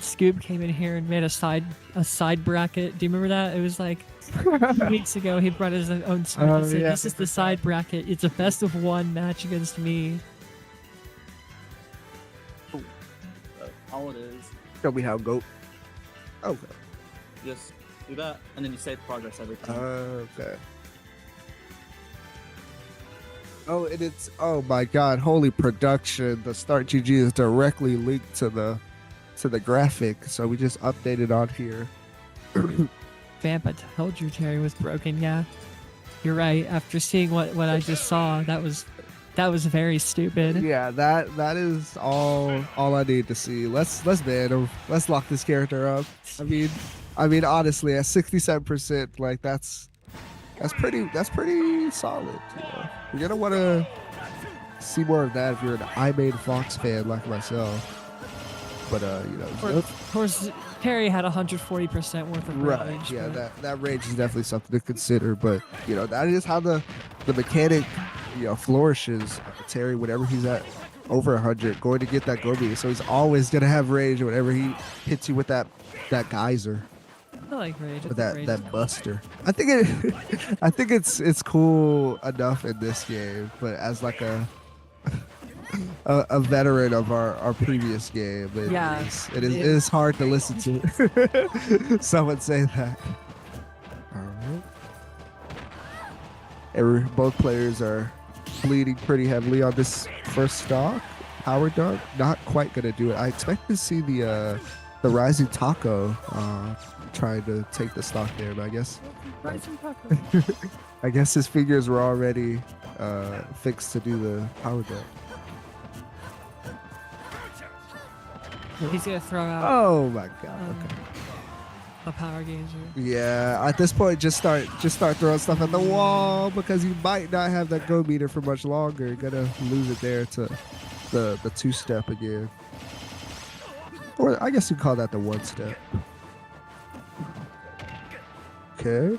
Scoop came in here and made a side bracket. Do you remember that? It was like 2 weeks ago. He brought his own side. He said, yeah. "This is the side bracket. It's a best of 1 match against me." All it is. Show me how go. Okay. Just do that, and then you save progress every time. Okay. Oh, and it's my god, holy production. The Start GG is directly linked to the graphic, so we just updated on here. Vamp, I told you Terry was broken. Yeah, you're right. After seeing what I just saw, that was very stupid. Yeah, that is all I need to see. Let's ban him. Let's lock this character up. I mean honestly, at 67%, like that's pretty solid. You know? You're gonna want to see more of that if you're an I Made Fox fan like myself. But of course, Terry had 140% worth of right. range. Yeah, but that range is definitely something to consider. But that is how the mechanic flourishes. Terry, whenever he's at over 100, going to get that go meter, so he's always gonna have range whenever he hits you with that geyser. I like rage. Or that buster. I think it's cool enough in this game, but as like a veteran of our previous game, it is hard to listen to someone say that. All right. Both players are bleeding pretty heavily on this first stock. Power dunk, not quite gonna do it. I expect to see the Rising Taco trying to take the stock there, but I guess I guess his fingers were already fixed to do the power dunk. He's gonna throw out. Oh my god! Okay. A power gauge. Yeah, at this point, just start throwing stuff at the wall because you might not have that go meter for much longer. You're gonna lose it there to the 2-step again. Or I guess you call that the 1-step. Okay.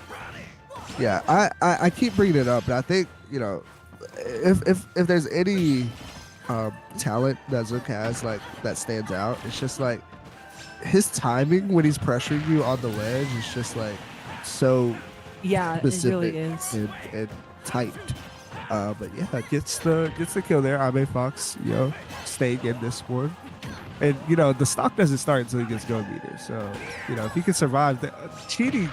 Yeah, I keep bringing it up, but I think if there's any talent that Zook has that stands out, it's just like his timing when he's pressuring you on the ledge is just like so specific it really is. and tight. But yeah, gets the kill there. Ame Fox, staying in this one. And the stock doesn't start until he gets go meter. So if he can survive the cheating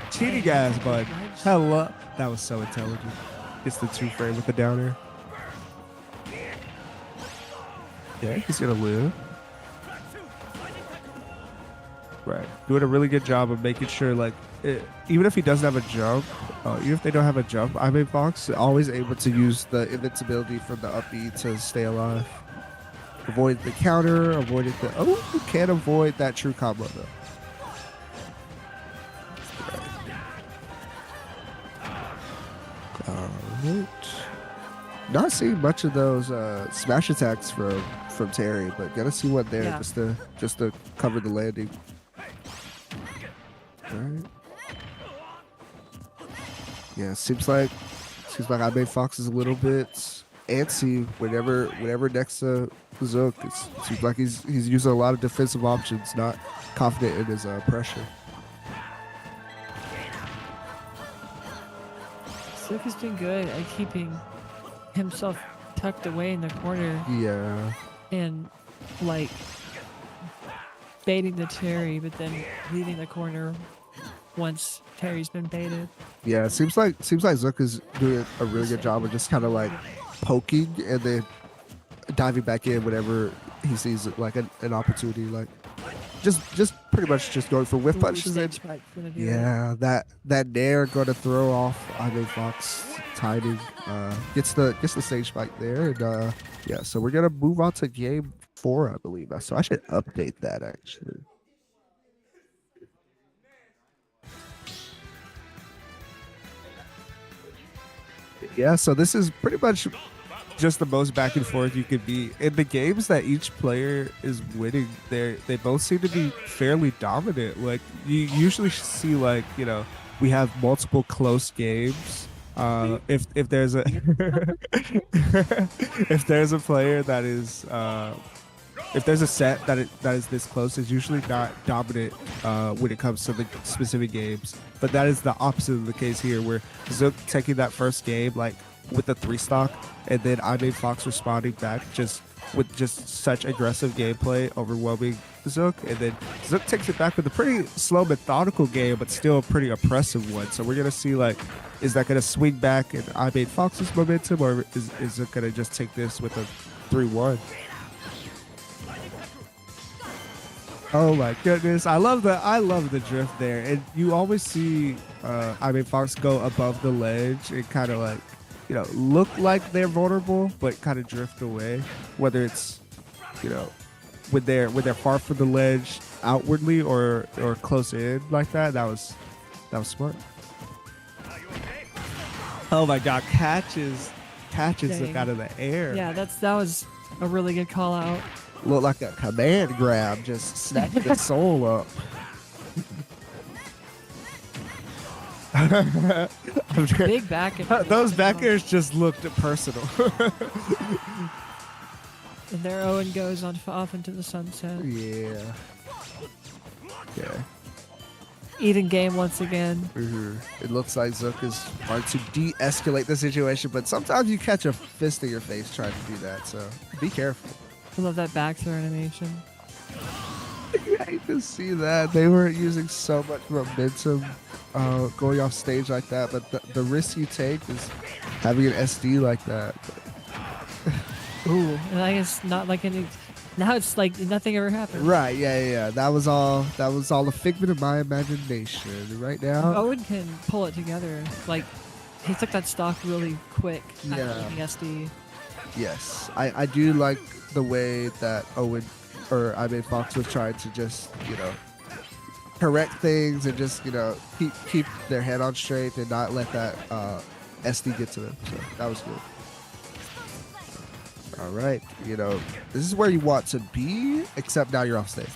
ass, bud. Hello, that was so intelligent. Gets the 2-frame with the downer. Yeah, he's gonna live. Right. Doing a really good job of making sure, like, even if he doesn't have a jump, even if they don't have a jump, I mean, Fox always able to use the invincibility from the up B to stay alive. Avoid the counter, avoided the... Oh, you can't avoid that true combo, though. Alright. Not seeing much of those smash attacks from Terry, but gotta see what there just to cover the landing. Alright. Yeah, seems like I made Fox is a little bit antsy whenever next to Zook. It seems like he's using a lot of defensive options, not confident in his pressure. Zook has been good at keeping himself tucked away in the corner. Yeah. And like baiting the Terry, but then leaving the corner once Terry's been baited. Yeah, it seems like Zook is doing a really good job of just kind of like poking and then diving back in whenever he sees like an opportunity, like just pretty much just going for whiff punches. Yeah, that nair going to throw off Ivan Fox timing. Gets the stage spike there, and yeah, so we're gonna move on to game 4, I believe. So I should update that actually. Yeah, so this is pretty much just the most back and forth you could be. In the games that each player is winning, they both seem to be fairly dominant. Like, you usually see, like, you know, we have multiple close games. If there's a if there's a player that is if there's a set that is this close, it's usually not dominant when it comes to the specific games. But that is the opposite of the case here, where Zook taking that first game like with the 3 stock, and then I made Fox responding back just with just such aggressive gameplay, overwhelming Zook, and then Zook takes it back with a pretty slow, methodical game, but still a pretty oppressive one. So we're gonna see, like, is that gonna swing back and I made Fox's momentum, or is it gonna just take this with a 3-1? Oh my goodness, I love the drift there, and you always see I mean Fox go above the ledge and kind of like, you know, look like they're vulnerable, but kind of drift away. Whether it's, you know, when they're far from the ledge outwardly or close in like that. That was smart. Oh my God, catches Zook out of the air. Yeah, that was a really good call out. Looked like a command grab, just snapped the soul up. Big back. Those back airs just looked personal. And there Owen goes off into the sunset. Yeah. Okay. Even game once again. Mm-hmm. It looks like Zook is trying to de-escalate the situation, but sometimes you catch a fist in your face trying to do that, so be careful. I love that back throw animation. I hate to see that. They were using so much momentum going off stage like that, but the risk you take is having an SD like that. Ooh, and I guess not like any. Now it's like nothing ever happened. Right? Yeah. That was all a figment of my imagination. Right now, Owen can pull it together. Like, he took that stock really quick. Yeah. SD. Yes, I do like the way that Owen or I mean Fox was trying to just, you know, correct things and just, you know, keep their head on straight and not let that SD get to them. So that was good. All right, you know, this is where you want to be, except now you're off stage.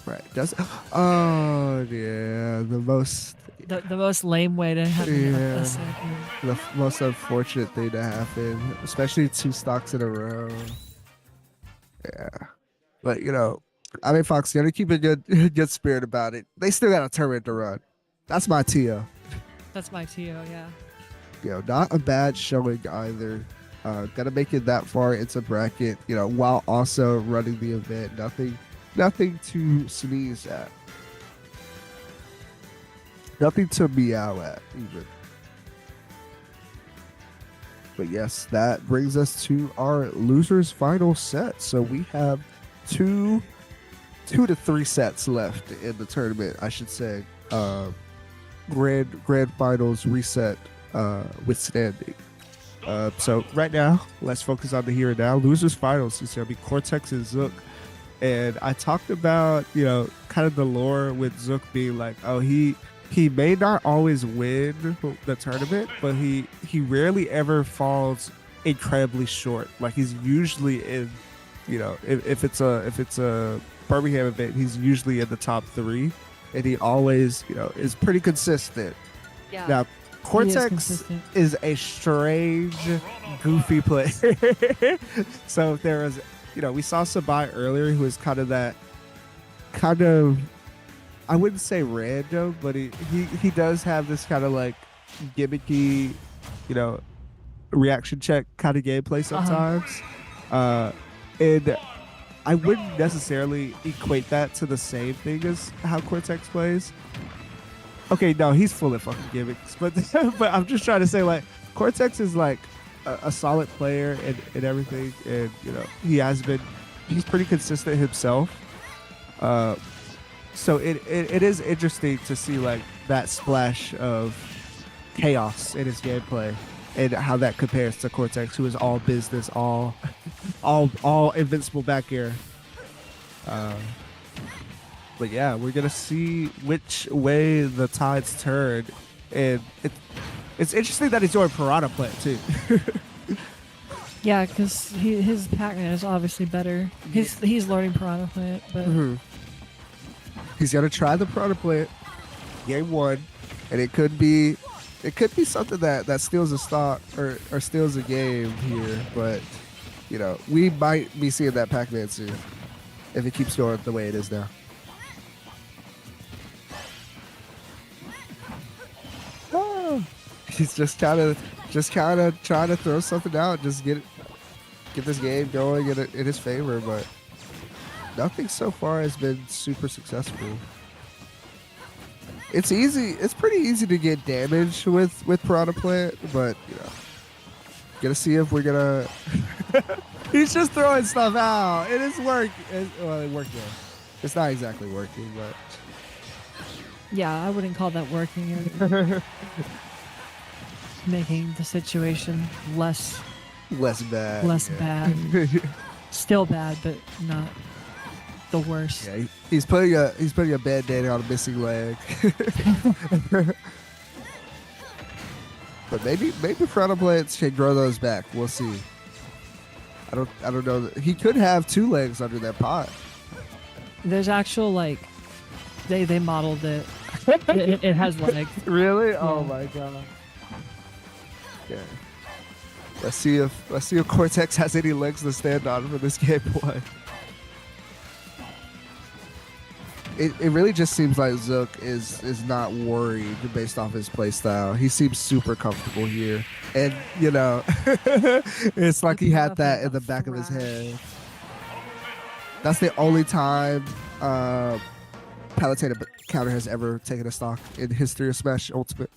Right? Oh yeah, the most lame way to have a second. The most unfortunate thing to happen, especially 2 stocks in a row. Yeah, but you know, I mean, Fox gonna keep a good spirit about it. They still got a tournament to run. That's my TO. That's my TO, yeah. You know, not a bad showing either. Gotta make it that far into bracket, you know, while also running the event. Nothing to sneeze at. Nothing to meow at, even. But yes, that brings us to our losers final set. So we have two 2 to 3 sets left in the tournament, I should say. Grand finals reset withstanding. So right now, let's focus on the here and now. Losers finals. It's gonna be Cortex and Zook. And I talked about, you know, kind of the lore with Zook being like, oh, he may not always win the tournament, but he rarely ever falls incredibly short. Like he's usually in, you know, if it's a Birmingham event, he's usually in the top 3, and he always, you know, is pretty consistent. Yeah. Now, Cortex is a strange, goofy player. So if there was, you know, we saw Sabai earlier who was kind of, I wouldn't say random, but he does have this kind of like gimmicky, you know, reaction check kind of gameplay sometimes. And I wouldn't necessarily equate that to the same thing as how Cortex plays. Okay, no, he's full of fucking gimmicks, but I'm just trying to say, like, Cortex is like a solid player and everything, and you know he's pretty consistent himself. So it is interesting to see like that splash of chaos in his gameplay and how that compares to Cortex, who is all business, all invincible back air. But yeah, we're gonna see which way the tides turn, and it's interesting that he's doing Piranha Plant too. Yeah, because his Pac-Man is obviously better. He's learning Piranha Plant, but he's gonna try the Piranha Plant game 1, and it could be something that steals a stock or steals a game here. But you know, we might be seeing that Pac-Man soon if it keeps going the way it is now. He's just kind of trying to throw something out, just get this game going in his favor, but nothing so far has been super successful. It's pretty easy to get damage with Piranha Plant, but you know, gonna see if we're gonna. He's just throwing stuff out. It is work. Well, it worked. It's not exactly working, but yeah, I wouldn't call that working. Making the situation less bad. Bad. Still bad, but not the worst. Yeah, he's putting a Band-Aid on a missing leg. But maybe Piranha Plants can grow those back. We'll see. I don't know. He could have 2 legs under that pot. There's actual like they modeled it. It has legs. Really? Yeah. Oh my god. Yeah. Let's see if Cortex has any legs to stand on for this gameplay. It really just seems like Zook is not worried based off his playstyle. He seems super comfortable here, and you know, it's like he had that in the back of his head. That's the only time Palutena counter has ever taken a stock in history of Smash Ultimate.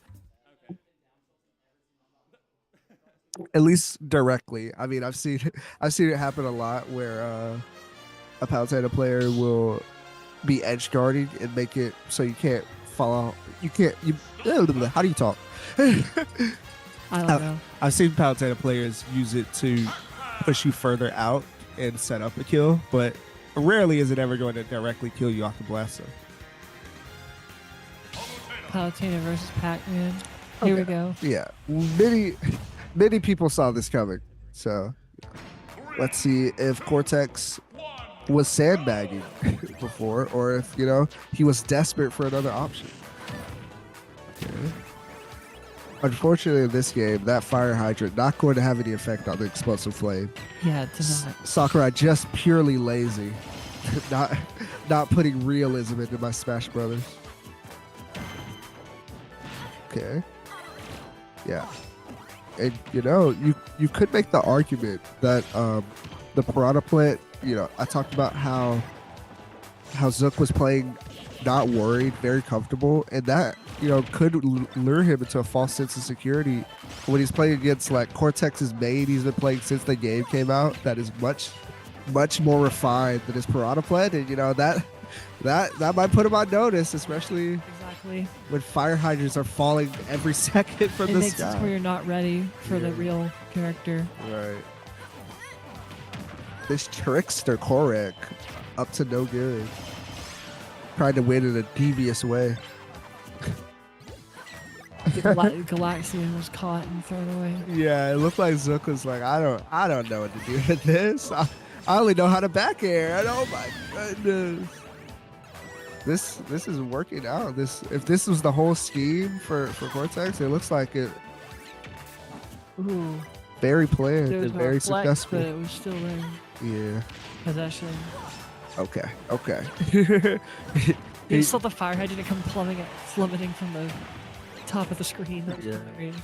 At least directly. I mean, I've seen it happen a lot where a Palutena player will be edge guarding and make it so you can't fall out. How do you talk? I don't know. I've seen Palutena players use it to push you further out and set up a kill, but rarely is it ever going to directly kill you off the blaster. Palutena versus Pac-Man. Here we go. Yeah, many people saw this coming. So let's see if Cortex was sandbagging before, or if he was desperate for another option. Okay. Unfortunately, in this game, that fire hydrant not going to have any effect on the explosive flame. Yeah, it does not. Sakurai just purely lazy, not putting realism into my Smash Brothers. Okay. Yeah. And you could make the argument that the Piranha Plant, I talked about how Zook was playing not worried, very comfortable, and that could lure him into a false sense of security when he's playing against like Cortex's main he's been playing since the game came out, that is much more refined than his Piranha Plant, and that might put him on notice, especially Exactly. when fire hydrants are falling every second from It the makes it sky. where you're not ready for the real character. Right. This trickster Korek up to no good. Trying to win in a devious way. Galaxian was caught and thrown away. Yeah, it looked like Zook was like, I don't know what to do with this. I only know how to back air. And oh my goodness. This is working out. If this was the whole scheme for Cortex, it looks like it Ooh. very planned There was and no very flex, successful. but it was still in Yeah. possession. Okay. You saw the fire hydrant come plummeting from the top of the screen. That was hilarious.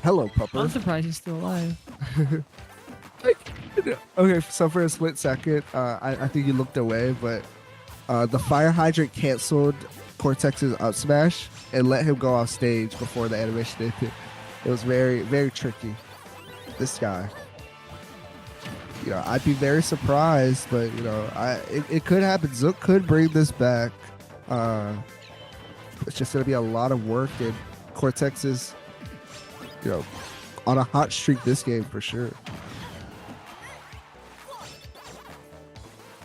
Hello, Pupper. I'm surprised he's still alive. Okay, so for a split second, I think you looked away, but the fire hydrant canceled Cortex's up smash and let him go off stage before the animation ended. It was very, very tricky. This guy. You know, I'd be very surprised, but you know, it could happen. Zook could bring this back. It's just gonna be a lot of work, and Cortex is, you know, on a hot streak this game for sure.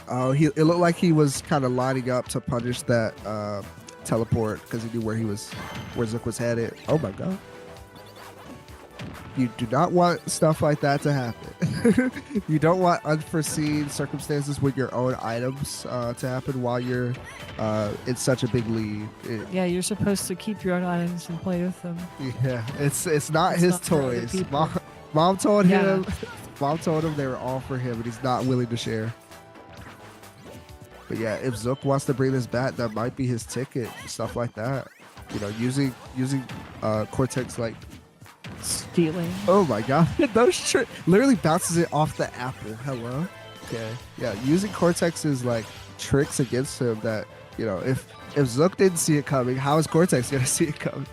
Oh, it looked like he was kind of lining up to punish that teleport because he knew where Zook was headed. Oh my god. You do not want stuff like that to happen. You don't want unforeseen circumstances with your own items to happen while you're in such a big lead. Yeah, you're supposed to keep your own items and play with them. Yeah, it's not his not for other toys. people. Mom told Yeah. him. Mom told him they were all for him, and he's not willing to share. But yeah, if Zook wants to bring this back, that might be his ticket. Stuff like that. You know, using Cortex like. Stealing. Oh my god, those literally bounces it off the apple. Hello. Okay. Yeah, using Cortex's like tricks against him. That, you know, if Zook didn't see it coming, how is Cortex gonna see it coming?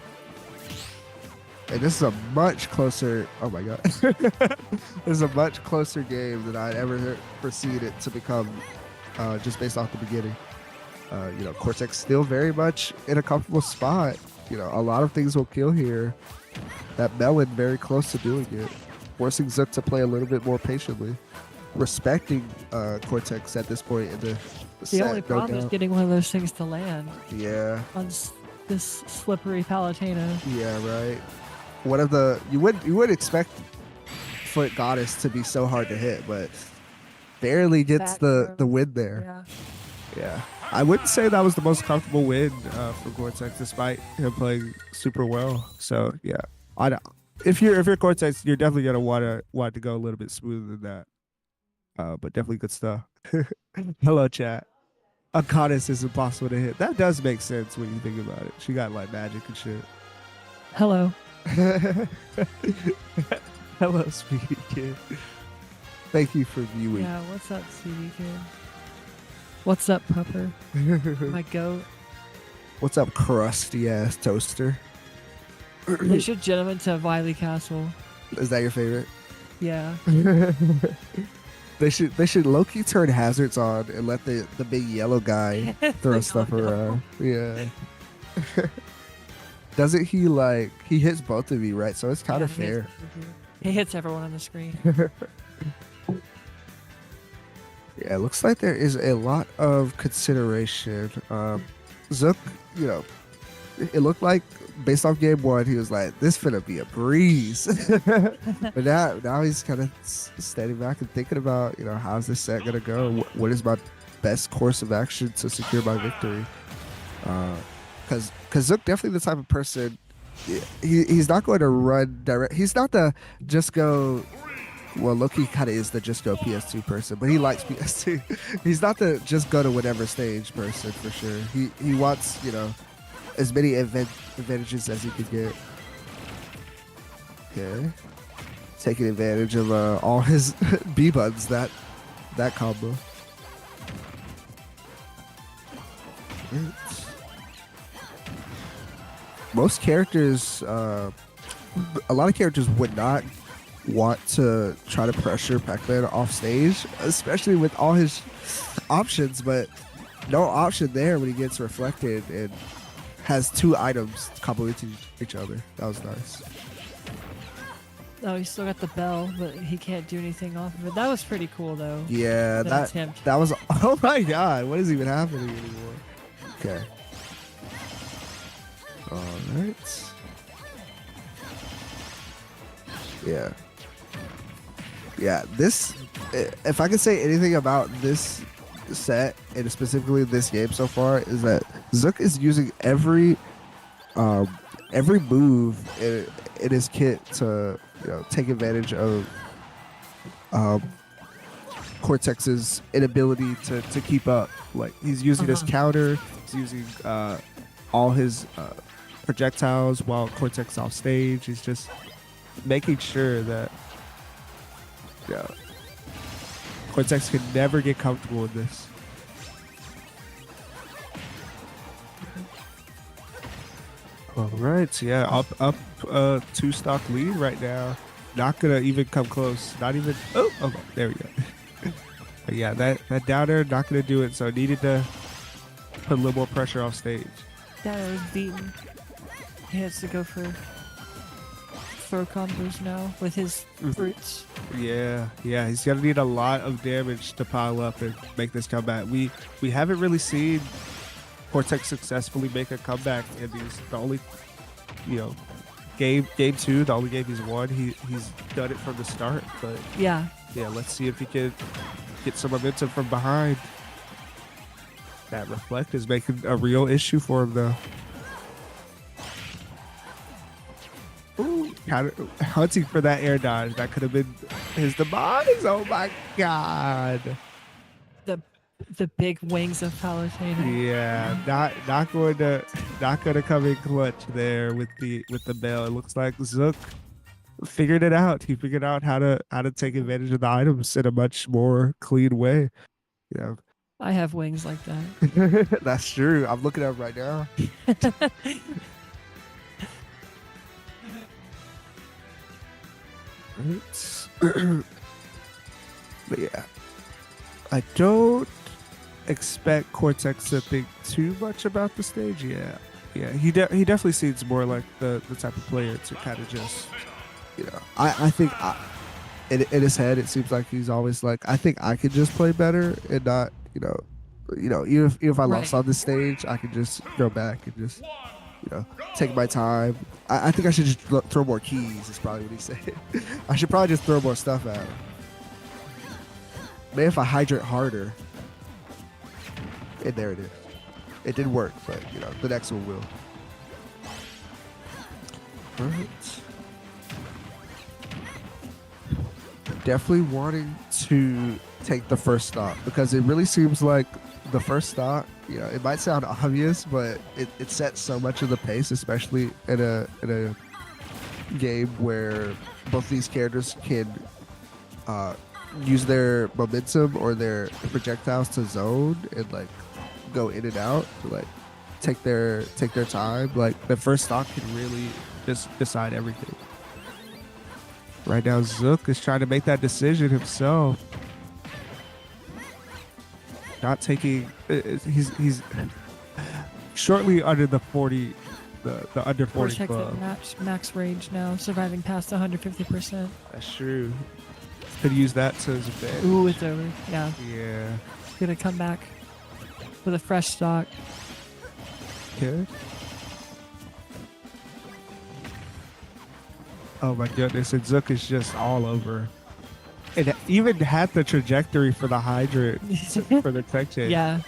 And this is a much closer. Oh my god, this is a much closer game than I'd ever foreseen it to become. Just based off the beginning. You know, Cortex still very much in a comfortable spot. You know, a lot of things will kill here. That Melon very close to doing it, forcing Zook to play a little bit more patiently, respecting Cortex at this point in the set. The only problem is getting one of those things to land. Yeah. On this slippery Palutena. Yeah, right. One of the you would expect Foot Goddess to be so hard to hit, but barely gets the win there. Yeah. I wouldn't say that was the most comfortable win for Cortex, despite him playing super well. So yeah, if you're Cortex, you're definitely gonna want it to go a little bit smoother than that. But definitely good stuff. Hello, chat. A goddess is impossible to hit. That does make sense when you think about it. She got like magic and shit. Hello. Hello, Speedy Kid. Thank you for viewing. Yeah, what's up, CD Kid? What's up, Pupper? My goat. What's up, crusty ass toaster? They should gentlemen to Viley Castle. Is that your favorite? Yeah. They should low-key turn hazards on and let the big yellow guy throw stuff around. Yeah. Doesn't he he hits both of you, right? So it's kind of fair. He hits everyone on the screen. Yeah, it looks like there is a lot of consideration. Zook, you know, it looked like based off game one, he was like, "This finna be a breeze," but now he's kind of standing back and thinking about, you know, how's this set gonna go? What is my best course of action to secure my victory? Because Zook definitely the type of person. He's not going to run direct. He's not the just go. Well, Loki kind of is the just go PS2 person, but he likes PS2. He's not the just go to whatever stage person for sure. He wants, you know, as many advantages as he could get. Okay, taking advantage of all his B buttons. That combo. Most characters, a lot of characters would not want to try to pressure Pac-Man off stage, especially with all his options, but no option there when he gets reflected and has 2 items complementing each other. That was nice. Oh, he still got the bell, but he can't do anything off of it. That was pretty cool, though. Yeah, that was. Oh my god, what is even happening anymore? Okay. All right. Yeah. Yeah, this. If I could say anything about this set and specifically this game so far, is that Zook is using every move in his kit to take advantage of Cortex's inability to keep up. Like he's using his counter, he's using all his projectiles while Cortex off stage. He's just making sure that Cortex can never get comfortable with this. All right, yeah, up 2 stock lead right now. Not gonna even come close. Not even. Oh, there we go. Yeah, that downer not gonna do it. So needed to put a little more pressure off stage. Downer is beaten. He has to go for throw combos now with his fruits. Yeah, he's gonna need a lot of damage to pile up and make this comeback. We haven't really seen Cortex successfully make a comeback in these. The only, game 2, the only game he's won, he's done it from the start. But yeah, let's see if he can get some momentum from behind. That reflect is making a real issue for him though. Ooh, hunting for that air dodge. That could have been his demise. Oh my god. The big wings of Palutena. Yeah, not going to come in clutch there with the bell. It looks like Zook figured it out. He figured out how to take advantage of the items in a much more clean way. I have wings like that. That's true. I'm looking at him right now. But yeah, I don't expect Cortex to think too much about the stage. Yeah, he definitely seems more like the type of player to kind of just, I think in his head it seems like he's always like, I think I could just play better and not, even if I lost on this stage, I could just go back and just, take my time. I think I should just throw more keys is probably what he said. I should probably just throw more stuff at him. Maybe if I hydrate harder. And there it is. It did work, but the next one will. Right. Definitely wanting to take the first stock because it really seems like the first stock, it might sound obvious, but it sets so much of the pace, especially in a game where both these characters can use their momentum or their projectiles to zone and go in and out, to take their time. The first stock can really just decide everything. Right now, Zook is trying to make that decision himself. Not taking. He's shortly under the 40, the under 40 Cortex club. at max range now, surviving past 150%. That's true. Could use that to his advantage. Ooh, it's over. Yeah. Yeah. Gonna come back with a fresh stock. Okay. Oh my goodness, and Zook is just all over. It even had the trajectory for the hydrant for the tech change. Yeah.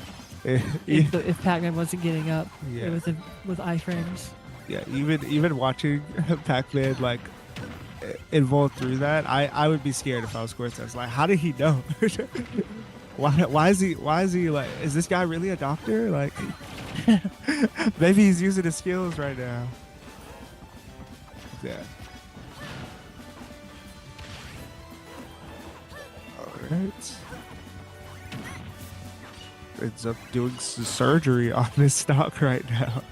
If Pac-Man wasn't getting up, Yeah. it was with iframes. Yeah, even watching Pac-Man evolve through that, I would be scared if I was Cortex. Like, how did he know? why is he like, is this guy really a doctor? Like, maybe he's using his skills right now. Yeah. Alright. Ends up doing some surgery on this stock right now.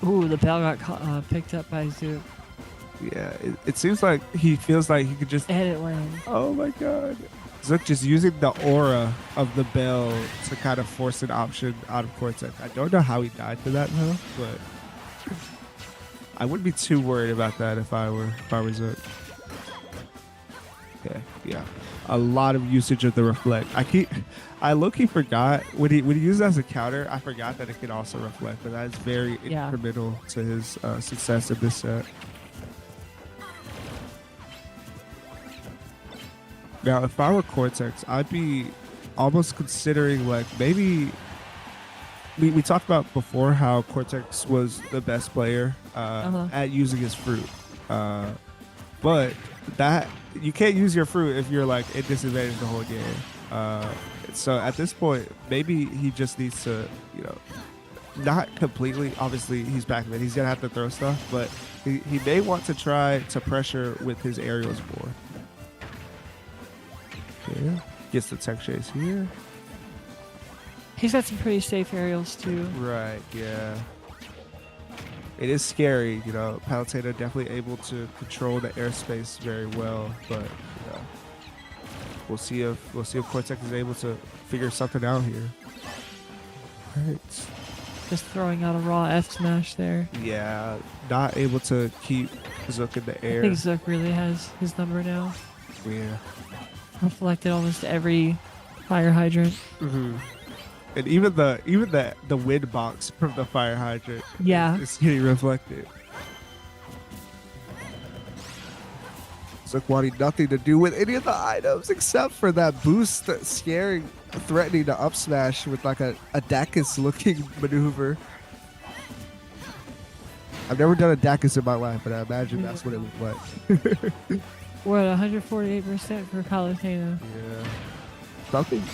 Ooh, the bell got picked up by Zook. Yeah, it seems like he feels like he could just edit lane. Oh my god. Zook just using the aura of the bell to kind of force an option out of Cortex. I don't know how he died to that though, but I wouldn't be too worried about that if I were Zook. Okay, yeah. A lot of usage of the reflect. I low-key forgot when he used it as a counter, I forgot that it could also reflect, but that is very incremental to his success in this set. Now, if I were Cortex, I'd be almost considering like maybe we talked about before how Cortex was the best player at using his fruit, but that you can't use your fruit if you're like at disadvantage the whole game. So at this point, maybe he just needs to, not completely. Obviously, he's back in it. He's gonna have to throw stuff, but he may want to try to pressure with his aerials more. Yeah, gets the tech chase here. He's got some pretty safe aerials too. Right, yeah. It is scary, Palutena definitely able to control the airspace very well, but we'll see if Cortex is able to figure something out here. All right. Just throwing out a raw F smash there. Yeah, not able to keep Zook in the air. I think Zook really has his number now. Yeah. Reflected almost every fire hydrant. Mm-hmm. And even the wind box from the fire hydrant. Yeah. It's getting reflected. Zook wanting nothing to do with any of the items except for that boost, that threatening to up smash with like a Dacus looking maneuver. I've never done a Dacus in my life, but I imagine that's what it looked like. What, 148% for Palutena? Yeah.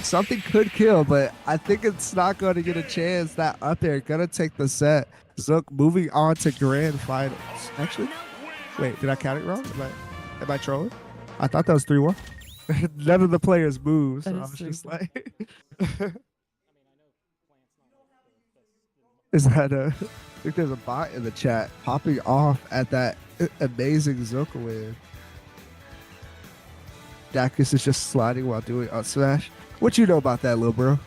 Something could kill, but I think it's not going to get a chance. That up there gonna take the set. Zook moving on to grand finals. Actually, wait, did I count it wrong? Am I trolling? I thought that was 3-1. None of the players moved, so I was just like, is that I think there's a bot in the chat popping off at that amazing Zook win. Dacus is just sliding while doing up smash. What you know about that, little bro?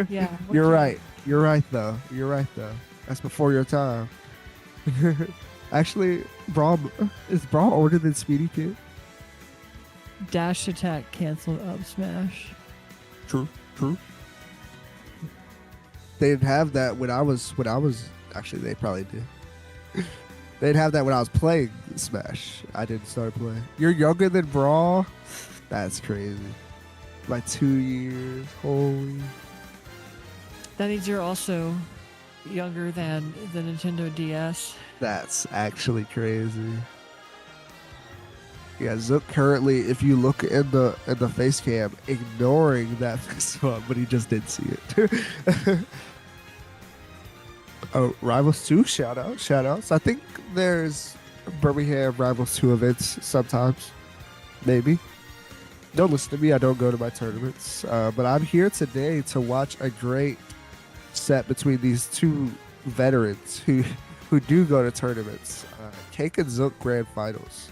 Yeah. You're right. You're right though. That's before your time. Actually, is Brawl older than Speedy Kid? Dash attack canceled up smash. True. They didn't have that when I was. Actually, they probably did. They'd have that when I was playing Smash. I didn't start playing. You're younger than Brawl? That's crazy. By 2 years. Holy. That means you're also younger than the Nintendo DS. That's actually crazy. Yeah, Zook currently, if you look in the face cam, ignoring that face bump, but he just didn't see it. Oh, Rivals 2, shout outs. I think there's Birmingham Rivals 2 events sometimes. Maybe. Don't listen to me, I don't go to my tournaments. But I'm here today to watch a great set between these two veterans who do go to tournaments. Cake and Zook Grand Finals.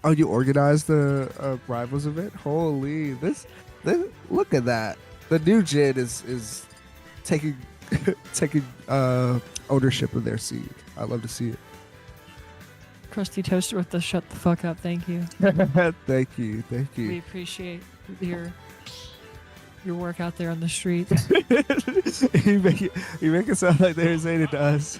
Oh, you organized the Rivals event? Holy, this look at that. The new gen is taking ownership of their seed. I love to see it. Crusty Toaster with the shut the fuck up. Thank you. Thank you. We appreciate your work out there on the street. you make it sound like they're saying it to us.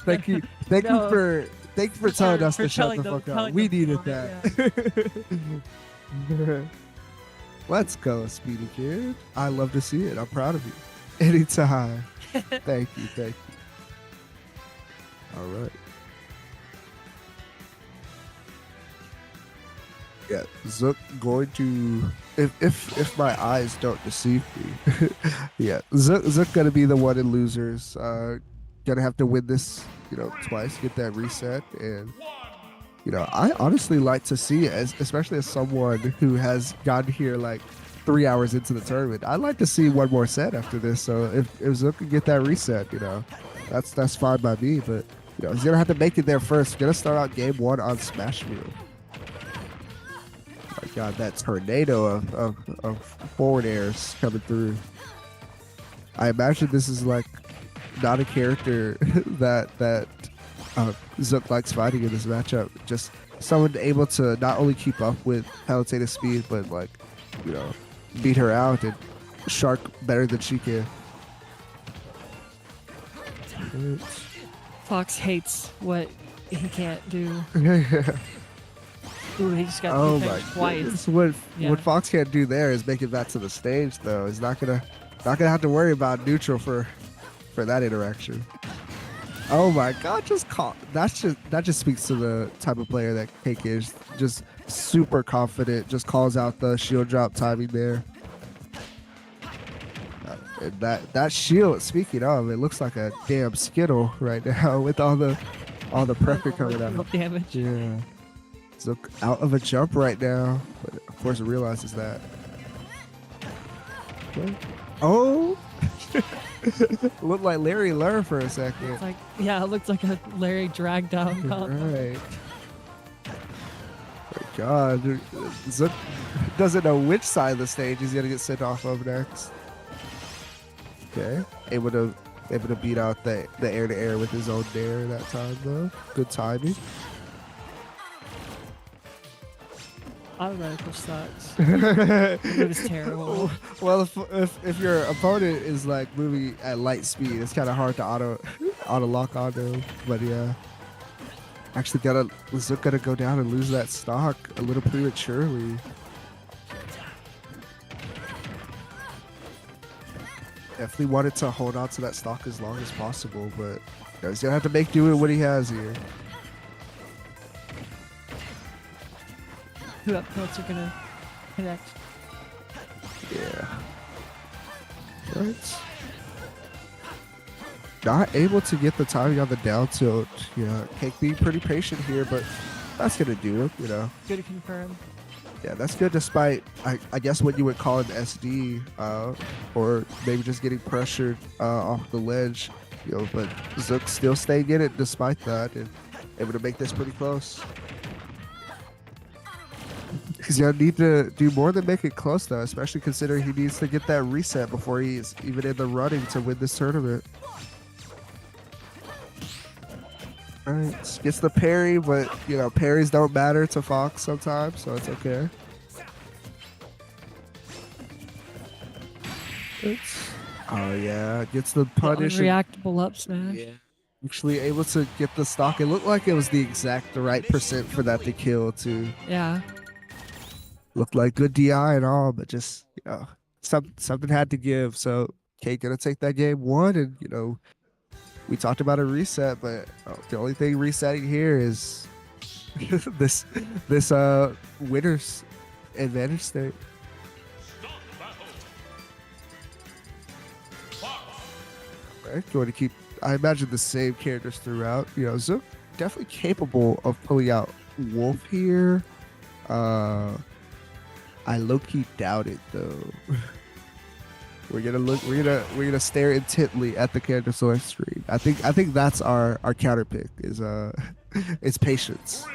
Thank you for telling us to shut the fuck up. We needed that. Yeah. Let's go, Speedy Kid. I love to see it. I'm proud of you. Anytime. Thank you. All right. Yeah, Zook going to, if my eyes don't deceive me, yeah, Zook gonna be the one in losers. Gonna have to win this, twice, get that reset, and I honestly like to see it, especially as someone who has gotten here like 3 hours into the tournament. I'd like to see one more set after this. So if Zook can get that reset, That's fine by me. But he's gonna have to make it there first. He's gonna start out game 1 on Smash Wheel. My God, that tornado of forward airs coming through. I imagine this is like not a character that Zook likes fighting in this matchup. Just someone able to not only keep up with Palutena's speed, but like, beat her out and shark better than she can. Fox hates what he can't do. Ooh, he just got Oh hit my twice. goodness. Yeah. What Fox can't do there is make it back to the stage, though. He's not gonna have to worry about neutral for that interaction. Oh my God! That just speaks to the type of player that Cake is. Just super confident. Just calls out the shield drop timing there. And that shield. Speaking of, it looks like a damn Skittle right now with all the pressure coming out. Damage. Yeah. So out of a jump right now, but of course it realizes that. Okay. Oh. Looked like Larry learned for a second. It's like, yeah, it looked like a Larry drag down combo. Right. My God, Zook doesn't know which side of the stage he's gonna get sent off of next. Okay, able to beat out the air to air with his own dare that time though. Good timing. Automatical sucks. It was terrible. Well, if your opponent is like moving at light speed, it's kind of hard to auto lock onto him. But yeah, actually Zook gotta go down and lose that stock a little prematurely. Definitely wanted to hold on to that stock as long as possible, but he's gonna have to make do with what he has here. Two up tilts are gonna connect. Yeah. Right. Not able to get the timing on the down tilt. Yeah, Cake being pretty patient here, but that's gonna do it, Good to confirm. Yeah, that's good despite, I guess, what you would call an SD, or maybe just getting pressured off the ledge, but Zook still staying in it despite that and able to make this pretty close. Because you need to do more than make it close, though, especially considering he needs to get that reset before he's even in the running to win this tournament. All right, gets the parry, but, parries don't matter to Fox sometimes, so it's okay. Oh, yeah, gets the punish. Reactable up smash. Yeah. Actually able to get the stock. It looked like it was the right percent for that to kill, too. Yeah. Looked like good DI and all, but just, something had to give. So, Cake gonna take that game 1, and, we talked about a reset, but the only thing resetting here is this winner's advantage state. Right, going to keep, I imagine, the same characters throughout. Zook definitely capable of pulling out Wolf here. I low-key doubt it though. We're gonna stare intently at the character select screen. I think that's our counter pick is it's patience.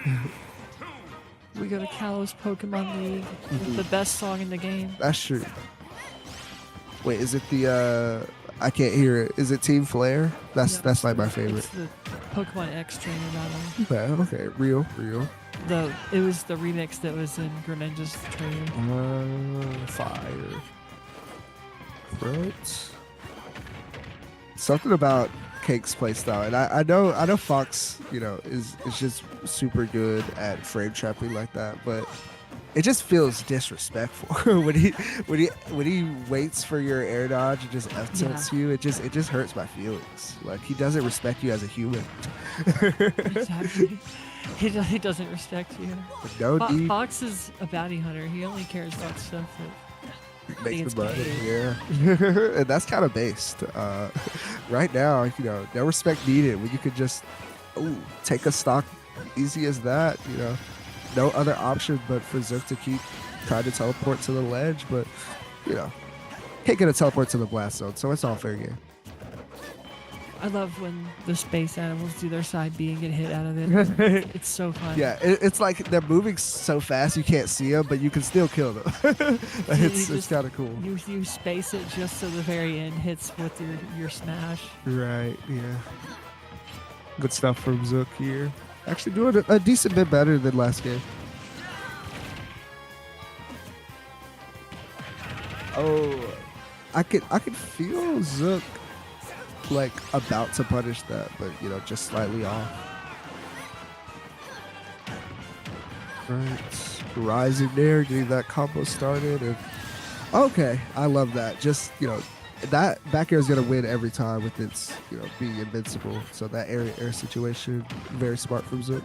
We go to Kalos Pokemon League with the best song in the game. That's true. Wait, is it the I can't hear it. Is it Team Flare? That's like my favorite. It's the Pokemon X trainer battle. Okay, real. It was the remix that was in Greninja's trailer. Fire. Right. Something about Cake's playstyle, and I know Fox, is just super good at frame trapping like that, but it just feels disrespectful when he waits for your air dodge and just F tilts you. It just hurts my feelings. Like, he doesn't respect you as a human. Exactly. He doesn't respect you. No deep. Fox is a bounty hunter. He only cares about stuff that makes the money. Yeah. And that's kind of based. Right now, no respect needed when you could just take a stock easy as that. No other option but for Zook to keep trying to teleport to the ledge, but can't get a teleport to the blast zone, so it's all fair game. I love when the space animals do their side B and get hit out of it. It's so fun. Yeah, it's like they're moving so fast you can't see them, but you can still kill them. It's kind of cool. You space it just so the very end hits with your smash. Right, yeah. Good stuff from Zook here. Actually doing a decent bit better than last game. Oh, I could feel Zook like about to punish that, but you know, just slightly off. Right, rising there, getting that combo started, and okay, I love that. Just, you know, that back air is gonna win every time with its, you know, being invincible. So that air situation, very smart from Zook.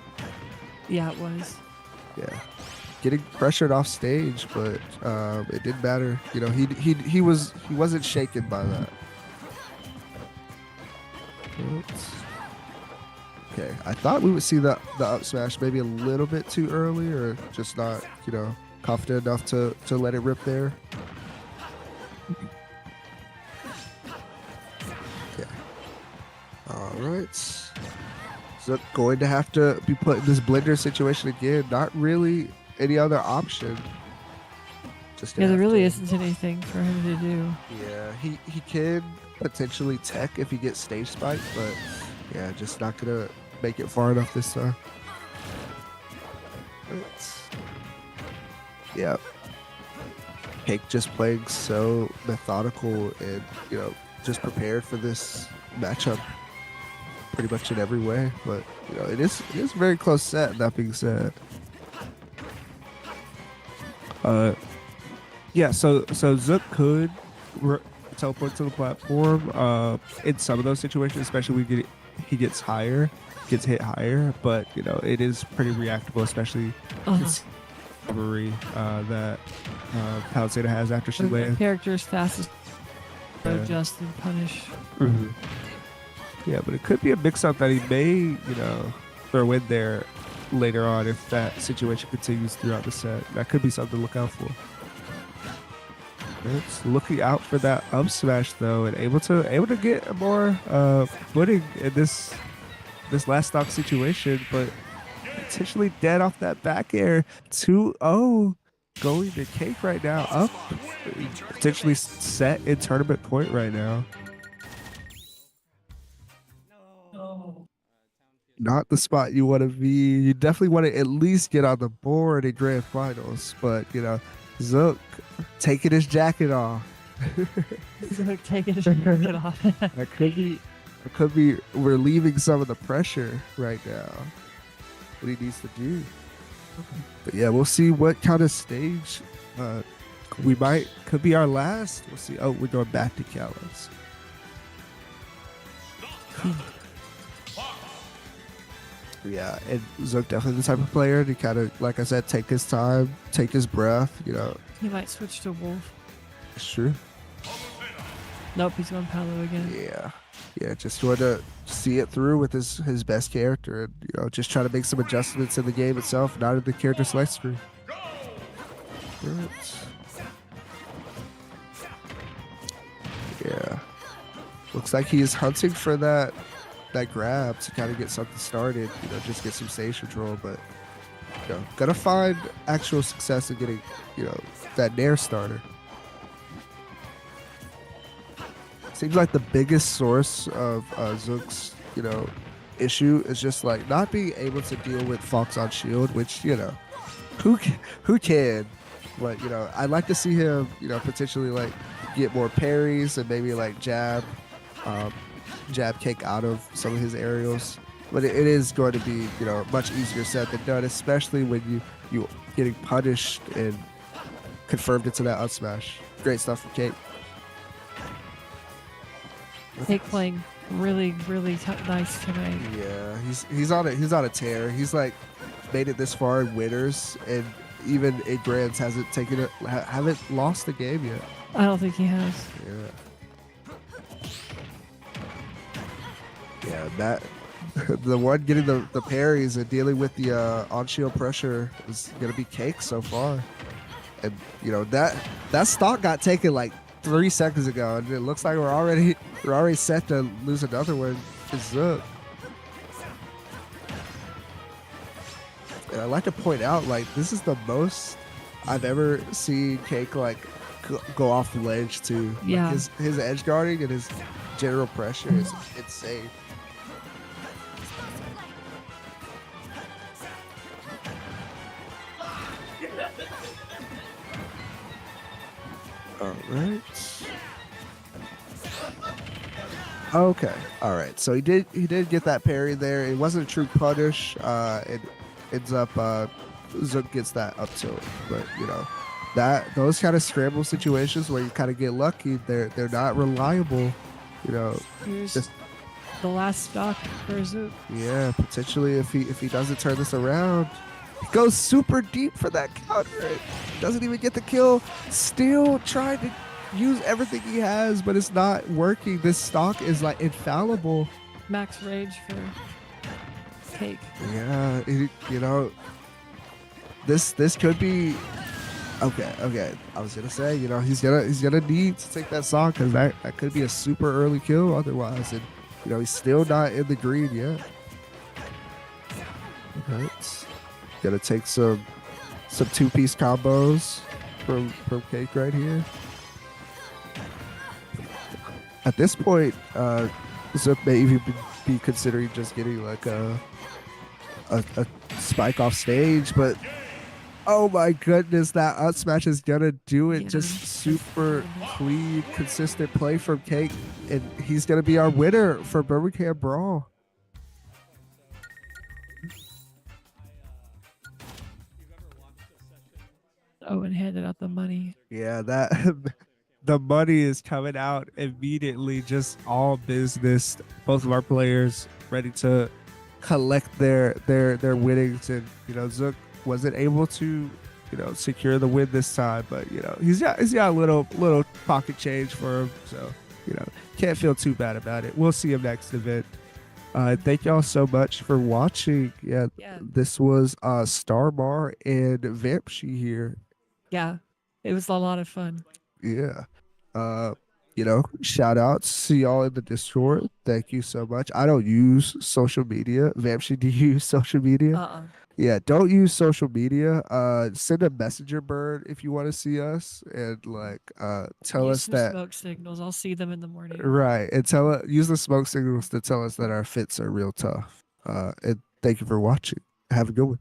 Yeah, it was. Yeah, getting pressured off stage, but it didn't matter. You know, he wasn't shaken by that. Oops. Okay, I thought we would see the up smash maybe a little bit too early, or just not, you know, confident enough to let it rip there. Okay. All right. So going to have to be put in this blender situation again. Not really any other option. Just Yeah, there really isn't anything for him to do. Yeah, he can potentially tech if he gets stage spike, but yeah, just not gonna make it far enough this time. Yeah, Cake just playing so methodical and, you know, just prepared for this matchup pretty much in every way. But you know, it is a very close set. That being said, yeah. So Zook could teleport to the platform in some of those situations, especially when he gets hit higher. But you know, it is pretty reactable, especially recovery that Palisade has after she lands. Character's fastest adjust and punish. Mm-hmm. Yeah, but it could be a mix-up that he may, you know, throw in there later on if that situation continues throughout the set. That could be something to look out for. It's looking out for that up smash though, and able to get more footing in this last stock situation, but potentially dead off that back air. 2-0 going to Cake right now, up potentially set in tournament point right now. Not the spot you want to be. You definitely want to at least get on the board in grand finals, but you know, Zook taking his jacket off. Zook taking his jacket off. That could be relieving some of the pressure right now. What he needs to do. But yeah, we'll see what kind of stage could be our last. We'll see. Oh, we're going back to Callus. Yeah, and Zook definitely the type of player to kind of, like I said, take his time, take his breath, you know. He might switch to Wolf. It's true. Nope, he's going Palo again. Yeah, just trying to see it through with his best character, and you know, just trying to make some adjustments in the game itself, not in the character select screen. Right. Yeah, looks like he is hunting for that grab to kind of get something started, you know, just get some stage control, but you know, gotta find actual success in getting, you know, that Nair starter. Seems like the biggest source of Zook's, you know, issue is just like not being able to deal with Fox on shield, which, you know, who can, but you know, I'd like to see him, you know, potentially like get more parries and maybe like jab Cake out of some of his aerials, but it is going to be, you know, much easier said than done, especially when you getting punished and confirmed into that up smash. Great stuff from Cake. Cake playing really nice tonight. Yeah, he's on a tear. He's like made it this far in winners, and even in grands haven't lost the game yet. I don't think he has. Yeah, that the one getting the parries and dealing with the on shield pressure is gonna be Cake so far. And you know, that stock got taken like 3 seconds ago, and it looks like we're already set to lose another one to Zook. And I'd like to point out, like, this is the most I've ever seen Cake like go off the ledge to. Like, Yeah. his edge guarding and his general pressure is insane. All right. Okay. All right. So he did get that parry there. It wasn't a true punish. It ends up Zook gets that up tilt, but you know that those kind of scramble situations where you kind of get lucky, they're not reliable. You know, Here's just the last stock for Zook. yeah, potentially if he doesn't turn this around, he goes super deep for that counter. Doesn't even get the kill. Still trying to use everything he has, but it's not working. This stock is like infallible. Max rage for Cake. Yeah, you know, this could be okay. I was gonna say, you know, he's gonna need to take that stock because that could be a super early kill otherwise, and you know he's still not in the green yet. All right, gonna take some 2-piece combos from Cake right here. At this point, Zook may even be considering just getting like a spike off stage, but oh my goodness, that up smash is gonna do it. Just super clean, consistent play from Cake, and he's gonna be our winner for Birmingham Brawl. Owen handed out the money. Yeah, that the money is coming out immediately. Just all business. Both of our players ready to collect their winnings, and you know Zook wasn't able to, you know, secure the win this time, but you know he's got a little pocket change for him, so you know can't feel too bad about it. We'll see him next event. Thank y'all so much for watching. Yeah. This was Starmar and Vampshi here. Yeah, it was a lot of fun. Yeah. You know, shout outs. See y'all in the Discord. Thank you so much. I don't use social media. Vampshi, do you use social media? Yeah, don't use social media. Send a messenger bird if you want to see us, and like tell Use us some that smoke signals. I'll see them in the morning. right, and use the smoke signals to tell us that our fits are real tough. And thank you for watching. Have a good one.